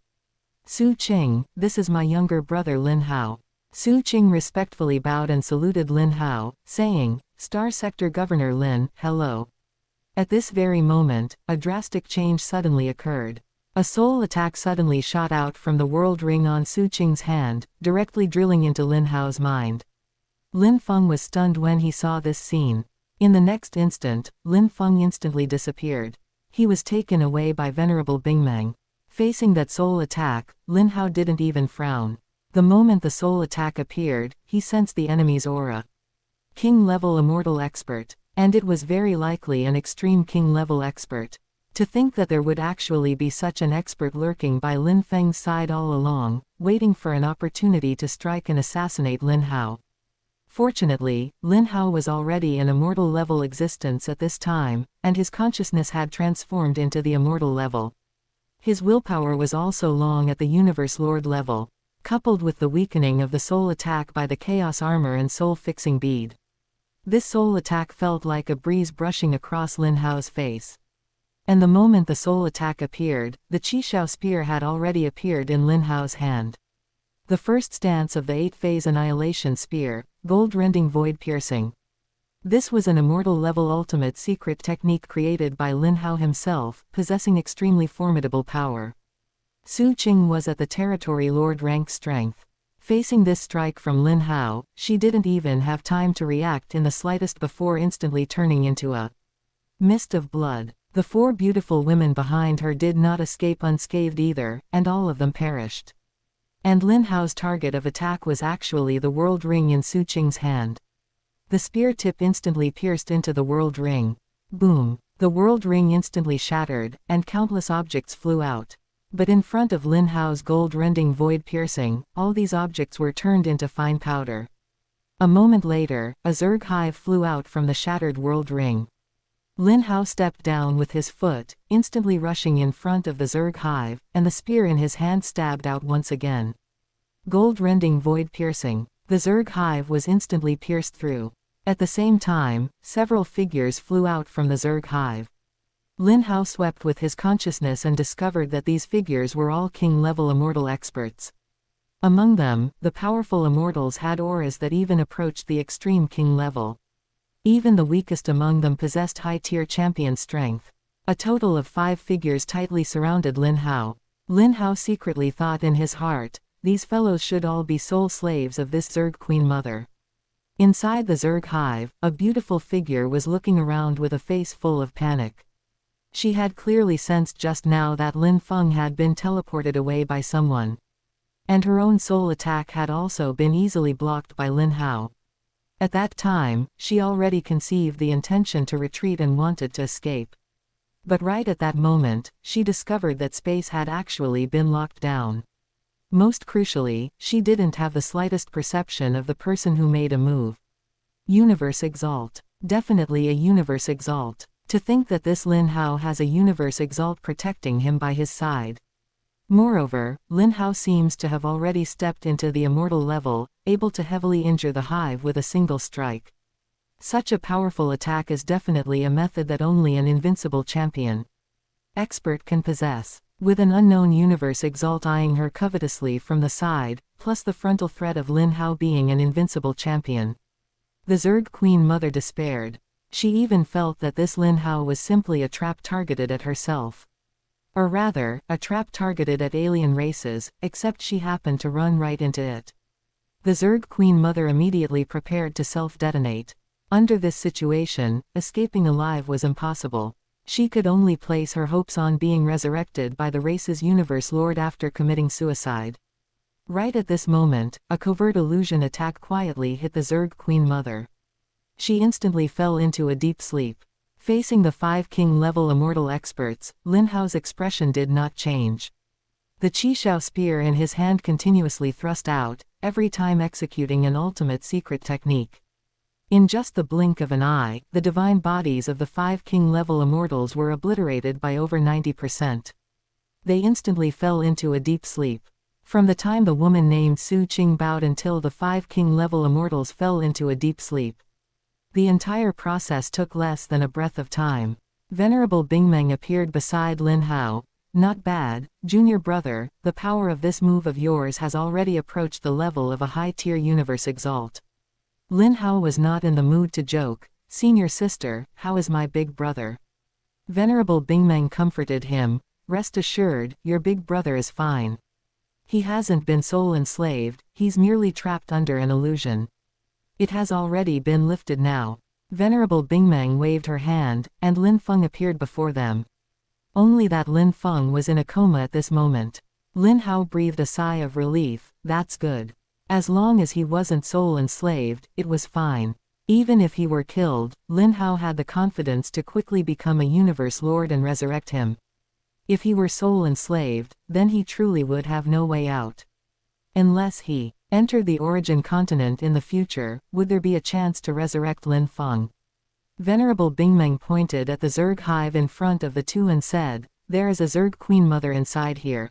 Su Qing, this is my younger brother Lin Hao." Su Qing respectfully bowed and saluted Lin Hao, saying, "Star Sector Governor Lin, hello." At this very moment, a drastic change suddenly occurred. A soul attack suddenly shot out from the world ring on Su Qing's hand, directly drilling into Lin Hao's mind. Lin Feng was stunned when he saw this scene. In the next instant, Lin Feng instantly disappeared. He was taken away by Venerable Bingmang. Facing that soul attack, Lin Hao didn't even frown. The moment the soul attack appeared, he sensed the enemy's aura. King-level immortal expert. And it was very likely an extreme king-level expert. To think that there would actually be such an expert lurking by Lin Feng's side all along, waiting for an opportunity to strike and assassinate Lin Hao. Fortunately, Lin Hao was already an immortal level existence at this time, and his consciousness had transformed into the immortal level. His willpower was also long at the Universe Lord level, coupled with the weakening of the soul attack by the Chaos Armor and Soul Fixing Bead. This soul attack felt like a breeze brushing across Lin Hao's face. And the moment the soul attack appeared, the Qishao spear had already appeared in Lin Hao's hand. The first stance of the 8-phase annihilation spear, gold-rending void piercing. This was an immortal level ultimate secret technique created by Lin Hao himself, possessing extremely formidable power. Su Qing was at the territory lord rank strength. Facing this strike from Lin Hao, she didn't even have time to react in the slightest before instantly turning into a mist of blood. The 4 beautiful women behind her did not escape unscathed either, and all of them perished. And Lin Hao's target of attack was actually the world ring in Su Qing's hand. The spear tip instantly pierced into the world ring. Boom! The world ring instantly shattered, and countless objects flew out. But in front of Lin Hao's gold-rending void piercing, all these objects were turned into fine powder. A moment later, a Zerg hive flew out from the shattered world ring. Lin Hao stepped down with his foot, instantly rushing in front of the Zerg hive, and the spear in his hand stabbed out once again. Gold-rending void piercing. The Zerg hive was instantly pierced through. At the same time, several figures flew out from the Zerg hive. Lin Hao swept with his consciousness and discovered that these figures were all king-level immortal experts. Among them, the powerful immortals had auras that even approached the extreme king level. Even the weakest among them possessed high-tier champion strength. A total of 5 figures tightly surrounded Lin Hao. Lin Hao secretly thought in his heart, these fellows should all be sole slaves of this Zerg Queen Mother. Inside the Zerg hive, a beautiful figure was looking around with a face full of panic. She had clearly sensed just now that Lin Feng had been teleported away by someone. And her own soul attack had also been easily blocked by Lin Hao. At that time, she already conceived the intention to retreat and wanted to escape. But right at that moment, she discovered that space had actually been locked down. Most crucially, she didn't have the slightest perception of the person who made a move. Universe Exalt. Definitely a Universe Exalt. To think that this Lin Hao has a Universe Exalt protecting him by his side. Moreover, Lin Hao seems to have already stepped into the immortal level, able to heavily injure the hive with a single strike. Such a powerful attack is definitely a method that only an invincible champion expert can possess. With an unknown Universe Exalt eyeing her covetously from the side, plus the frontal threat of Lin Hao being an invincible champion, the Zerg Queen Mother despaired. She even felt that this Lin Hao was simply a trap targeted at herself. Or rather, a trap targeted at alien races, except she happened to run right into it. The Zerg Queen Mother immediately prepared to self-detonate. Under this situation, escaping alive was impossible. She could only place her hopes on being resurrected by the race's Universe Lord after committing suicide. Right at this moment, a covert illusion attack quietly hit the Zerg Queen Mother. She instantly fell into a deep sleep. Facing the 5 king-level immortal experts, Lin Hao's expression did not change. The Qishao spear in his hand continuously thrust out, every time executing an ultimate secret technique. In just the blink of an eye, the divine bodies of the 5 king-level immortals were obliterated by over 90%. They instantly fell into a deep sleep. From the time the woman named Su Qing bowed until the 5 king-level immortals fell into a deep sleep, the entire process took less than a breath of time. Venerable Bingmeng appeared beside Lin Hao. Not bad, junior brother, the power of this move of yours has already approached the level of a high-tier Universe Exalt. Lin Hao was not in the mood to joke. Senior sister, how is my big brother? Venerable Bingmeng comforted him. Rest assured, your big brother is fine. He hasn't been soul enslaved, he's merely trapped under an illusion. It has already been lifted now. Venerable Bingmeng waved her hand, and Lin Feng appeared before them. Only that Lin Feng was in a coma at this moment. Lin Hao breathed a sigh of relief. That's good. As long as he wasn't soul enslaved, it was fine. Even if he were killed, Lin Hao had the confidence to quickly become a Universe Lord and resurrect him. If he were soul enslaved, then he truly would have no way out. Unless he entered the origin continent in the future, would there be a chance to resurrect Lin Feng? Venerable Bingmeng pointed at the Zerg hive in front of the two and said, there is a Zerg Queen Mother inside here.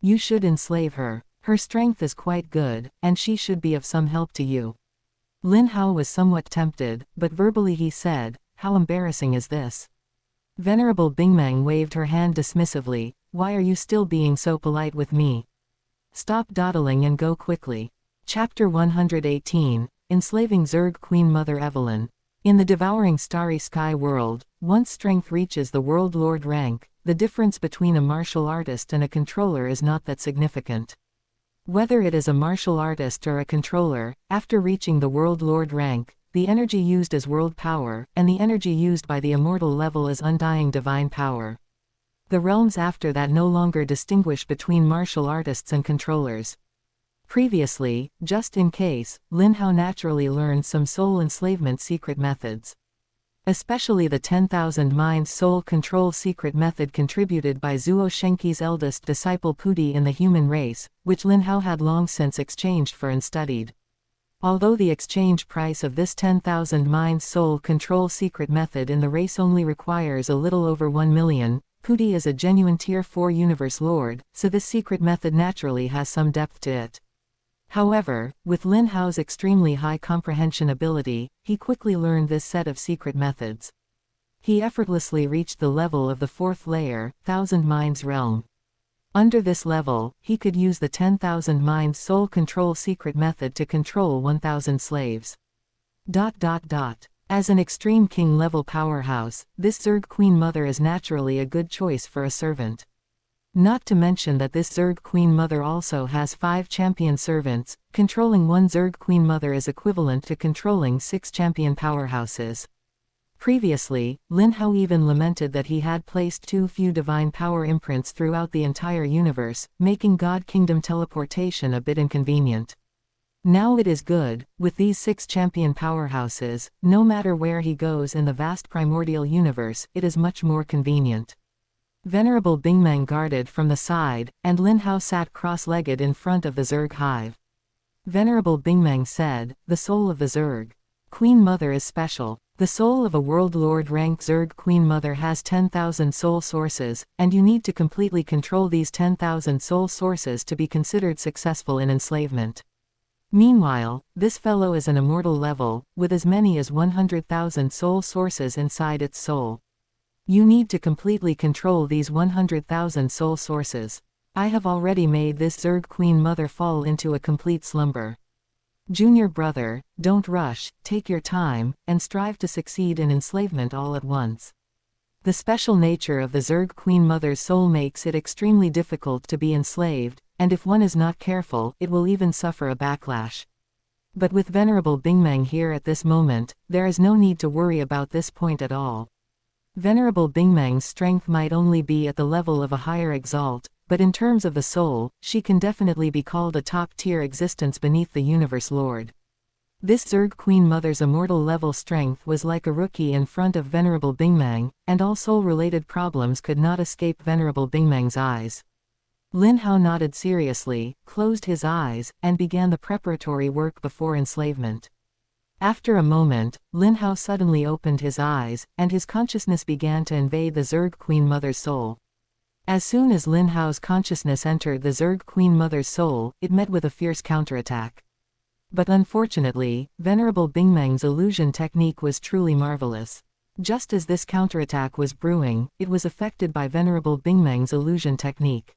You should enslave her. Her strength is quite good, and she should be of some help to you. Lin Hao was somewhat tempted, but verbally he said, how embarrassing is this? Venerable Bingmeng waved her hand dismissively. Why are you still being so polite with me? Stop dawdling and go quickly. Chapter 118, Enslaving Zerg Queen Mother Evelyn. In the devouring starry sky world, once strength reaches the World Lord rank, the difference between a martial artist and a controller is not that significant. Whether it is a martial artist or a controller, after reaching the World Lord rank, the energy used is world power, and the energy used by the immortal level is undying divine power. The realms after that no longer distinguish between martial artists and controllers. Previously, just in case, Lin Hao naturally learned some soul enslavement secret methods. Especially the 10,000 Minds soul control secret method contributed by Zuo Shenqi's eldest disciple Pudi in the human race, which Lin Hao had long since exchanged for and studied. Although the exchange price of this 10,000 Minds soul control secret method in the race only requires a little over 1 million, Pudi is a genuine Tier 4 Universe Lord, so this secret method naturally has some depth to it. However, with Lin Hao's extremely high comprehension ability, he quickly learned this set of secret methods. he effortlessly reached the level of the 4th layer, Thousand Minds Realm. Under this level, he could use the 10,000 Minds Soul Control secret method to control 1,000 slaves. As an extreme king-level powerhouse, this Zerg Queen Mother is naturally a good choice for a servant. Not to mention that this Zerg Queen Mother also has 5 champion servants. Controlling one Zerg Queen Mother is equivalent to controlling 6 champion powerhouses. Previously, Lin Hao even lamented that he had placed too few divine power imprints throughout the entire universe, making God Kingdom teleportation a bit inconvenient. Now it is good, with these 6 champion powerhouses, no matter where he goes in the vast primordial universe, it is much more convenient. Venerable Bingmeng guarded from the side, and Lin Hao sat cross-legged in front of the Zerg hive. Venerable Bingmeng said, "The soul of the Zerg Queen Mother is special. The soul of a World Lord rank Zerg Queen Mother has 10,000 soul sources, and you need to completely control these 10,000 soul sources to be considered successful in enslavement. Meanwhile, this fellow is an immortal level, with as many as 100,000 soul sources inside its soul. You need to completely control these 100,000 soul sources. I have already made this Zerg Queen Mother fall into a complete slumber. Junior brother, don't rush, take your time, and strive to succeed in enslavement all at once. The special nature of the Zerg Queen Mother's soul makes it extremely difficult to be enslaved, and if one is not careful, it will even suffer a backlash. But with Venerable Bingmeng here at this moment, there is no need to worry about this point at all. Venerable Bingmeng's strength might only be at the level of a higher exalt, but in terms of the soul, she can definitely be called a top-tier existence beneath the Universe Lord. This Zerg Queen Mother's immortal level strength was like a rookie in front of Venerable Bingmeng, and all soul-related problems could not escape Venerable Bingmeng's eyes. Lin Hao nodded seriously, closed his eyes, and began the preparatory work before enslavement. After a moment, Lin Hao suddenly opened his eyes, and his consciousness began to invade the Zerg Queen Mother's soul. As soon as Lin Hao's consciousness entered the Zerg Queen Mother's soul, it met with a fierce counterattack. But unfortunately, Venerable Bingmeng's illusion technique was truly marvelous. Just as this counterattack was brewing, it was affected by Venerable Bingmeng's illusion technique.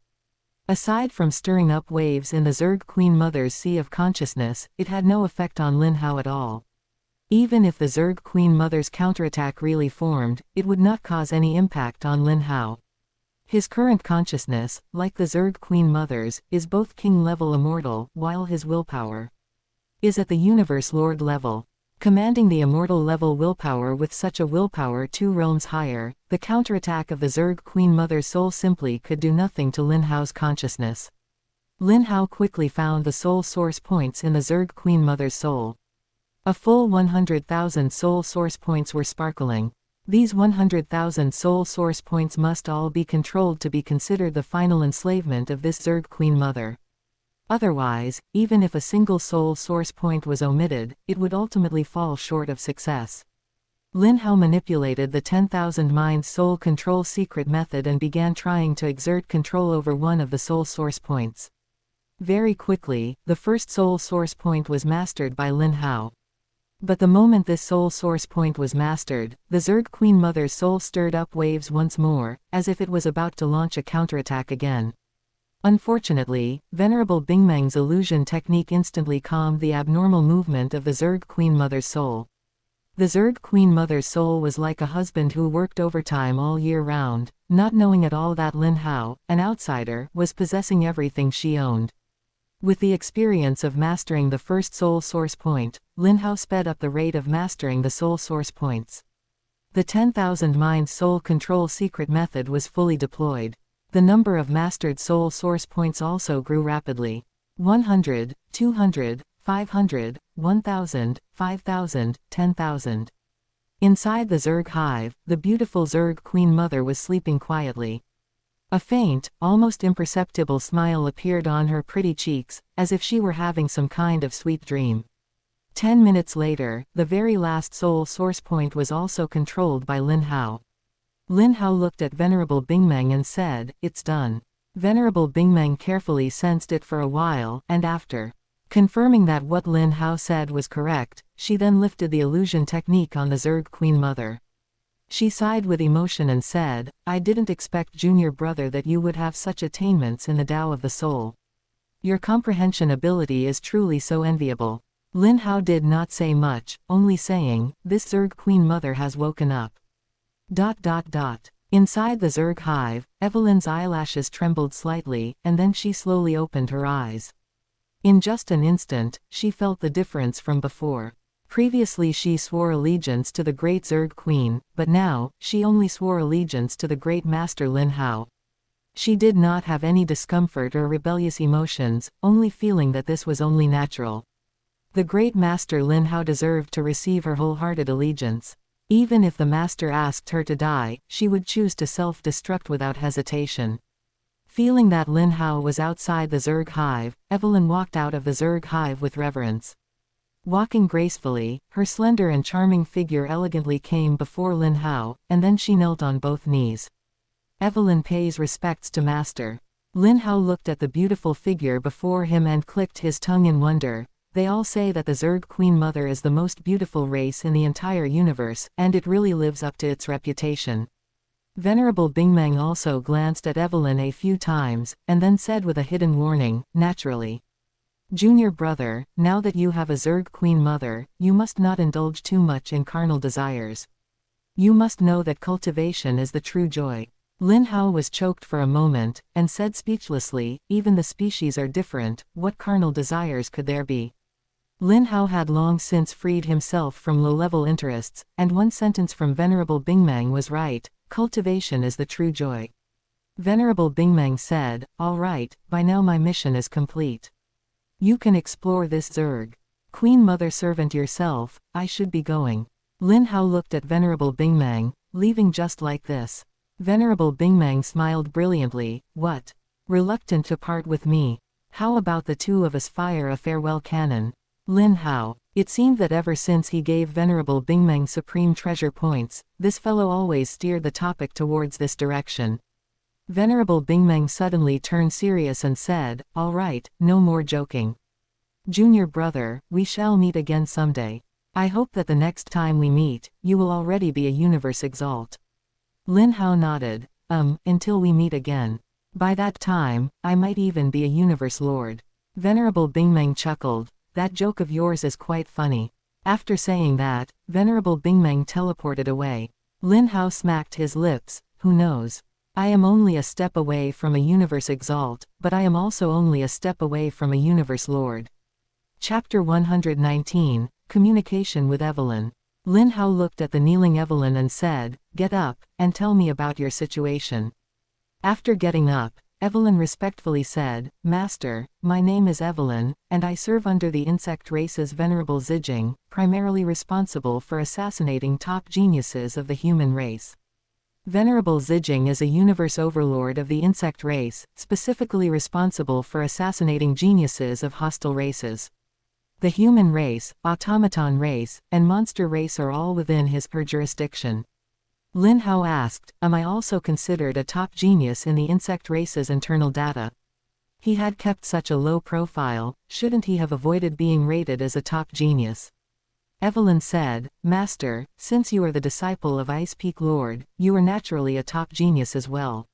Aside from stirring up waves in the Zerg Queen Mother's sea of consciousness, it had no effect on Lin Hao at all. Even if the Zerg Queen Mother's counterattack really formed, it would not cause any impact on Lin Hao. His current consciousness, like the Zerg Queen Mother's, is both king-level immortal, while his willpower is at the Universe Lord level. Commanding the immortal level willpower with such a willpower 2 realms higher, the counterattack of the Zerg Queen Mother's soul simply could do nothing to Lin Hao's consciousness. Lin Hao quickly found the soul source points in the Zerg Queen Mother's soul. A full 100,000 soul source points were sparkling. These 100,000 soul source points must all be controlled to be considered the final enslavement of this Zerg Queen Mother. Otherwise, even if a single soul source point was omitted, it would ultimately fall short of success. Lin Hao manipulated the 10,000 Mind Soul Control secret method and began trying to exert control over one of the soul source points. Very quickly, the first soul source point was mastered by Lin Hao. But the moment this soul source point was mastered, the Zerg Queen Mother's soul stirred up waves once more, as if it was about to launch a counterattack again. Unfortunately, Venerable Bingmeng's illusion technique instantly calmed the abnormal movement of the Zerg Queen Mother's soul. The Zerg Queen Mother's soul was like a husband who worked overtime all year round, not knowing at all that Lin Hao, an outsider, was possessing everything she owned. With the experience of mastering the first soul source point, Lin Hao sped up the rate of mastering the soul source points. The 10,000 Mind Soul Control secret method was fully deployed. The number of mastered soul source points also grew rapidly. 100, 200, 500, 1,000, 5,000, 10,000. Inside the Zerg hive, the beautiful Zerg Queen Mother was sleeping quietly. A faint, almost imperceptible smile appeared on her pretty cheeks, as if she were having some kind of sweet dream. 10 minutes later, the very last soul source point was also controlled by Lin Hao. Lin Hao looked at Venerable Bingmeng and said, "It's done." Venerable Bingmeng carefully sensed it for a while, and after confirming that what Lin Hao said was correct, she then lifted the illusion technique on the Zerg Queen Mother. She sighed with emotion and said, I didn't expect, junior brother, that you would have such attainments in the Tao of the soul. Your comprehension ability is truly so enviable. Lin Hao did not say much, only saying, this Zerg Queen Mother has woken up. Inside the Zerg hive, Evelyn's eyelashes trembled slightly, and then she slowly opened her eyes. In just an instant, she felt the difference from before. Previously she swore allegiance to the great Zerg Queen, but now, she only swore allegiance to the great Master Lin Hao. She did not have any discomfort or rebellious emotions, only feeling that this was only natural. The great Master Lin Hao deserved to receive her wholehearted allegiance. Even if the Master asked her to die, she would choose to self-destruct without hesitation. Feeling that Lin Hao was outside the Zerg hive, Evelyn walked out of the Zerg hive with reverence. Walking gracefully, her slender and charming figure elegantly came before Lin Hao, and then she knelt on both knees. Evelyn pays respects to Master. Lin Hao looked at the beautiful figure before him and clicked his tongue in wonder. They all say that the Zerg Queen Mother is the most beautiful race in the entire universe, and it really lives up to its reputation. Venerable Bingmeng also glanced at Evelyn a few times, and then said with a hidden warning, naturally. Junior brother, now that you have a Zerg Queen Mother, you must not indulge too much in carnal desires. You must know that cultivation is the true joy. Lin Hao was choked for a moment, and said speechlessly, even the species are different, what carnal desires could there be? Lin Hao had long since freed himself from low-level interests, and one sentence from Venerable Bingmeng was right, cultivation is the true joy. Venerable Bingmeng said, all right, by now my mission is complete. You can explore this Zerg Queen Mother servant yourself, I should be going. Lin Hao looked at Venerable Bingmeng, leaving just like this. Venerable Bingmeng smiled brilliantly, what? Reluctant to part with me? How about the two of us fire a farewell cannon? Lin Hao. It seemed that ever since he gave Venerable Bingmeng supreme treasure points, this fellow always steered the topic towards this direction. Venerable Bingmeng suddenly turned serious and said, all right, no more joking. Junior brother, we shall meet again someday. I hope that the next time we meet, you will already be a Universe Exalt. Lin Hao nodded, until we meet again. By that time, I might even be a Universe Lord. Venerable Bingmeng chuckled, that joke of yours is quite funny. After saying that, Venerable Bingmeng teleported away. Lin Hao smacked his lips, who knows? I am only a step away from a Universe Exalt, but I am also only a step away from a Universe Lord. Chapter 119, Communication with Evelyn. Lin Hao looked at the kneeling Evelyn and said, get up, and tell me about your situation. After getting up, Evelyn respectfully said, Master, my name is Evelyn, and I serve under the insect race's Venerable Zijing, primarily responsible for assassinating top geniuses of the human race. Venerable Zijing is a universe overlord of the insect race, specifically responsible for assassinating geniuses of hostile races. The human race, automaton race, and monster race are all within his jurisdiction. Lin Hao asked, am I also considered a top genius in the insect race's internal data? He had kept such a low profile, shouldn't he have avoided being rated as a top genius? Evelyn said, Master, since you are the disciple of Ice Peak Lord, you are naturally a top genius as well.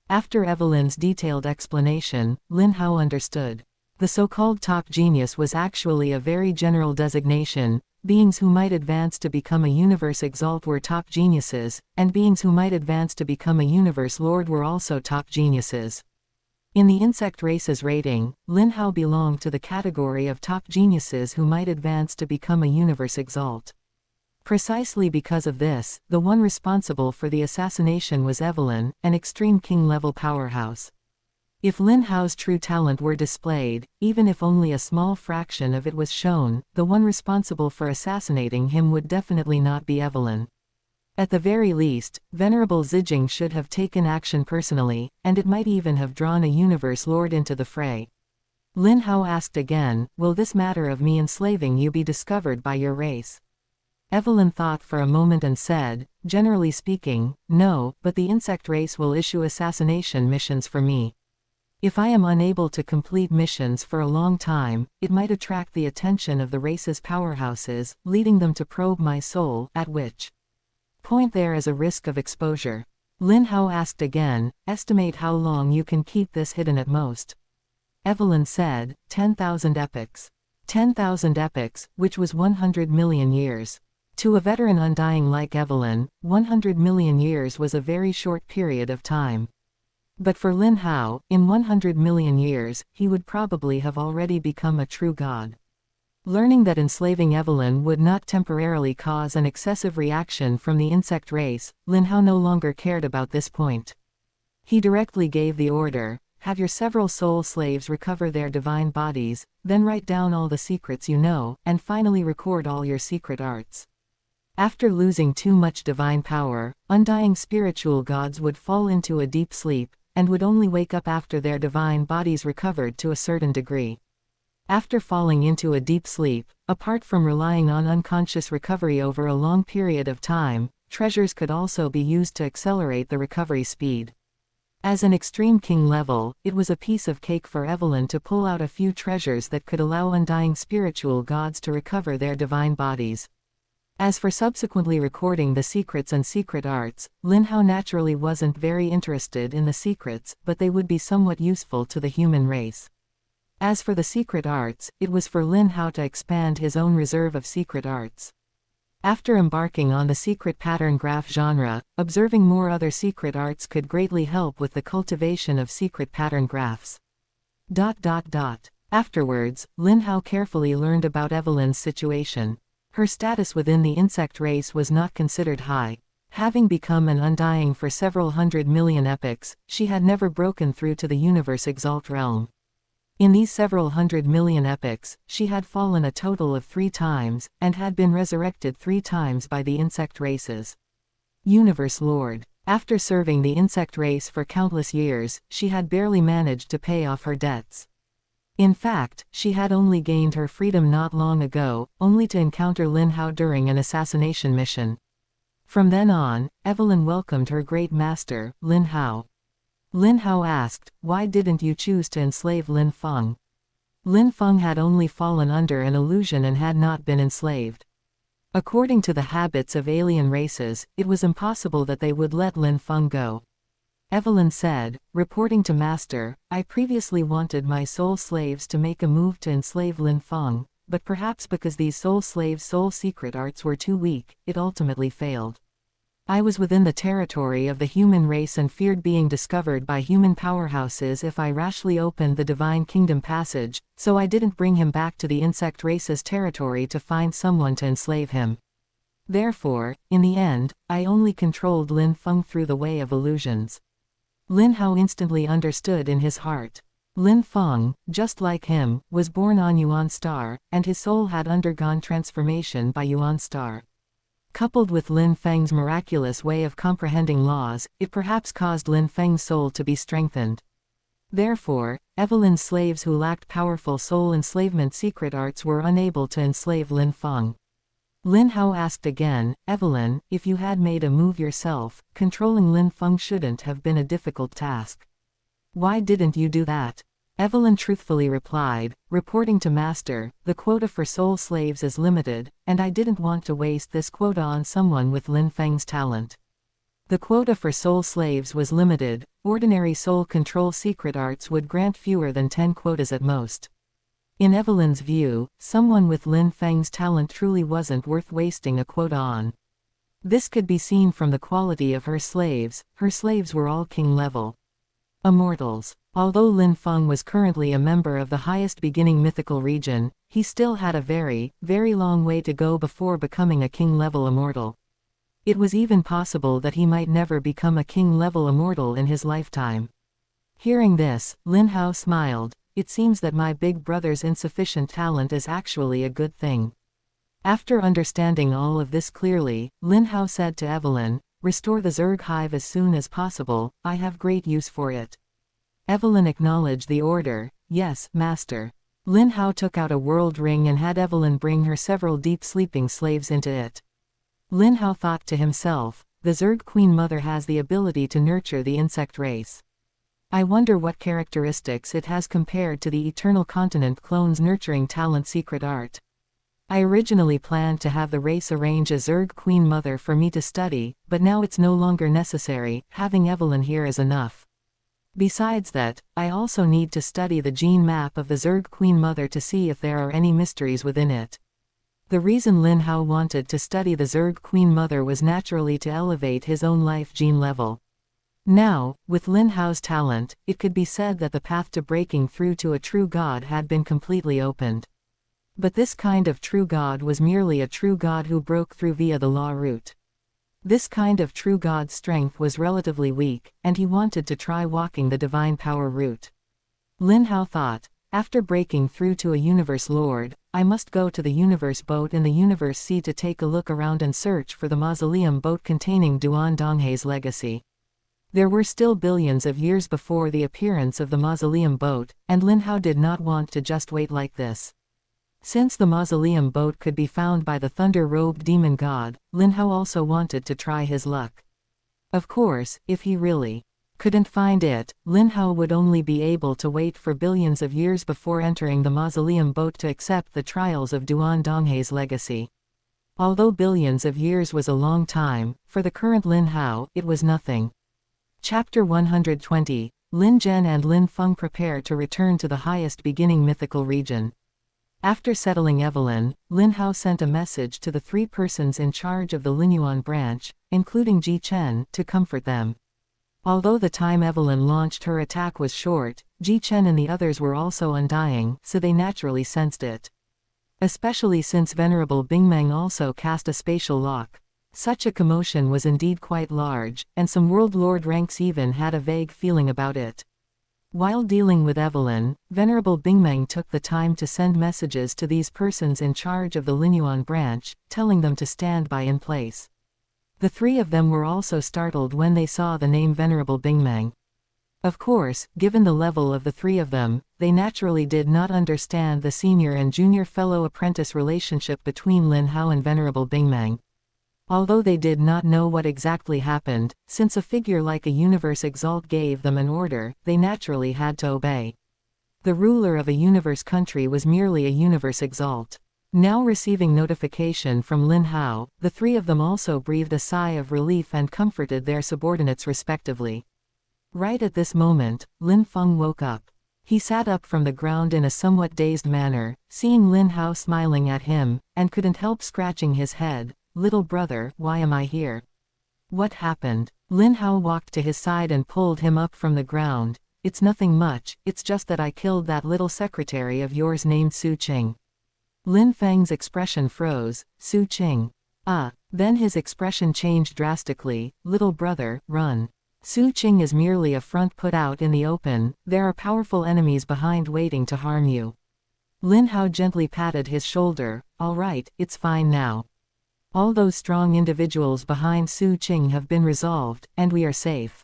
After Evelyn's detailed explanation, Lin Hao understood. The so-called top genius was actually a very general designation. Beings who might advance to become a Universe Exalt were top geniuses, and beings who might advance to become a Universe Lord were also top geniuses. In the insect race's rating, Lin Hao belonged to the category of top geniuses who might advance to become a Universe Exalt. Precisely because of this, the one responsible for the assassination was Evelyn, an extreme king-level powerhouse. If Lin Hao's true talent were displayed, even if only a small fraction of it was shown, the one responsible for assassinating him would definitely not be Evelyn. At the very least, Venerable Zijing should have taken action personally, and it might even have drawn a Universe Lord into the fray. Lin Hao asked again, will this matter of me enslaving you be discovered by your race? Evelyn thought for a moment and said, generally speaking, no, but the insect race will issue assassination missions for me. If I am unable to complete missions for a long time, it might attract the attention of the race's powerhouses, leading them to probe my soul, at which Point there as a risk of exposure. Lin Hao asked again, estimate how long you can keep this hidden at most. Evelyn said, 10,000 epochs. 10,000 epochs, which was 100 million years. To a veteran undying like Evelyn, 100 million years was a very short period of time. But for Lin Hao, in 100 million years, he would probably have already become a true god. Learning that enslaving Evelyn would not temporarily cause an excessive reaction from the insect race, Lin Hao no longer cared about this point. He directly gave the order, have your several soul slaves recover their divine bodies, then write down all the secrets you know, and finally record all your secret arts. After losing too much divine power, undying spiritual gods would fall into a deep sleep, and would only wake up after their divine bodies recovered to a certain degree. After falling into a deep sleep, apart from relying on unconscious recovery over a long period of time, treasures could also be used to accelerate the recovery speed. As an extreme king level, it was a piece of cake for Evelyn to pull out a few treasures that could allow undying spiritual gods to recover their divine bodies. As for subsequently recording the secrets and secret arts, Lin Hao naturally wasn't very interested in the secrets, but they would be somewhat useful to the human race. As for the secret arts, it was for Lin Hao to expand his own reserve of secret arts. After embarking on the secret pattern graph genre, observing more other secret arts could greatly help with the cultivation of secret pattern graphs. Afterwards, Lin Hao carefully learned about Evelyn's situation. Her status within the insect race was not considered high. Having become an undying for several 100 million epochs, she had never broken through to the Universe Exalt realm. In these several 100 million epochs, she had fallen a total of 3 times, and had been resurrected 3 times by the insect races. Universe Lord. After serving the insect race for countless years, she had barely managed to pay off her debts. In fact, she had only gained her freedom not long ago, only to encounter Lin Hao during an assassination mission. From then on, Evelyn welcomed her great master, Lin Hao. Lin Hao asked, why didn't you choose to enslave Lin Feng? Lin Feng had only fallen under an illusion and had not been enslaved. According to the habits of alien races, it was impossible that they would let Lin Feng go. Evelyn said, reporting to Master, I previously wanted my soul slaves to make a move to enslave Lin Feng, but perhaps because these soul slaves' soul secret arts were too weak, it ultimately failed. I was within the territory of the human race and feared being discovered by human powerhouses if I rashly opened the Divine Kingdom passage, so I didn't bring him back to the insect race's territory to find someone to enslave him. Therefore, in the end, I only controlled Lin Feng through the way of illusions. Lin Hao instantly understood in his heart. Lin Feng, just like him, was born on Yuan Star, and his soul had undergone transformation by Yuan Star. Coupled with Lin Feng's miraculous way of comprehending laws, it perhaps caused Lin Feng's soul to be strengthened. Therefore, Evelyn's slaves who lacked powerful soul enslavement secret arts were unable to enslave Lin Feng. Lin Hao asked again, Evelyn, if you had made a move yourself, controlling Lin Feng shouldn't have been a difficult task. Why didn't you do that? Evelyn truthfully replied, reporting to Master, the quota for soul slaves is limited, and I didn't want to waste this quota on someone with Lin Feng's talent. The quota for soul slaves was limited, ordinary soul control secret arts would grant fewer than 10 quotas at most. In Evelyn's view, someone with Lin Feng's talent truly wasn't worth wasting a quota on. This could be seen from the quality of her slaves were all king level. Immortals. Although Lin Feng was currently a member of the highest beginning mythical region, he still had a very, very long way to go before becoming a king-level immortal. It was even possible that he might never become a king-level immortal in his lifetime. Hearing this, Lin Hao smiled. It seems that my big brother's insufficient talent is actually a good thing. After understanding all of this clearly, Lin Hao said to Evelyn, restore the Zerg hive as soon as possible, I have great use for it. Evelyn acknowledged the order, yes, Master. Lin Hao took out a world ring and had Evelyn bring her several deep sleeping slaves into it. Lin Hao thought to himself, the Zerg Queen Mother has the ability to nurture the insect race. I wonder what characteristics it has compared to the Eternal Continent clone's nurturing talent secret art. I originally planned to have the race arrange a Zerg Queen Mother for me to study, but now it's no longer necessary, having Evelyn here is enough. Besides that, I also need to study the gene map of the Zerg Queen Mother to see if there are any mysteries within it. The reason Lin Hao wanted to study the Zerg Queen Mother was naturally to elevate his own life gene level. Now, with Lin Hao's talent, it could be said that the path to breaking through to a true god had been completely opened. But this kind of true god was merely a true god who broke through via the law route. This kind of true god's strength was relatively weak, and he wanted to try walking the divine power route. Lin Hao thought, after breaking through to a universe lord, I must go to the universe boat in the universe sea to take a look around and search for the mausoleum boat containing Duan Donghai's legacy. There were still billions of years before the appearance of the mausoleum boat, and Lin Hao did not want to just wait like this. Since the mausoleum boat could be found by the thunder-robed demon god, Lin Hao also wanted to try his luck. Of course, if he really couldn't find it, Lin Hao would only be able to wait for billions of years before entering the mausoleum boat to accept the trials of Duan Donghai's legacy. Although billions of years was a long time, for the current Lin Hao, it was nothing. Chapter 120, Lin Zhen and Lin Feng prepare to return to the highest beginning mythical region. After settling Evelyn, Lin Hao sent a message to the 3 persons in charge of the Linyuan branch, including Ji Chen, to comfort them. Although the time Evelyn launched her attack was short, Ji Chen and the others were also undying, so they naturally sensed it. Especially since Venerable Bingmeng also cast a spatial lock. Such a commotion was indeed quite large, and some World Lord ranks even had a vague feeling about it. While dealing with Evelyn, Venerable Bingmeng took the time to send messages to these persons in charge of the Linyuan branch, telling them to stand by in place. The 3 of them were also startled when they saw the name Venerable Bingmeng. Of course, given the level of the 3 of them, they naturally did not understand the senior and junior fellow-apprentice relationship between Lin Hao and Venerable Bingmeng. Although they did not know what exactly happened, since a figure like a universe exalt gave them an order, they naturally had to obey. The ruler of a universe country was merely a universe exalt. Now receiving notification from Lin Hao, the 3 of them also breathed a sigh of relief and comforted their subordinates respectively. Right at this moment, Lin Feng woke up. He sat up from the ground in a somewhat dazed manner, seeing Lin Hao smiling at him, and couldn't help scratching his head. Little brother, why am I here? What happened? Lin Hao walked to his side and pulled him up from the ground. It's nothing much, it's just that I killed that little secretary of yours named Su Qing. Lin Feng's expression froze. Su Qing. Then his expression changed drastically. Little brother, run. Su Qing is merely a front put out in the open, there are powerful enemies behind waiting to harm you. Lin Hao gently patted his shoulder. All right, it's fine now. All those strong individuals behind Su Qing have been resolved, and we are safe.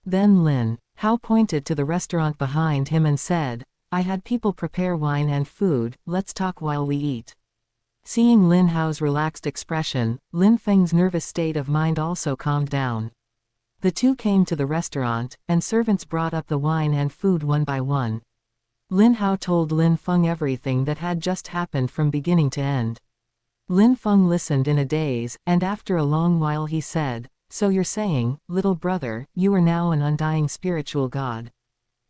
Then Lin Hao pointed to the restaurant behind him and said, I had people prepare wine and food, let's talk while we eat. Seeing Lin Hao's relaxed expression, Lin Feng's nervous state of mind also calmed down. The 2 came to the restaurant, and servants brought up the wine and food one by one. Lin Hao told Lin Feng everything that had just happened from beginning to end. Lin Feng listened in a daze, and after a long while he said, so you're saying, little brother, you are now an undying spiritual god.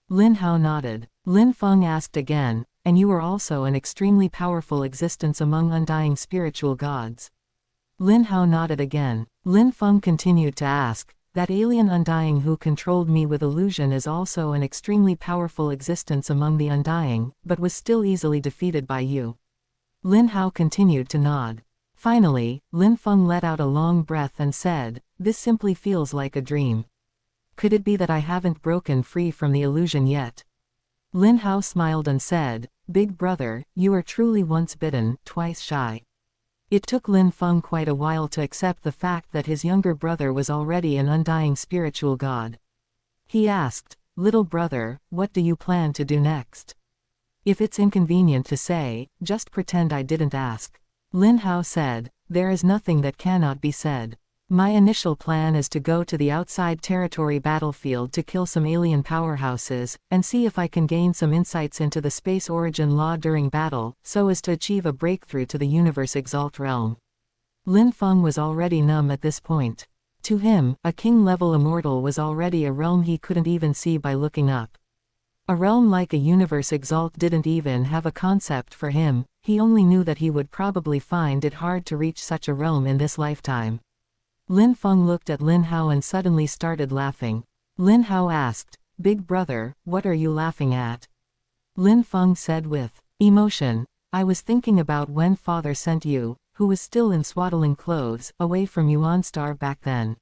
Lin Hao nodded. Lin Feng asked again, and you are also an extremely powerful existence among undying spiritual gods. Lin Hao nodded again. Lin Feng continued to ask, that alien undying who controlled me with illusion is also an extremely powerful existence among the undying, but was still easily defeated by you. Lin Hao continued to nod. Finally, Lin Feng let out a long breath and said, this simply feels like a dream. Could it be that I haven't broken free from the illusion yet? Lin Hao smiled and said, big brother, you are truly once bitten, twice shy. It took Lin Feng quite a while to accept the fact that his younger brother was already an undying spiritual god. He asked, little brother, what do you plan to do next? If it's inconvenient to say, just pretend I didn't ask. Lin Hao said, there is nothing that cannot be said. My initial plan is to go to the outside territory battlefield to kill some alien powerhouses, and see if I can gain some insights into the space origin law during battle, so as to achieve a breakthrough to the Universe Exalt realm. Lin Feng was already numb at this point. To him, a king-level immortal was already a realm he couldn't even see by looking up. A realm like a Universe Exalt didn't even have a concept for him, he only knew that he would probably find it hard to reach such a realm in this lifetime. Lin Feng looked at Lin Hao and suddenly started laughing. Lin Hao asked, "Big brother, what are you laughing at?" Lin Feng said with emotion, "I was thinking about when father sent you, who was still in swaddling clothes, away from Yuan Star back then.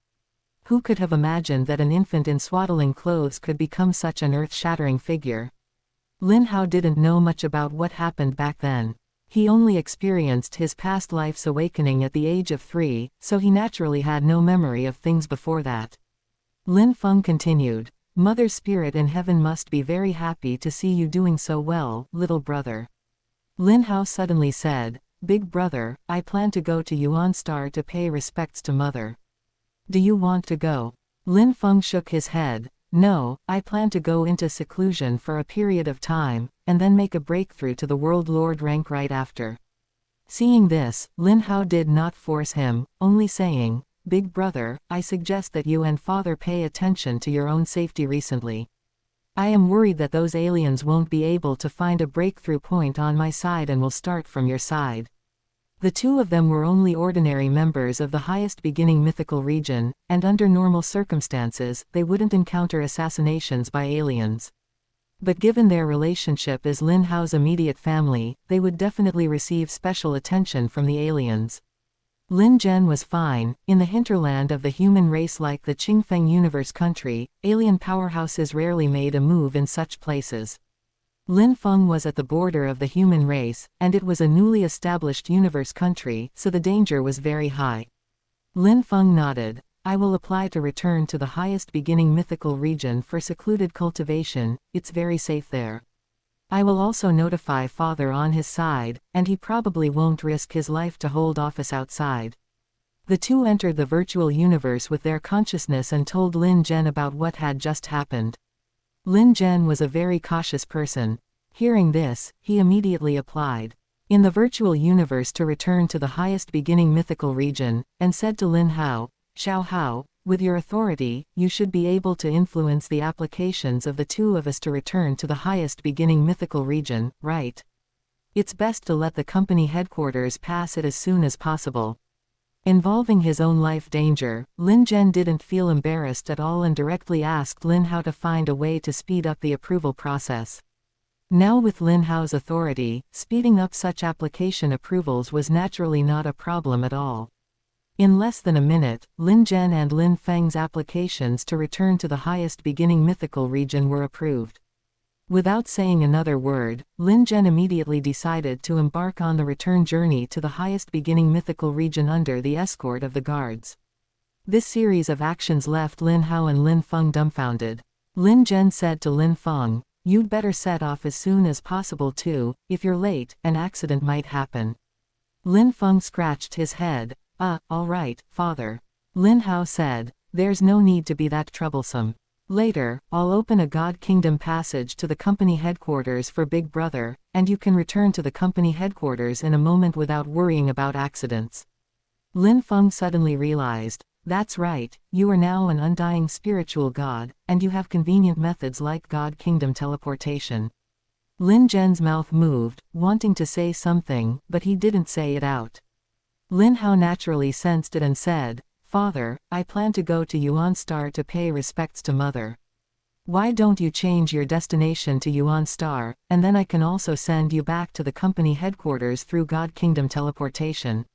Who could have imagined that an infant in swaddling clothes could become such an earth-shattering figure?" Lin Hao didn't know much about what happened back then. He only experienced his past life's awakening at the age of 3, so he naturally had no memory of things before that. Lin Feng continued, "Mother Spirit in heaven must be very happy to see you doing so well, little brother." Lin Hao suddenly said, "Big brother, I plan to go to Yuan Star to pay respects to mother." "Do you want to go?" Lin Feng shook his head. "No, I plan to go into seclusion for a period of time, and then make a breakthrough to the World Lord rank right after." Seeing this, Lin Hao did not force him, only saying, "Big brother, I suggest that you and father pay attention to your own safety recently. I am worried that those aliens won't be able to find a breakthrough point on my side and will start from your side." The two of them were only ordinary members of the highest beginning mythical region, and under normal circumstances, they wouldn't encounter assassinations by aliens. But given their relationship as Lin Hao's immediate family, they would definitely receive special attention from the aliens. Lin Zhen was fine. In the hinterland of the human race like the Qingfeng Universe country, alien powerhouses rarely made a move in such places. Lin Feng was at the border of the human race, and it was a newly established universe country, so the danger was very high. Lin Feng nodded. "I will apply to return to the highest beginning mythical region for secluded cultivation, it's very safe there. I will also notify father on his side, and he probably won't risk his life to hold office outside." The two entered the virtual universe with their consciousness and told Lin Zhen about what had just happened. Lin Zhen was a very cautious person. Hearing this, he immediately applied in the virtual universe to return to the highest beginning mythical region, and said to Lin Hao, "Xiao Hao, with your authority, you should be able to influence the applications of the two of us to return to the highest beginning mythical region, right? It's best to let the company headquarters pass it as soon as possible." Involving his own life danger, Lin Zhen didn't feel embarrassed at all and directly asked Lin Hao to find a way to speed up the approval process. Now with Lin Hao's authority, speeding up such application approvals was naturally not a problem at all. In less than a minute, Lin Zhen and Lin Feng's applications to return to the highest beginning mythical region were approved. Without saying another word, Lin Zhen immediately decided to embark on the return journey to the highest beginning mythical region under the escort of the guards. This series of actions left Lin Hao and Lin Feng dumbfounded. Lin Zhen said to Lin Feng, "You'd better set off as soon as possible too, if you're late, an accident might happen." Lin Feng scratched his head. All right, father." Lin Hao said, "There's no need to be that troublesome. Later, I'll open a God Kingdom passage to the company headquarters for Big Brother, and you can return to the company headquarters in a moment without worrying about accidents." Lin Feng suddenly realized, "That's right, you are now an undying spiritual god, and you have convenient methods like God Kingdom teleportation." Lin Zhen's mouth moved, wanting to say something, but he didn't say it out. Lin Hao naturally sensed it and said, "Father, I plan to go to Yuan Star to pay respects to mother. Why don't you change your destination to Yuan Star, and then I can also send you back to the company headquarters through God Kingdom teleportation?"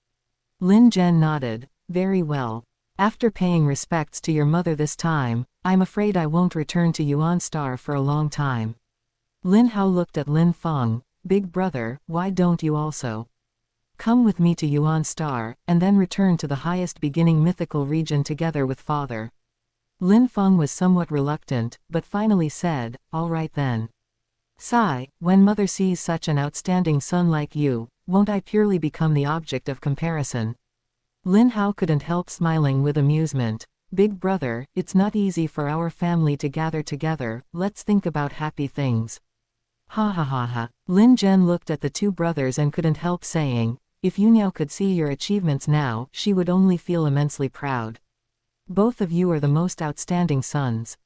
Lin Zhen nodded. "Very well. After paying respects to your mother this time, I'm afraid I won't return to Yuan Star for a long time." Lin Hao looked at Lin Feng. "Big brother, why don't you also come with me to Yuan Star, and then return to the highest beginning mythical region together with father?" Lin Feng was somewhat reluctant, but finally said, "All right then. Sigh, when mother sees such an outstanding son like you, won't I purely become the object of comparison?" Lin Hao couldn't help smiling with amusement. Big brother, it's not easy for our family to gather together, let's think about happy things. Ha ha ha ha. Lin Zhen looked at the two brothers and couldn't help saying, if Yuniao could see your achievements now, she would only feel immensely proud. Both of you are the most outstanding sons.